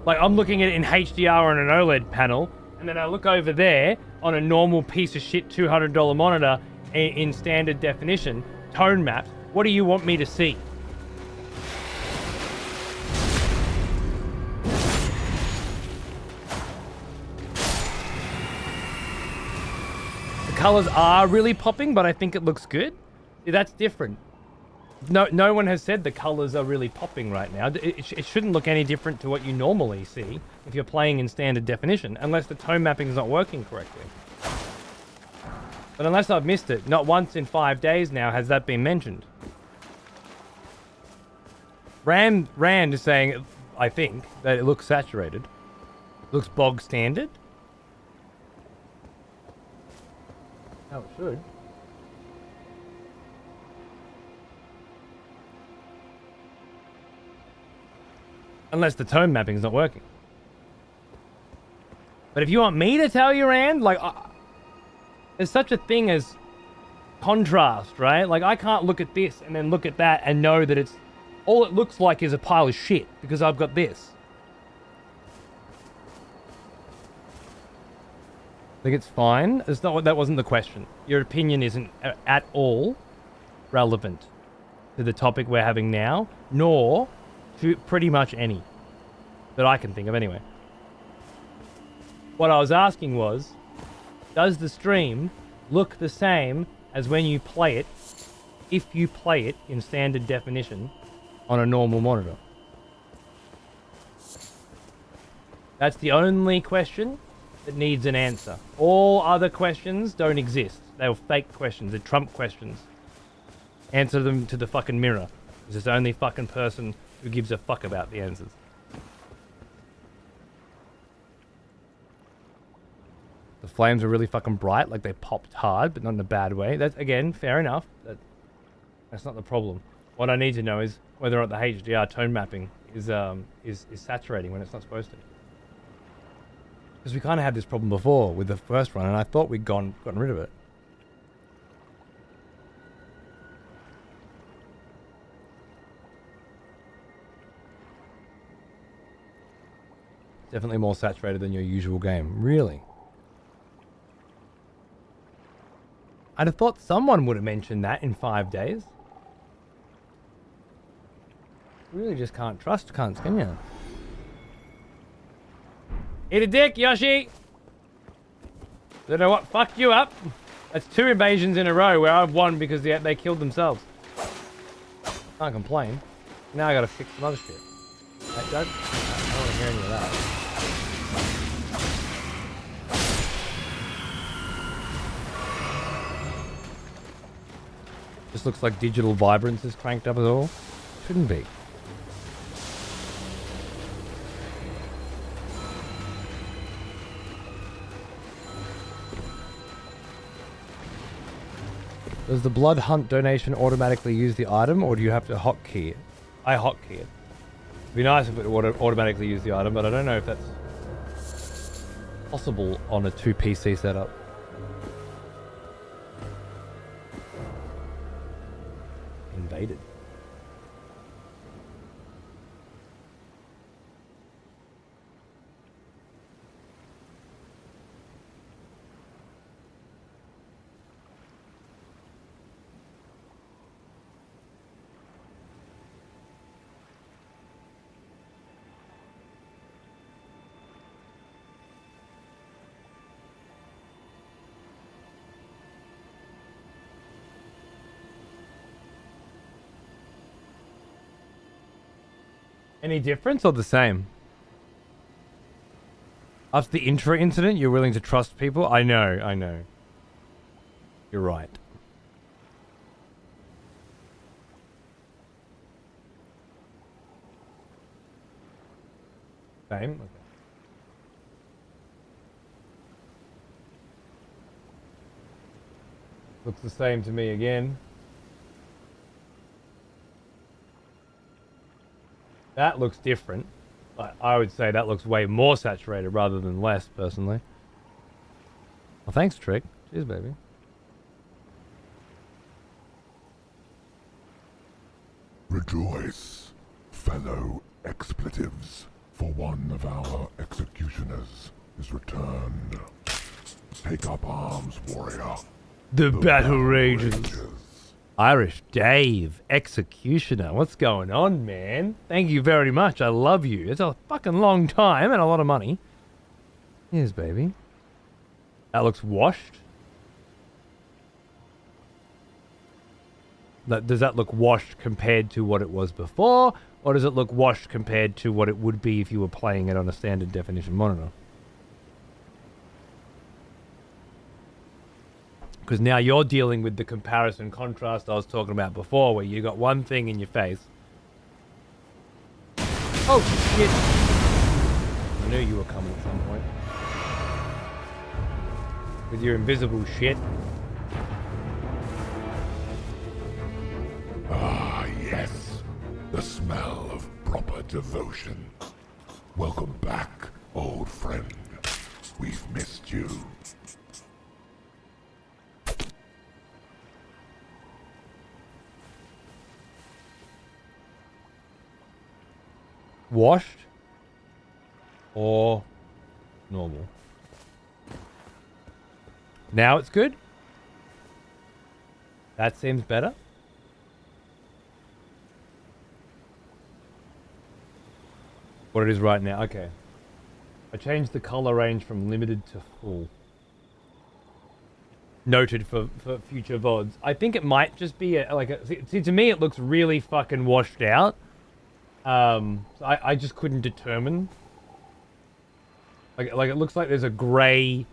Like, I'm looking at it in HDR on an OLED panel, and then I look over there on a normal piece of shit $200 monitor in standard definition, tone mapped. What do you want me to see? The colors are really popping, but I think it looks good. See, that's different. No one has said the colors are really popping right now. It shouldn't look any different to what you normally see if you're playing in standard definition, unless the tone mapping is not working correctly. But unless I've missed it, not once in 5 days now has that been mentioned. Rand is saying, I think, that it looks saturated. It looks bog standard. Oh, it should. Unless the tone mapping is not working. But if you want me to tell you, Rand, like, There's such a thing as contrast, right? Like, I can't look at this and then look at that and know that it's... all it looks like is a pile of shit because I've got this. I think it's fine. It's not, that wasn't the question. Your opinion isn't at all relevant to the topic we're having now, nor to pretty much any that I can think of anyway. What I was asking was, does the stream look the same as when you play it, if you play it in standard definition on a normal monitor? That's the only question that needs an answer. All other questions don't exist. They were fake questions. They're Trump questions. Answer them to the fucking mirror. It's the only fucking person who gives a fuck about the answers. The flames are really fucking bright, like they popped hard, but not in a bad way. That's, again, fair enough. That's not the problem. What I need to know is whether or not the HDR tone mapping is saturating when it's not supposed to. Because we kind of had this problem before with the first run, and I thought we'd gotten rid of it. Definitely more saturated than your usual game. Really? I'd have thought someone would have mentioned that in 5 days. You really just can't trust cunts, can you? Eat a dick, Yoshi! Don't know what fucked you up. That's 2 invasions in a row where I've won because they killed themselves. Can't complain. Now I gotta fix some other shit. I don't want to hear any of that. Just looks like digital vibrance is cranked up at all. Shouldn't be. Does the blood hunt donation automatically use the item, or do you have to hotkey it? I hotkey it. It'd be nice if it would automatically use the item, but I don't know if that's possible on a 2 PC setup. Invaded. Any difference or the same? After the Intra incident, you're willing to trust people? I know. You're right. Same? Okay. Looks the same to me again. That looks different, but I would say that looks way more saturated rather than less, personally. Well, thanks, Trick. Cheers, baby. Rejoice, fellow expletives, for one of our executioners is returned. Take up arms, warrior. The battle rages. Irish Dave, Executioner. What's going on, man? Thank you very much. I love you. It's a fucking long time and a lot of money. Here's, baby. That looks washed. Does that look washed compared to what it was before? Or does it look washed compared to what it would be if you were playing it on a standard definition monitor? Because now you're dealing with the comparison contrast I was talking about before, where you got one thing in your face. Oh, shit. I knew you were coming at some point. With your invisible shit. Ah, yes. The smell of proper devotion. Welcome back, old friend. We've missed you. washed or normal. Now it's good. That seems better. What it is right now. Okay. I changed the color range from limited to full. Noted for future VODs. I think it might just be see, to me it looks really fucking washed out. So I just couldn't determine. Like it looks like there's a grey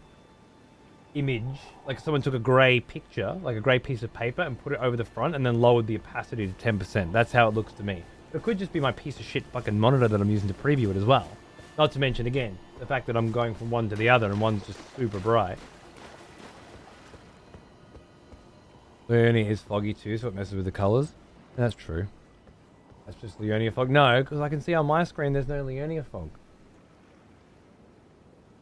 image, like someone took a grey picture, like a grey piece of paper, and put it over the front and then lowered the opacity to 10%. That's how it looks to me. It could just be my piece of shit fucking monitor that I'm using to preview it as well. Not to mention, again, the fact that I'm going from one to the other and one's just super bright. Leonia is foggy too, so it messes with the colours. That's true. That's just Leonia fog. No, because I can see on my screen there's no Leonia fog.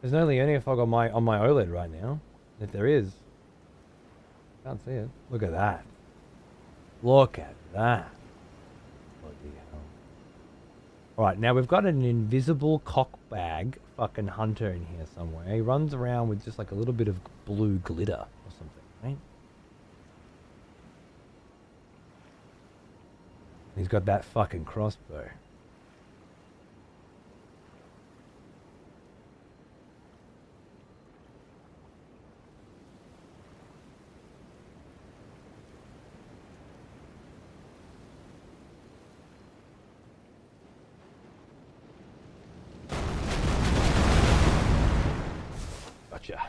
There's no Leonia fog on my OLED right now. If there is, can't see it. Look at that. Look at that. Bloody hell. Alright, now we've got an invisible cockbag fucking hunter in here somewhere. He runs around with just like a little bit of blue glitter or something, right? He's got that fucking crossbow. Gotcha.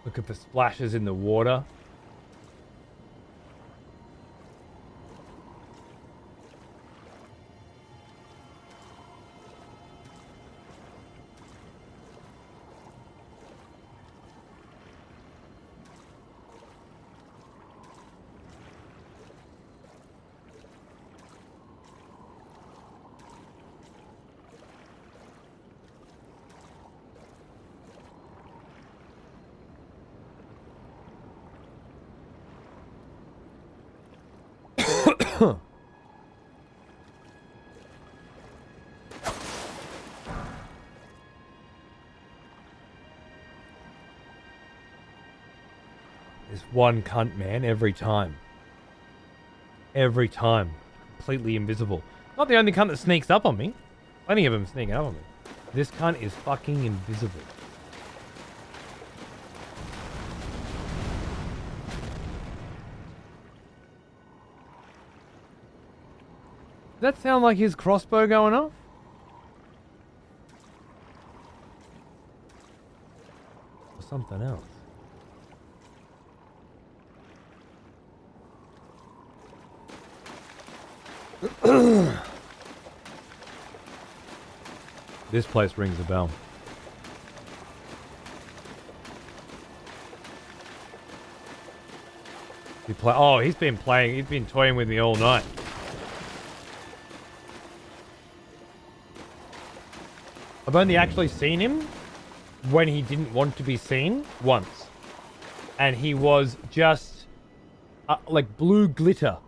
Look at the splashes in the water. This one cunt, man, every time. Every time. Completely invisible. Not the only cunt that sneaks up on me. Plenty of them sneaking up on me. This cunt is fucking invisible. Does that sound like his crossbow going off? Or something else? This place rings a bell. He's been playing. He's been toying with me all night. I've only actually seen him when he didn't want to be seen once. And he was just like blue glitter.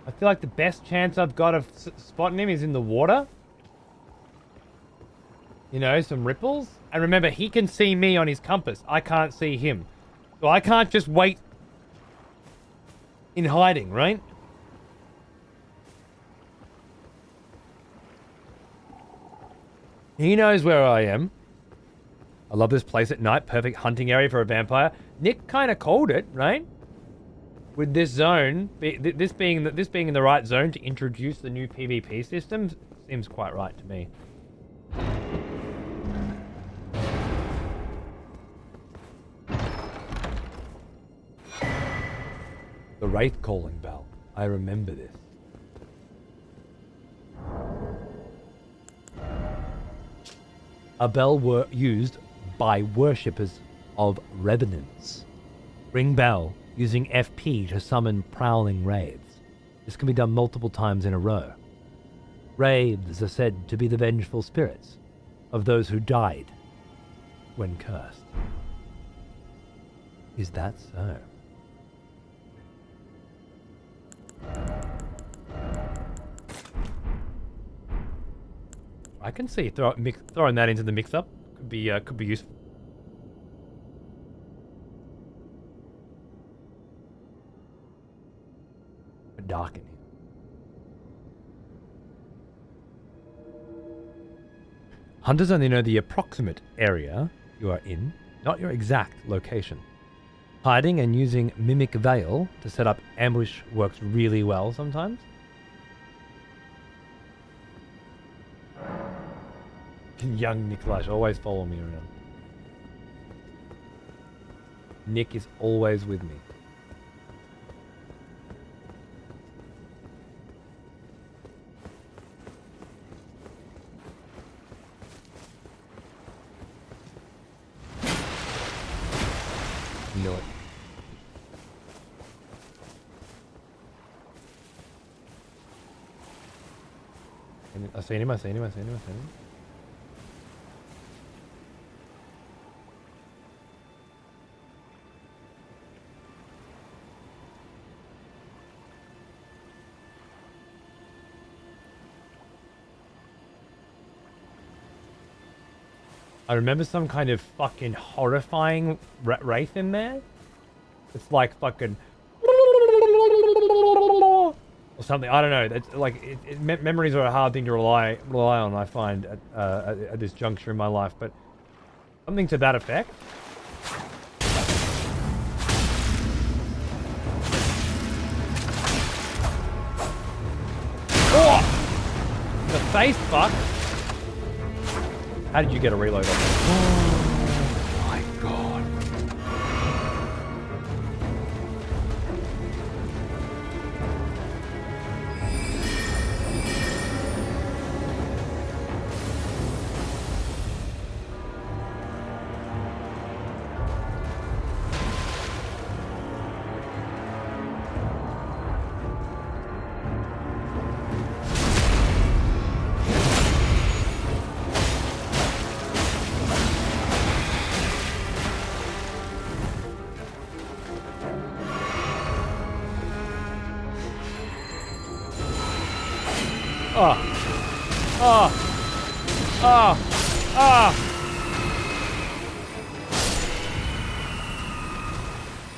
I feel like the best chance I've got of spotting him is in the water. You know, some ripples. And remember, he can see me on his compass. I can't see him. So I can't just wait in hiding, right? He knows where I am. I love this place at night. Perfect hunting area for a vampire. Nick kind of called it, right? With this zone, this being in the right zone to introduce the new PvP system, seems quite right to me. The Wraith calling bell. I remember this. A bell used by worshippers of revenants. Ring bell using FP to summon prowling wraiths. This can be done multiple times in a row. Wraiths are said to be the vengeful spirits of those who died when cursed. Is that so? I can see throwing that into the mix-up could be useful. Dark in here. Hunters only know the approximate area you are in, not your exact location. Hiding and using Mimic Veil to set up ambush works really well sometimes. Young Nikolaj, always follow me around. Nick is always with me. Knew it. I seen him. I remember some kind of fucking horrifying wraith in there. It's like fucking or something. I don't know. It's like memories are a hard thing to rely on. I find at this juncture in my life, but something to that effect. Oh! The face fuck. How did you get a reload on that? Oh my god.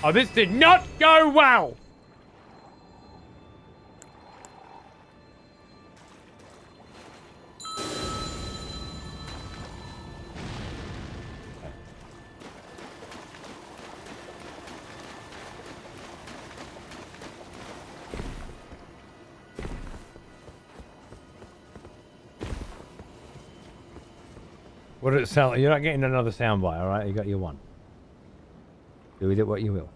Oh, this did not go well! What did it sound like? You're not getting another soundbite, alright? You got your one. Do with it what you will.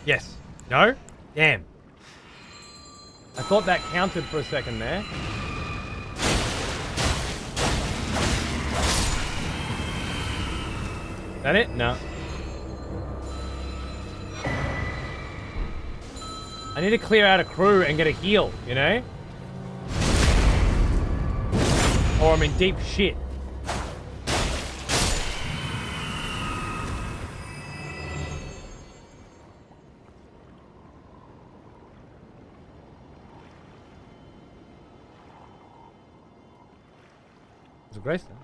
Yes. No? Damn. I thought that counted for a second there. That it? No. I need to clear out a crew and get a heal, you know? Or I'm in deep shit. Grace then.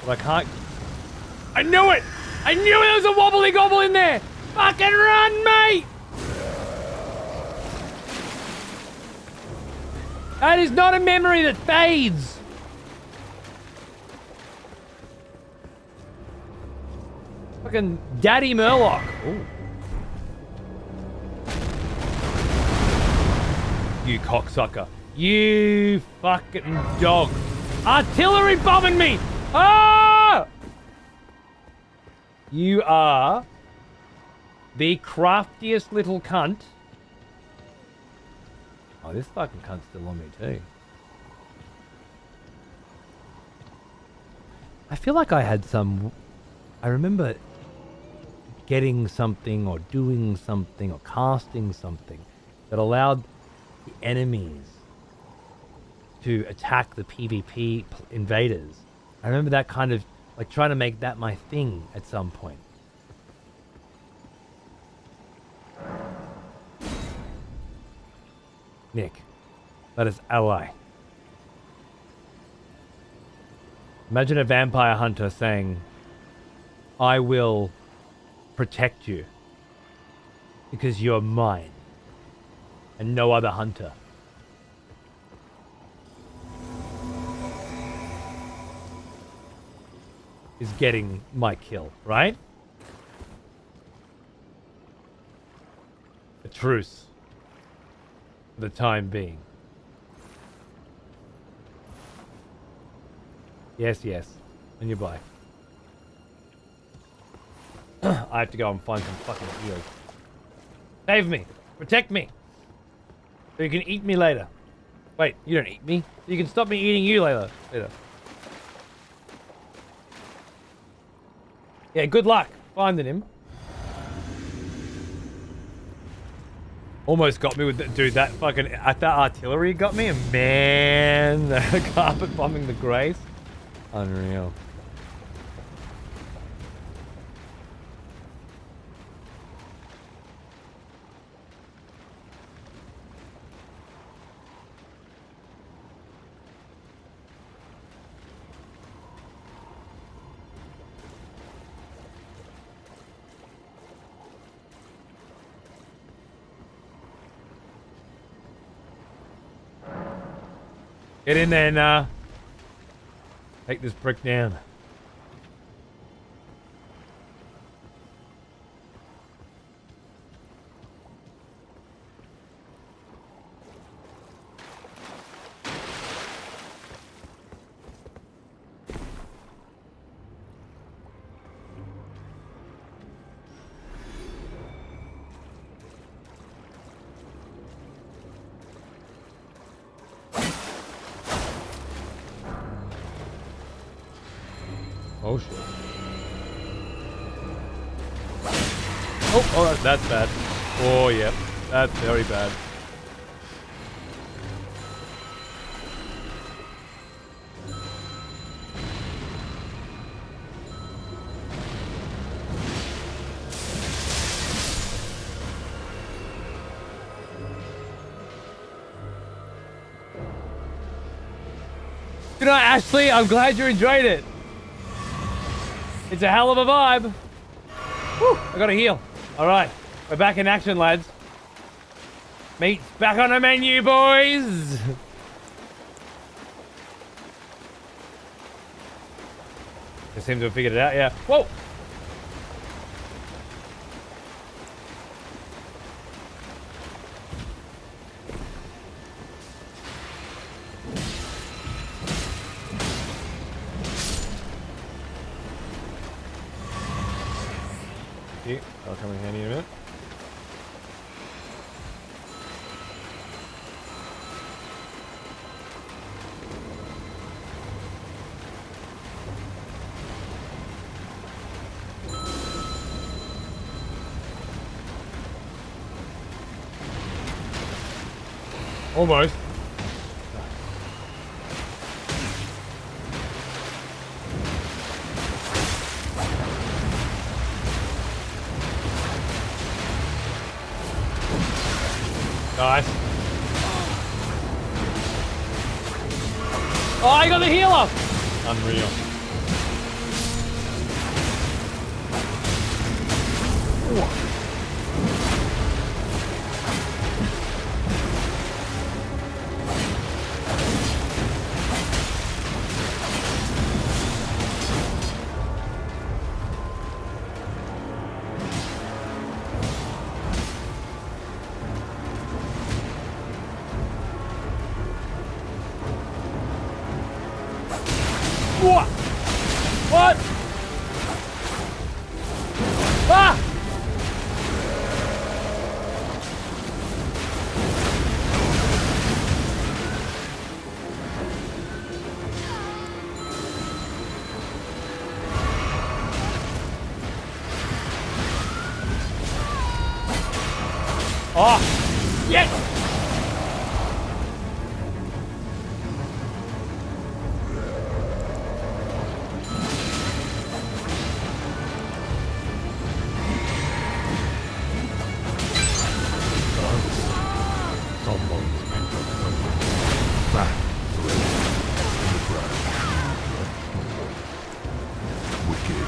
But I can't. I knew it! I knew there was a wobbly gobble in there! Fucking run, mate! That is not a memory that fades. Fucking Daddy Murloc. Ooh. You cocksucker. You fucking dog. Artillery bombing me! Ah! You are the craftiest little cunt. Oh, this fucking cunt's still on me too. I feel like I had some... I remember getting something or doing something or casting something that allowed the enemies to attack the PvP invaders. I remember that kind of, like, trying to make that my thing at some point. Nick, that is ally. Imagine a vampire hunter saying, I will protect you because you're mine and no other hunter. Is getting my kill, right? A truce. For the time being. Yes, yes. And you're black. I have to go and find some fucking heals. Save me! Protect me! So you can eat me later. Wait, you don't eat me. So you can stop me eating you later. Yeah, good luck finding him. Almost got me with that, dude. That fucking that artillery got me, and man, the carpet bombing the Grace, unreal. Get in there, nah. Take this brick down. Oh shit. Oh, that's bad. Oh, yep. That's very bad. You know, Ashley, I'm glad you enjoyed it. It's a hell of a vibe. Whew, I gotta heal. Alright, we're back in action, lads. Meat's back on the menu, boys. They seem to have figured it out, yeah. Whoa! I'll come in handy in a minute. Almost. Nice. Oh, I got the healer! Unreal. What? What? Ah! Oh, yes! Someone's picked up something back in the grass. Wicked.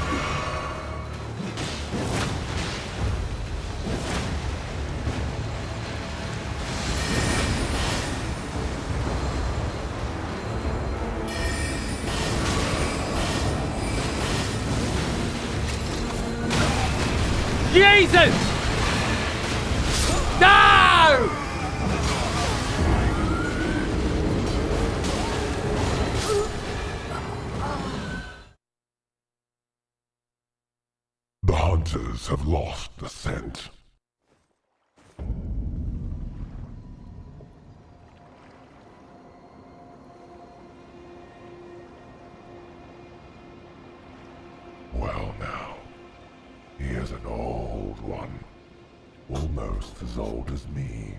Jesus! No! The hunters have lost the scent. Well now, here's an old one. Almost as old as me.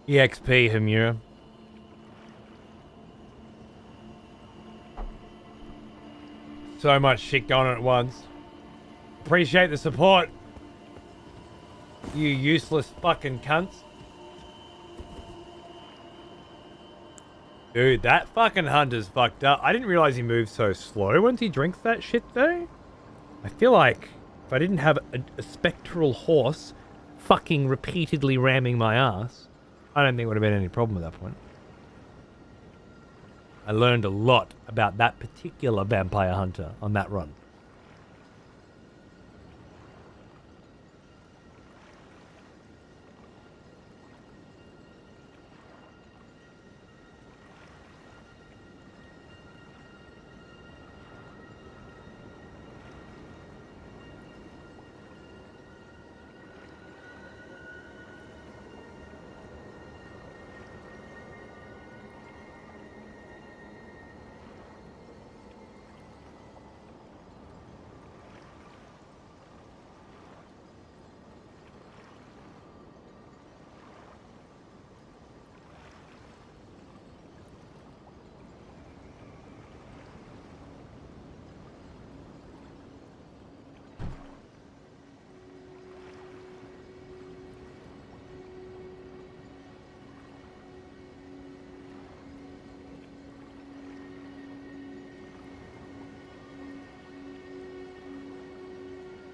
EXP Hamura. So much shit going on at once. Appreciate the support. You useless fucking cunts. Dude, that fucking hunter's fucked up. I didn't realize he moves so slow once he drinks that shit though. I feel like if I didn't have a spectral horse fucking repeatedly ramming my ass, I don't think it would have been any problem at that point. I learned a lot about that particular vampire hunter on that run.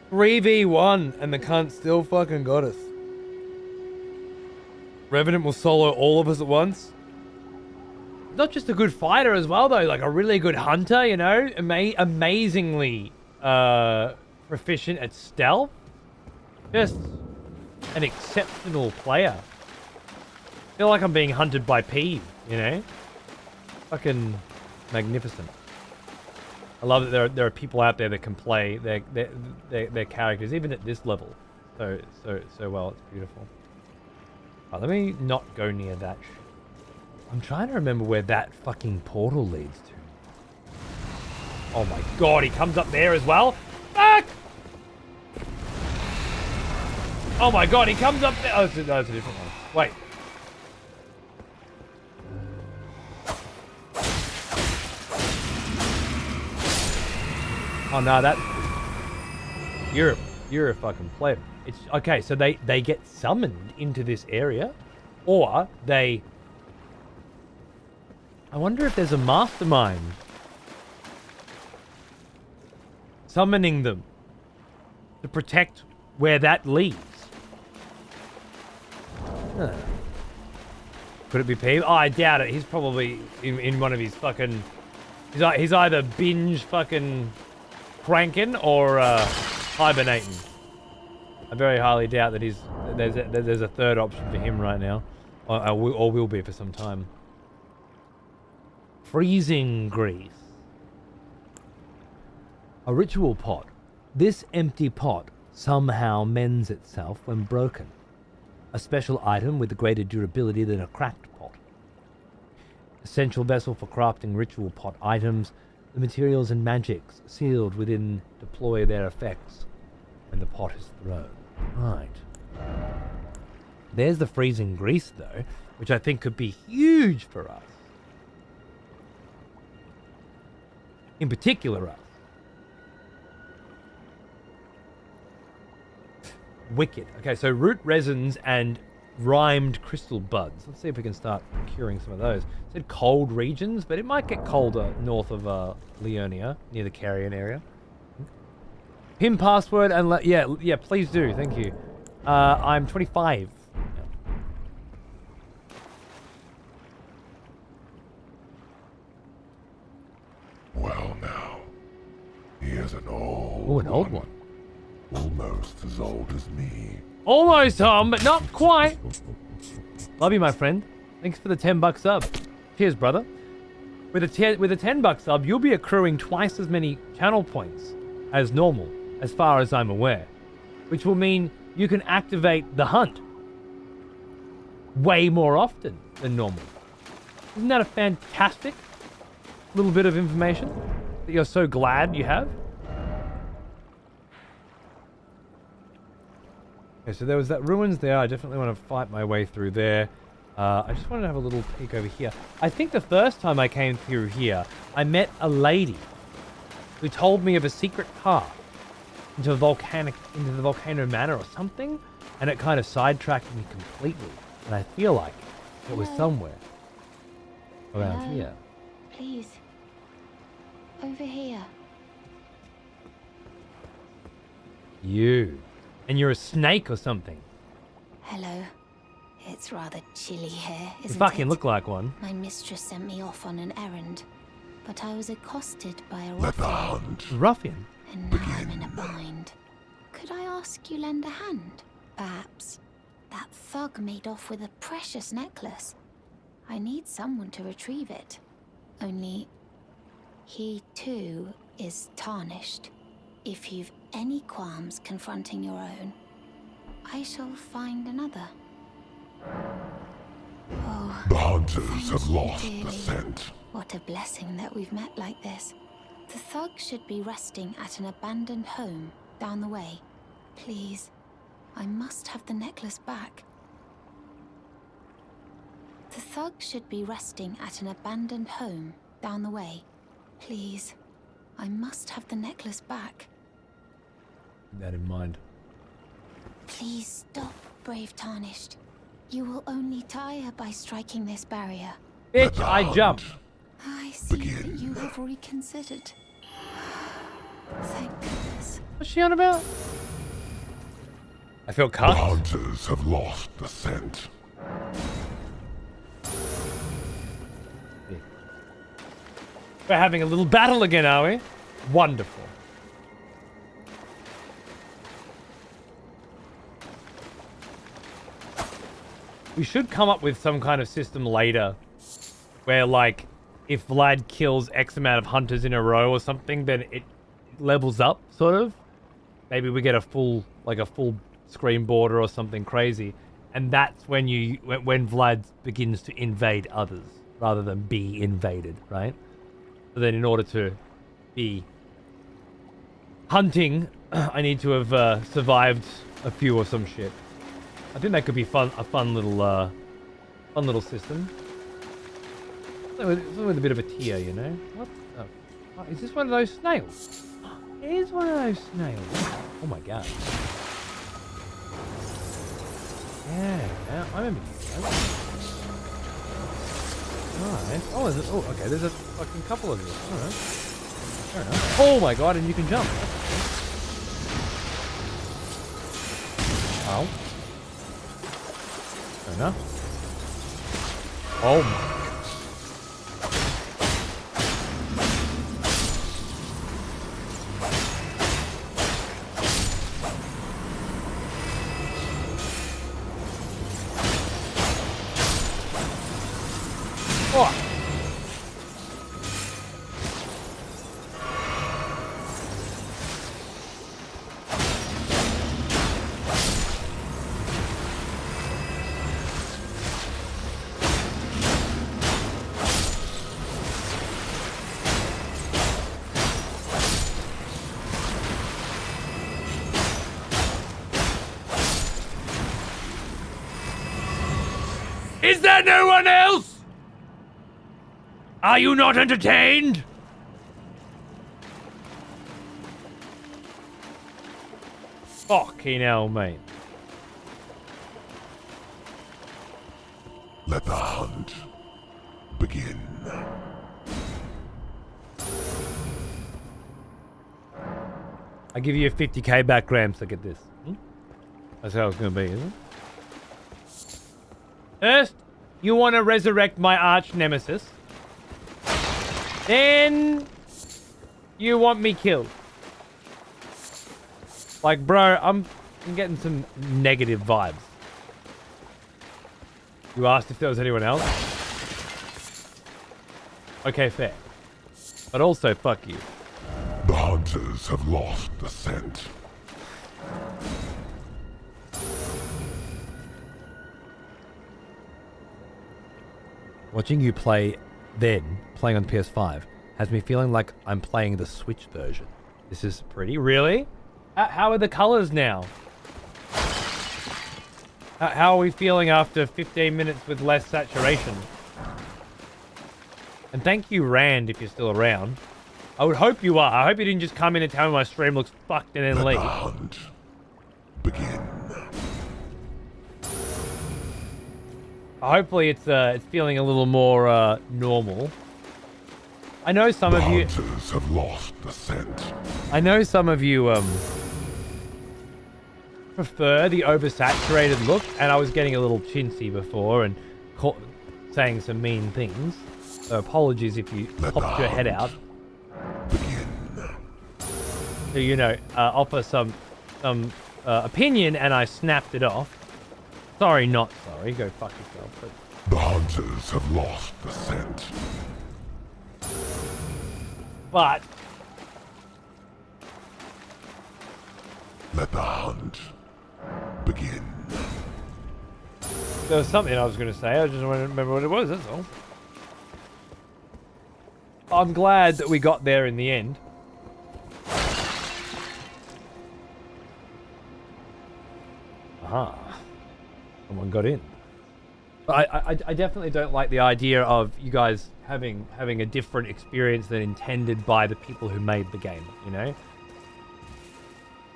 Three v1 and the cunt still fucking got us. Revenant will solo all of us at once. Not just a good fighter as well though, like a really good hunter, you know? Amazingly proficient at stealth. Just an exceptional player. I feel like I'm being hunted by Peeve, you know? Fucking magnificent. I love that there are people out there that can play their characters even at this level so well. It's beautiful. Right, let me not go near that. I'm trying to remember where that fucking portal leads to. Oh my god, he comes up there as well. Fuck! Oh my god, he comes up there. Oh, it's a different one. Wait. Oh no, that you're a fucking pleb. It's okay, so they get summoned into this area, or they. I wonder if there's a mastermind summoning them to protect where that leads. Huh. Could it be Peeve? Oh, I doubt it. He's probably in one of his fucking... He's either binge fucking cranking or hibernating. I very highly doubt that there's a third option for him right now. Or will be for some time. Freezing grease. A ritual pot. This empty pot somehow mends itself when broken. A special item with greater durability than a cracked pot. Essential vessel for crafting ritual pot items. The materials and magics sealed within deploy their effects when the pot is thrown. Right. There's the freezing grease, though, which I think could be huge for us. In particular, us. Wicked. Okay, so root resins and rimed crystal buds. Let's see if we can start curing some of those. It said cold regions, but it might get colder north of Leonia, near the Carrion area. PIN password and yeah, please do. Thank you. I'm 25. Well now, here's an old Oh, an old one. Almost as old as me. Almost home, but not quite. Love you, my friend. Thanks for the $10 sub. Cheers, brother. With a $10 sub, you'll be accruing twice as many channel points as normal, as far as I'm aware, which will mean you can activate the hunt way more often than normal. Isn't that a fantastic little bit of information that you're so glad you have? Okay, so there was that ruins there. I definitely want to fight my way through there. I just wanted to have a little peek over here. I think the first time I came through here, I met a lady who told me of a secret path into the volcano manor or something, and it kind of sidetracked me completely. And I feel like it was somewhere around here. Please. Over here. You. And you're a snake or something. Hello. It's rather chilly here, You isn't fucking it? look like one. My mistress sent me off on an errand, but I was accosted by a Let the ruffian, hunt Ruffian? and now I'm in a bind. Could I ask you lend a hand? Perhaps. That thug made off with a precious necklace. I need someone to retrieve it. Only, he too is tarnished. If you've any qualms confronting your own, I shall find another. Oh, The hunters thank have you lost dearly. the scent. What a blessing that we've met like this. The thug should be resting at an abandoned home down the way. Please, I must have the necklace back. The thug should be resting at an abandoned home down the way. Please, I must have the necklace back. Keep that in mind. Please stop, brave Tarnished. You will only tire by striking this barrier. Bitch, I jumped. I see that you have reconsidered. Thank goodness. What's she on about? I feel The cut. hunters have lost the scent. We're having a little battle again, are we? Wonderful. We should come up with some kind of system later where, like, if Vlad kills X amount of hunters in a row or something, then it levels up, sort of. Maybe we get a full screen border or something crazy. And that's when when Vlad begins to invade others rather than be invaded, right? So then in order to be hunting, I need to have survived a few or some shit. I think that could be a fun little system. Something with a bit of a tier, you know? What the fuck? Is this one of those snails? It is one of those snails. Oh my god. Yeah, I remember you guys. Nice. Oh, okay, there's a fucking couple of these. Alright. Fair enough. Oh my god, and you can jump. Ow. Fair enough. Oh my. Oh. Is there no one else? Are you not entertained? Fucking hell, mate. Let the hunt begin. I give you a 50k back, Gramps. Look at this. That's how it's gonna be, isn't it? First, you want to resurrect my arch nemesis. Then, you want me killed. Like, bro, I'm getting some negative vibes. You asked if there was anyone else? Okay, fair. But also, fuck you. The hunters have lost the scent. Watching you play then, playing on PS5, has me feeling like I'm playing the Switch version. This is pretty. Really? How are the colors now? How are we feeling after 15 minutes with less saturation? And thank you, Rand, if you're still around. I would hope you are. I hope you didn't just come in and tell me my stream looks fucked and then leave. Let the hunt begin. Hopefully it's feeling a little more normal. I know some of you... The hunters have lost the scent. I know some of you prefer the oversaturated look, and I was getting a little chintzy before and saying some mean things. So apologies if you popped your head out. Begin. So, you know, offer some opinion, and I snapped it off. Sorry, not sorry. Go fuck yourself. But... The hunters have lost the scent. But... Let the hunt begin. There was something I was going to say. I just want to remember what it was, that's all. I'm glad that we got there in the end. Aha. Someone got in. But I definitely don't like the idea of you guys having a different experience than intended by the people who made the game, you know?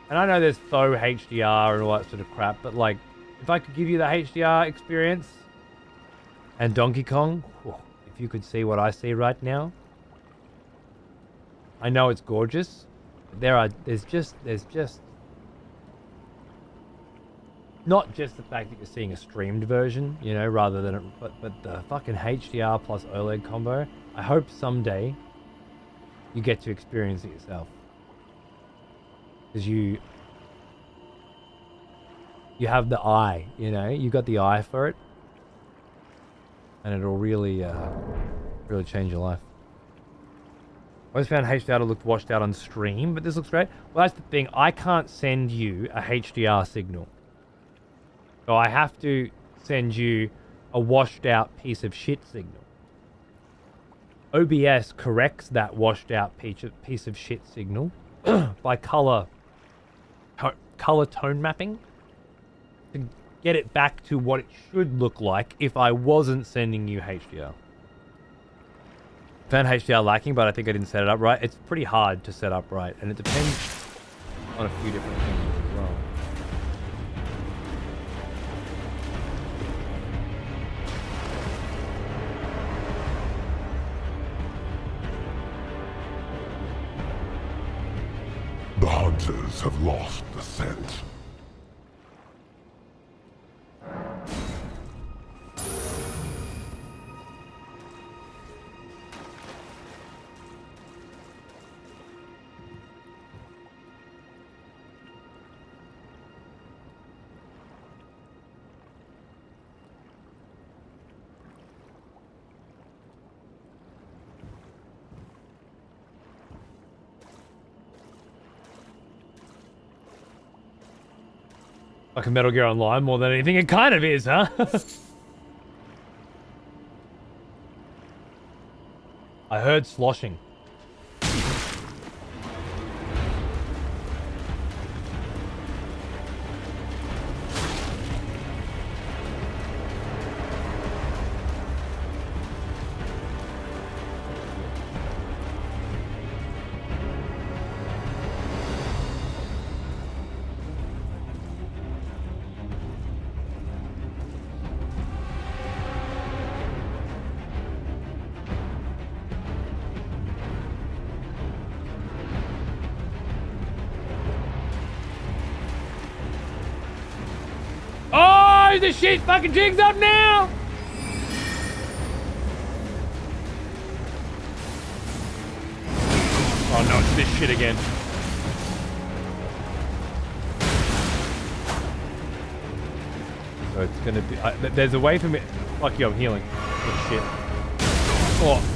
And I know there's faux HDR and all that sort of crap, but like, if I could give you the HDR experience and Donkey Kong, if you could see what I see right now, I know it's gorgeous. There's just not just the fact that you're seeing a streamed version, you know, rather than but the fucking HDR plus OLED combo. I hope someday you get to experience it yourself, because you have the eye, you know, you got the eye for it, and it'll really really change your life. I always found HDR to look washed out on stream, but this looks great. Well, that's the thing. I can't send you a HDR signal. So I have to send you a washed out piece of shit signal. OBS corrects that washed out piece of shit signal by color tone mapping to get it back to what it should look like if I wasn't sending you HDR. Found HDR lacking, but I think I didn't set it up right. It's pretty hard to set up right, and it depends on a few different things as well. The hunters have lost the scent. Like a Metal Gear Online more than anything. It kind of is, huh? I heard sloshing. Oh, the shit fucking jigs up now! Oh no, it's this shit again. So it's gonna be... there's a way for me... Fuck you, I'm healing. Oh shit. Oh.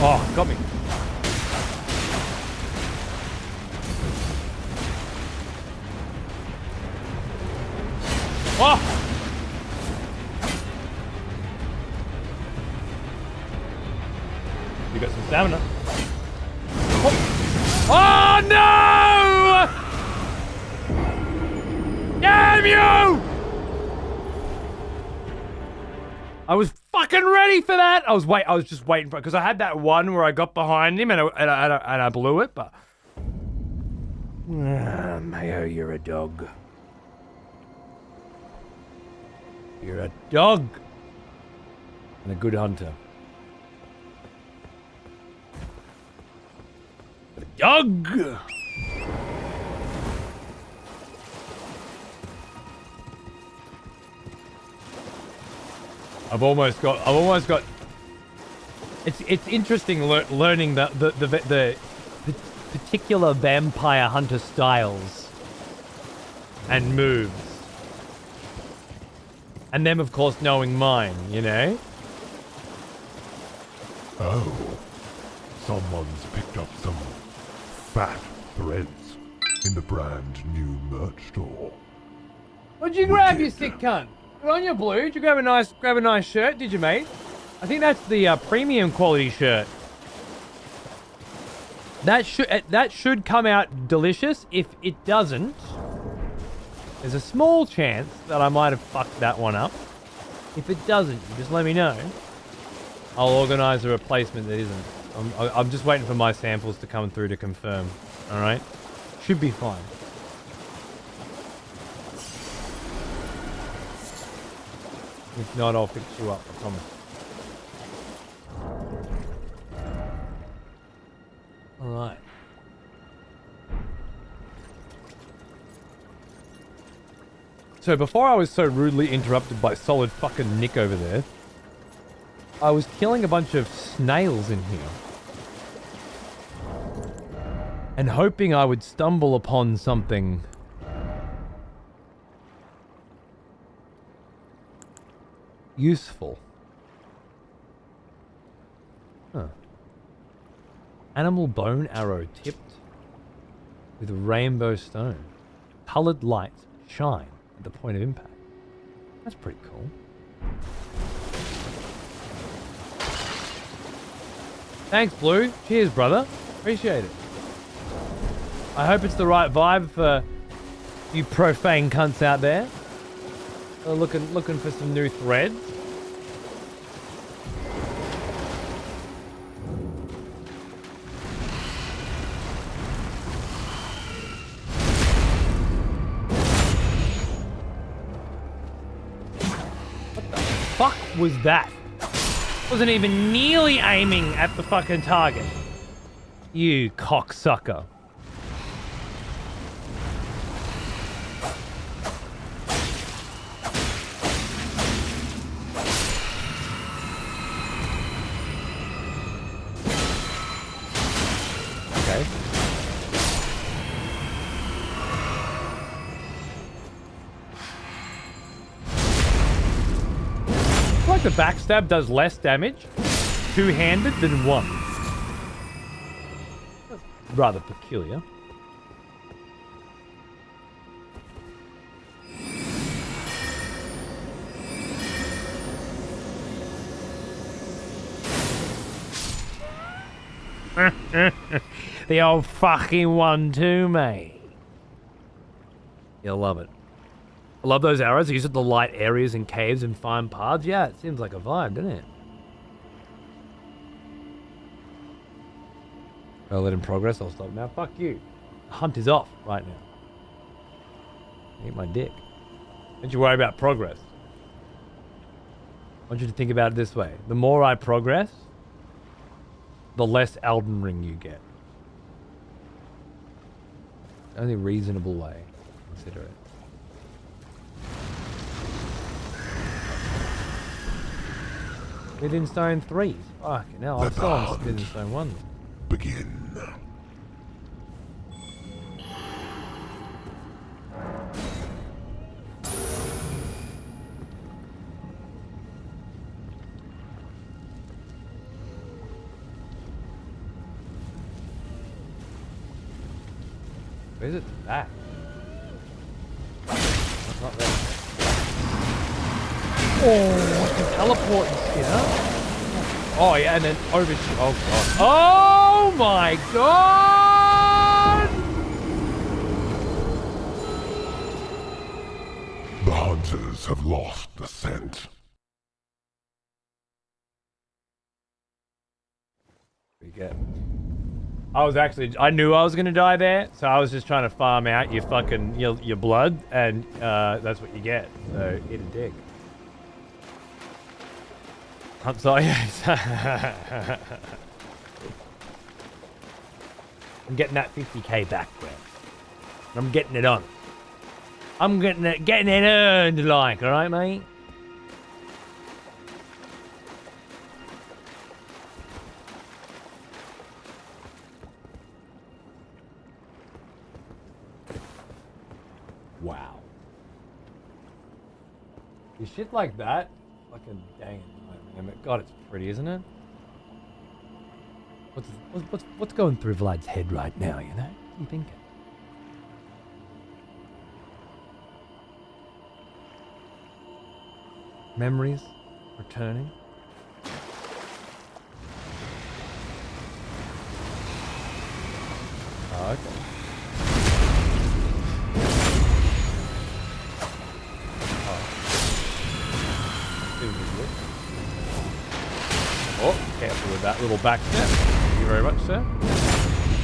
Oh, got me. Oh! You got some stamina. Oh, no! Damn you! I was fucking ready for that. I was just waiting for it because I had that one where I got behind him and I blew it, but Mayo, you're a dog. You're a dog and a good hunter. A dog. I've almost got. It's interesting learning the particular vampire hunter styles and moves, and them of course knowing mine. You know. Oh, someone's picked up some fat threads in the brand new merch store. What'd you grab, you sick cunt? Good on you, Blue. Did you grab a nice shirt? Did you, mate? I think that's the premium quality shirt. That should come out delicious. If it doesn't, there's a small chance that I might have fucked that one up. If it doesn't, you just let me know. I'll organize a replacement that isn't. I'm just waiting for my samples to come through to confirm. All right, should be fine. If not, I'll fix you up, I promise. Alright. So before I was so rudely interrupted by solid fucking Nick over there, I was killing a bunch of snails in here. And hoping I would stumble upon something useful. Huh. Animal bone arrow tipped with a rainbow stone. Colored lights shine at the point of impact. That's pretty cool. Thanks, Blue. Cheers, brother. Appreciate it. I hope it's the right vibe for you profane cunts out there. Looking for some new threads. What the fuck was that? Wasn't even nearly aiming at the fucking target. You cocksucker. Okay. Like the backstab does less damage two-handed than one. That's rather peculiar. The old fucking 1-2, mate. You'll love it. I love those arrows. I use it to light areas and caves and find paths. Yeah, it seems like a vibe, doesn't it? OLED in progress. I'll stop now. Fuck you. The hunt is off right now. Eat my dick. Don't you worry about progress. I want you to think about it this way. The more I progress, the less Elden Ring you get. Only reasonable way to consider it. Within Stone 3. Fucking hell, I'm still on Within Stone 1. Begin. Where's it back? That's not there. Oh, I can teleport and Skinner. Oh yeah, and then over. Oh god. Oh my god! The hunters have lost the scent. What do you get? I knew I was gonna die there, so I was just trying to farm out your fucking your blood, and that's what you get. So eat a dick. I'm sorry. I'm getting that 50k back, bro. I'm getting it on. I'm getting it earned, like, all right, mate. Wow. You shit like that, fucking dang it, man. God, it's pretty, isn't it? What's going through Vlad's head right now, you know? What are you thinking? Memories returning. Oh, okay. Oh, careful with that little back step. Thank you very much, sir.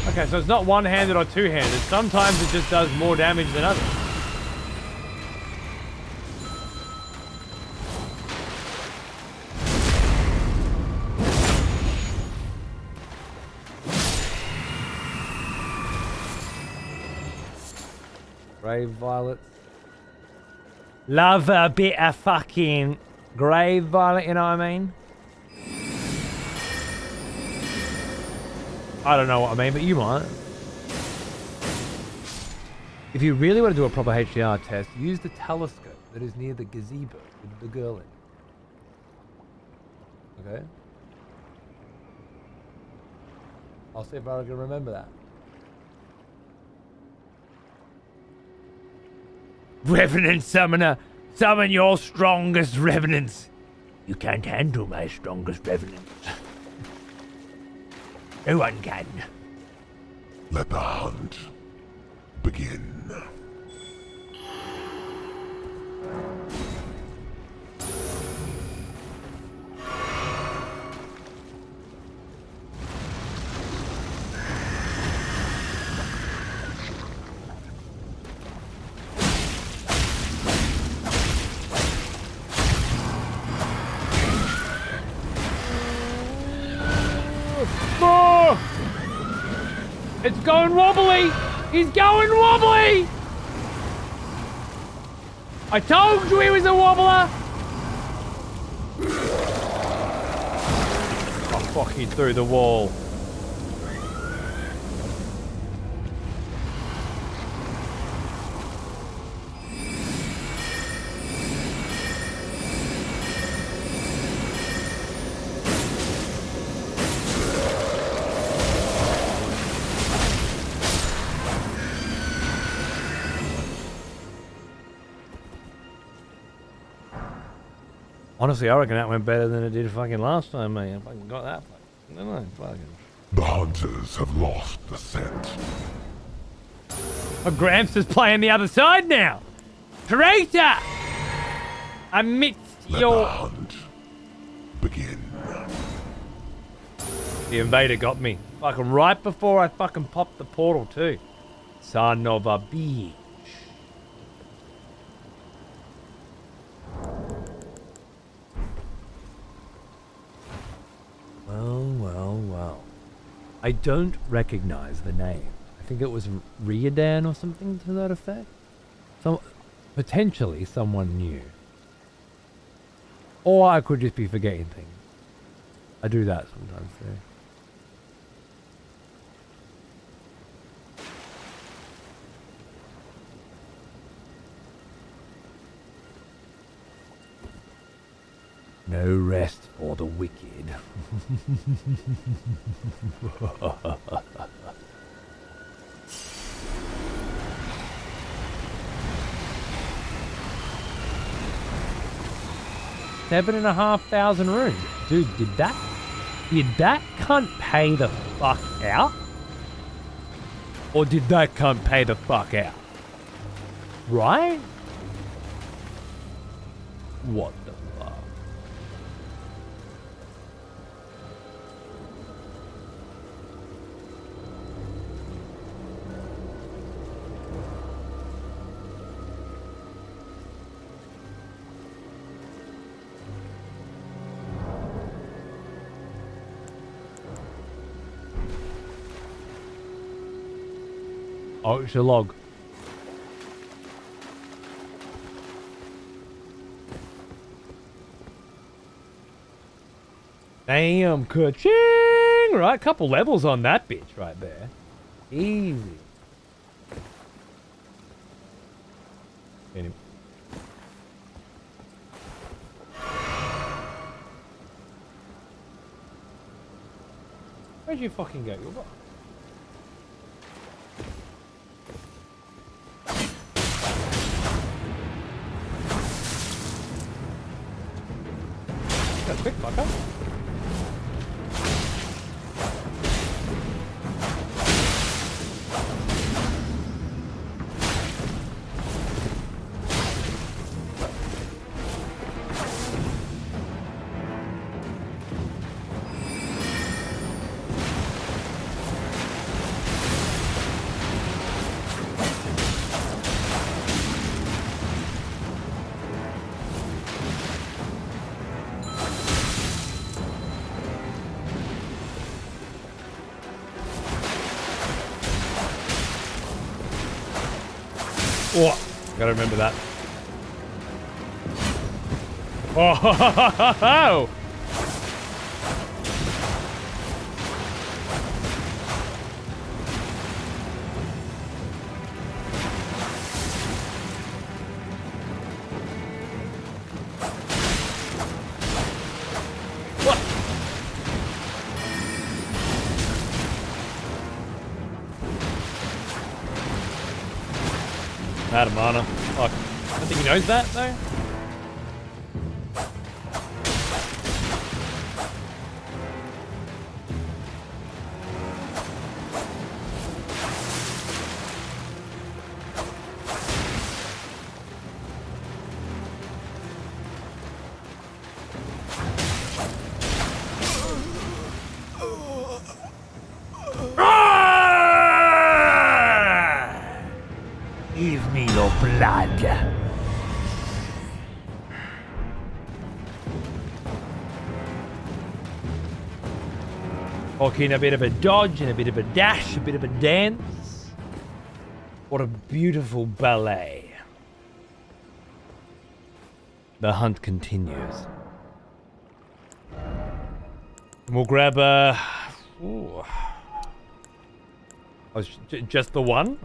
Okay, so it's not one-handed or two-handed. Sometimes it just does more damage than others. Grave violets. Love a bit of fucking grave violet, you know what I mean? I don't know what I mean, but you might. If you really want to do a proper HDR test, use the telescope that is near the gazebo with the girl in. Okay? I'll see if I can remember that. Revenant Summoner, summon your strongest revenants. You can't handle my strongest revenants. No one can. Let the hunt begin. It's going wobbly! He's going wobbly! I told you he was a wobbler! Oh, fuck, he threw the wall. Honestly, I reckon that went better than it did fucking last time, mate. I fucking got that. I don't know, fucking. The hunters have lost the scent. Oh, Gramps is playing the other side now. Traitor! Amidst Let your... the hunt begin. The invader got me. Fucking right before I fucking popped the portal too. Son of a bitch. Well. I don't recognize the name. I think it was Riordan or something to that effect. Potentially someone new. Or I could just be forgetting things. I do that sometimes too. No rest for the wicked. $7,500 rooms. Dude, did that cunt pay the fuck out? Or did that cunt pay the fuck out? Right? What the fuck? Oh, it's a log. Damn, ka-ching! Right, couple levels on that bitch right there. Easy. Hit him. Where'd you fucking go? You're what? That's quick, fucker. Oh, gotta remember that. Oh, out of mana. Fuck. I don't think he knows that though. Give me your blood. Talking a bit of a dodge and a bit of a dash, a bit of a dance. What a beautiful ballet. The hunt continues. And we'll grab a... Ooh. Oh, just the one?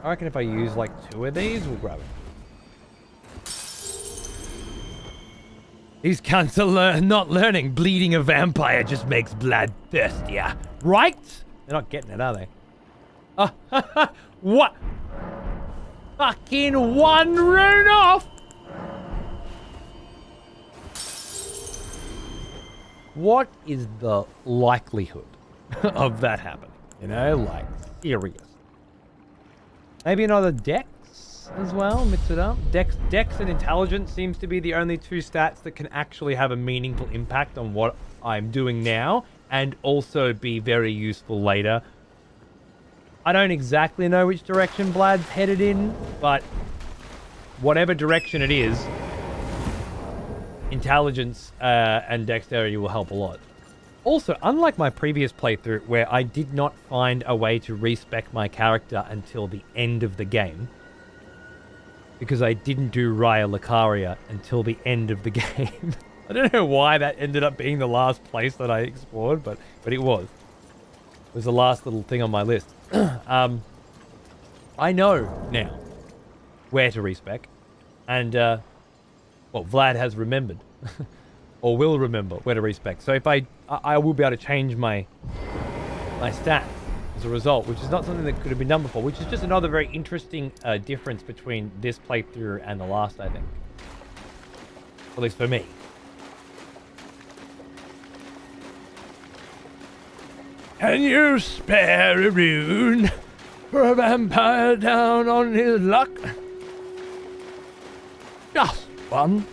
I reckon if I use like 2 of these, we'll grab it. These cunts are not learning. Bleeding a vampire just makes blood thirstier. Right? They're not getting it, are they? What? Fucking one rune off! What is the likelihood of that happening? You know, like, serious. Maybe another dex as well, mix it up. Dex and intelligence seems to be the only two stats that can actually have a meaningful impact on what I'm doing now and also be very useful later. I don't exactly know which direction Vlad's headed in, but whatever direction it is, intelligence and dexterity will help a lot. Also, unlike my previous playthrough where I did not find a way to respec my character until the end of the game, because I didn't do Raya Lucaria until the end of the game. I don't know why that ended up being the last place that I explored, but it was. It was the last little thing on my list. I know now where to respec, and well, Vlad has remembered or will remember where to respec. So if I will be able to change my stats as a result, which is not something that could have been done before, which is just another very interesting difference between this playthrough and the last, I think. At least for me. Can you spare a rune for a vampire down on his luck? Just one.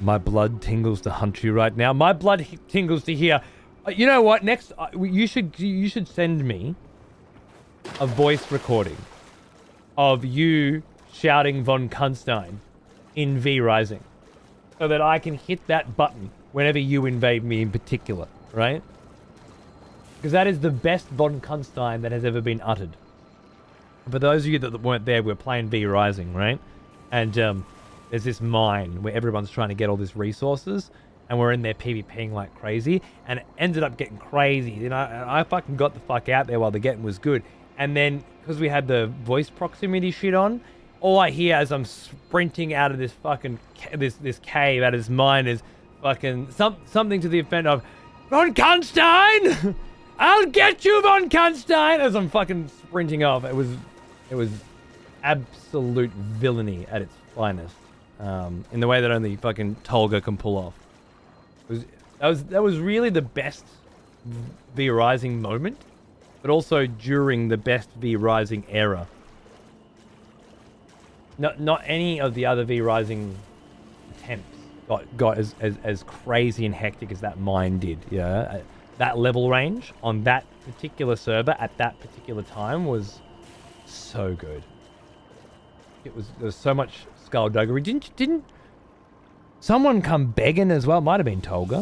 My blood tingles to hunt you right now. My blood tingles to hear. You know what? Next, you should send me a voice recording of you shouting von Kuntstein in V Rising, so that I can hit that button whenever you invade me in particular, right? Because that is the best von Kuntstein that has ever been uttered. For those of you that weren't there, we're playing V Rising, right? And there's this mine where everyone's trying to get all these resources, and we're in there PvPing like crazy, and it ended up getting crazy. You know, I fucking got the fuck out there while the getting was good. And then, because we had the voice proximity shit on, all I hear as I'm sprinting out of this fucking this cave, out of this mine, is fucking something to the effect of, Von Kuntstein! I'll get you, Von Kuntstein! As I'm fucking sprinting off. It was absolute villainy at its finest. In the way that only fucking Tolga can pull off. That was really the best V Rising moment, but also during the best V Rising era. Not any of the other V Rising attempts got as crazy and hectic as that mine did. Yeah, that level range on that particular server at that particular time was so good. There was so much skullduggery. Didn't someone come begging as well? Might have been Tolga.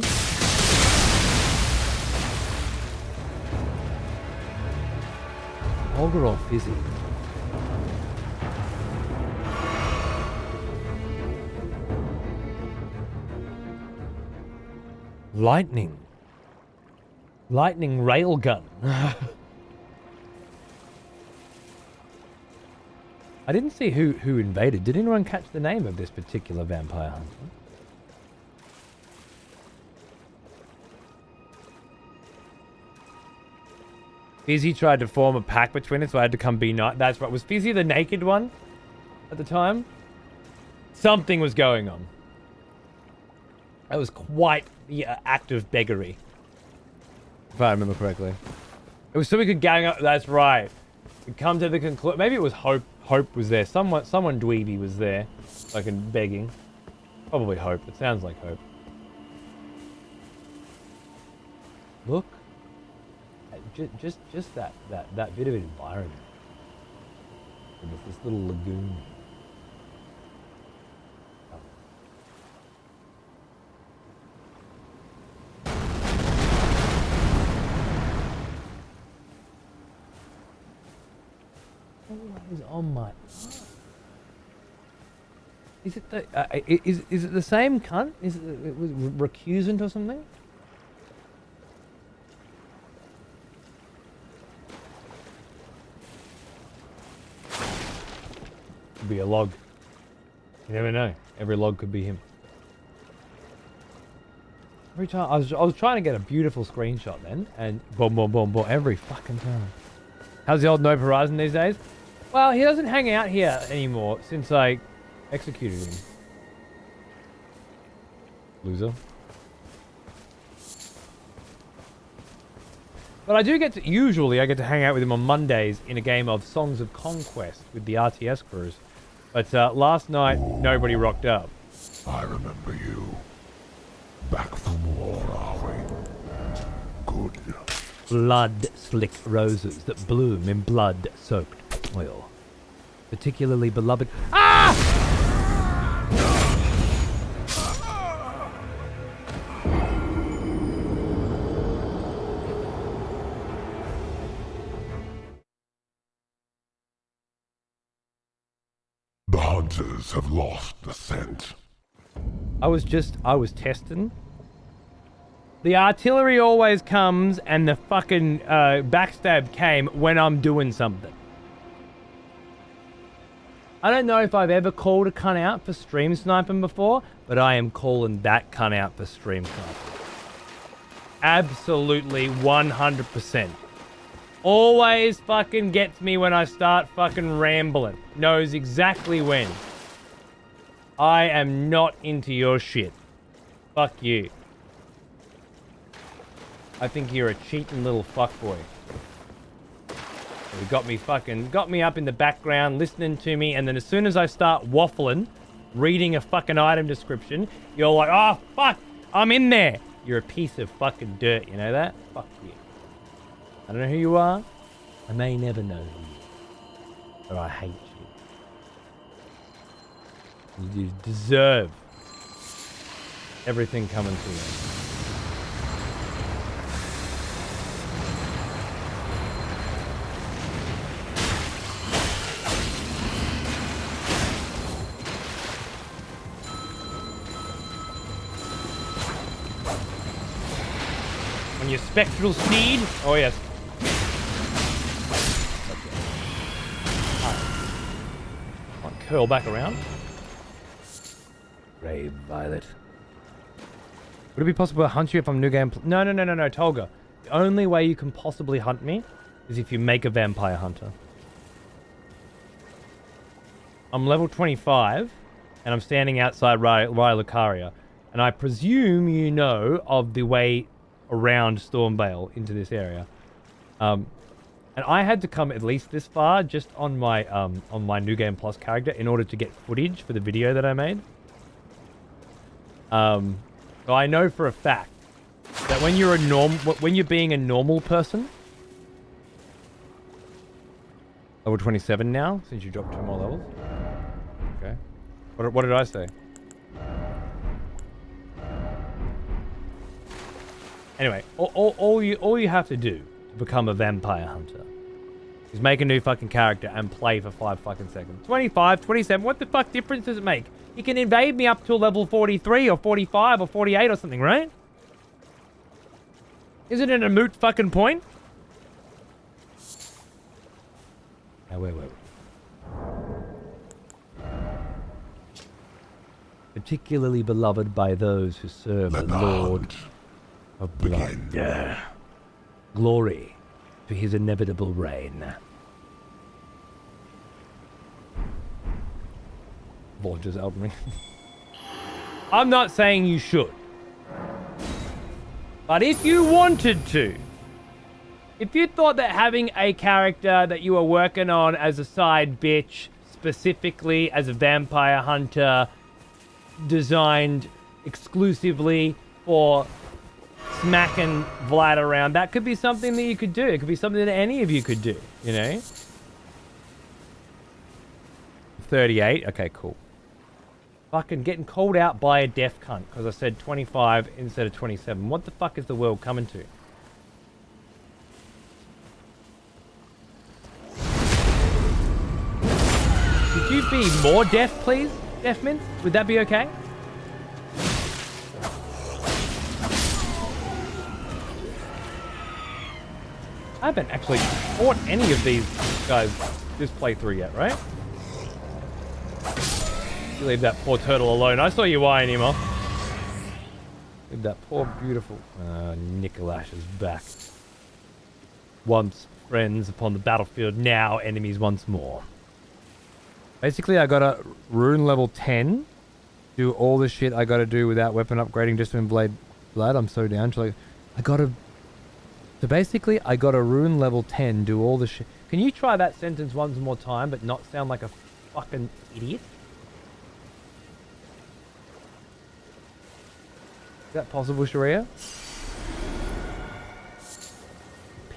Tolga or Fizzy? Lightning railgun. I didn't see who invaded. Did anyone catch the name of this particular vampire hunter? Fizzy tried to form a pact between us, so I had to come be nice. That's right. Was Fizzy the naked one at the time? Something was going on. That was quite the act of beggary, if I remember correctly. It was so we could gang up. That's right. We come to the conclusion. Maybe it was Hope. Hope was there. Someone dweeby was there, fucking begging. Probably Hope. It sounds like Hope. Look. Just that bit of environment. And there's this little lagoon. Is on my. Is it the? Is it the same cunt? Is it was recusant or something? Could be a log. You never know. Every log could be him. Every time I was trying to get a beautiful screenshot then, and boom, boom, boom, boom, every fucking time. How's the old Nope Horizon these days? Well, he doesn't hang out here anymore since I executed him. Loser. But I do get to, usually I get to hang out with him on Mondays in a game of Songs of Conquest with the RTS crews. But last night, nobody rocked up. I remember you. Back from war, are we? Good. Blood-slick roses that bloom in blood-soaked oil. Particularly beloved... Ah! The hunters have lost the scent. I was testing. The artillery always comes and the fucking backstab came when I'm doing something. I don't know if I've ever called a cunt out for stream sniping before, but I am calling that cunt out for stream sniping. Absolutely 100%. Always fucking gets me when I start fucking rambling. Knows exactly when. I am not into your shit. Fuck you. I think you're a cheating little fuckboy. You got me up in the background, listening to me, and then as soon as I start waffling, reading a fucking item description, you're like, oh fuck, I'm in there. You're a piece of fucking dirt, you know that? Fuck you. I don't know who you are. I may never know who you are. But I hate you. You deserve everything coming to you. On your spectral steed? Oh yes. Curl back around. Brave Violet. Would it be possible to hunt you if I'm new game? No, Tolga. The only way you can possibly hunt me is if you make a vampire hunter. I'm level 25, and I'm standing outside Raya Lucaria, and I presume you know of the way around Stormvale into this area. And I had to come at least this far just on my New Game Plus character in order to get footage for the video that I made. So I know for a fact that when you're being a normal person, level 27 now since you dropped 2 more levels. Okay. What did I say? Anyway, all you have to do to become a vampire hunter is make a new fucking character and play for 5 fucking seconds. 25, 27, what the fuck difference does it make? You can invade me up to level 43 or 45 or 48 or something, right? Isn't it a moot fucking point? Now, wait. Particularly beloved by those who serve the Lord of Blood. Glory to his inevitable reign. Vlad just helped me. I'm not saying you should. But if you wanted to, if you thought that having a character that you were working on as a side bitch, specifically as a vampire hunter, designed exclusively for smacking Vlad around, that could be something that you could do. It could be something that any of you could do, you know? 38? Okay, cool. Fucking getting called out by a deaf cunt because I said 25 instead of 27. What the fuck is the world coming to? Could you be more deaf, please? Deaf Mints? Would that be okay? I haven't actually fought any of these guys this playthrough yet, right? You leave that poor turtle alone. I saw you eyeing him off. With that poor, beautiful... Nicholas is back. Once friends upon the battlefield, now enemies once more. Basically, I got a rune level 10. Do all the shit I gotta do without weapon upgrading just to invade Vlad. I'm so down. So basically, I got a rune level 10, do all the shit. Can you try that sentence once more time, but not sound like a fucking idiot? Is that possible, Sharia?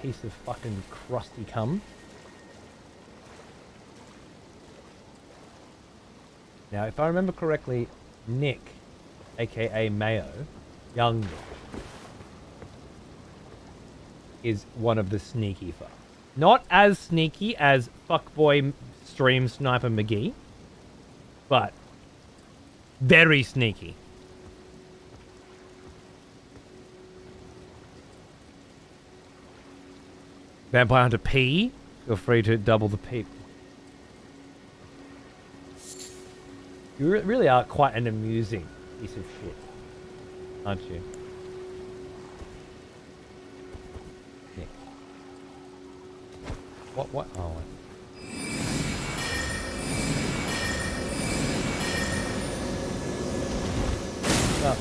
Piece of fucking crusty cum. Now, if I remember correctly, Nick, aka Mayo, young Nick, is one of the sneaky fuck. Not as sneaky as fuckboy stream sniper McGee, but very sneaky. Vampire Hunter P, feel free to double the peep. You really are quite an amusing piece of shit, aren't you? Yeah. What? Oh, wait. Oh.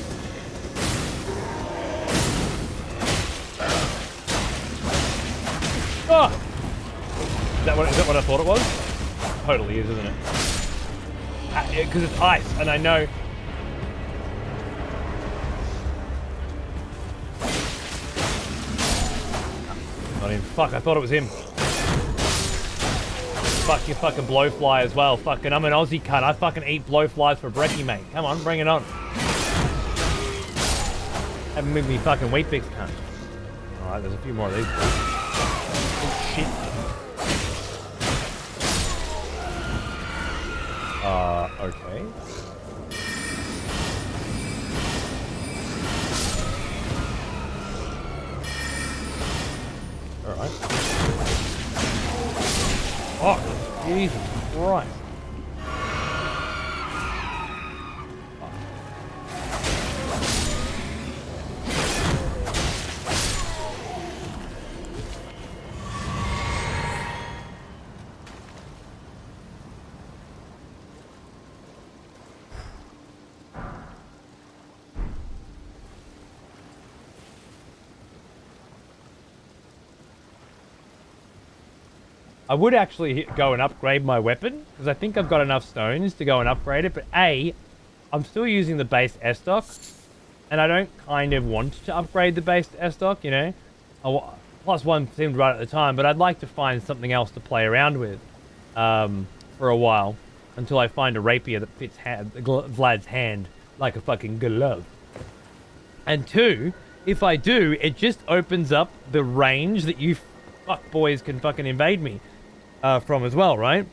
Oh! Is that what I thought it was? Totally is, isn't it? Because it's ice, and I know... Not him. Fuck, I thought it was him. Fuck, you fucking blowfly as well. Fucking, I'm an Aussie cunt. I fucking eat blowflies for brekkie, mate. Come on, bring it on. Haven't moved me fucking wheat bix, cunt. Alright, there's a few more of these. Oh, shit. Okay. Alright. Oh, Jesus Christ. I would actually go and upgrade my weapon, because I think I've got enough stones to go and upgrade it, but A, I'm still using the base S-Stock, and I don't kind of want to upgrade the base S-Stock, you know? +1 seemed right at the time, but I'd like to find something else to play around with for a while, until I find a rapier that fits Vlad's hand like a fucking glove. And 2, if I do, it just opens up the range that you fuckboys can fucking invade me from as well, right?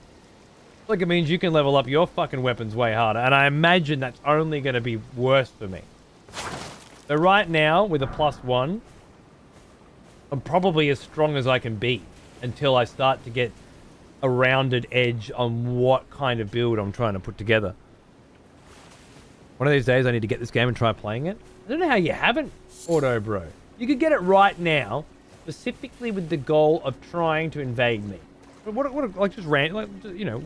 Like, it means you can level up your fucking weapons way harder, and I imagine that's only going to be worse for me. So right now, with a +1, I'm probably as strong as I can be until I start to get a rounded edge on what kind of build I'm trying to put together. One of these days, I need to get this game and try playing it. I don't know how you haven't, Auto Bro. You could get it right now, specifically with the goal of trying to invade me. What like just you know,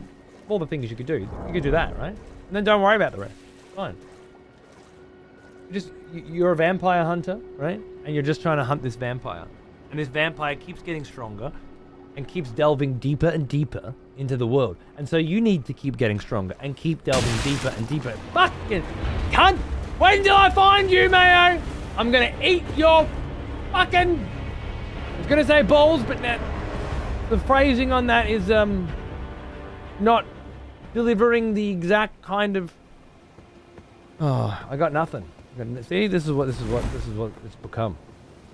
all the things you could do. You could do that, right? And then don't worry about the rest. Fine. You're a vampire hunter, right? And you're just trying to hunt this vampire. And this vampire keeps getting stronger and keeps delving deeper and deeper into the world. And so you need to keep getting stronger and keep delving deeper and deeper. Fucking cunt! Wait until I find you, Mayo! I'm gonna eat your fucking... I was gonna say balls, but now the phrasing on that is not delivering the exact kind of... Oh, I got nothing. See, this is what it's become.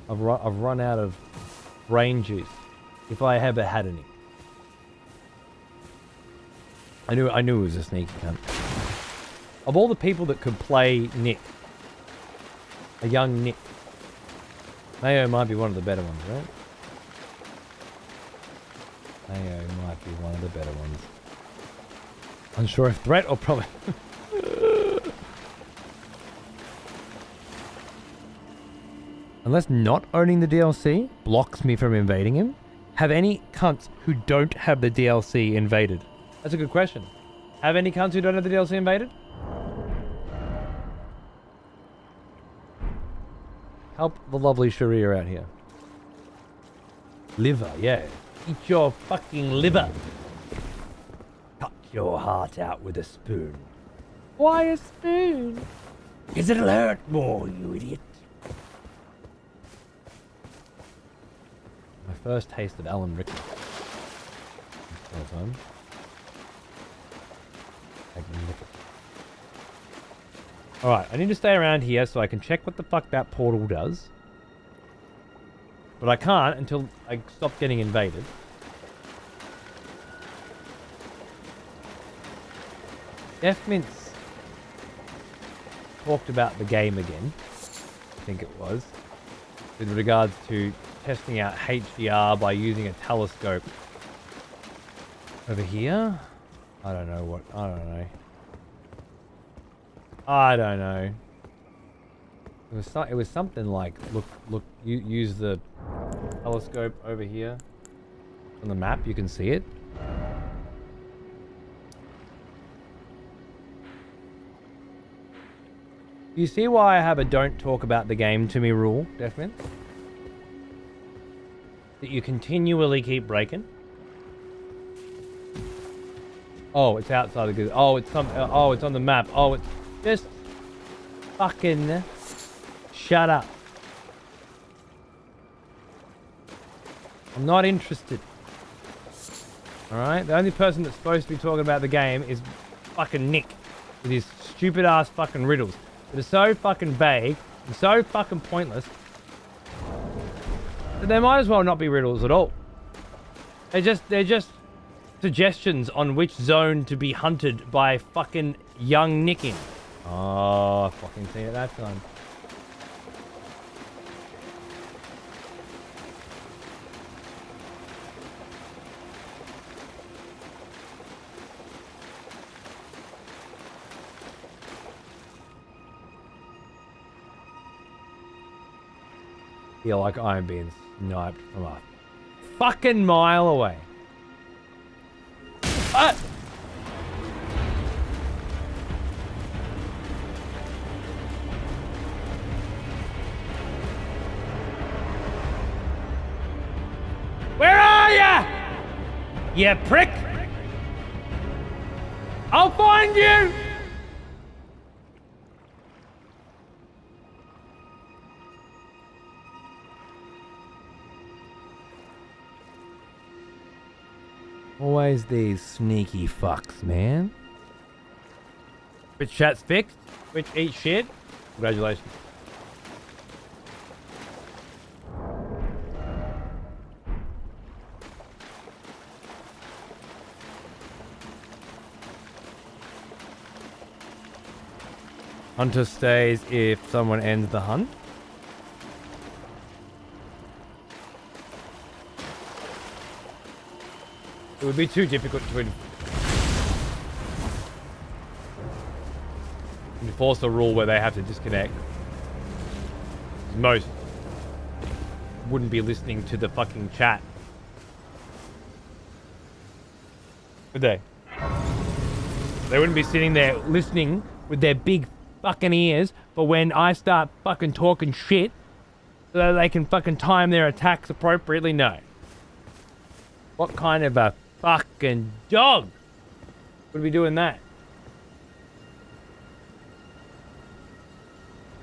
I've run out of brain juice, if I ever had any. I knew it was a sneaky cunt. Of all the people that could play Nick, a young Nick, Mayo might be one of the better ones, right? Mayo might be one of the better ones. Unsure if threat or probably... Unless not owning the DLC blocks me from invading him, have any cunts who don't have the DLC invaded? That's a good question. Have any cunts who don't have the DLC invaded? Help the lovely Sharia out here. Liver, yeah. Eat your fucking liver. Cut your heart out with a spoon. Why a spoon? Because it'll hurt more, you idiot. My first taste of Alan Rickman. Well done. Alright, I need to stay around here so I can check what the fuck that portal does. But I can't until I stop getting invaded. Def Mints talked about the game again, I think it was, with regards to testing out HDR by using a telescope. Over here? I don't know. It was something like, look, use the telescope over here. On the map, you can see it. You see why I have a don't talk about the game to me rule, Deathman? That you continually keep breaking. Oh, it's outside of the... Oh, it's on the map. Oh, it's just fucking shut up. I'm not interested. Alright? The only person that's supposed to be talking about the game is fucking Nick with his stupid ass fucking riddles that are so fucking vague and so fucking pointless that they might as well not be riddles at all. They're just suggestions on which zone to be hunted by fucking young Nick in. Oh, I fucking seen it that time. Feel like I'm being sniped from a fucking mile away. Ah! Where are ya? You prick! I'll find you! Always these sneaky fucks, man. Which chat's fixed? Which eat shit? Congratulations. Hunter stays if someone ends the hunt. It would be too difficult to enforce a rule where they have to disconnect. Most wouldn't be listening to the fucking chat. Would they? They wouldn't be sitting there listening with their big fucking ears for when I start fucking talking shit so that they can fucking time their attacks appropriately. No. What kind of a fucking dog would be doing that?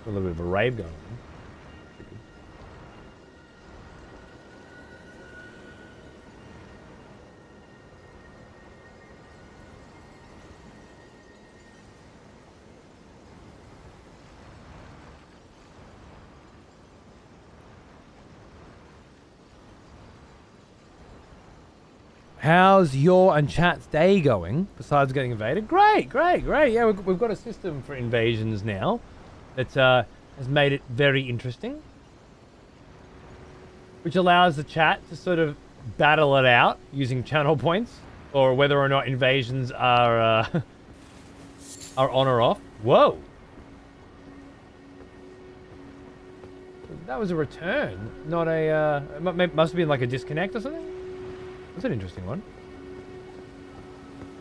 A little bit of a rave going on. How's your and chat's day going, besides getting invaded? Great. Yeah, we've got a system for invasions now that has made it very interesting. Which allows the chat to sort of battle it out using channel points, or whether or not invasions are on or off. Whoa! That was a return, not a, must have been like a disconnect or something? That's an interesting one.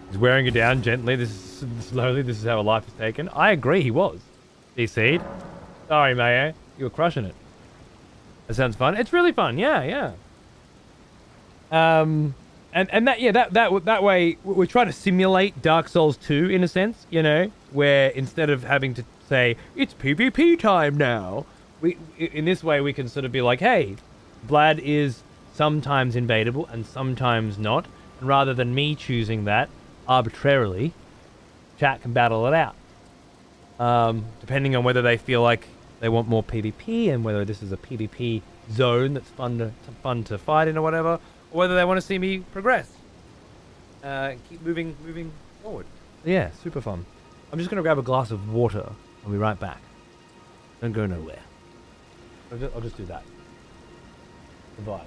He's wearing it down gently, slowly, this is how a life is taken. I agree, he was. DC'd. Sorry, Mayo. You were crushing it. That sounds fun. It's really fun, yeah. And that way, we're trying to simulate Dark Souls 2, in a sense, you know? Where instead of having to say, it's PvP time now, in this way we can sort of be like, hey, Vlad is sometimes invadable and sometimes not. And rather than me choosing that arbitrarily, chat can battle it out. Depending on whether they feel like they want more PvP and whether this is a PvP zone that's fun to fight in or whatever, or whether they want to see me progress. Keep moving forward. Yeah, super fun. I'm just going to grab a glass of water. I'll be right back. Don't go nowhere. I'll just do that. The vibe.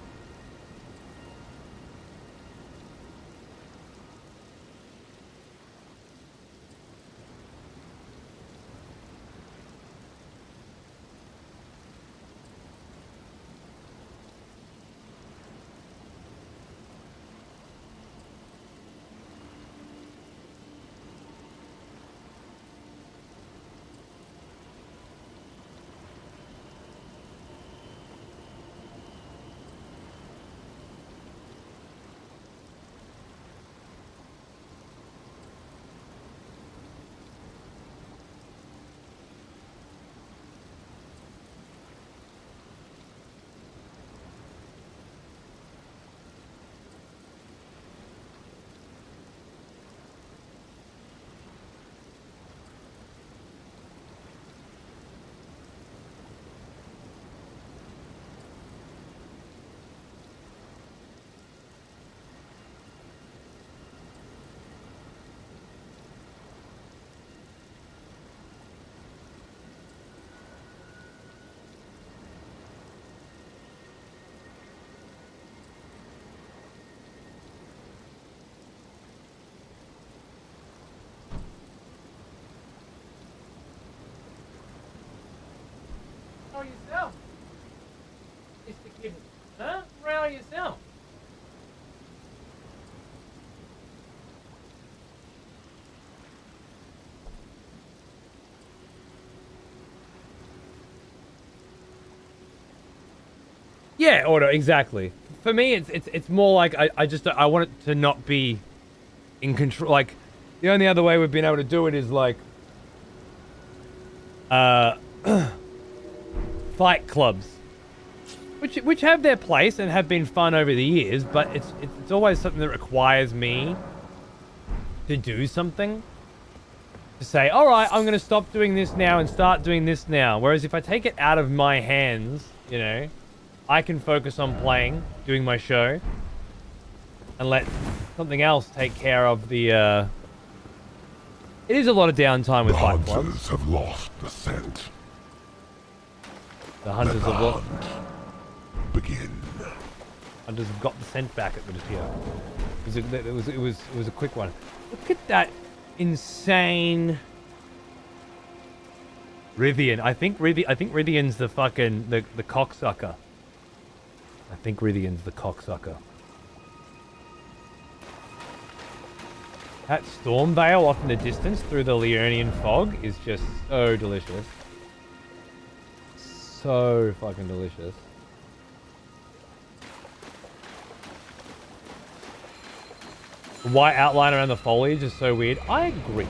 Yourself, Mr. Kid. Huh? Row yourself. Yeah, order, exactly. For me, it's more like I want it to not be in control. Like, the only other way we've been able to do it is like fight clubs, which have their place and have been fun over the years, but it's always something that requires me to do something, to say, all right, I'm going to stop doing this now and start doing this now. Whereas if I take it out of my hands, you know, I can focus on playing, doing my show, and let something else take care of the, it is a lot of downtime with fight clubs. The hunters have lost the scent. The hunters have lost. Begin. Hunters have got the scent back, it would appear. It was a quick one. Look at that insane Rivian. I think Rivian's the fucking the cocksucker. I think Rivian's the cocksucker. That storm veil off in the distance through the Leonian fog is just so delicious. So fucking delicious. The white outline around the foliage is so weird. I agree.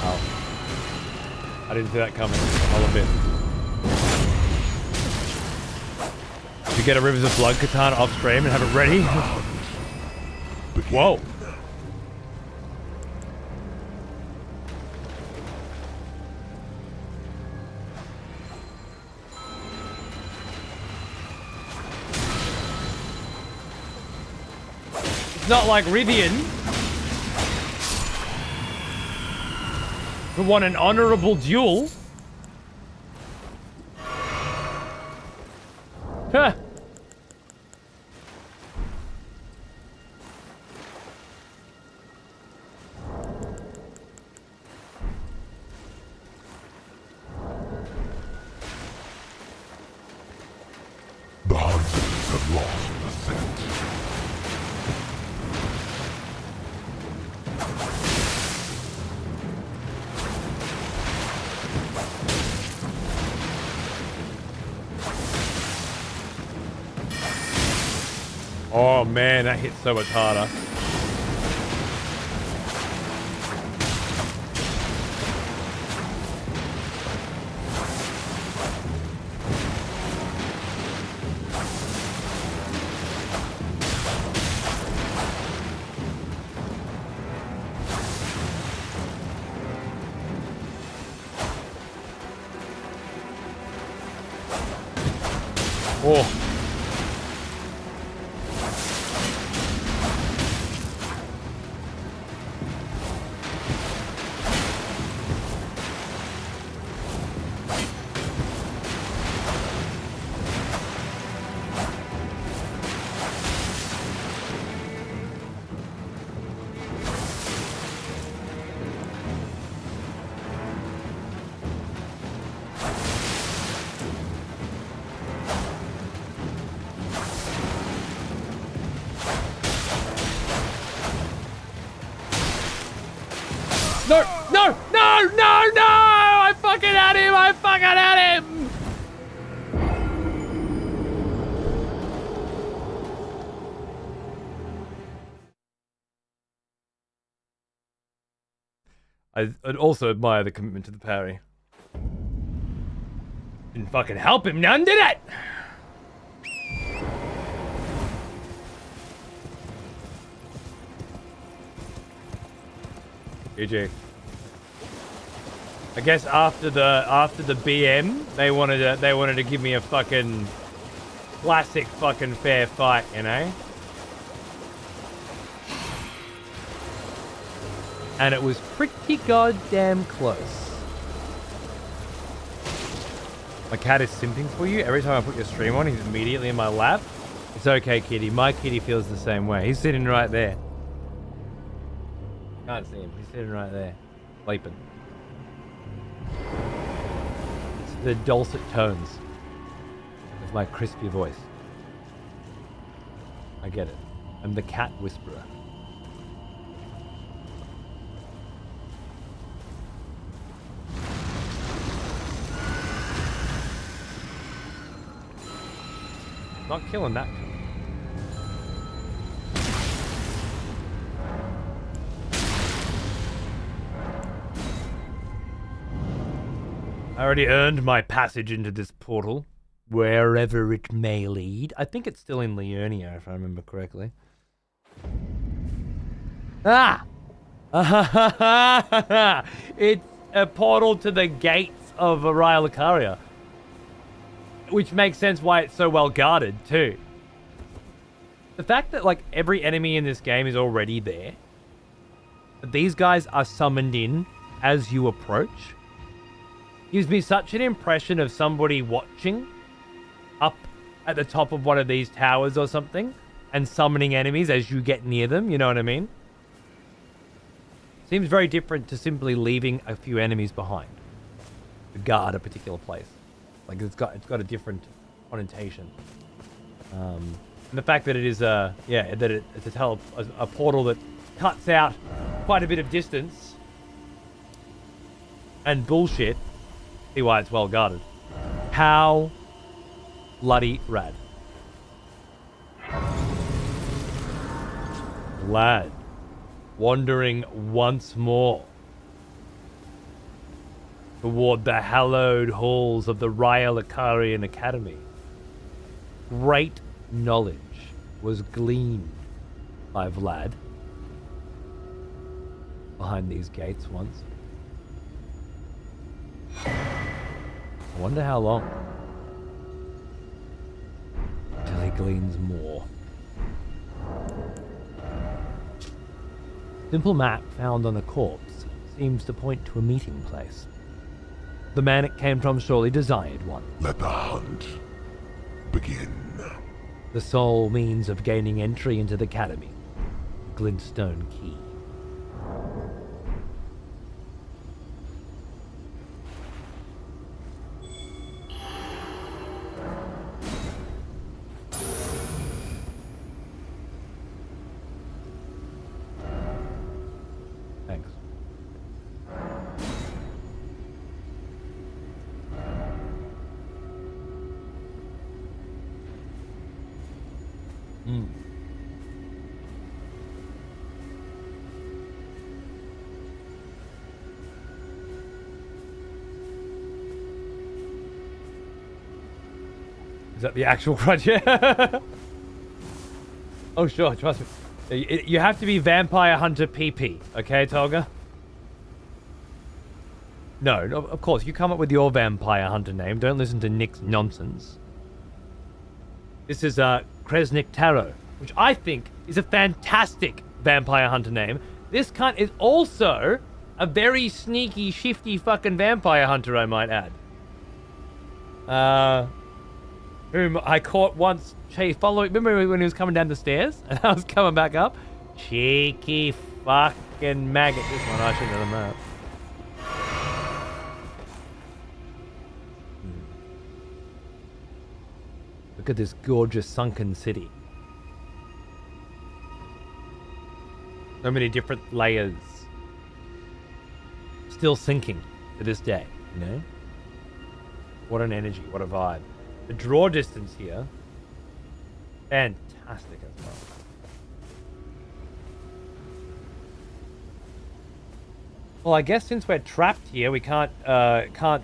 Oh. I didn't see that coming. I'll admit. Did you get a Rivers of Blood katana off stream and have it ready? Whoa. It's not like Rivian who won an honorable duel. Huh. lost the scent. Oh man, that hits so much harder. Oh. No! No! No! No! No! I fucking had him! I fucking had him! I'd also admire the commitment to the parry. Didn't fucking help him none, did it? GG. I guess after the BM, they wanted to give me a fucking classic fucking fair fight, you know? And it was pretty goddamn close. My cat is simping for you. Every time I put your stream on, he's immediately in my lap. It's okay, kitty. My kitty feels the same way. He's sitting right there. Can't see him. He's sitting right there. Sleeping. It's the dulcet tones of my crispy voice. I get it. I'm the cat whisperer. Not killing that. I already earned my passage into this portal, wherever it may lead. I think it's still in Liurnia, if I remember correctly. Ah! It's a portal to the gates of Raya Lucaria. Which makes sense why it's so well guarded, too. The fact that, like, every enemy in this game is already there. But these guys are summoned in as you approach. Gives me such an impression of somebody watching up at the top of one of these towers or something. And summoning enemies as you get near them, you know what I mean? Seems very different to simply leaving a few enemies behind. To guard a particular place. Like it's got a different connotation, and the fact that it is it's a portal that cuts out quite a bit of distance and bullshit. See why it's well guarded. How bloody rad! Vlad, wandering once more toward the hallowed halls of the Raya Lucarian Academy. Great knowledge was gleaned by Vlad behind these gates once. I wonder how long till he gleans more. Simple map found on the corpse seems to point to a meeting place. The man it came from surely desired one. Let the hunt begin. The sole means of gaining entry into the academy. Glintstone key. Is that the actual crutch? Yeah. Oh, sure. Trust me. You have to be Vampire Hunter PP. Okay, Tolga? No, of course. You come up with your Vampire Hunter name. Don't listen to Nick's nonsense. This is Kresnik Taro, which I think is a fantastic Vampire Hunter name. This cunt is also a very sneaky, shifty fucking Vampire Hunter, I might add. Whom I caught once following. Remember when he was coming down the stairs and I was coming back up? Cheeky fucking maggot. This one, I shouldn't have done that. Look at this gorgeous sunken city. So many different layers. Still sinking to this day, you know? What an energy, what a vibe. The draw distance here, fantastic as well. Well, I guess since we're trapped here, we can't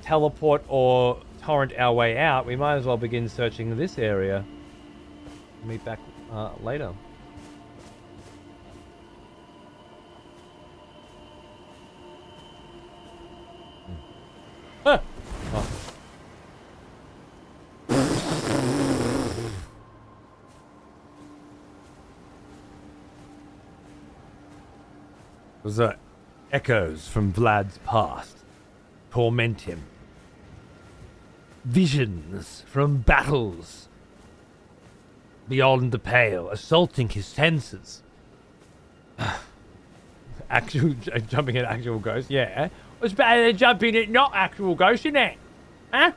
teleport or torrent our way out. We might as well begin searching this area. Meet back later. Ah! Oh. Those are echoes from Vlad's past. Torment him. Visions from battles beyond the pale, assaulting his senses. Jumping at actual ghosts, yeah. What's better than jumping at not actual ghosts, isn't it? Huh?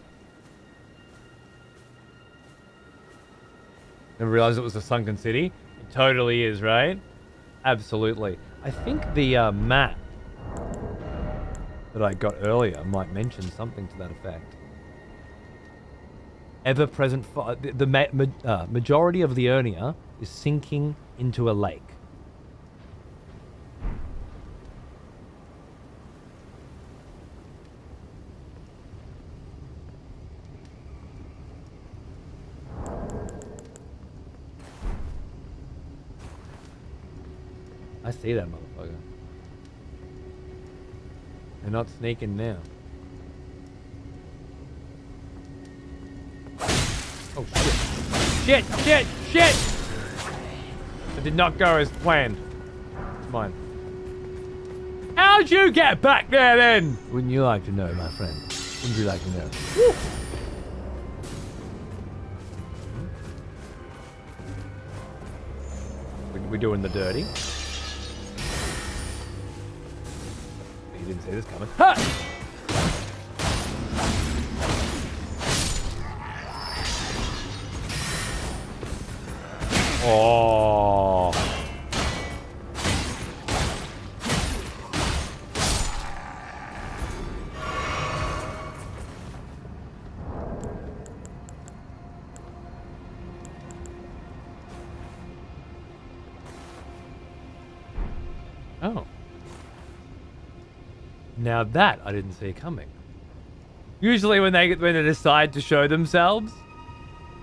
Never realized it was a sunken city. It totally is, right? Absolutely. I think the map that I got earlier might mention something to that effect. Ever-present fire. The majority of the Urnia is sinking into a lake. I see that motherfucker. They're not sneaking now. Oh shit. Shit! It did not go as planned. It's mine. How'd you get back there then? Wouldn't you like to know, my friend? Wouldn't you like to know? Woo! We're doing the dirty. You didn't see this coming. Ha! Oh. Oh. Now that I didn't see coming. Usually when they decide to show themselves,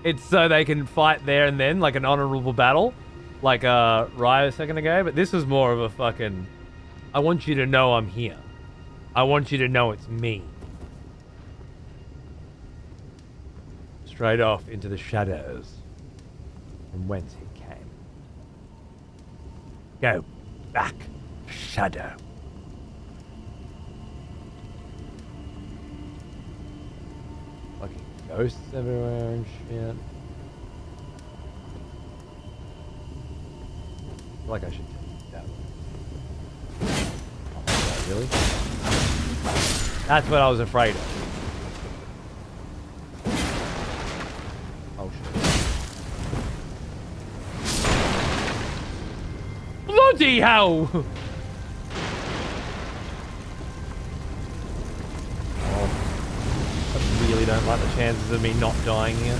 it's so they can fight there and then, like an honorable battle, like Raya a second ago. But this was more of a fucking, I want you to know I'm here. I want you to know it's me. Straight off into the shadows from whence he came. Go back, shadow. Fucking ghosts everywhere and shit. I feel like I should take that way. Oh, really? That's what I was afraid of. Oh shit. Bloody hell! I really don't like the chances of me not dying here.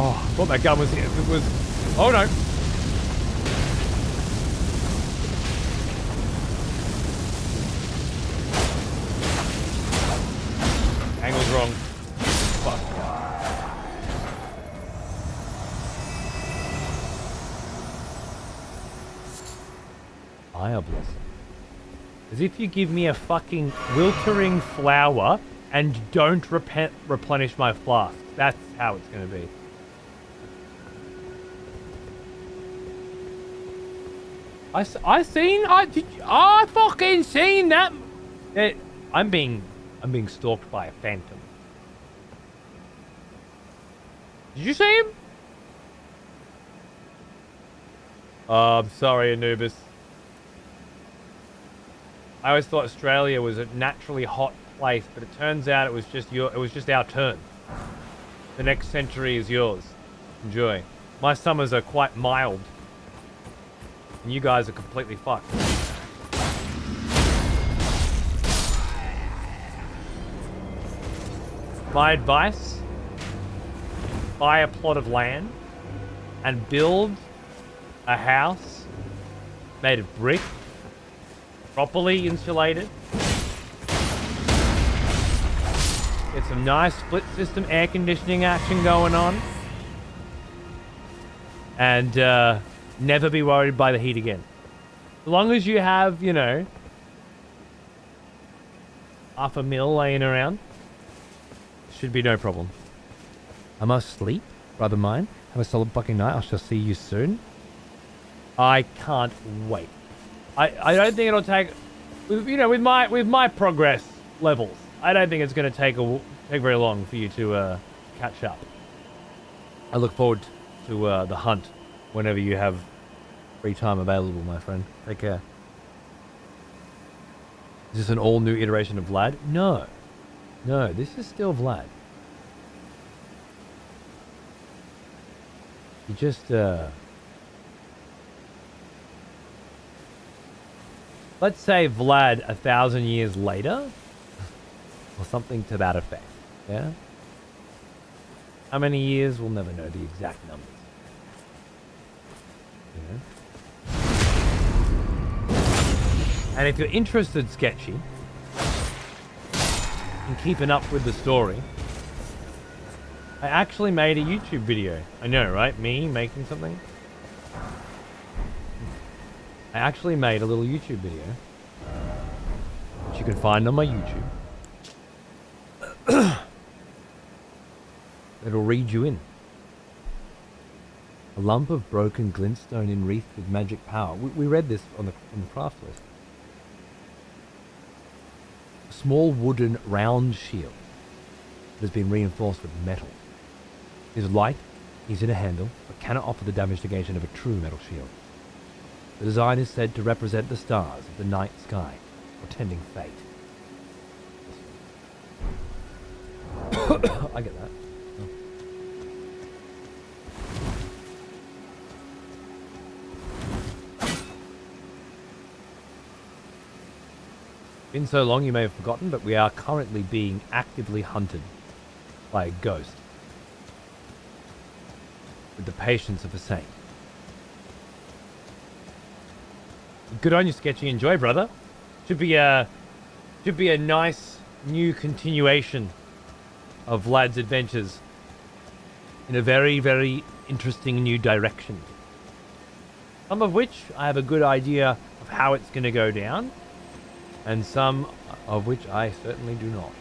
Oh, I thought that gun was here. It was... Oh, no. Angle's wrong. Fuck. Fire blossom. As if you give me a fucking wiltering flower and don't replenish my flask. That's how it's going to be. I fucking seen that. I'm being stalked by a phantom. Did you see him? I'm sorry, Anubis. I always thought Australia was a naturally hot place, but it turns out it was just our turn. The next century is yours. Enjoy. My summers are quite mild. And you guys are completely fucked. My advice, buy a plot of land and build a house made of brick, properly insulated. Get some nice split system air conditioning action going on. And never be worried by the heat again. As long as you have, you know, $500,000 laying around, should be no problem. I must sleep, brother mine. Have a solid fucking night. I shall see you soon. I can't wait. I don't think it'll take, you know, with my progress levels, I don't think it's going to take very long for you to catch up. I look forward to the hunt whenever you have free time available, my friend. Take care. Is this an all-new iteration of Vlad? No. No, this is still Vlad. You just, let's say Vlad 1,000 years later, or something to that effect, yeah? How many years? We'll never know the exact numbers. Yeah. And if you're interested, Sketchy, in keeping up with the story, I actually made a YouTube video. I know, right? Me making something. I actually made a little YouTube video, which you can find on my YouTube. It'll read you in. A lump of broken glintstone enwreathed with magic power. We read this on the craft list. A small wooden round shield that has been reinforced with metal. It is light, is in a handle, but cannot offer the damage negation of a true metal shield. The design is said to represent the stars of the night sky, portending fate. I get that. Oh. Been so long you may have forgotten, but we are currently being actively hunted by a ghost. With the patience of a saint. Good on you, Sketchy. Enjoy, brother. Should be a nice new continuation of Vlad's adventures in a very, very interesting new direction. Some of which I have a good idea of how it's going to go down, and some of which I certainly do not.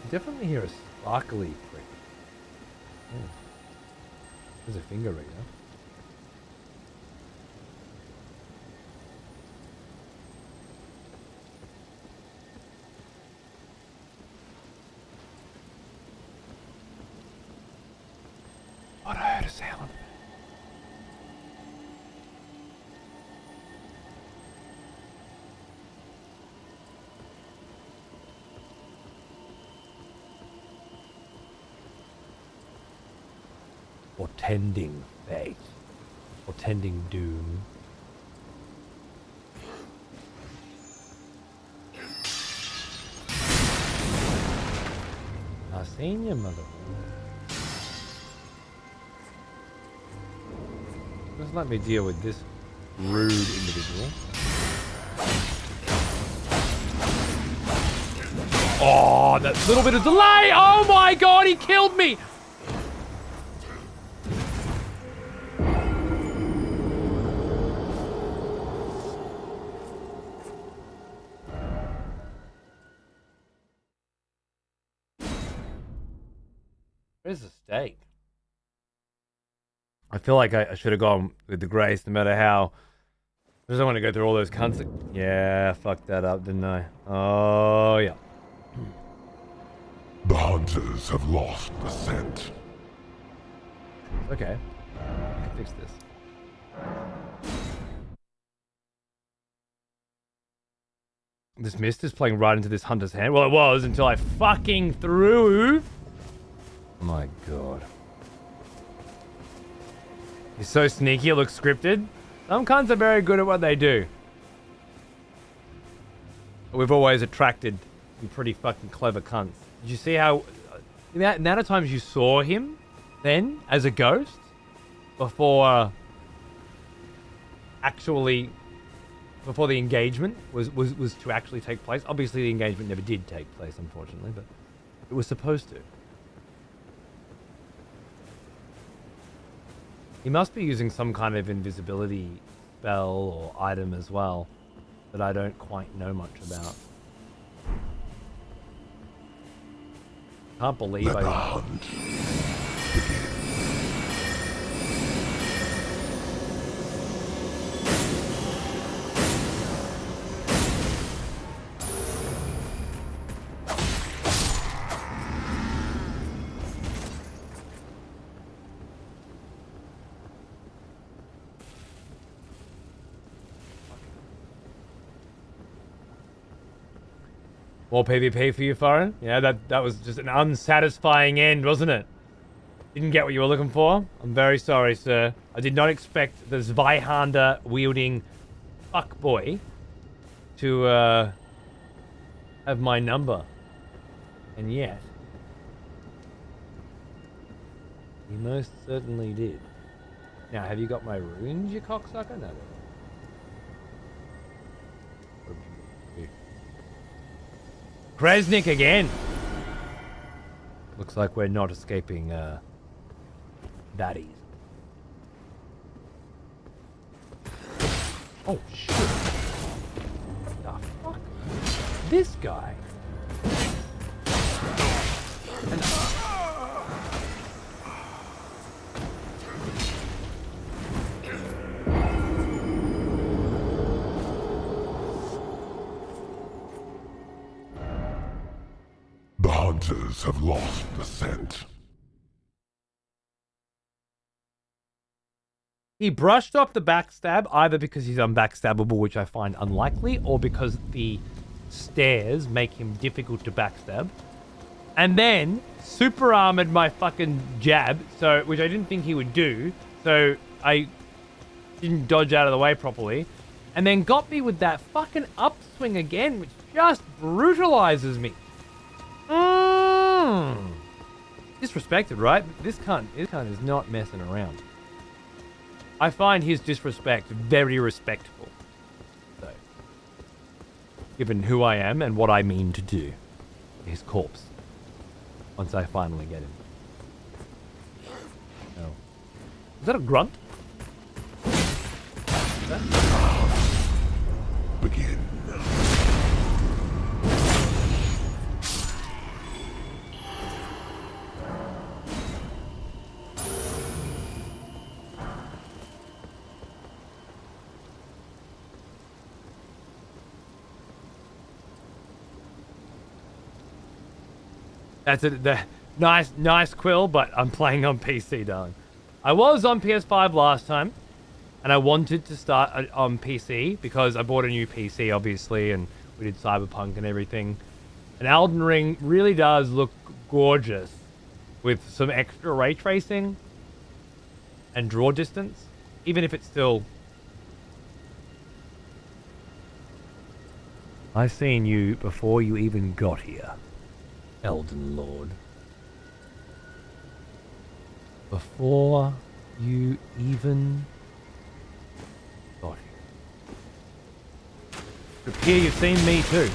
Definitely hear a sparkly crick. Oh. There's a finger right now. What, I heard a sound. Portending fate. Portending doom. I seen you, mother. Just let me deal with this rude individual. Oh, that little bit of delay! Oh my god, he killed me! Where's the steak? I feel like I should have gone with the grace no matter how. I just don't want to go through all those cunts. Yeah, fucked that up, didn't I? Oh, yeah. The hunters have lost the scent. Okay. I can fix this. This mist is playing right into this hunter's hand. Well, it was until I fucking threw. Oh my god. He's so sneaky, it looks scripted. Some cunts are very good at what they do. We've always attracted some pretty fucking clever cunts. Did you see how... the amount of times you saw him then as a ghost before actually... before the engagement was to actually take place? Obviously the engagement never did take place, unfortunately, but it was supposed to. He must be using some kind of invisibility spell or item as well that I don't quite know much about. Can't believe Let the hunt begin. More PvP for you, Foreign? Yeah, that was just an unsatisfying end, wasn't it? Didn't get what you were looking for? I'm very sorry, sir. I did not expect the Zweihander wielding fuckboy to have my number. And yet, he most certainly did. Now, have you got my runes, you cocksucker? No. Kresnik again! Looks like we're not escaping, that easy. Oh, shit. The fuck? This guy? The hunters have lost the scent. He brushed off the backstab either because he's unbackstabbable, which I find unlikely, or because the stairs make him difficult to backstab. And then super armored my fucking jab, so which I didn't think he would do, so I didn't dodge out of the way properly. And then got me with that fucking upswing again, which just brutalizes me. Disrespected, right? This cunt is not messing around. I find his disrespect very respectful. So, given who I am and what I mean to do to his corpse, once I finally get him. Oh. Is that a grunt? Begin. That's it. Nice quill, but I'm playing on PC, darling. I was on PS5 last time, and I wanted to start on PC because I bought a new PC, obviously, and we did Cyberpunk and everything. And Elden Ring really does look gorgeous with some extra ray tracing. and draw distance, even if it's still... I seen you before you even got here, Elden Lord. Before you even got here. It appears you've seen me too.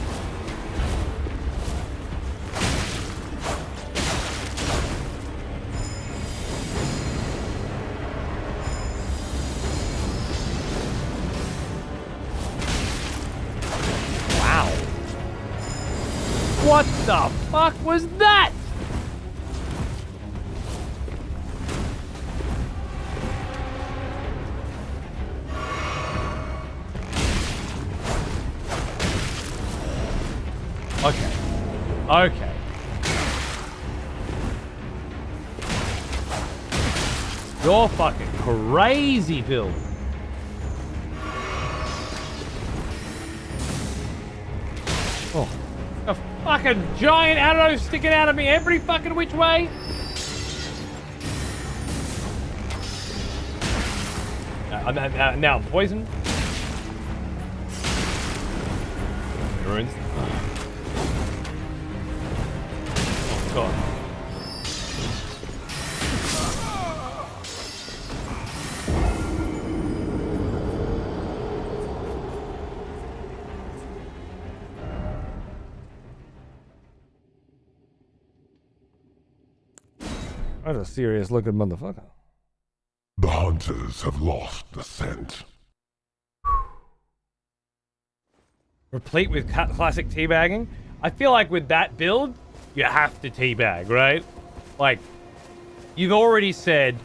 What the fuck was that? Okay. Okay. You're fucking crazy, Bill. Oh. A fucking giant arrow sticking out of me every fucking which way. Now I'm poisoned. Ruins. Oh god. That's a serious looking motherfucker. The hunters have lost the scent. Replete with classic teabagging. I feel like with that build, you have to teabag, right? Like, you've already said,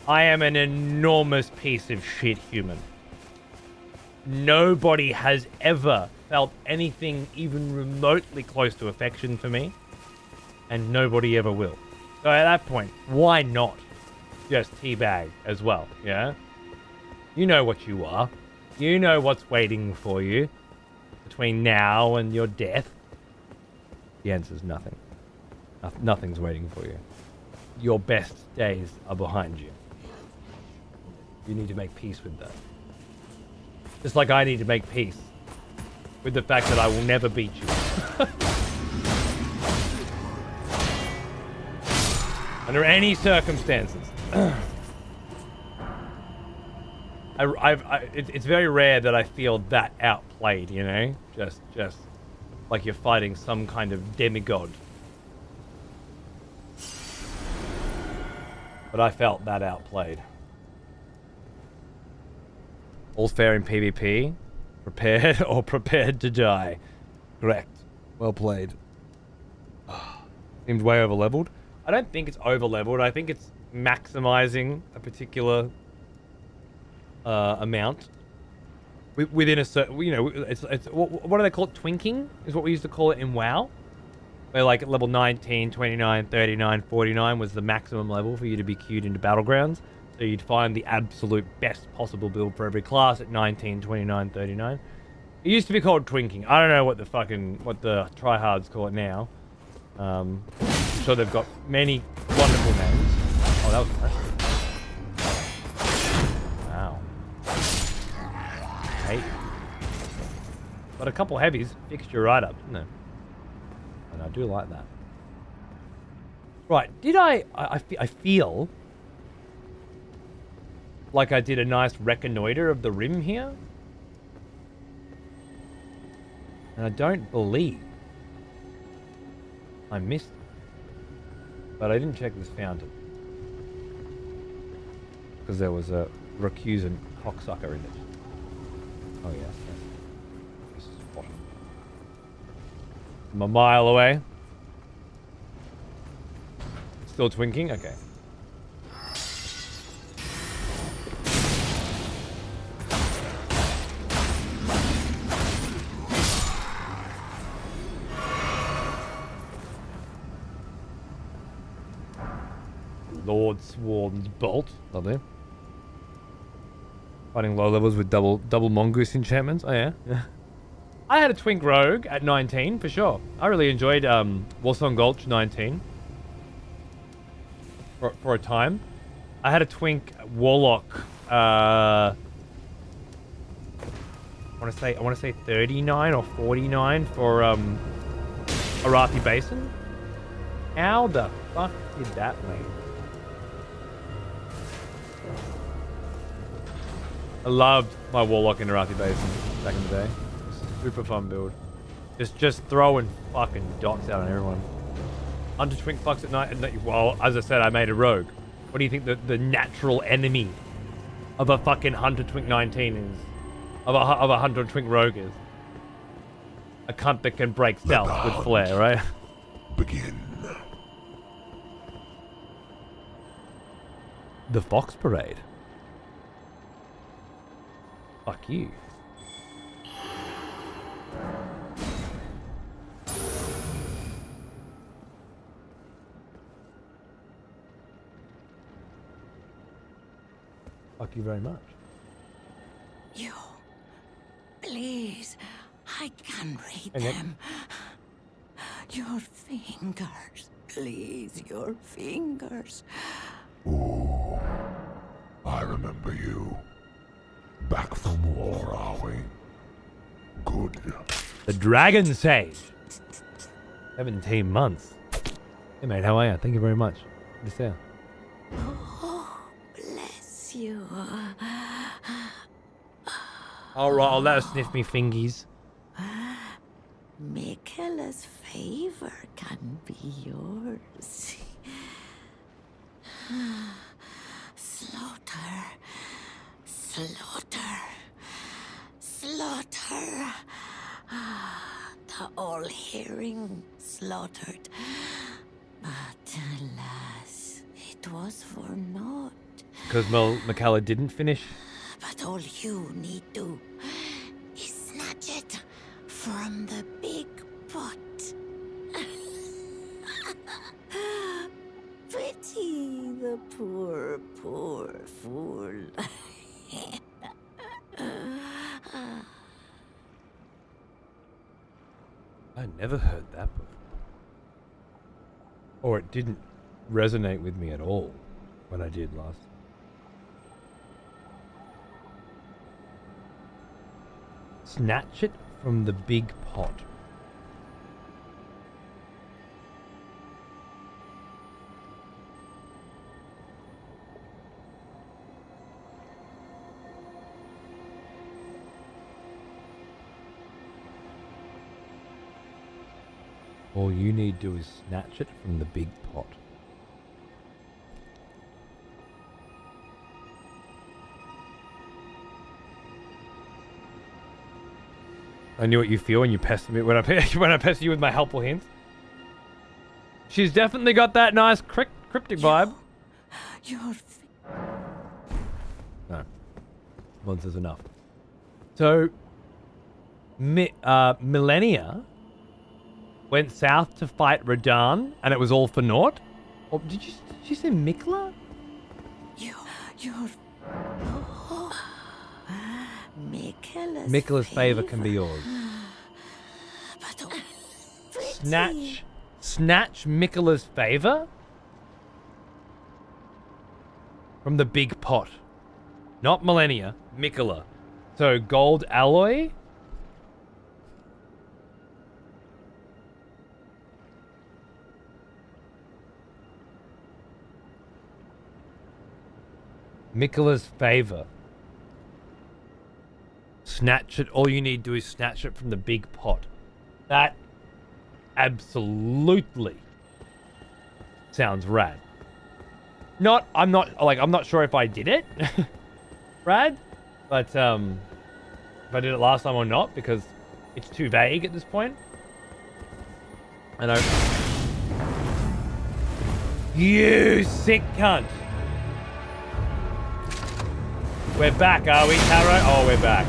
I am an enormous piece of shit human. Nobody has ever felt anything even remotely close to affection for me, and nobody ever will. So at that point, why not just teabag as well, yeah? You know what you are. You know what's waiting for you between now and your death. The answer's nothing. Nothing's waiting for you. Your best days are behind you. You need to make peace with that. Just like I need to make peace with the fact that I will never beat you. Under any circumstances. It's very rare that I feel that outplayed, you know? Just like you're fighting some kind of demigod. But I felt that outplayed. All's fair in PvP. Prepared or prepared to die. Correct. Well played. Seems way over-leveled. I don't think it's over-leveled. I think it's maximizing a particular amount within a certain, you know, it's what do they call it? Twinking is what we used to call it in WoW. Where like at level 19, 29, 39, 49 was the maximum level for you to be queued into Battlegrounds. So you'd find the absolute best possible build for every class at 19, 29, 39. It used to be called twinking. I don't know what the tryhards call it now. I'm sure they've got many wonderful names. Oh, that was impressive. Wow. Hey. But a couple heavies fixed you right up, didn't they? And I do like that. Right, did I feel like I did a nice reconnoiter of the rim here? And I don't believe I missed it. But I didn't check this fountain. Because there was a recusant cocksucker in it. Oh yes. This is what. I'm a mile away. Still twinking? Okay. Lord Sworn's Bolt. Lovely. Fighting low levels with double mongoose enchantments. Oh yeah. I had a twink rogue at 19 for sure. I really enjoyed Wolsong Gulch 19 for a time. I had a Twink Warlock. I want to say 39 or 49 for Arathi Basin. How the fuck did that, mate? I loved my Warlock in Arathi Basin back in the day. Super fun build. Just throwing fucking dots out on everyone. Hunter Twink fucks at night. Well, as I said, I made a rogue. What do you think the natural enemy of a fucking Hunter Twink 19 is? Of a Hunter Twink rogue is? A cunt that can break stealth with flair, right? Begin. The Fox Parade. Fuck you. Fuck you very much. You. Please. I can read Hey, Nick. them. Your fingers. Please, your fingers. Ooh, I remember you. Back from war, are we? Good. The Dragon Sage. 17 months. Hey mate, how are you? Thank you very much. Good to see you. Oh, bless you. Alright, I'll let her sniff me fingies. Michaela's favor can be yours. Slaughter. Slaughter. Slaughter. The all-hearing slaughtered. But alas, it was for naught. Because Michaela didn't finish. But all you need do is snatch it from the big pot. Pity the poor, poor fool. I never heard that before. Or it didn't resonate with me at all when I did last. Snatch it from the big pot. All you need to do is snatch it from the big pot. I knew what you feel when you pester me when I pester you with my helpful hints. She's definitely got that nice cryptic vibe. No, once is enough. So, Millennia went south to fight Radahn, and it was all for naught. Or did you say Mikla? Mikla's favor can be yours. Snatch Mikla's favor from the big pot. Not Millennia, Mikla. So gold alloy. Mikla's favor. Snatch it. All you need to do is snatch it from the big pot. That absolutely sounds rad. I'm not sure if I did it, rad, but if I did it last time or not, because it's too vague at this point. I know. You sick cunt. We're back, are we, Taro? Oh, we're back.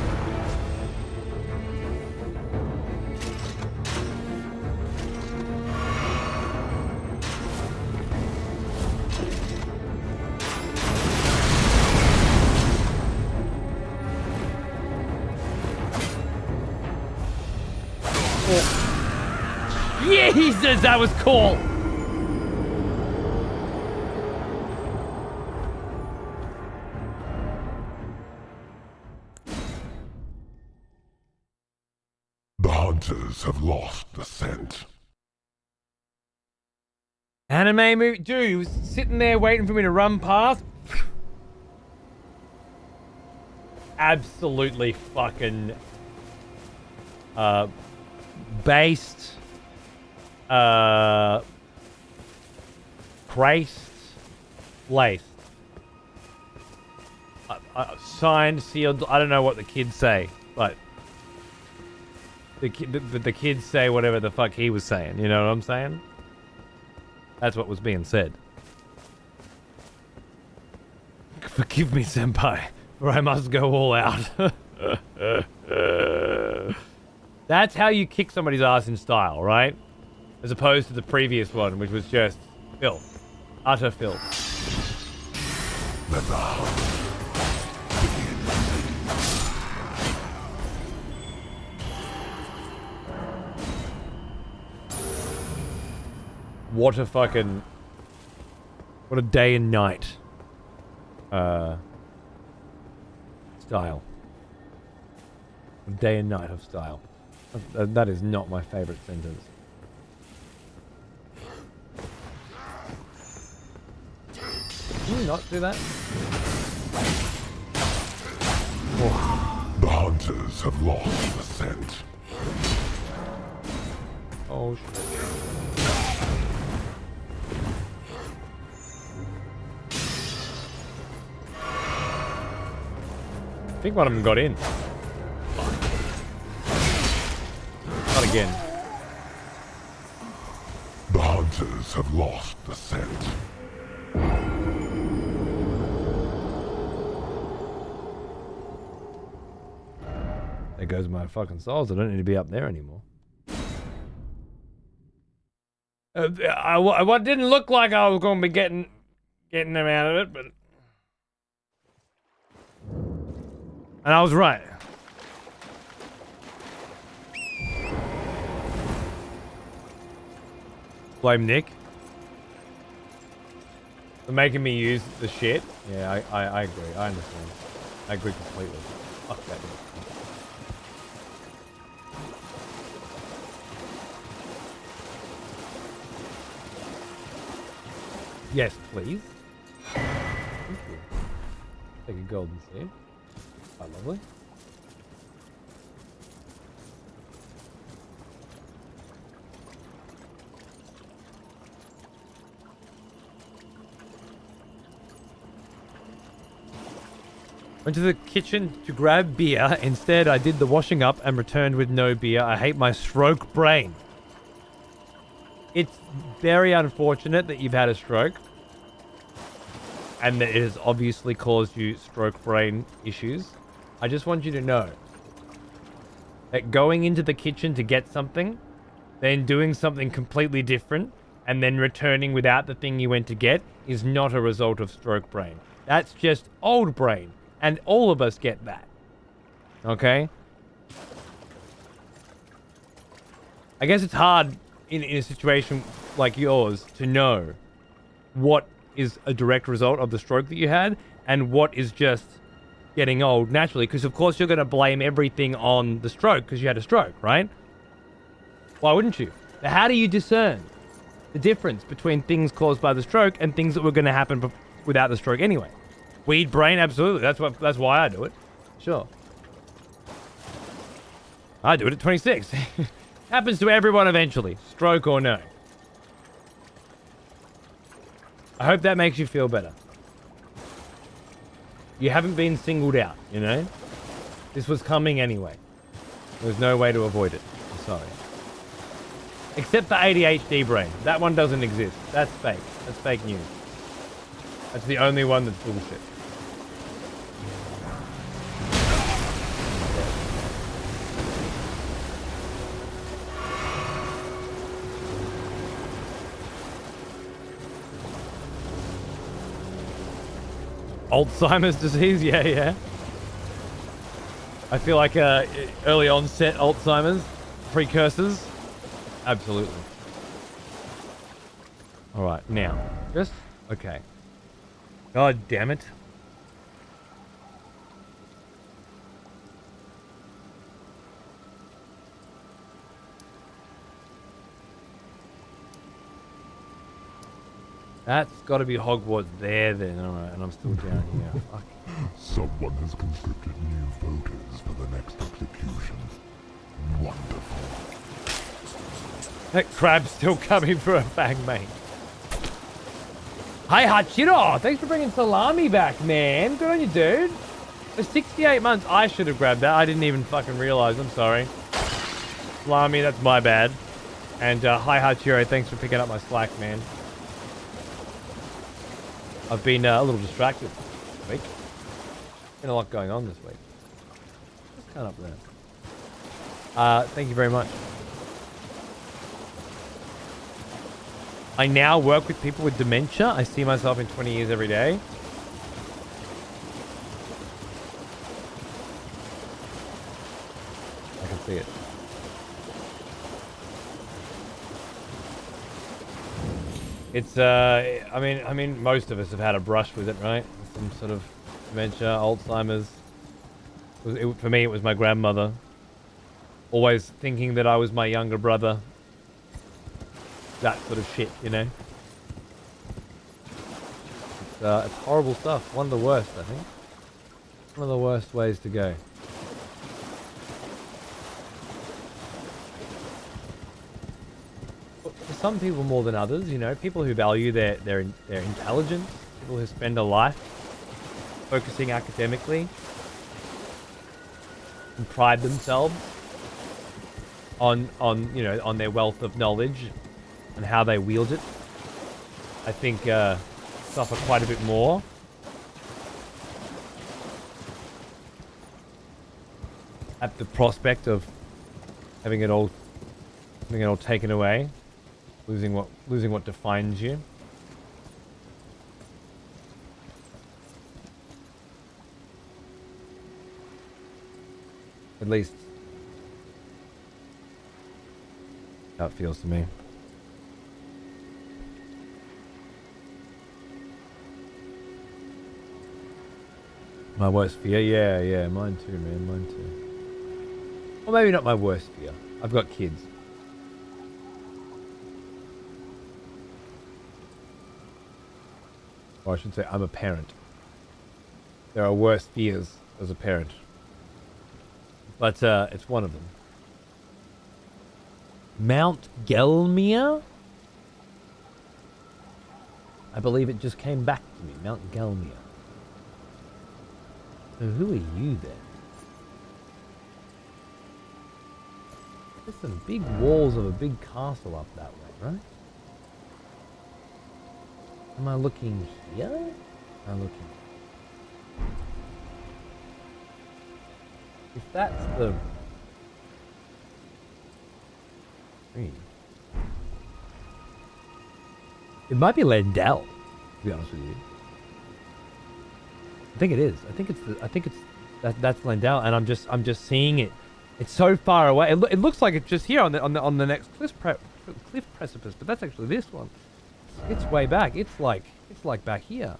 Jesus, that was cool. hunters have lost the scent. Anime movie? Dude, he was sitting there waiting for me to run past. Absolutely fucking based, craced, laced. Signed, sealed. I don't know what the kids say, but the kids say whatever the fuck he was saying. You know what I'm saying? That's what was being said. Forgive me, senpai, for I must go all out. That's how you kick somebody's ass in style, right? As opposed to the previous one, which was just filth. Utter filth. Let the hunt What a day and night style. A day and night of style. That is not my favorite sentence. Can you not do that? Oh. The hunters have lost the scent. Oh shit. I think one of them got in. Not again. The hunters have lost the scent. There goes my fucking souls. I don't need to be up there anymore. What didn't look like I was going to be getting them out of it, but... And I was right. Blame Nick for making me use the shit. Yeah, I agree. I understand. I agree completely. Fuck that Nick. Yes, please. Thank you. Take a golden seed. Oh, lovely. Went to the kitchen to grab beer. Instead, I did the washing up and returned with no beer. I hate my stroke brain. It's very unfortunate that you've had a stroke. And that it has obviously caused you stroke brain issues. I just want you to know that going into the kitchen to get something, then doing something completely different, and then returning without the thing you went to get is not a result of stroke brain. That's just old brain. And all of us get that. Okay? I guess it's hard in a situation like yours to know what is a direct result of the stroke that you had and what is just getting old naturally, because of course you're going to blame everything on the stroke because you had a stroke, right? Why wouldn't you? But how do you discern the difference between things caused by the stroke and things that were going to happen without the stroke anyway? Weed brain, absolutely. That's why I do it. Sure. I do it at 26. Happens to everyone eventually, stroke or no. I hope that makes you feel better. You haven't been singled out, you know? This was coming anyway. There's no way to avoid it. I'm sorry. Except for ADHD brain. That one doesn't exist. That's fake. That's fake news. That's the only one that's bullshit. Alzheimer's disease? Yeah. I feel like early onset Alzheimer's precursors. Absolutely. Alright, now. Just... Okay. God damn it. That's got to be Hogwarts there then. All right, and I'm still down here. Fuck. Someone has conscripted new voters for the next execution. Wonderful. That crab's still coming for a fang, mate. Hi, Hachiro. Thanks for bringing salami back, man. Good on you, dude. For 68 months, I should have grabbed that. I didn't even fucking realize. I'm sorry. Salami, that's my bad. And hi, Hachiro. Thanks for picking up my slack, man. I've been a little distracted this week. Been a lot going on this week. Just cut up there. Thank you very much. I now work with people with dementia. I see myself in 20 years every day. I can see it. It's I mean most of us have had a brush with it, right? Some sort of dementia, Alzheimer's. For me it was my grandmother. Always thinking that I was my younger brother. That sort of shit, you know? It's horrible stuff. One of the worst, I think. One of the worst ways to go. For some people more than others, you know, people who value their intelligence, people who spend a life focusing academically and pride themselves on you know, on their wealth of knowledge and how they wield it, I think suffer quite a bit more. At the prospect of having it all taken away, losing what defines you. At least how it feels to me. My worst fear? Yeah, mine too, man, mine too. Well, maybe not my worst fear. I've got kids. Or I should say, I'm a parent. There are worse fears as a parent. But it's one of them. Mount Gelmir? I believe it just came back to me. Mount Gelmir. So who are you then? There's some big walls of a big castle up that way, right? Am I looking here? Am I looking? If that's the... It might be Lendell, to be honest with you. I think it is. I think it's that's Lendell, and I'm just seeing it. It's so far away. It looks like it's just here on the next cliff precipice, but that's actually this one. It's way back. It's like back here.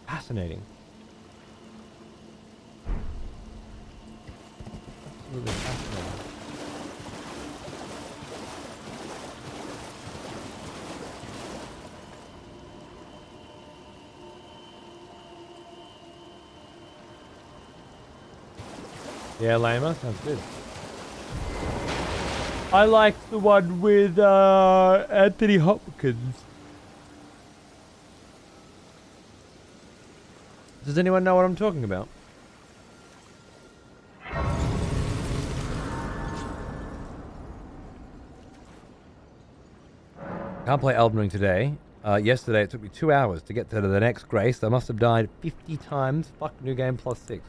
Fascinating. Absolutely fascinating. Yeah, Lama, sounds good. I like the one with Anthony Hopkins. Does anyone know what I'm talking about? Can't play Elden Ring today. Yesterday it took me 2 hours to get to the next grace. I must have died 50 times. Fuck New Game Plus 6.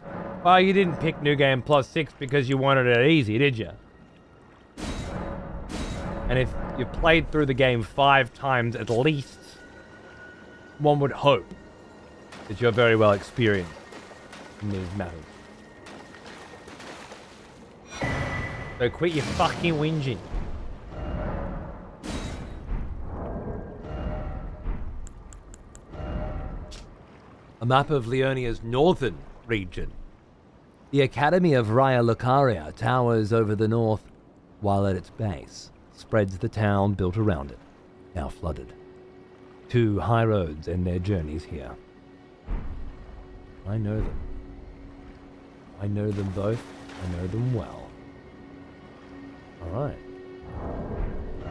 Well, you didn't pick New Game Plus 6 because you wanted it easy, did you? And if you played through the game 5 times at least, one would hope that you're very well experienced in these matters. So quit your fucking whinging. A map of Leonia's northern region. The Academy of Raya Lucaria towers over the north, while at its base spreads the town built around it. now flooded. 2 high roads end their journeys here. I know them. I know them both. I know them well. Alright.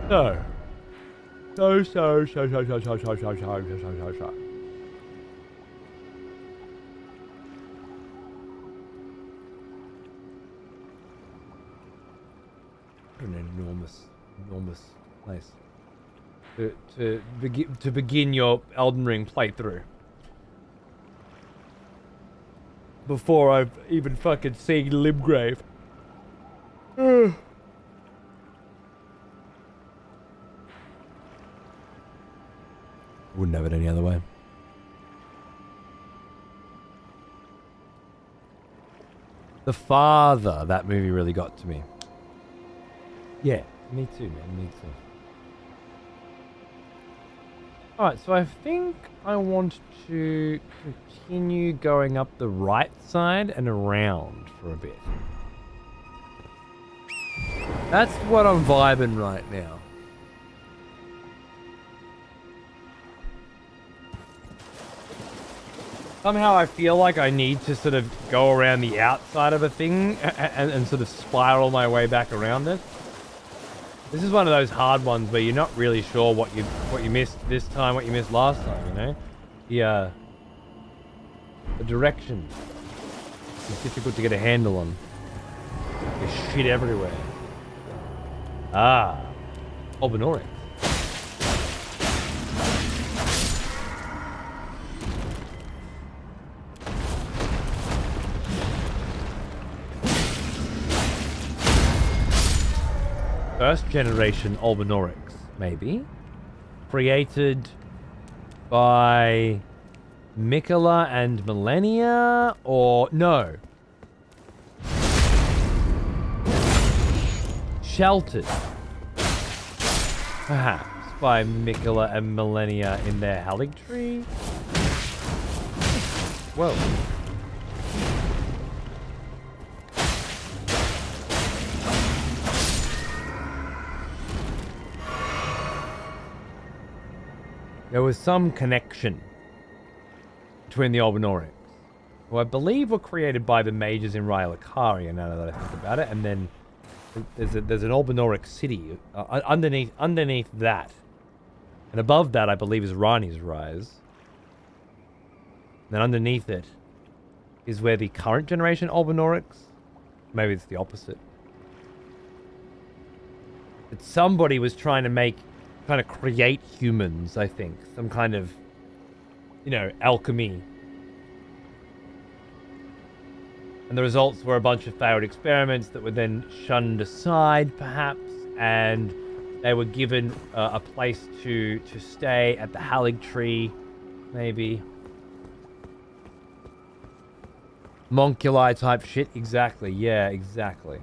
So. An enormous place to begin your Elden Ring playthrough. Before I've even fucking seen Limgrave. Wouldn't have it any other way. The Father, that movie really got to me. Yeah, me too, man, me too. Alright, so I think I want to continue going up the right side and around for a bit. That's what I'm vibing right now. Somehow I feel like I need to sort of go around the outside of a thing and sort of spiral my way back around it. This is one of those hard ones where you're not really sure what you missed this time, what you missed last time, you know? The direction is difficult to get a handle on. There's shit everywhere. Ah, Albinoric. First generation Albinorics, maybe. Created by Mikola and Millennia, or no. Sheltered. Perhaps by Mikola and Millennia in their Erdtree. Whoa. There was some connection between the Albinorics, who I believe were created by the mages in Rylakaria, now that I think about it, and then there's an Albinoric city underneath that. And above that, I believe, is Rani's Rise. And then underneath it is where the current generation Albinorics, maybe it's the opposite. But somebody was trying to create humans, I think. Some kind of, you know, alchemy. And the results were a bunch of failed experiments that were then shunned aside, perhaps, and they were given a place to stay at the Erdtree, maybe. Monculi type shit, exactly, yeah, exactly.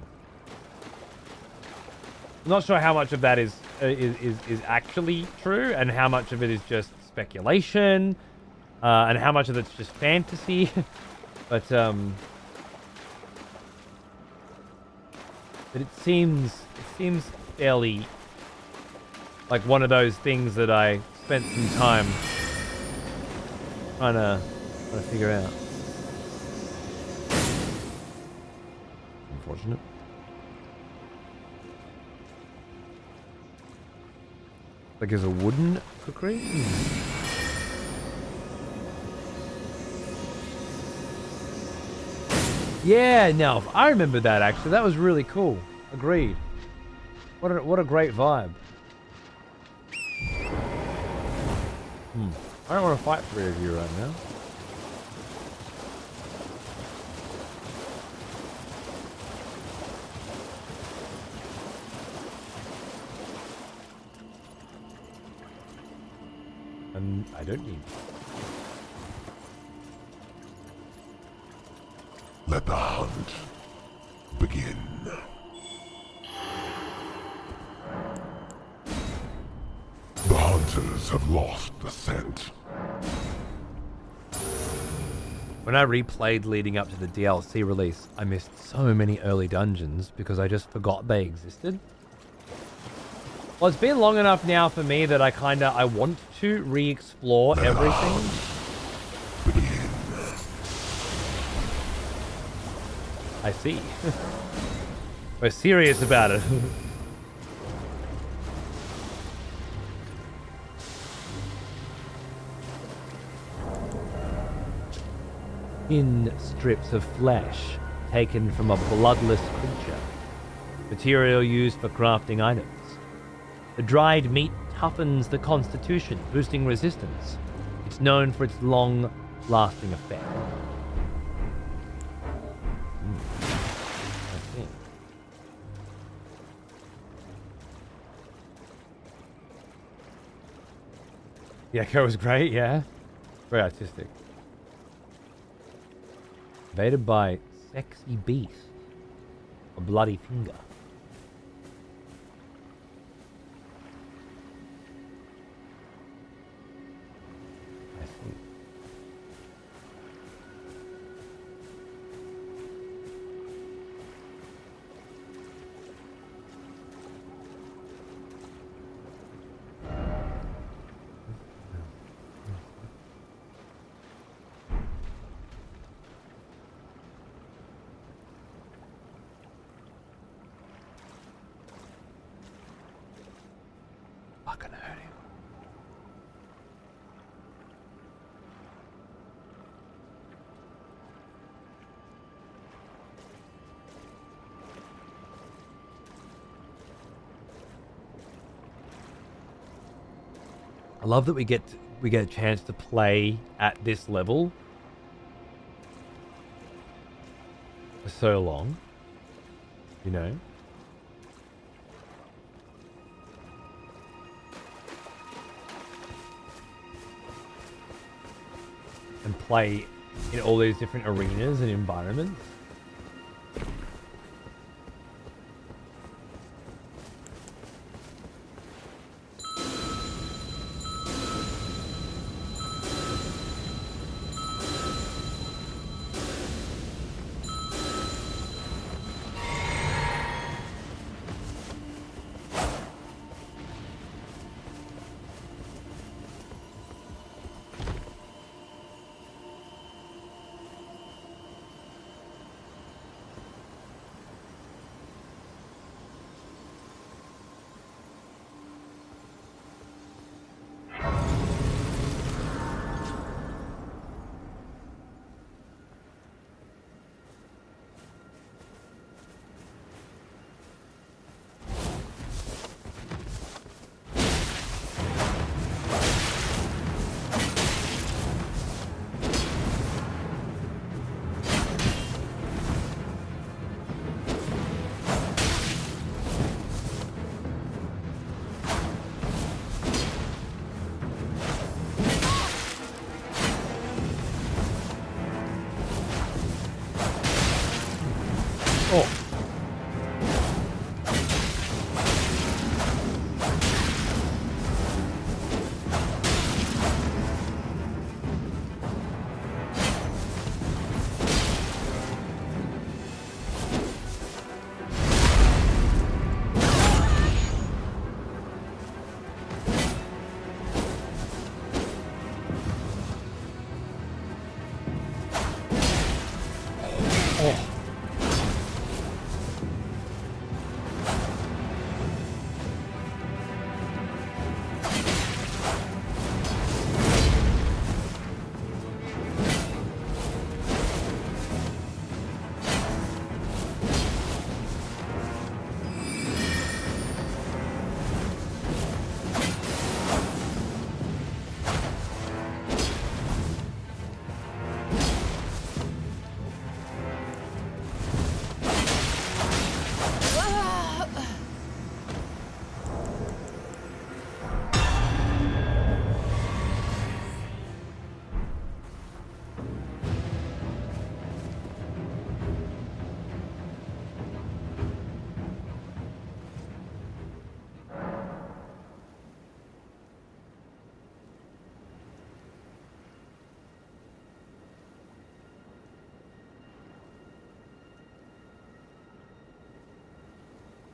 I'm not sure how much of that is actually true, and how much of it is just speculation, and how much of it's just fantasy. But it seems fairly like one of those things that I spent some time trying to figure out. Unfortunate. Like there's a wooden cookery? Yeah, no, I remember that actually. That was really cool. Agreed. What a great vibe. I don't want to fight 3 of you right now. And I don't need. Let the hunt begin. The hunters have lost the scent. When I replayed leading up to the DLC release, I missed so many early dungeons because I just forgot they existed. Well, it's been long enough now for me that I want to re-explore everything. I see. We're serious about it. Thin strips of flesh taken from a bloodless creature. Material used for crafting items. The dried meat toughens the constitution, boosting resistance. It's known for its long-lasting effect. I see. The echo was great, yeah. Very artistic. Invaded by sexy beast. A bloody finger. I see. Fucking hurt him. I love that we get a chance to play at this level for so long, you know. And play in all these different arenas and environments.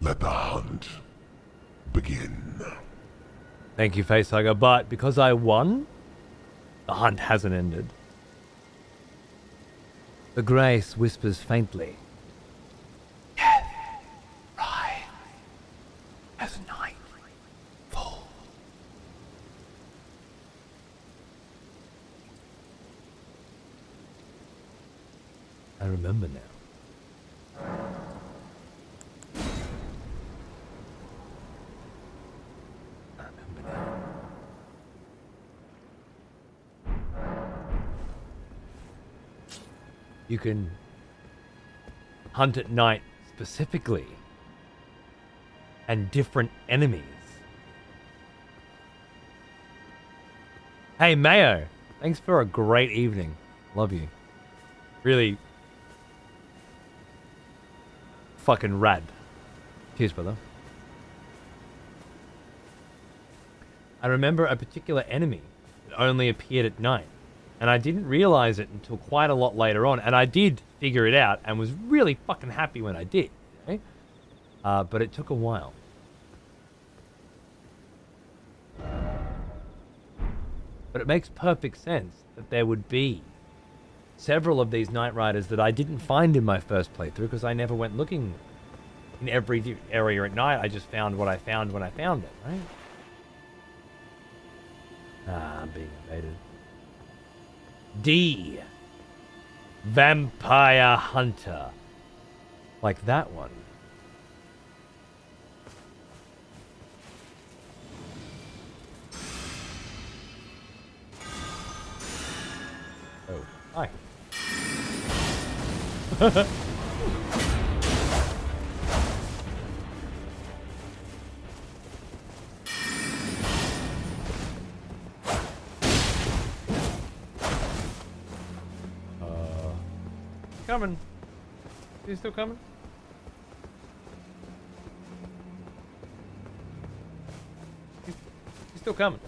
Let the hunt begin. Thank you, Facehugger. But because I won, the hunt hasn't ended. The grace whispers faintly. Death, rise, as night falls. I remember now. You can hunt at night specifically and different enemies. Hey Mayo, thanks for a great evening. Love you. Really fucking rad. Cheers, brother. I remember a particular enemy that only appeared at night. And I didn't realize it until quite a lot later on. And I did figure it out and was really fucking happy when I did. Okay? But it took a while. But it makes perfect sense that there would be several of these Night Riders that I didn't find in my first playthrough because I never went looking in every area at night. I just found what I found when I found it, right? I'm being invaded. D. Vampire Hunter. Like that one. Oh, hi. Coming. Is he still coming? He's still coming.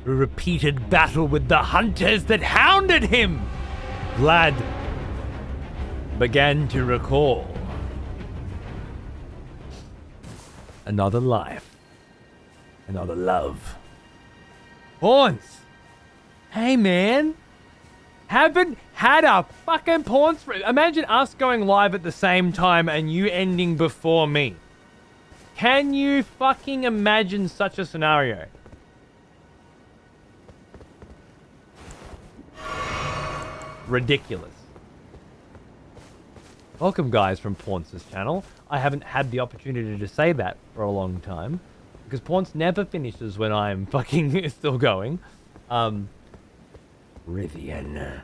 A repeated battle with the hunters that hounded him. Vlad began to recall another life, another love. Horns! Hey man! Haven't had a fucking porn stream. Imagine us going live at the same time and you ending before me. Can you fucking imagine such a scenario? Ridiculous. Welcome guys from Paunce's channel. I haven't had the opportunity to say that for a long time because Paunce never finishes when I'm fucking still going. Rivian.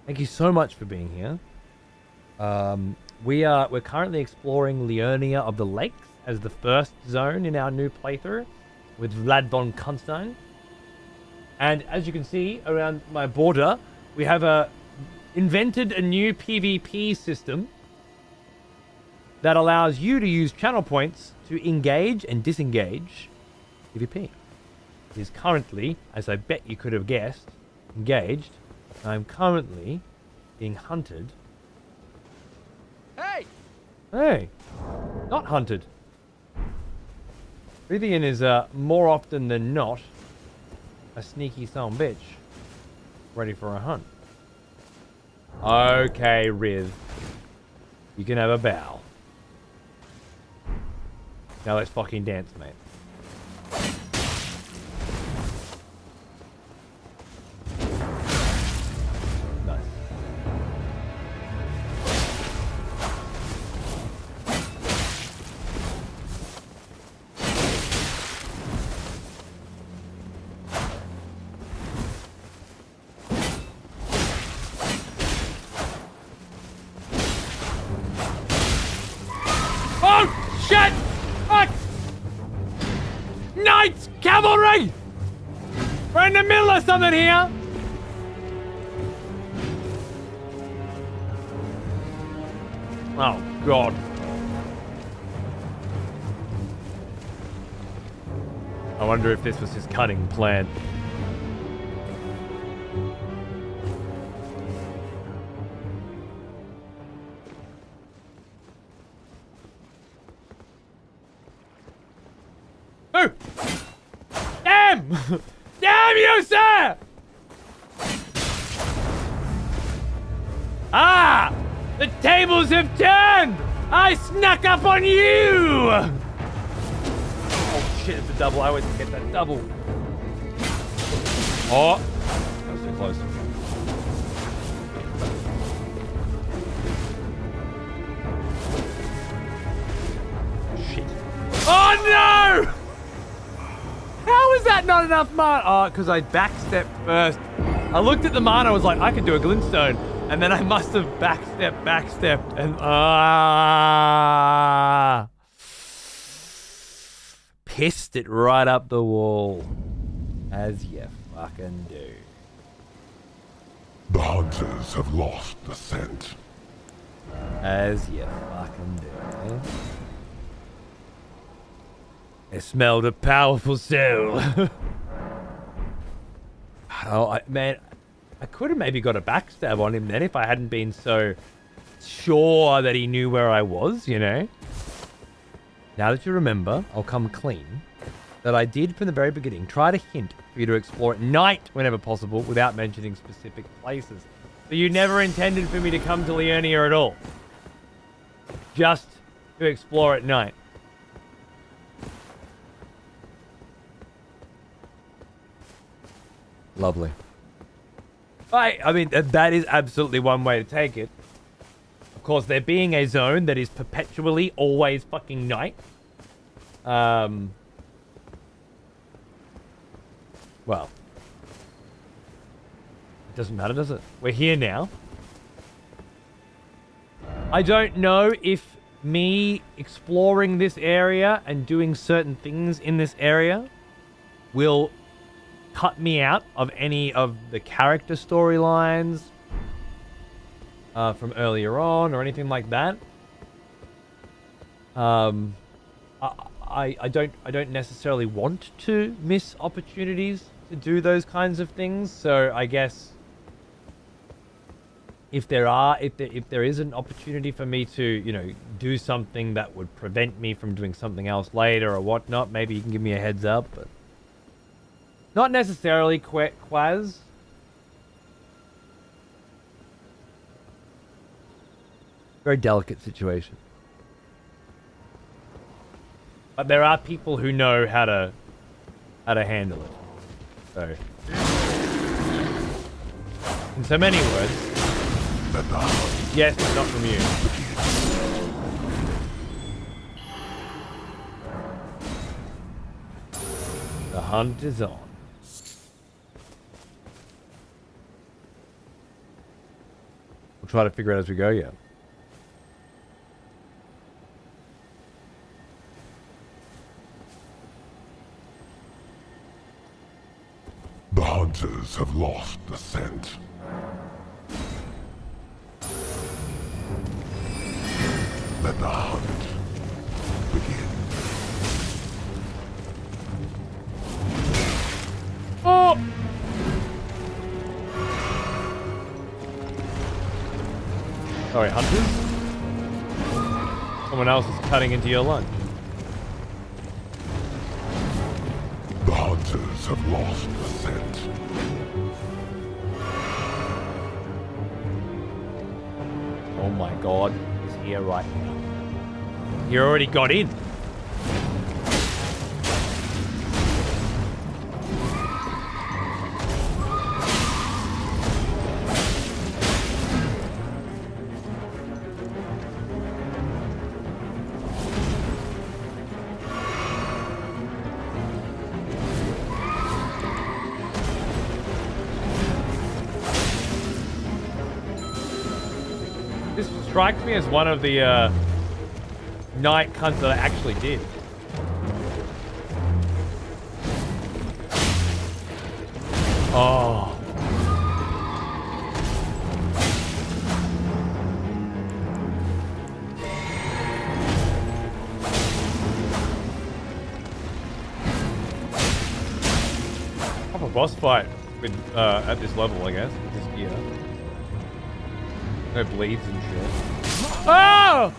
Thank you so much for being here. We're currently exploring Leonia of the Lakes as the first zone in our new playthrough with Vlad von Kuntstein. And as you can see around my border, we have invented a new PvP system that allows you to use channel points to engage and disengage PvP. It is currently, as I bet you could have guessed, engaged. I'm currently being hunted. Hey! Hey! Not hunted. Rithian is more often than not a sneaky son of a bitch. Ready for a hunt. Okay, Riv. You can have a bow. Now let's fucking dance, mate. Nice. Cavalry! We're in the middle of something here! Oh, God. I wonder if this was his cunning plan. Oh! Damn! Damn you, sir! Ah! The tables have turned! I snuck up on you! Oh shit, it's a double. I always get that double. Oh! That was too close. Shit. Oh no! How is that not enough mana? Oh, because I backstepped first. I looked at the mana, I was like, I could do a glintstone. And then I must have backstepped, and pissed it right up the wall. As you fucking do. The hunters have lost the scent. As you fucking do. Eh? It smelled a powerful soul. Oh, man, I could have maybe got a backstab on him then if I hadn't been so sure that he knew where I was, you know? Now that you remember, I'll come clean that I did from the very beginning try to hint for you to explore at night whenever possible without mentioning specific places. So you never intended for me to come to Leonia at all. Just to explore at night. Lovely. I mean, that is absolutely one way to take it. Of course, there being a zone that is perpetually always fucking night. Well. It doesn't matter, does it? We're here now. I don't know if me exploring this area and doing certain things in this area will cut me out of any of the character storylines from earlier on or anything like that. I don't necessarily want to miss opportunities to do those kinds of things. So I guess if there is an opportunity for me to, you know, do something that would prevent me from doing something else later or whatnot, maybe you can give me a heads up, but not necessarily Quaz. Very delicate situation. But there are people who know how to handle it. So, in so many words, yes, but not from you. The hunt is on. We'll try to figure it out as we go, yeah. The hunters have lost the scent. Let the hunt begin. Oh! Sorry, hunters. Someone else is cutting into your lunch. The hunters have lost the scent. Oh my god, he's here right now. You already got in. This strikes me as one of the night cunts that I actually did. Oh. Have a boss fight with at this level, I guess, with this gear. No bleeds and shit. Oh!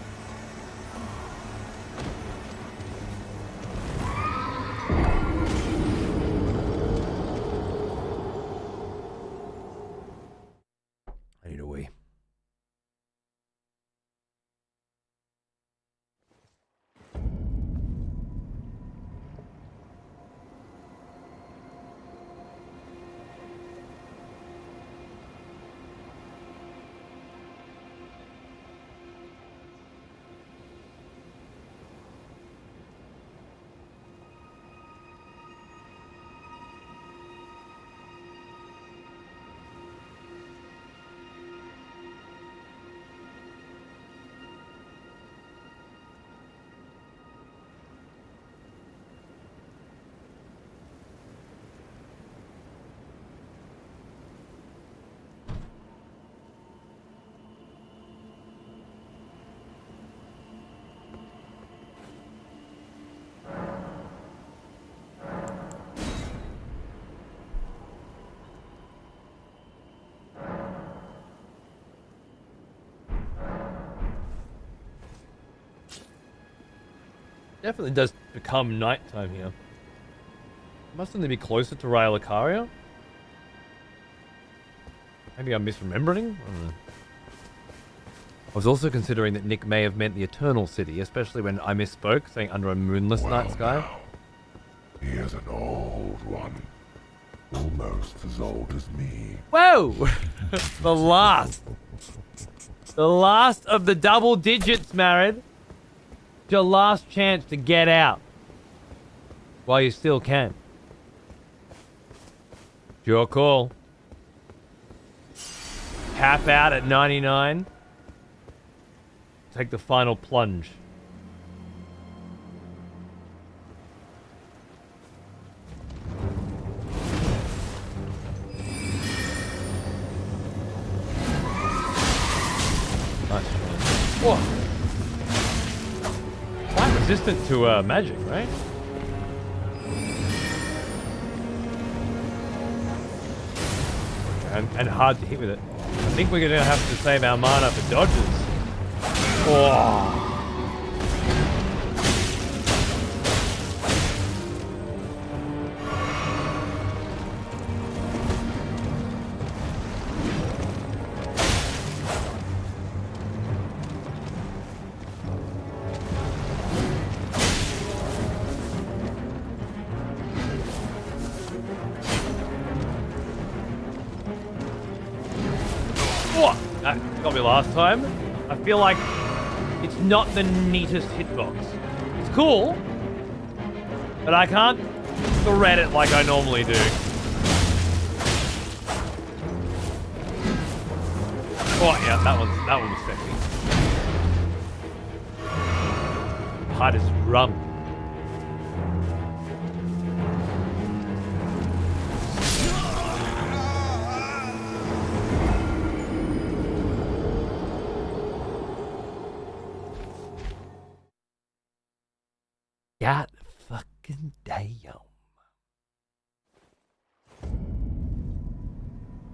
I need a wee. Definitely does become nighttime here. Mustn't they be closer to Raya Lucaria? Maybe I'm misremembering? I don't know. I was also considering that Nick may have meant the Eternal City, especially when I misspoke, saying under a moonless night sky. Now, he is an old one. Almost as old as me. Whoa! The last. The last of the double digits, Married. Your last chance to get out. While you still can. It's your call. Tap out at 99. Take the final plunge. Nice. Whoa. Quite resistant to magic, right? And hard to hit with it. I think we're gonna have to save our mana for dodges. Oh. That got me last time. I feel like it's not the neatest hitbox. It's cool, but I can't thread it like I normally do. Oh yeah, that one was sexy. Hard as rum. God fucking damn.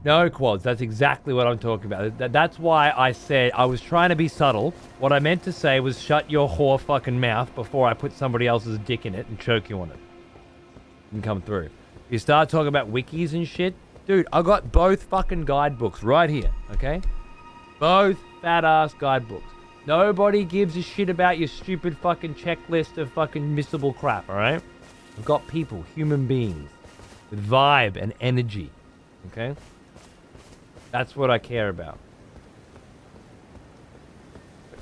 No, Quads, that's exactly what I'm talking about. That's why I said I was trying to be subtle. What I meant to say was shut your whore fucking mouth before I put somebody else's dick in it and choke you on it. And come through. You start talking about wikis and shit. Dude, I got both fucking guidebooks right here, okay? Both fat-ass guidebooks. Nobody gives a shit about your stupid fucking checklist of fucking missable crap, alright? I've got people, human beings, with vibe and energy, okay? That's what I care about.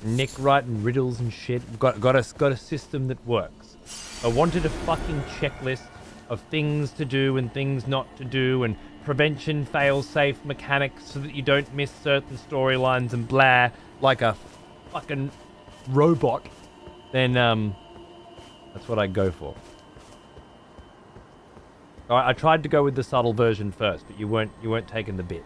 Nick writing riddles and shit. Got a system that works. I wanted a fucking checklist of things to do and things not to do and prevention fail-safe mechanics so that you don't miss certain storylines and blah like a fucking robot, then that's what I go for. All right, I tried to go with the subtle version first, but you weren't taking the bit.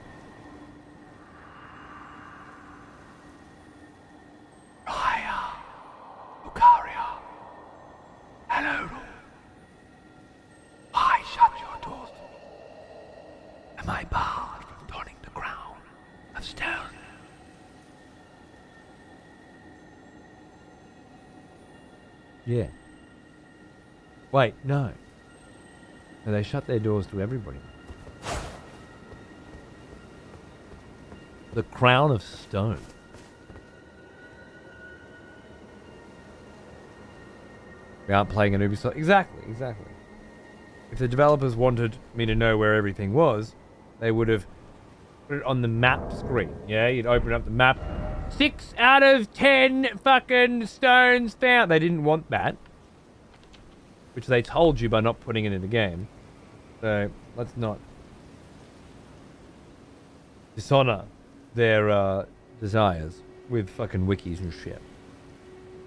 Raya, Lucaria, hello. Why shut your doors? Am I barred from donning the crown of stone? Yeah. Wait, no. No, they shut their doors to everybody. The crown of stone. We aren't playing an Ubisoft. Exactly. If the developers wanted me to know where everything was, they would have put it on the map screen. Yeah, you'd open up the map. 6 out of 10 fucking stones found. They didn't want that. Which they told you by not putting it in the game. So, let's not dishonor their desires with fucking wikis and shit.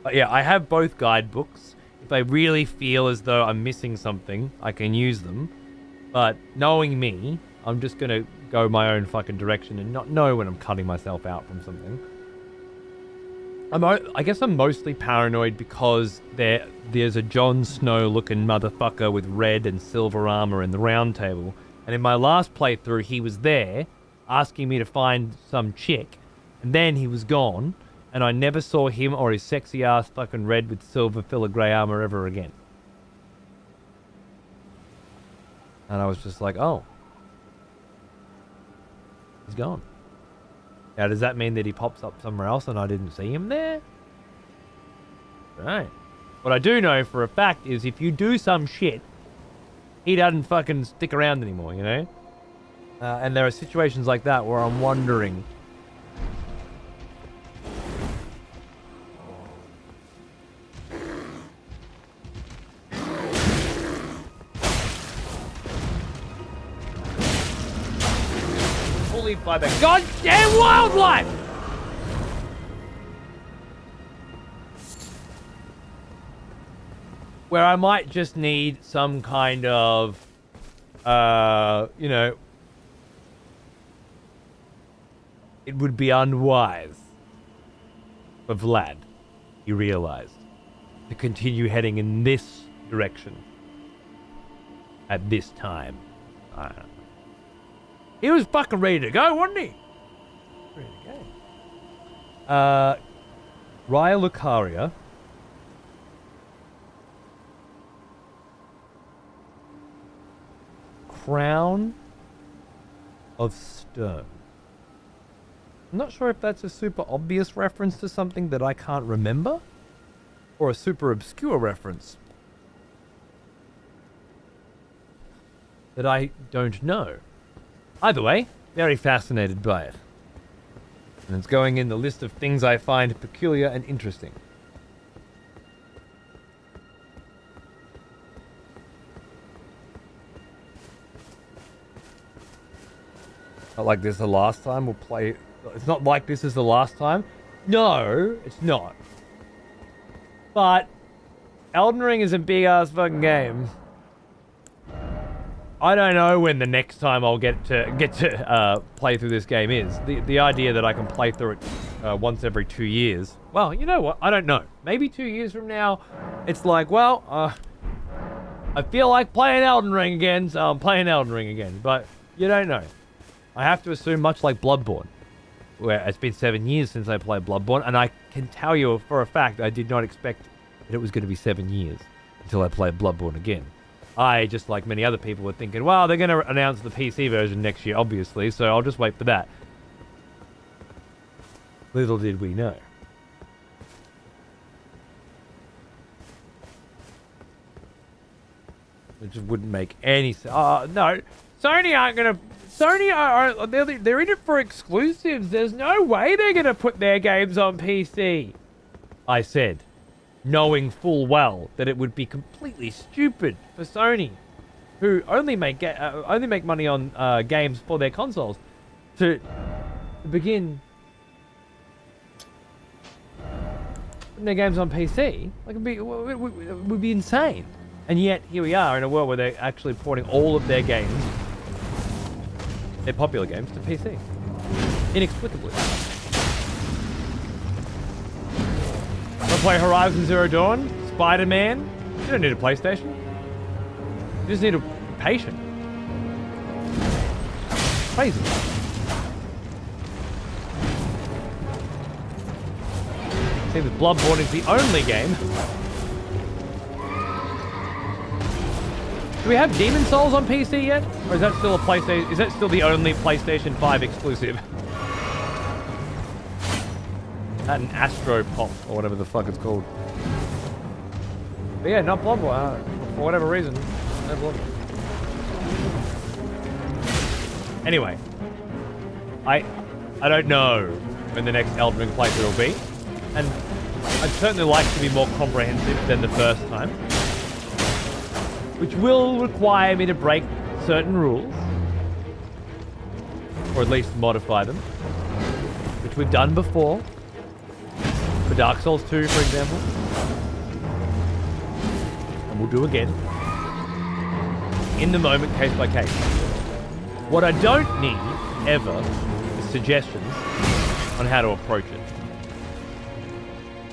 But yeah, I have both guidebooks. If I really feel as though I'm missing something, I can use them. But knowing me, I'm just gonna go my own fucking direction and not know when I'm cutting myself out from something. I guess I'm mostly paranoid because there's a Jon Snow looking motherfucker with red and silver armor in the round table. And in my last playthrough, he was there asking me to find some chick. And then he was gone. And I never saw him or his sexy ass fucking red with silver filigree armor ever again. And I was just like, oh. He's gone. Now, does that mean that he pops up somewhere else and I didn't see him there? Right. What I do know for a fact is if you do some shit, he doesn't fucking stick around anymore, you know? And there are situations like that where I'm wondering... by the goddamn wildlife! Where I might just need some kind of, you know, it would be unwise for Vlad, he realized, to continue heading in this direction at this time. I don't know. He was fucking ready to go, wasn't he? Ready to go. Raya Lucaria. Crown of Stone. I'm not sure if that's a super obvious reference to something that I can't remember, or a super obscure reference that I don't know. Either way, very fascinated by it. And it's going in the list of things I find peculiar and interesting. Not like this the last time we'll play... It's not like this is the last time. No, it's not. But Elden Ring is a big-ass fucking game. I don't know when the next time I'll get to play through this game is. The idea that I can play through it once every 2 years. Well, you know what? I don't know. Maybe 2 years from now, it's like, well, I feel like playing Elden Ring again, so I'm playing Elden Ring again. But you don't know. I have to assume much like Bloodborne, where it's been 7 years since I played Bloodborne, and I can tell you for a fact I did not expect that it was going to be 7 years until I played Bloodborne again. I, just like many other people, were thinking, well, they're going to announce the PC version next year, obviously, so I'll just wait for that. Little did we know. It just wouldn't make any sense. Oh, no. Sony aren't going to... Sony are they're in it for exclusives. There's no way they're going to put their games on PC. I said, knowing full well that it would be completely stupid for Sony, who only make money on games for their consoles, to begin putting their games on PC. Like it would be insane. And yet, here we are in a world where they're actually porting all of their games, their popular games, to PC. Inexplicably. Want to play Horizon Zero Dawn? Spider-Man? You don't need a PlayStation. You just need a patient. Crazy. See, the Bloodborne is the only game. Do we have Demon Souls on PC yet? Or is that still a PlayStation? Is that still the only PlayStation 5 exclusive? That and Astro Pop, or whatever the fuck it's called. But yeah, not Bloodborne. For whatever reason, no Bloodborne. Anyway, I don't know when the next Elden Ring playthrough will be, and I'd certainly like to be more comprehensive than the first time, which will require me to break certain rules, or at least modify them, which we've done before, for Dark Souls 2, for example, and we'll do again, in the moment, case by case. What I don't need, ever, is suggestions on how to approach it.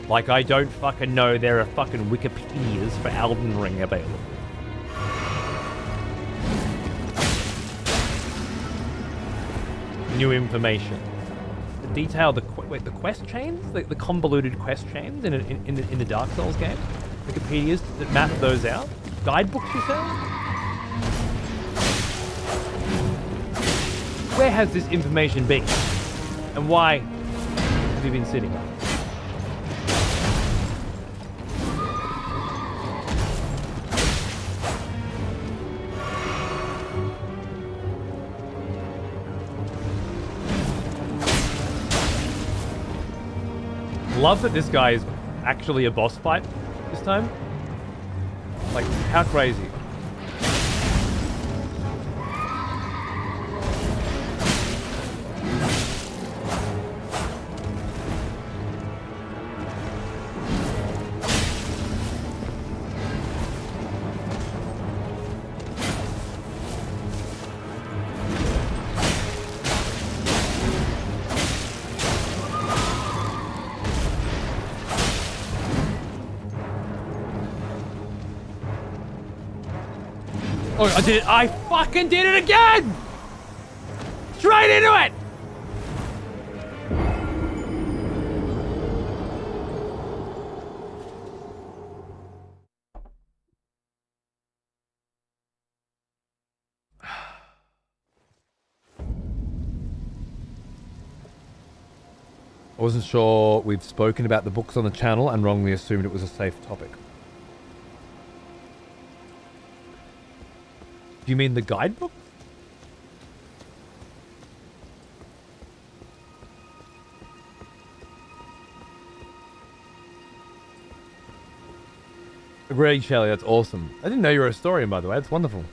Like, I don't fucking know there are fucking Wikipedias for Elden Ring available. New information. The detail, the quest chains? The convoluted quest chains in the Dark Souls game? Wikipedias that map those out? Guidebooks, you say? Where has this information been? And why have you been sitting on it? Love that this guy is actually a boss fight this time. Like, how crazy. Oh, I did it. I fucking did it again! Straight into it! I wasn't sure we've spoken about the books on the channel and wrongly assumed it was a safe topic. Do you mean the guidebook? Great, Shelley, that's awesome. I didn't know you were a historian, by the way. That's wonderful.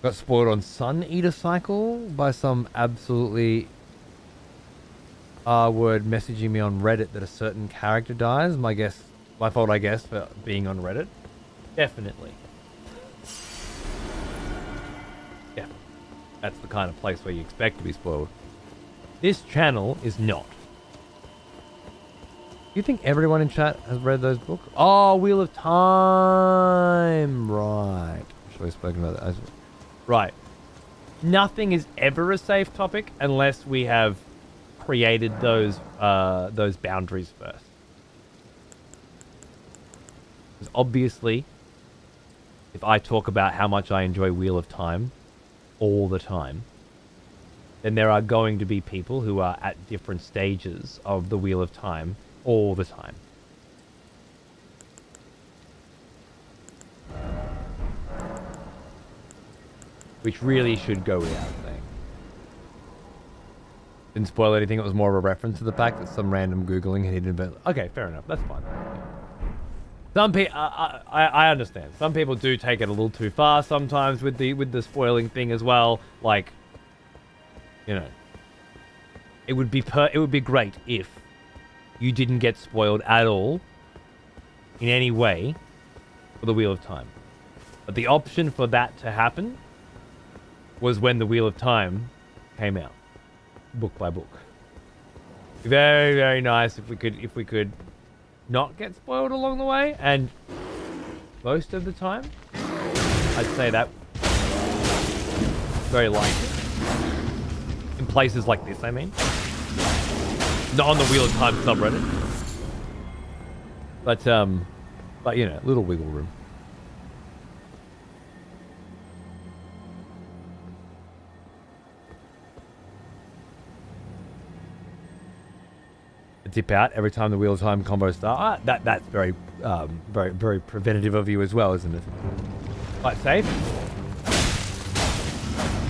Got spoiled on Sun Eater Cycle by some absolutely R-word messaging me on Reddit that a certain character dies. My fault, I guess, for being on Reddit. Definitely. Yeah. That's the kind of place where you expect to be spoiled. This channel is not. You think everyone in chat has read those books? Oh, Wheel of Time! Right. Should have spoken about that. Right. Nothing is ever a safe topic unless we have created those boundaries first. Because obviously, if I talk about how much I enjoy Wheel of Time all the time, then there are going to be people who are at different stages of the Wheel of Time all the time. Which really should go without saying. Didn't spoil anything, it was more of a reference to the fact that some random Googling had hidden bit. Okay, fair enough, that's fine. Some people, I understand. Some people do take it a little too far sometimes with the spoiling thing as well. Like, you know, it would be great if you didn't get spoiled at all in any way for the Wheel of Time. But the option for that to happen was when the Wheel of Time came out, book by book. Very, very nice if we could not get spoiled along the way, and most of the time, I'd say that very likely. In places like this, I mean. Not on the Wheel of Time subreddit. But you know, little wiggle room. Dip out every time the Wheel of Time combo starts. That's very, very preventative of you as well, isn't it? Quite safe.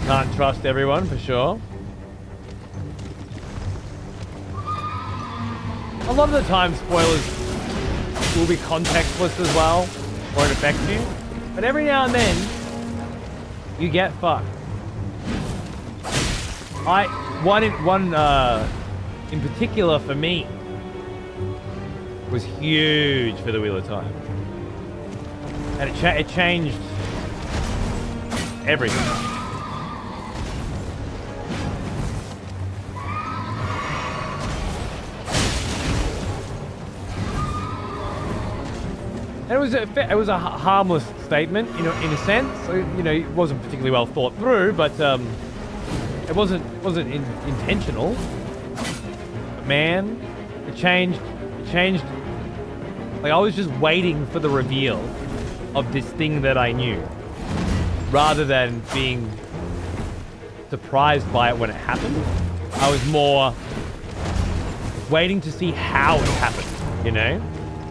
Can't trust everyone for sure. A lot of the time, spoilers will be contextless as well, or it affects you. But every now and then, you get fucked. One in particular for me was huge for the Wheel of Time, and it changed everything. And it was a harmless statement, you know, in a sense. You know, it wasn't particularly well thought through, but it wasn't intentional. But man, it changed. Like, I was just waiting for the reveal of this thing that I knew, rather than being surprised by it when it happened. I was more waiting to see how it happened, you know?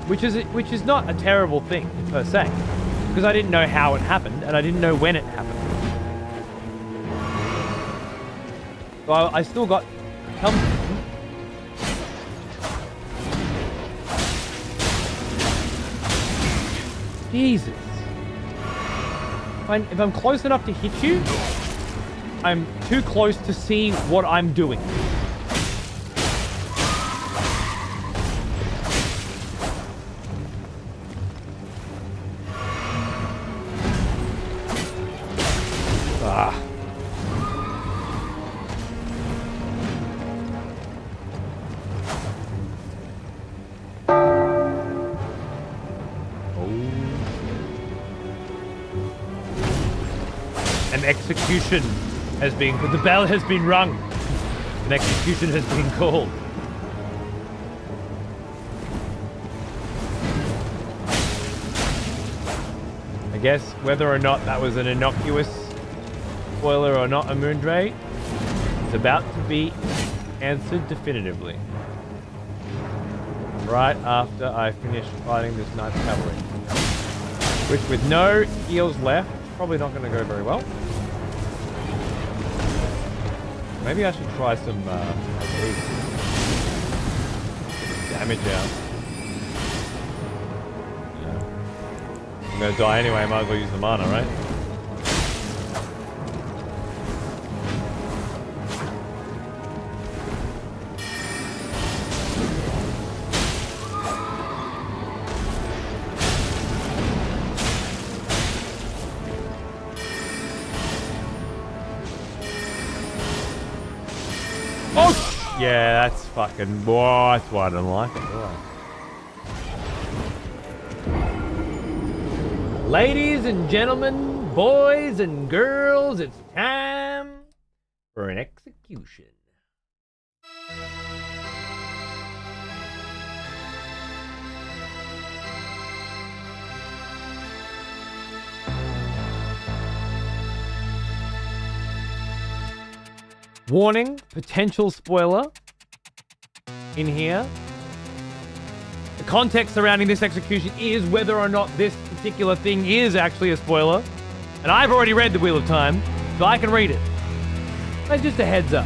Which is not a terrible thing per se, because I didn't know how it happened and I didn't know when it happened. So I still got comfortable. Jesus. If I'm close enough to hit you, I'm too close to see what I'm doing. Execution has been... The bell has been rung. An execution has been called. I guess whether or not that was an innocuous spoiler or not, a Moondray, is about to be answered definitively. Right after I finish fighting this Knight's Cavalry. Which, with no heals left, probably not going to go very well. Maybe I should try some damage out. Yeah. I'm gonna die anyway, I might as well use the mana, right? Yeah, that's fucking... Boy, that's why I don't like it, do I? Ladies and gentlemen, boys and girls, it's time for an execution. Warning, potential spoiler in here. The context surrounding this execution is whether or not this particular thing is actually a spoiler. And I've already read The Wheel of Time, so I can read it. That's just a heads up.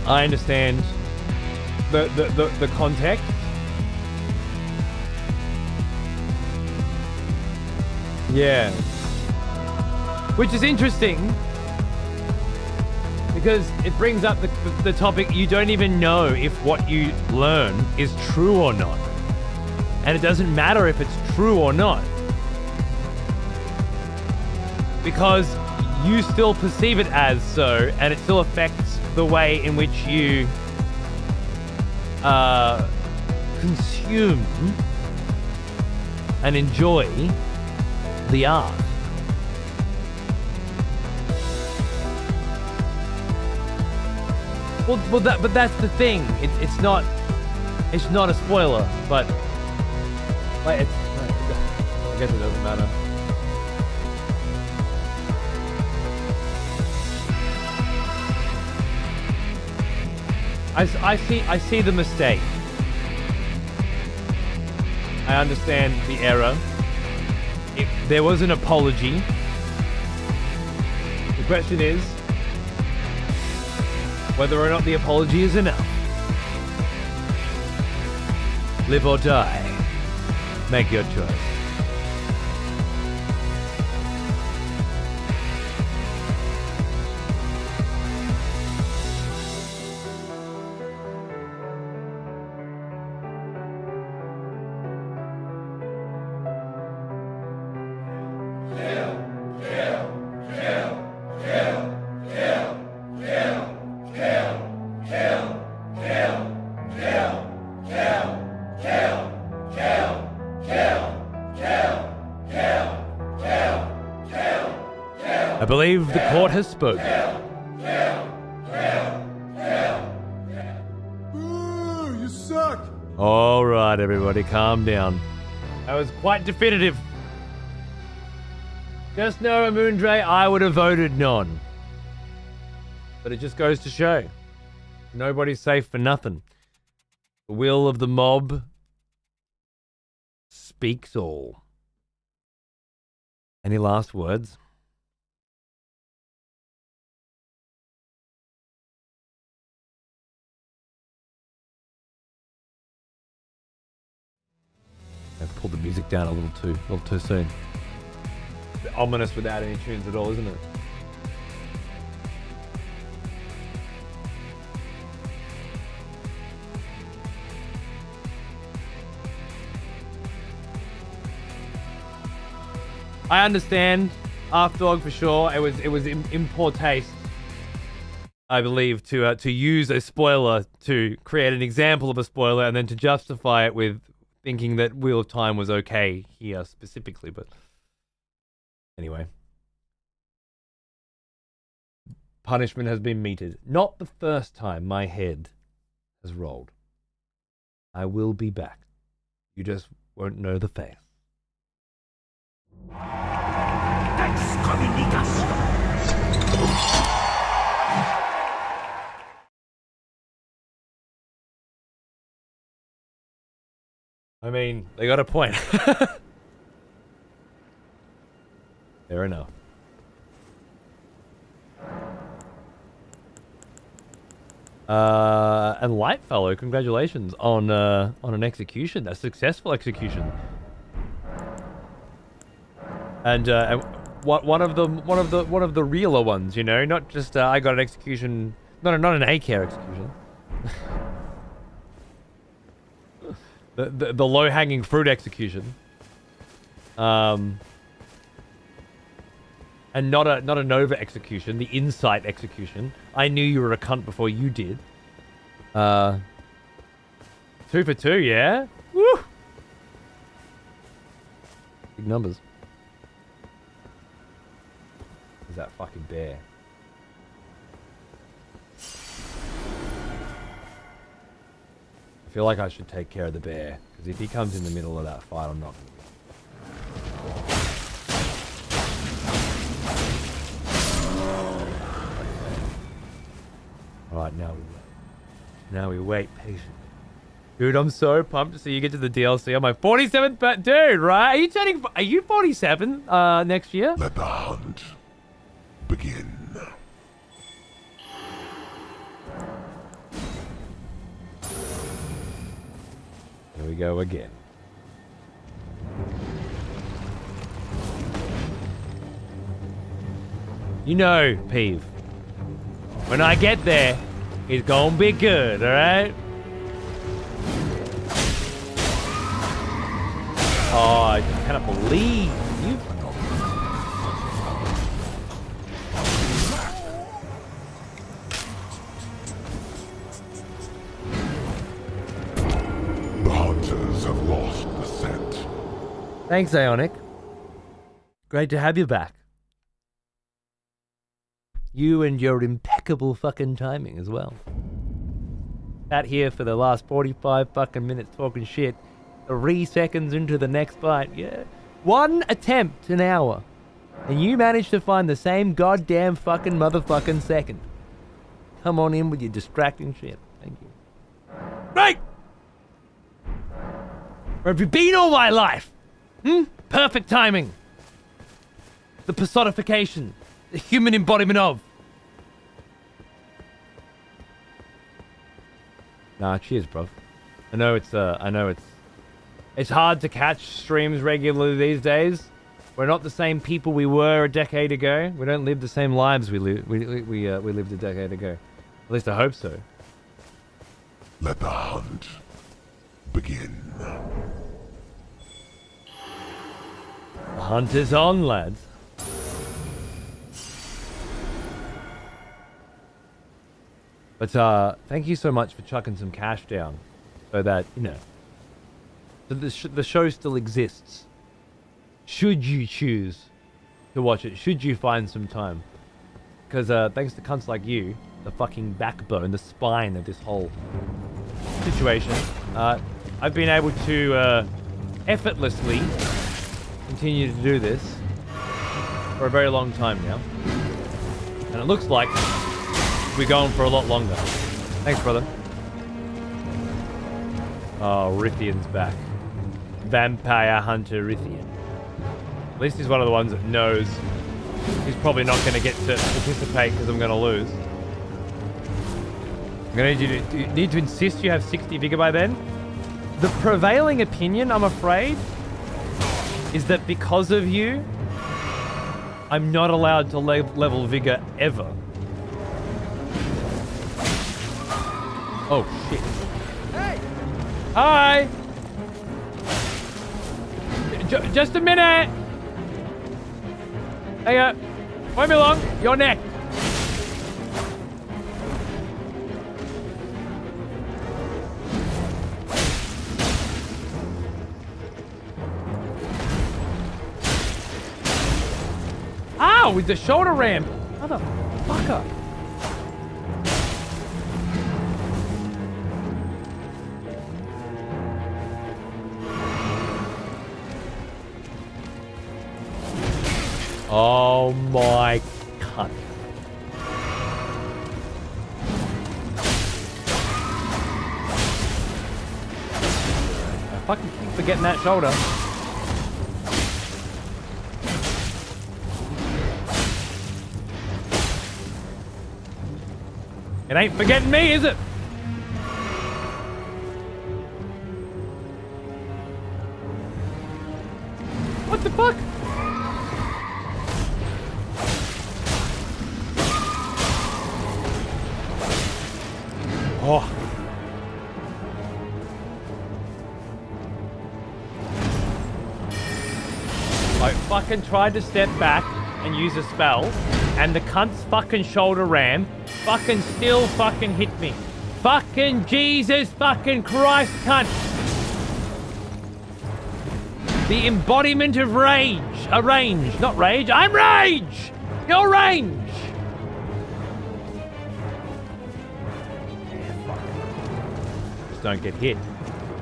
I understand the context. Yeah. Which is interesting because it brings up the topic you don't even know if what you learn is true or not. And it doesn't matter if it's true or not. Because you still perceive it as so, and it still affects the way in which you consume and enjoy the art. But that's the thing. It's not a spoiler, but like I guess it doesn't matter. I see the mistake. I understand the error. If there was an apology, the question is whether or not the apology is enough. Live or die. Make your choice. I believe the court has spoken. Ooh, you suck. All right, everybody, calm down. That was quite definitive. Just know, Amundre, I would have voted none. But it just goes to show, nobody's safe for nothing. The will of the mob speaks all. Any last words? I've pulled the music down a little too soon. A bit ominous without any tunes at all, isn't it? I understand Half-Dog for sure. It was in poor taste, I believe, to use a spoiler to create an example of a spoiler and then to justify it with thinking that Wheel of Time was okay here specifically, but anyway. Punishment has been meted. Not the first time my head has rolled. I will be back. You just won't know the face. I mean, they got a point. Fair enough. And Lightfellow, congratulations on an execution, a successful execution. And one of the realer ones, you know, not just I got an execution, not an A-care execution. the low-hanging fruit execution. And not a Nova execution, the Insight execution. I knew you were a cunt before you did. 2 for 2, yeah? Woo! Big numbers. Is that fucking bear? I feel like I should take care of the bear, because if he comes in the middle of that fight, I'm not gonna win. Alright, now we wait patiently. Dude, I'm so pumped to see you get to the DLC on my 47th birthday. Dude, right? Are you 47 next year? Let the hunt begin. Here we go again. You know, Peeve. When I get there, it's gonna be good, alright? Oh, I just cannot believe you. The hunters have lost the scent. Thanks, Ionic. Great to have you back. You and your impeccable fucking timing as well. Sat here for the last 45 fucking minutes talking shit. 3 seconds into the next bite, yeah. 1 attempt an hour. And you managed to find the same goddamn fucking motherfucking second. Come on in with your distracting shit. Thank you. Right! Where have you been all my life? Perfect timing. The personification. The human embodiment of. Nah, cheers, bruv. I know it's hard to catch streams regularly these days. We're not the same people we were a decade ago. We don't live the same lives we lived a decade ago. At least I hope so. Let the hunt begin. The hunt is on, lads. But thank you so much for chucking some cash down, so that the show still exists. Should you choose to watch it, should you find some time, because thanks to cunts like you, the fucking backbone, the spine of this whole situation, I've been able to effortlessly continue to do this for a very long time now, and it looks like we're going for a lot longer. Thanks, brother. Oh, Rithian's back. Vampire Hunter Rithian. At least he's one of the ones that knows he's probably not going to get to participate because I'm going to lose. I'm going to need to insist you have 60 vigor by then. The prevailing opinion, I'm afraid, is that because of you, I'm not allowed to level vigor ever. Oh, shit. Hey! Hi! Just a minute! Hey, won't be long. Your neck. Ow! With the shoulder ram. Motherfucker. Oh my god. I fucking keep forgetting that shoulder. It ain't forgetting me, is it? What the fuck? Oh. I fucking tried to step back and use a spell, and the cunt's fucking shoulder ram fucking still fucking hit me. Fucking Jesus fucking Christ, cunt. The embodiment of rage. Range, not rage. I'm rage! You're range! Don't get hit.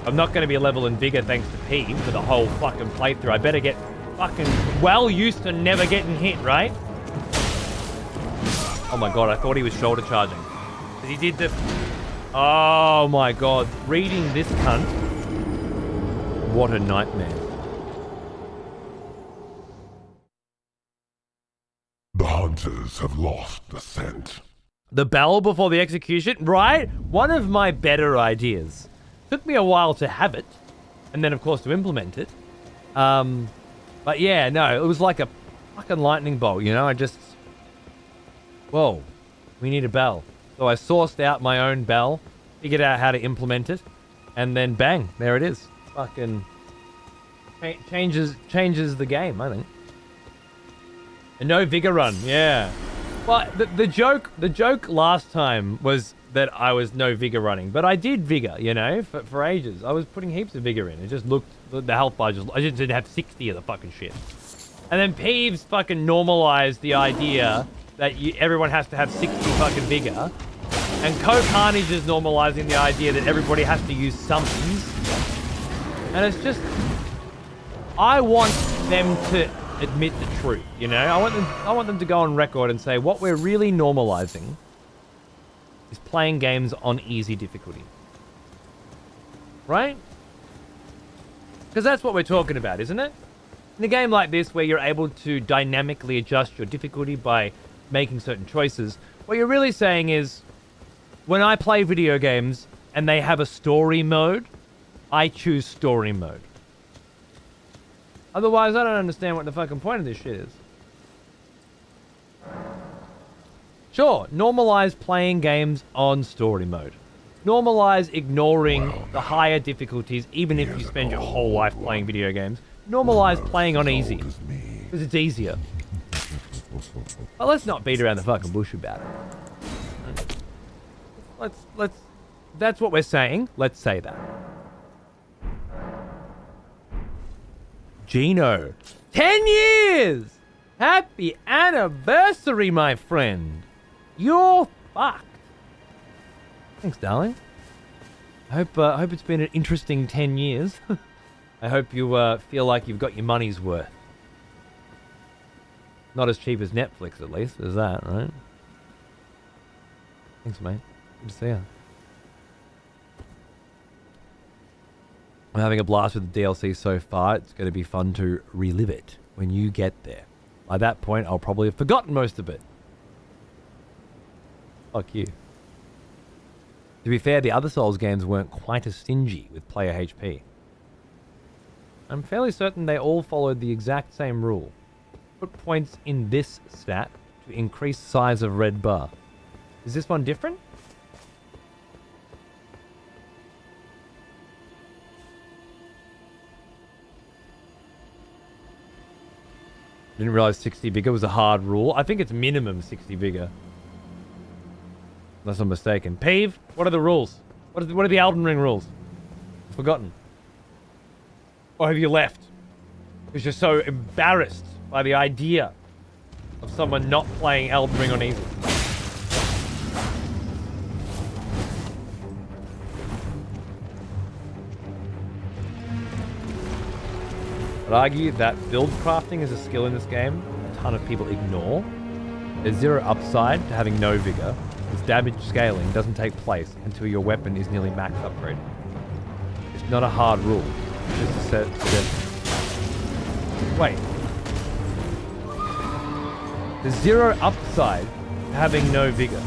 I'm not going to be a level in vigor thanks to P for the whole fucking playthrough. I better get fucking well used to never getting hit, right? Oh my god, I thought he was shoulder charging. But he did the... Oh my god. Reading this cunt. What a nightmare. The hunters have lost the scent. The bell before the execution, right? One of my better ideas. Took me a while to have it, and then of course to implement it. But yeah, no, it was like a fucking lightning bolt, you know? I just Whoa, we need a bell. So I sourced out my own bell, figured out how to implement it, and then bang, there it is. Fucking changes the game, I think. A no vigor run, yeah. Well, the joke last time was that I was no vigor running, but I did vigor, you know, for ages. I was putting heaps of vigor in. It just looked, the health bar I just didn't have 60 of the fucking shit. And then Peeves fucking normalized the idea that everyone has to have 60 fucking vigor. And Co-Carnage is normalizing the idea that everybody has to use summons. And it's just, I want them to admit the truth, you know? I want them to go on record and say what we're really normalizing is playing games on easy difficulty. Right? Because that's what we're talking about, isn't it? In a game like this where you're able to dynamically adjust your difficulty by making certain choices, what you're really saying is, when I play video games and they have a story mode, I choose story mode. Otherwise, I don't understand what the fucking point of this shit is. Sure, normalize playing games on story mode. Normalize ignoring the higher difficulties, even if you spend your whole life playing video games. Normalize playing on easy, because it's easier. But let's not beat around the fucking bush about it. Let's. That's what we're saying. Let's say that. Gino, 10 years! Happy anniversary, my friend. You're fucked. Thanks, darling. I hope it's been an interesting 10 years. I hope you feel like you've got your money's worth. Not as cheap as Netflix, at least. There's that, right? Thanks, mate. Good to see you. I'm having a blast with the DLC so far. It's going to be fun to relive it when you get there. By that point, I'll probably have forgotten most of it. Fuck you. To be fair, the other Souls games weren't quite as stingy with player HP. I'm fairly certain they all followed the exact same rule. Put points in this stat to increase size of red bar. Is this one different? Didn't realize 60 vigor was a hard rule. I think it's minimum 60 vigor. Unless I'm mistaken. Peeve, what are the rules? What are the Elden Ring rules? Forgotten. Or have you left? Because you're so embarrassed by the idea of someone not playing Elden Ring on easy. I'd argue that build crafting is a skill in this game a ton of people ignore. There's zero upside to having no vigor, as damage scaling doesn't take place until your weapon is nearly max upgraded. It's not a hard rule, it's just a set. Wait. There's zero upside to having no vigor.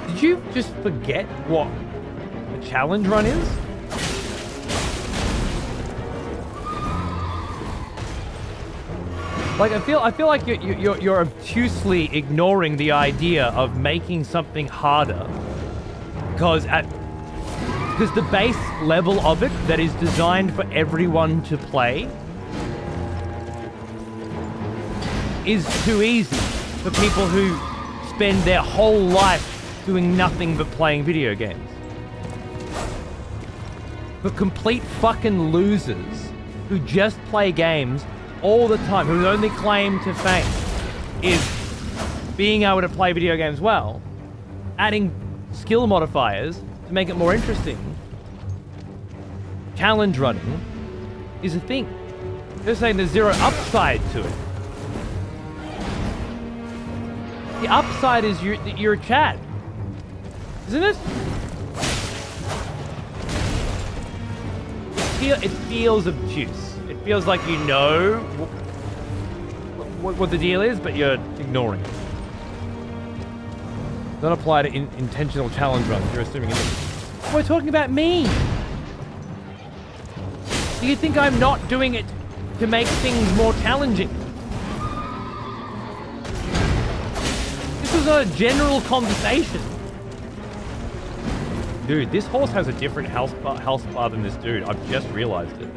Did you just forget what the challenge run is? Like I feel like you're obtusely ignoring the idea of making something harder because the base level of it that is designed for everyone to play is too easy for people who spend their whole life doing nothing but playing video games. For complete fucking losers who just play games all the time, whose only claim to fame is being able to play video games well, adding skill modifiers to make it more interesting, challenge running is a thing. They're saying there's zero upside to it. The upside is you're a Chad, isn't it? It feels obtuse. It feels like you know what the deal is, but you're ignoring it. Don't apply to intentional challenge runs. You're assuming it is. We're talking about me. Do you think I'm not doing it to make things more challenging? This was a general conversation. Dude, this horse has a different health bar than this dude. I've just realized it.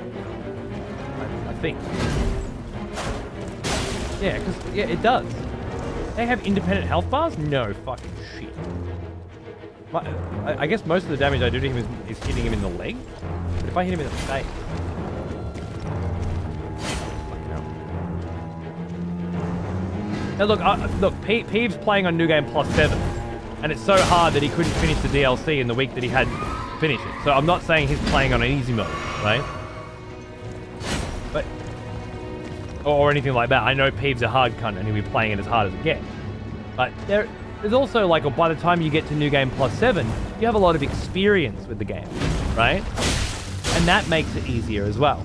I think. Yeah, because it does. They have independent health bars? No fucking shit. I guess most of the damage I do to him is hitting him in the leg. But if I hit him in the face... Now look, Peeves playing on New Game Plus 7. And it's so hard that he couldn't finish the DLC in the week that he had to finish it. So I'm not saying he's playing on an easy mode, right? But... Or anything like that. I know Peeves a hard cunt and he'll be playing it as hard as it gets. But there's also, like, by the time you get to New Game Plus 7, you have a lot of experience with the game, right? And that makes it easier as well.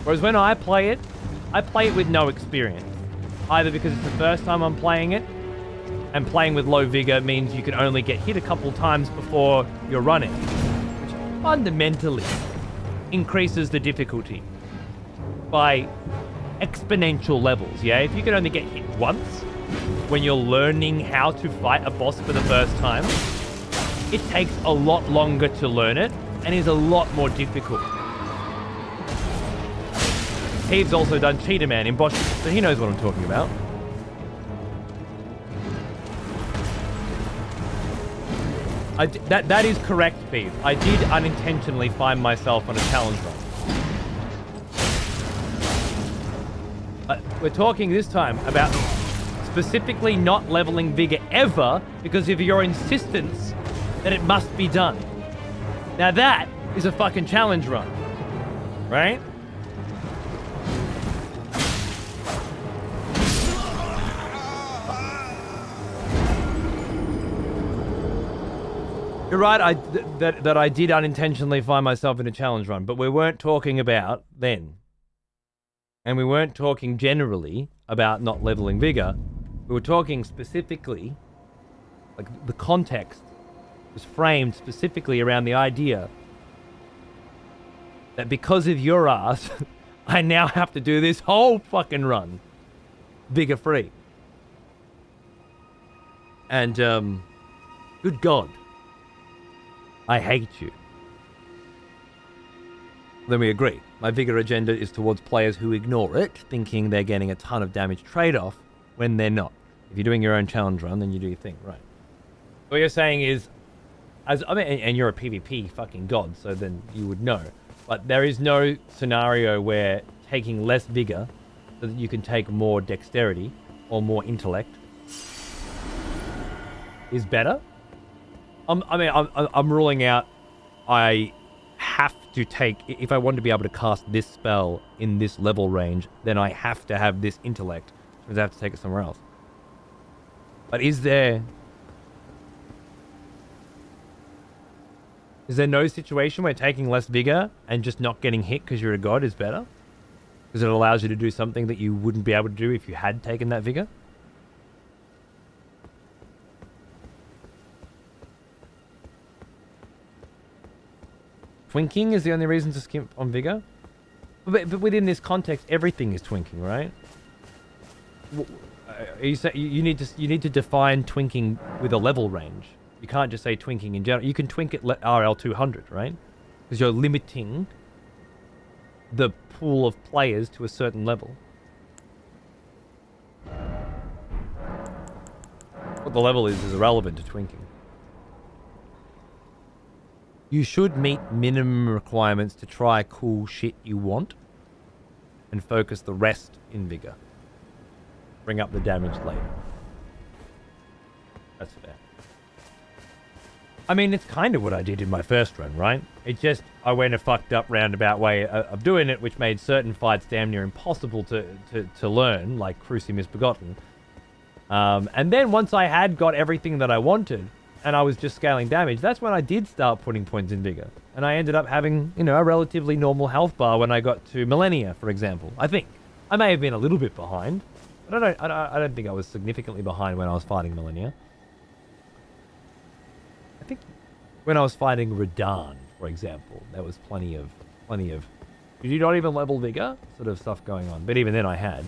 Whereas when I play it with no experience. Either because it's the first time I'm playing it, and playing with low vigor means you can only get hit a couple times before you're running, which fundamentally increases the difficulty by exponential levels, yeah? If you can only get hit once when you're learning how to fight a boss for the first time, it takes a lot longer to learn it and is a lot more difficult. He's also done Cheetah Man in Bosch, so he knows what I'm talking about. That is correct, Beef. I did unintentionally find myself on a challenge run. We're talking this time about specifically not leveling vigor ever because of your insistence that it must be done. Now that is a fucking challenge run, right? You're right, that I did unintentionally find myself in a challenge run, but we weren't talking about then. And we weren't talking generally about not leveling vigor. We were talking specifically, like the context was framed specifically around the idea that because of your ass, I now have to do this whole fucking run vigor free. And, good God. I hate you. Then we agree. My vigor agenda is towards players who ignore it, thinking they're getting a ton of damage trade-off when they're not. If you're doing your own challenge run, then you do your thing, right? What you're saying is, and you're a PvP fucking god, so then you would know. But there is no scenario where taking less vigor so that you can take more dexterity or more intellect is better. I'm ruling out I have to take... If I want to be able to cast this spell in this level range, then I have to have this intellect, because I have to take it somewhere else. But is there no situation where taking less vigor and just not getting hit because you're a god is better? Because it allows you to do something that you wouldn't be able to do if you had taken that vigor? Twinking is the only reason to skimp on vigor? But within this context, everything is twinking, right? You need to define twinking with a level range. You can't just say twinking in general. You can twink at RL 200, right? Because you're limiting the pool of players to a certain level. What the level is irrelevant to twinking. You should meet minimum requirements to try cool shit you want and focus the rest in vigor. Bring up the damage later. That's fair. I mean, it's kind of what I did in my first run, right? It just, I went a fucked up roundabout way of doing it, which made certain fights damn near impossible to learn, like Cruci Misbegotten. And then once I had got everything that I wanted, and I was just scaling damage, that's when I did start putting points in vigor. And I ended up having, you know, a relatively normal health bar when I got to Millennia, for example. I think. I may have been a little bit behind. But I don't think I was significantly behind when I was fighting Millennia. I think when I was fighting Radahn, for example, there was plenty of... Did you not even level Vigor? Sort of stuff going on. But even then I had.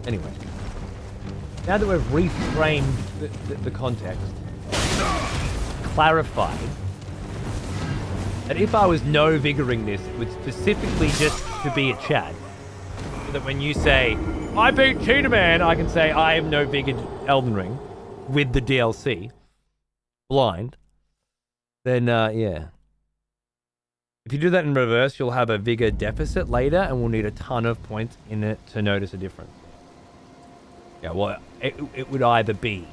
Anyway. Now that we've reframed the context, clarified, that if I was no vigoring this, it would specifically just to be a chat. So that when you say, I beat Cheetah Man, I can say, I am no vigored Elden Ring with the DLC. Blind. Then, yeah. If you do that in reverse, you'll have a vigor deficit later, and we'll need a ton of points in it to notice a difference. Yeah, well, it would either be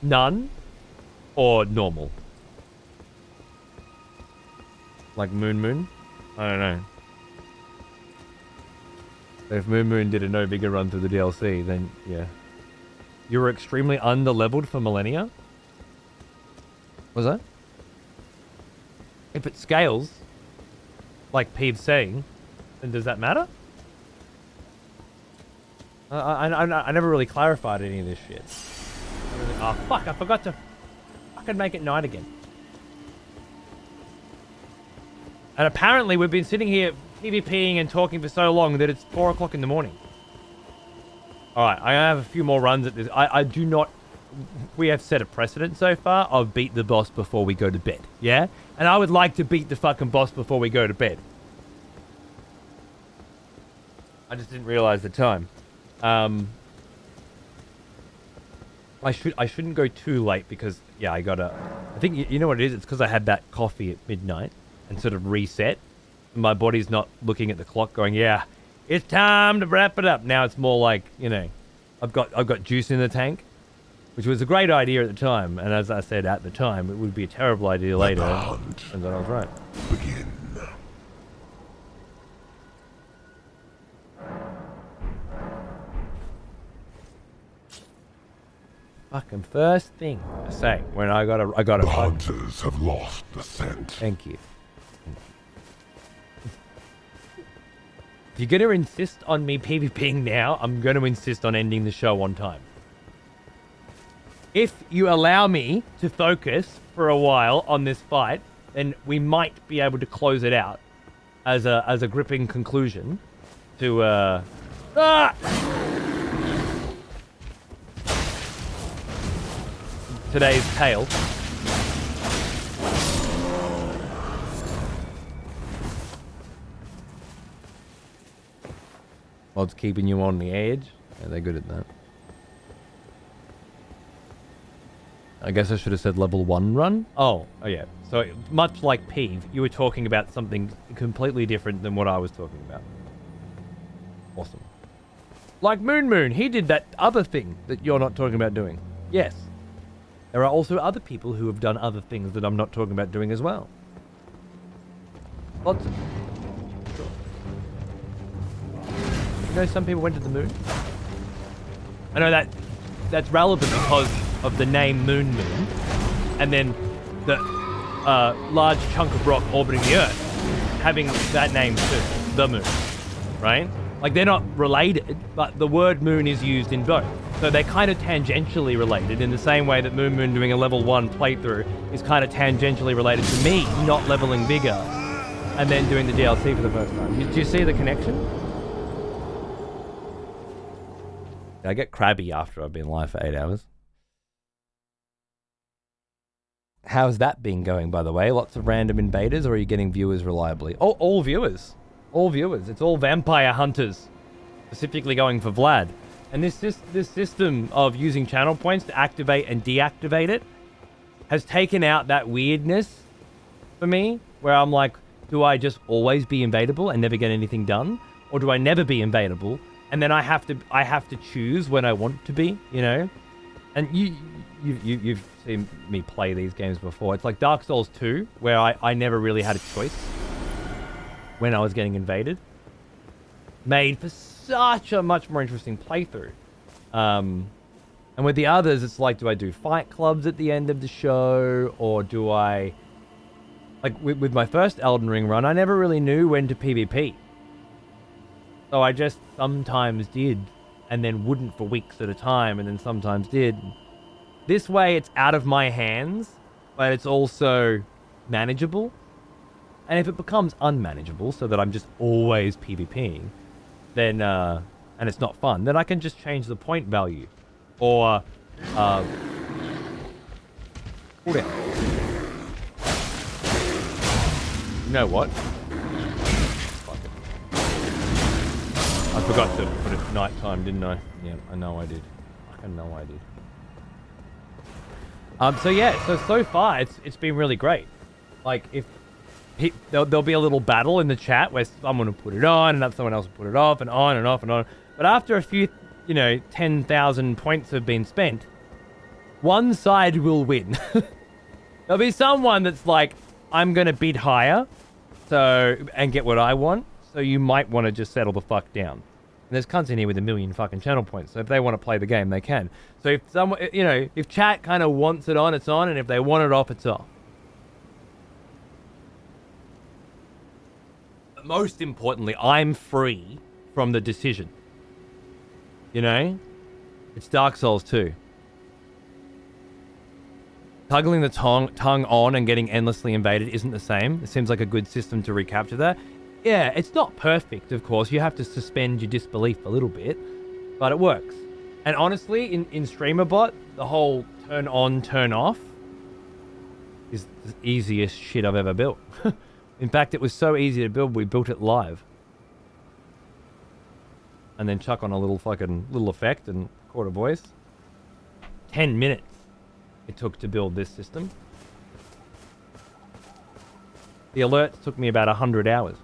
none or normal. Like Moon. I don't know. If Moon did a no vigor run through the DLC, then yeah. You were extremely under-leveled for Millennia? Was that? If it scales, like Peeve's saying, then does that matter? I never really clarified any of this shit. Oh, fuck, I forgot to fucking make it night again. And apparently we've been sitting here PvPing and talking for so long that it's 4 o'clock in the morning. Alright, I have a few more runs at this. I do not... We have set a precedent so far of beat the boss before we go to bed. Yeah? And I would like to beat the fucking boss before we go to bed. I just didn't realize the time. I shouldn't go too late because, yeah, I gotta... I think, you know what it is? It's because I had that coffee at midnight and sort of reset. My body's not looking at the clock going, yeah, it's time to wrap it up. Now it's more like, you know, I've got juice in the tank, which was a great idea at the time. And as I said at the time, it would be a terrible idea later. And then I was right. Begin. Fucking first thing I say when I got a The hunters have lost the scent. Thank you. If you're going to insist on me PvPing now, I'm going to insist on ending the show on time. If you allow me to focus for a while on this fight, then we might be able to close it out as a gripping conclusion to today's tale. Mods keeping you on the edge. Yeah, they're good at that. I guess I should have said level 1 run. Oh yeah. So much like Peeve, you were talking about something completely different than what I was talking about. Awesome. Like Moon, he did that other thing that you're not talking about doing. Yes. There are also other people who have done other things that I'm not talking about doing as well. Lots of... Sure. You know some people went to the moon? I know that's relevant because of the name Moon, and then the large chunk of rock orbiting the Earth having that name too, the moon, right? Like they're not related, but the word moon is used in both. So they're kind of tangentially related in the same way that Moon doing a level 1 playthrough is kind of tangentially related to me not leveling Vigor and then doing the DLC for the first time. Do you see the connection? I get crabby after I've been live for 8 hours. How's that been going, by the way? Lots of random invaders, or are you getting viewers reliably? Oh, all viewers. All viewers. It's all vampire hunters. Specifically going for Vlad. And this system of using channel points to activate and deactivate it has taken out that weirdness for me, where I'm like, do I just always be invadable and never get anything done? Or do I never be invadable and then I have to choose when I want to be, you know? And you've seen me play these games before. It's like Dark Souls 2, where I never really had a choice when I was getting invaded. Made for such a much more interesting playthrough. And with the others, it's like, do I do fight clubs at the end of the show? Or do I... Like, with my first Elden Ring run, I never really knew when to PvP. So I just sometimes did, and then wouldn't for weeks at a time, and then sometimes did. This way, it's out of my hands, but it's also manageable. And if it becomes unmanageable, so that I'm just always PvPing, then, and it's not fun, then I can just change the point value. Or, pull down. You know what? Fuck it. I forgot to put it nighttime, didn't I? Yeah, I know I did. I know I did. So yeah, so far it's been really great. Like if there'll be a little battle in the chat where someone will put it on and someone else will put it off and on and off and on. But after a few, 10,000 points have been spent, one side will win. There'll be someone that's like, I'm gonna bid higher, and get what I want. So you might want to just settle the fuck down. And there's cunts in here with 1 million fucking channel points. So if they want to play the game, they can. So if someone, if chat kind of wants it on, it's on, and if they want it off, it's off. But most importantly, I'm free from the decision. It's Dark Souls 2. Tuggling the tongue on and getting endlessly invaded isn't the same. It seems like a good system to recapture that. Yeah, it's not perfect, of course. You have to suspend your disbelief a little bit, but it works. And honestly, in StreamerBot, the whole turn on, turn off is the easiest shit I've ever built. In fact, it was so easy to build, we built it live. And then chuck on a little effect and record a voice. 10 minutes it took to build this system. The alerts took me about 100 hours.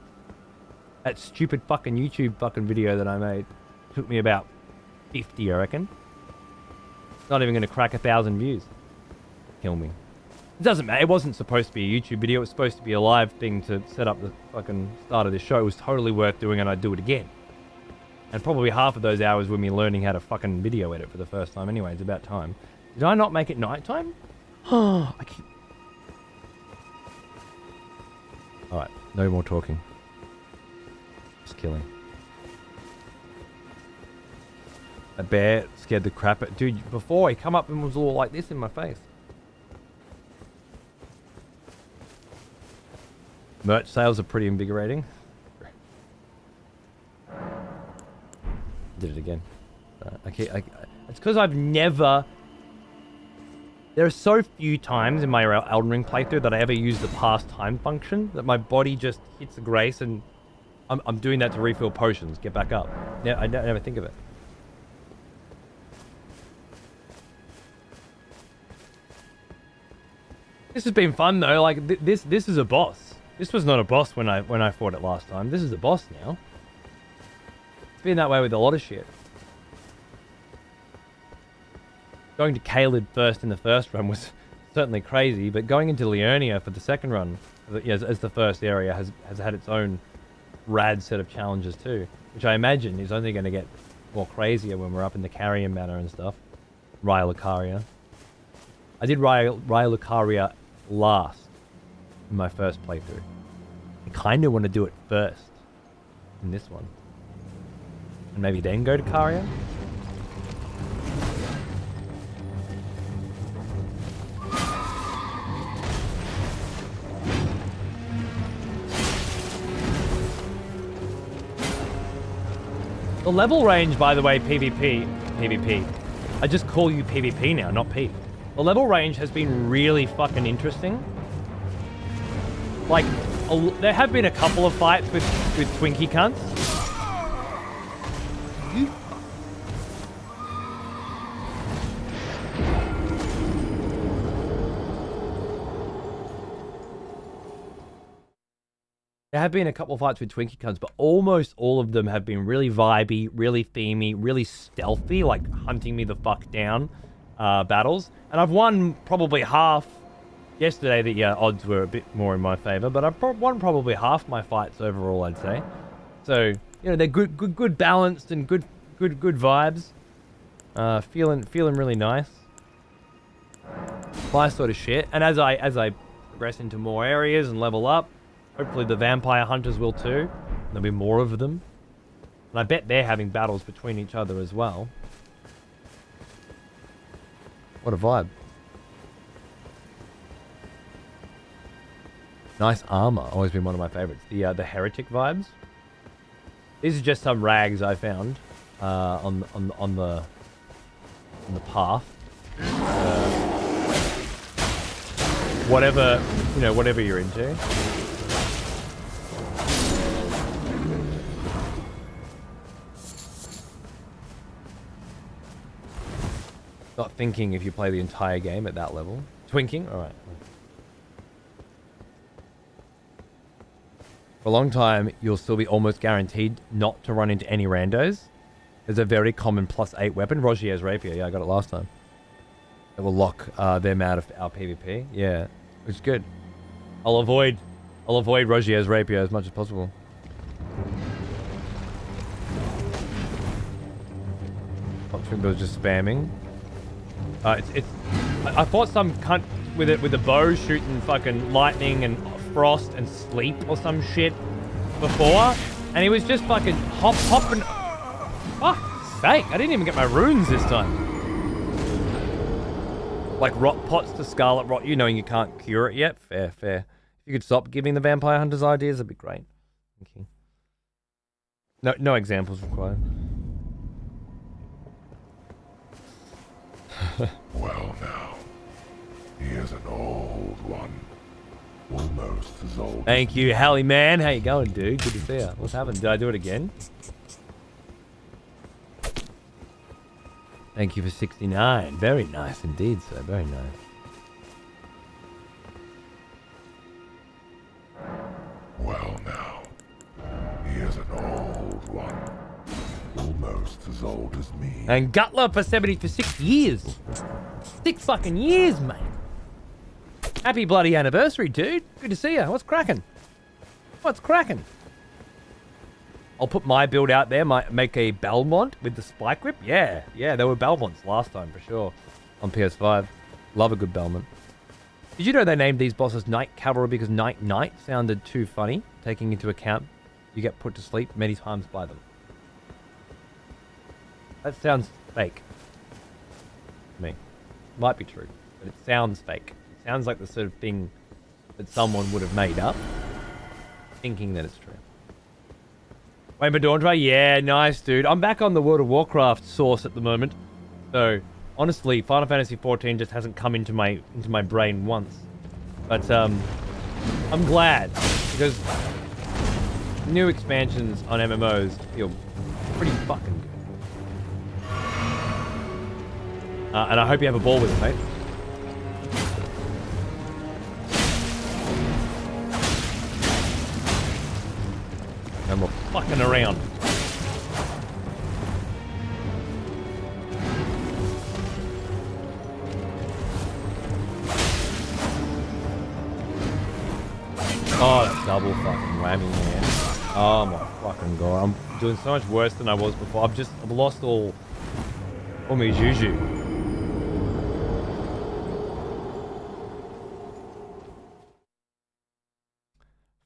That stupid fucking YouTube fucking video that I made took me about 50, I reckon. It's not even going to crack 1,000 views. Kill me. It doesn't matter. It wasn't supposed to be a YouTube video. It was supposed to be a live thing to set up the fucking start of this show. It was totally worth doing, and I'd do it again. And probably half of those hours were me learning how to fucking video edit for the first time anyway. It's about time. Did I not make it nighttime? I keep... Alright, no more talking. Just killing. A bear scared the crap out... Dude, before he come up and was all like this in my face. Merch sales are pretty invigorating. Did it again. It's because I've never... There are so few times in my Elden Ring playthrough that I ever use the past time function that my body just hits a grace and I'm doing that to refill potions, get back up. I never think of it. This has been fun though. Like this is a boss. This was not a boss when I fought it last time. This is a boss now. It's been that way with a lot of shit. Going to Caelid first in the first run was certainly crazy, but going into Liurnia for the second run, as the first area, has had its own rad set of challenges too, which I imagine is only going to get more crazier when we're up in the Carrion Manor and stuff. Raya Lucaria. I did Raya Lucaria last in my first playthrough. I kind of want to do it first in this one. And maybe then go to Caria? The level range, by the way, PvP. I just call you PvP now, not P. The level range has been really fucking interesting. Like, there have been a couple of fights with Twinkie cunts. There have been a couple of fights with Twinkie cunts, but almost all of them have been really vibey, really themey, really stealthy, like hunting me the fuck down battles. And I've won probably half. Yesterday, the odds were a bit more in my favor, but I've won probably half my fights overall, I'd say. So, they're good balanced and good vibes. Feeling really nice. My sort of shit. And as I progress into more areas and level up, hopefully the vampire hunters will too. There'll be more of them. And I bet they're having battles between each other as well. What a vibe. Nice armor. Always been one of my favorites. The heretic vibes. These are just some rags I found on the path. Whatever, you know, whatever you're into. Not thinking if you play the entire game at that level. Twinking? Alright. For a long time, you'll still be almost guaranteed not to run into any randos. There's a very common +8 weapon, Rogier's Rapier. Yeah, I got it last time. It will lock them out of our PvP. Yeah, which is good. I'll avoid Rogier's Rapier as much as possible. Trimbo was just spamming. I fought some cunt with a bow shooting fucking lightning and frost and sleep or some shit before, and he was just fucking hopping. Fuck's sake! I didn't even get my runes this time. Like rot pots to scarlet rot you, knowing you can't cure it yet. Fair. If you could stop giving the vampire hunters ideas, that'd be great. Thank you. No examples required. Well now, here's an old one. Almost as old. Thank you, Hallie man. How you going, dude? Good to see you. What's happened? Did I do it again? Thank you for 69. Very nice indeed, sir. Very nice. Well now, here's an old one. Almost as old as me. And Gutler for 70 for 6 years. 6 fucking years, mate. Happy bloody anniversary, dude. Good to see you. What's cracking? What's cracking? I'll put my build out there. Make a Belmont with the spike whip. Yeah, there were Belmonts last time for sure on PS5. Love a good Belmont. Did you know they named these bosses Night Cavalry because Night sounded too funny, taking into account you get put to sleep many times by them? That sounds fake to me. Might be true, but it sounds fake. It sounds like the sort of thing that someone would have made up, thinking that it's true. Wait, Madondra? Yeah, nice, dude. I'm back on the World of Warcraft source at the moment. So, honestly, Final Fantasy XIV just hasn't come into my brain once. But, I'm glad, because new expansions on MMOs feel pretty fucking good. And I hope you have a ball with it, mate. And we're fucking around. Oh, that's double fucking whammy, man. Oh my fucking god. I'm doing so much worse than I was before. I've lost all my juju.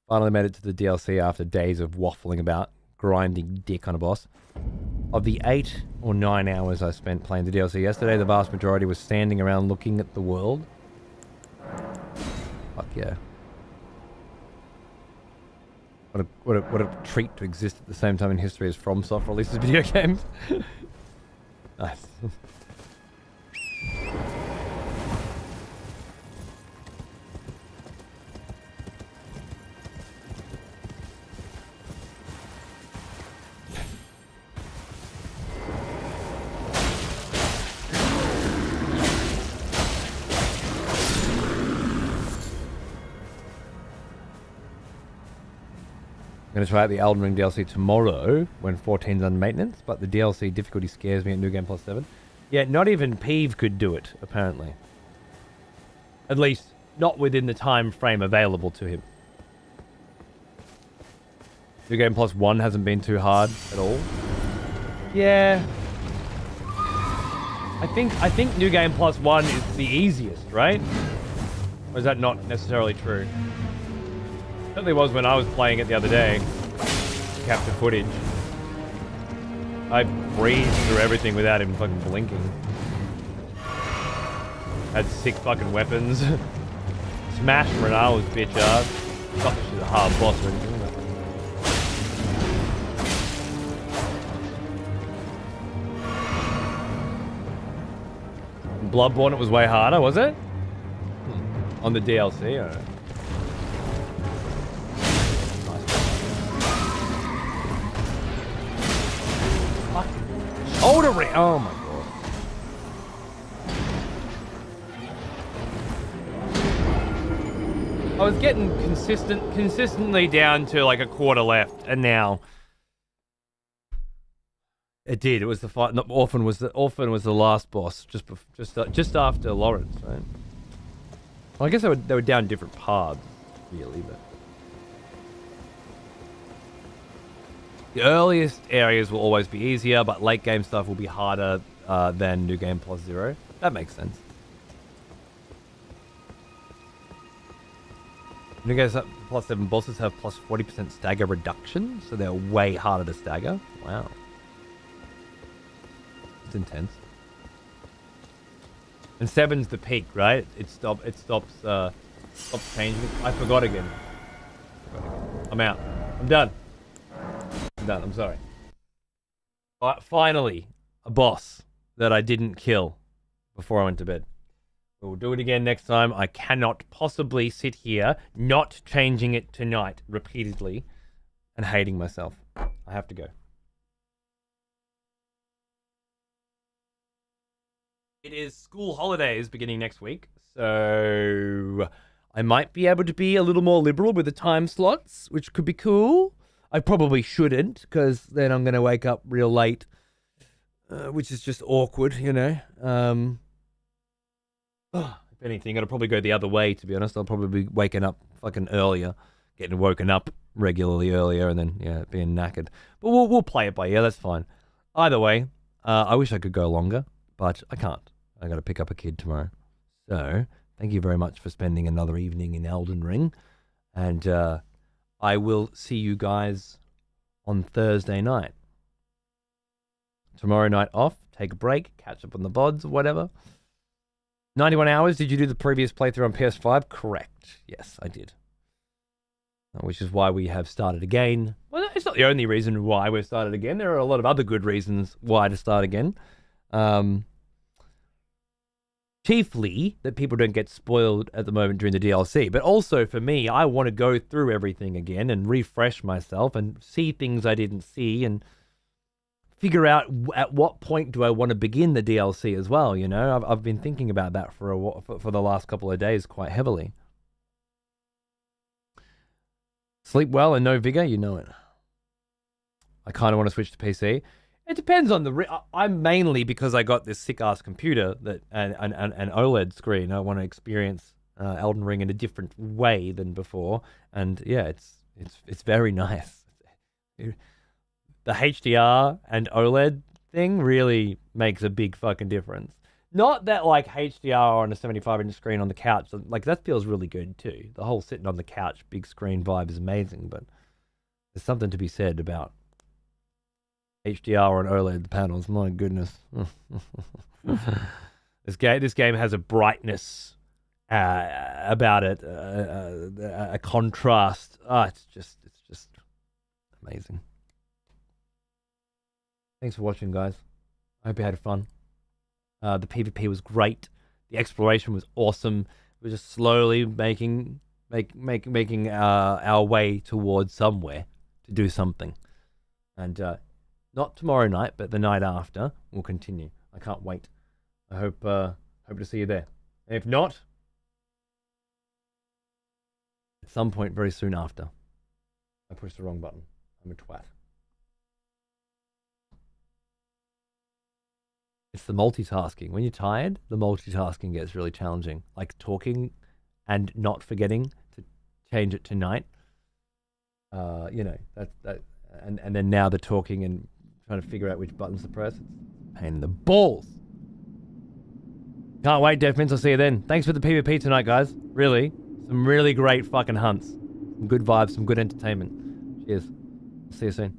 Finally made it to the DLC after days of waffling about, grinding dick on a boss. Of the 8 or 9 hours I spent playing the DLC yesterday, the vast majority was standing around looking at the world. Fuck yeah. What a treat to exist at the same time in history as FromSoft releases video games. Nice. I'm going to try out the Elden Ring DLC tomorrow when 14's under maintenance, but the DLC difficulty scares me at New Game Plus 7. Yeah, not even Peeve could do it, apparently. At least, not within the time frame available to him. New Game Plus 1 hasn't been too hard at all. Yeah. I think New Game Plus 1 is the easiest, right? Or is that not necessarily true? Certainly was when I was playing it the other day. Capture footage. I breezed through everything without even fucking blinking. Had 6 fucking weapons. Smash Ronaldo's bitch ass. Not that she's a hard boss or anything, but... Bloodborne, it was way harder, was it? On the DLC, or... Shoulder ring! Oh my god. I was getting consistently down to like a quarter left, and now it did. It was the fight. No, Orphan was the last boss, just after Lawrence, right? Well, I guess they were down different paths, really, but. The earliest areas will always be easier, but late game stuff will be harder than New Game Plus 0. That makes sense. New Game Plus 7 bosses have plus 40% stagger reduction, so they're way harder to stagger. Wow. It's intense. And 7's the peak, right? It stops changing. I forgot again. I'm out. I'm done. I'm sorry. But finally, a boss that I didn't kill before I went to bed. We'll do it again next time. I cannot possibly sit here not changing it tonight repeatedly and hating myself. I have to go. It is school holidays beginning next week, so I might be able to be a little more liberal with the time slots, which could be cool. I probably shouldn't, because then I'm going to wake up real late, which is just awkward, you know. If anything, it'll probably go the other way, to be honest. I'll probably be waking up fucking earlier, getting woken up regularly earlier, and then, yeah, being knackered. But we'll play it by ear, that's fine. Either way, I wish I could go longer, but I can't. I got to pick up a kid tomorrow. So, thank you very much for spending another evening in Elden Ring, and I will see you guys on Thursday night. Tomorrow night off, take a break, catch up on the VODs or whatever. 91 hours, did you do the previous playthrough on PS5? Correct. Yes, I did. Which is why we have started again. Well, it's not the only reason why we've started again. There are a lot of other good reasons why to start again. Chiefly that people don't get spoiled at the moment during the DLC. But also for me, I want to go through everything again and refresh myself and see things I didn't see and figure out at what point do I want to begin the DLC as well, you know? I've been thinking about that for the last couple of days quite heavily. Sleep well and no vigor, you know it. I kind of want to switch to PC. It depends on I'm mainly because I got this sick-ass computer that and an OLED screen. I want to experience Elden Ring in a different way than before. And yeah, it's very nice. The HDR and OLED thing really makes a big fucking difference. Not that like HDR on a 75-inch screen on the couch, like that feels really good too. The whole sitting on the couch, big screen vibe is amazing, but there's something to be said about HDR on OLED panels. My goodness. This game has a brightness about it, a contrast. It's just amazing. Thanks for watching, guys. I hope you had fun. The PvP was great. The exploration was awesome. We're just slowly making our way towards somewhere to do something. And not tomorrow night, but the night after, we'll continue. I can't wait. I hope to see you there. And if not, at some point very soon after. I pushed the wrong button. I'm a twat. It's the multitasking. When you're tired, the multitasking gets really challenging. Like talking and not forgetting to change it to night. You know, that and then now the talking and trying to figure out which buttons to press. Pain in the balls. Can't wait, Deathmins. I'll see you then. Thanks for the PvP tonight, guys. Really. Some really great fucking hunts. Some good vibes, some good entertainment. Cheers. See you soon.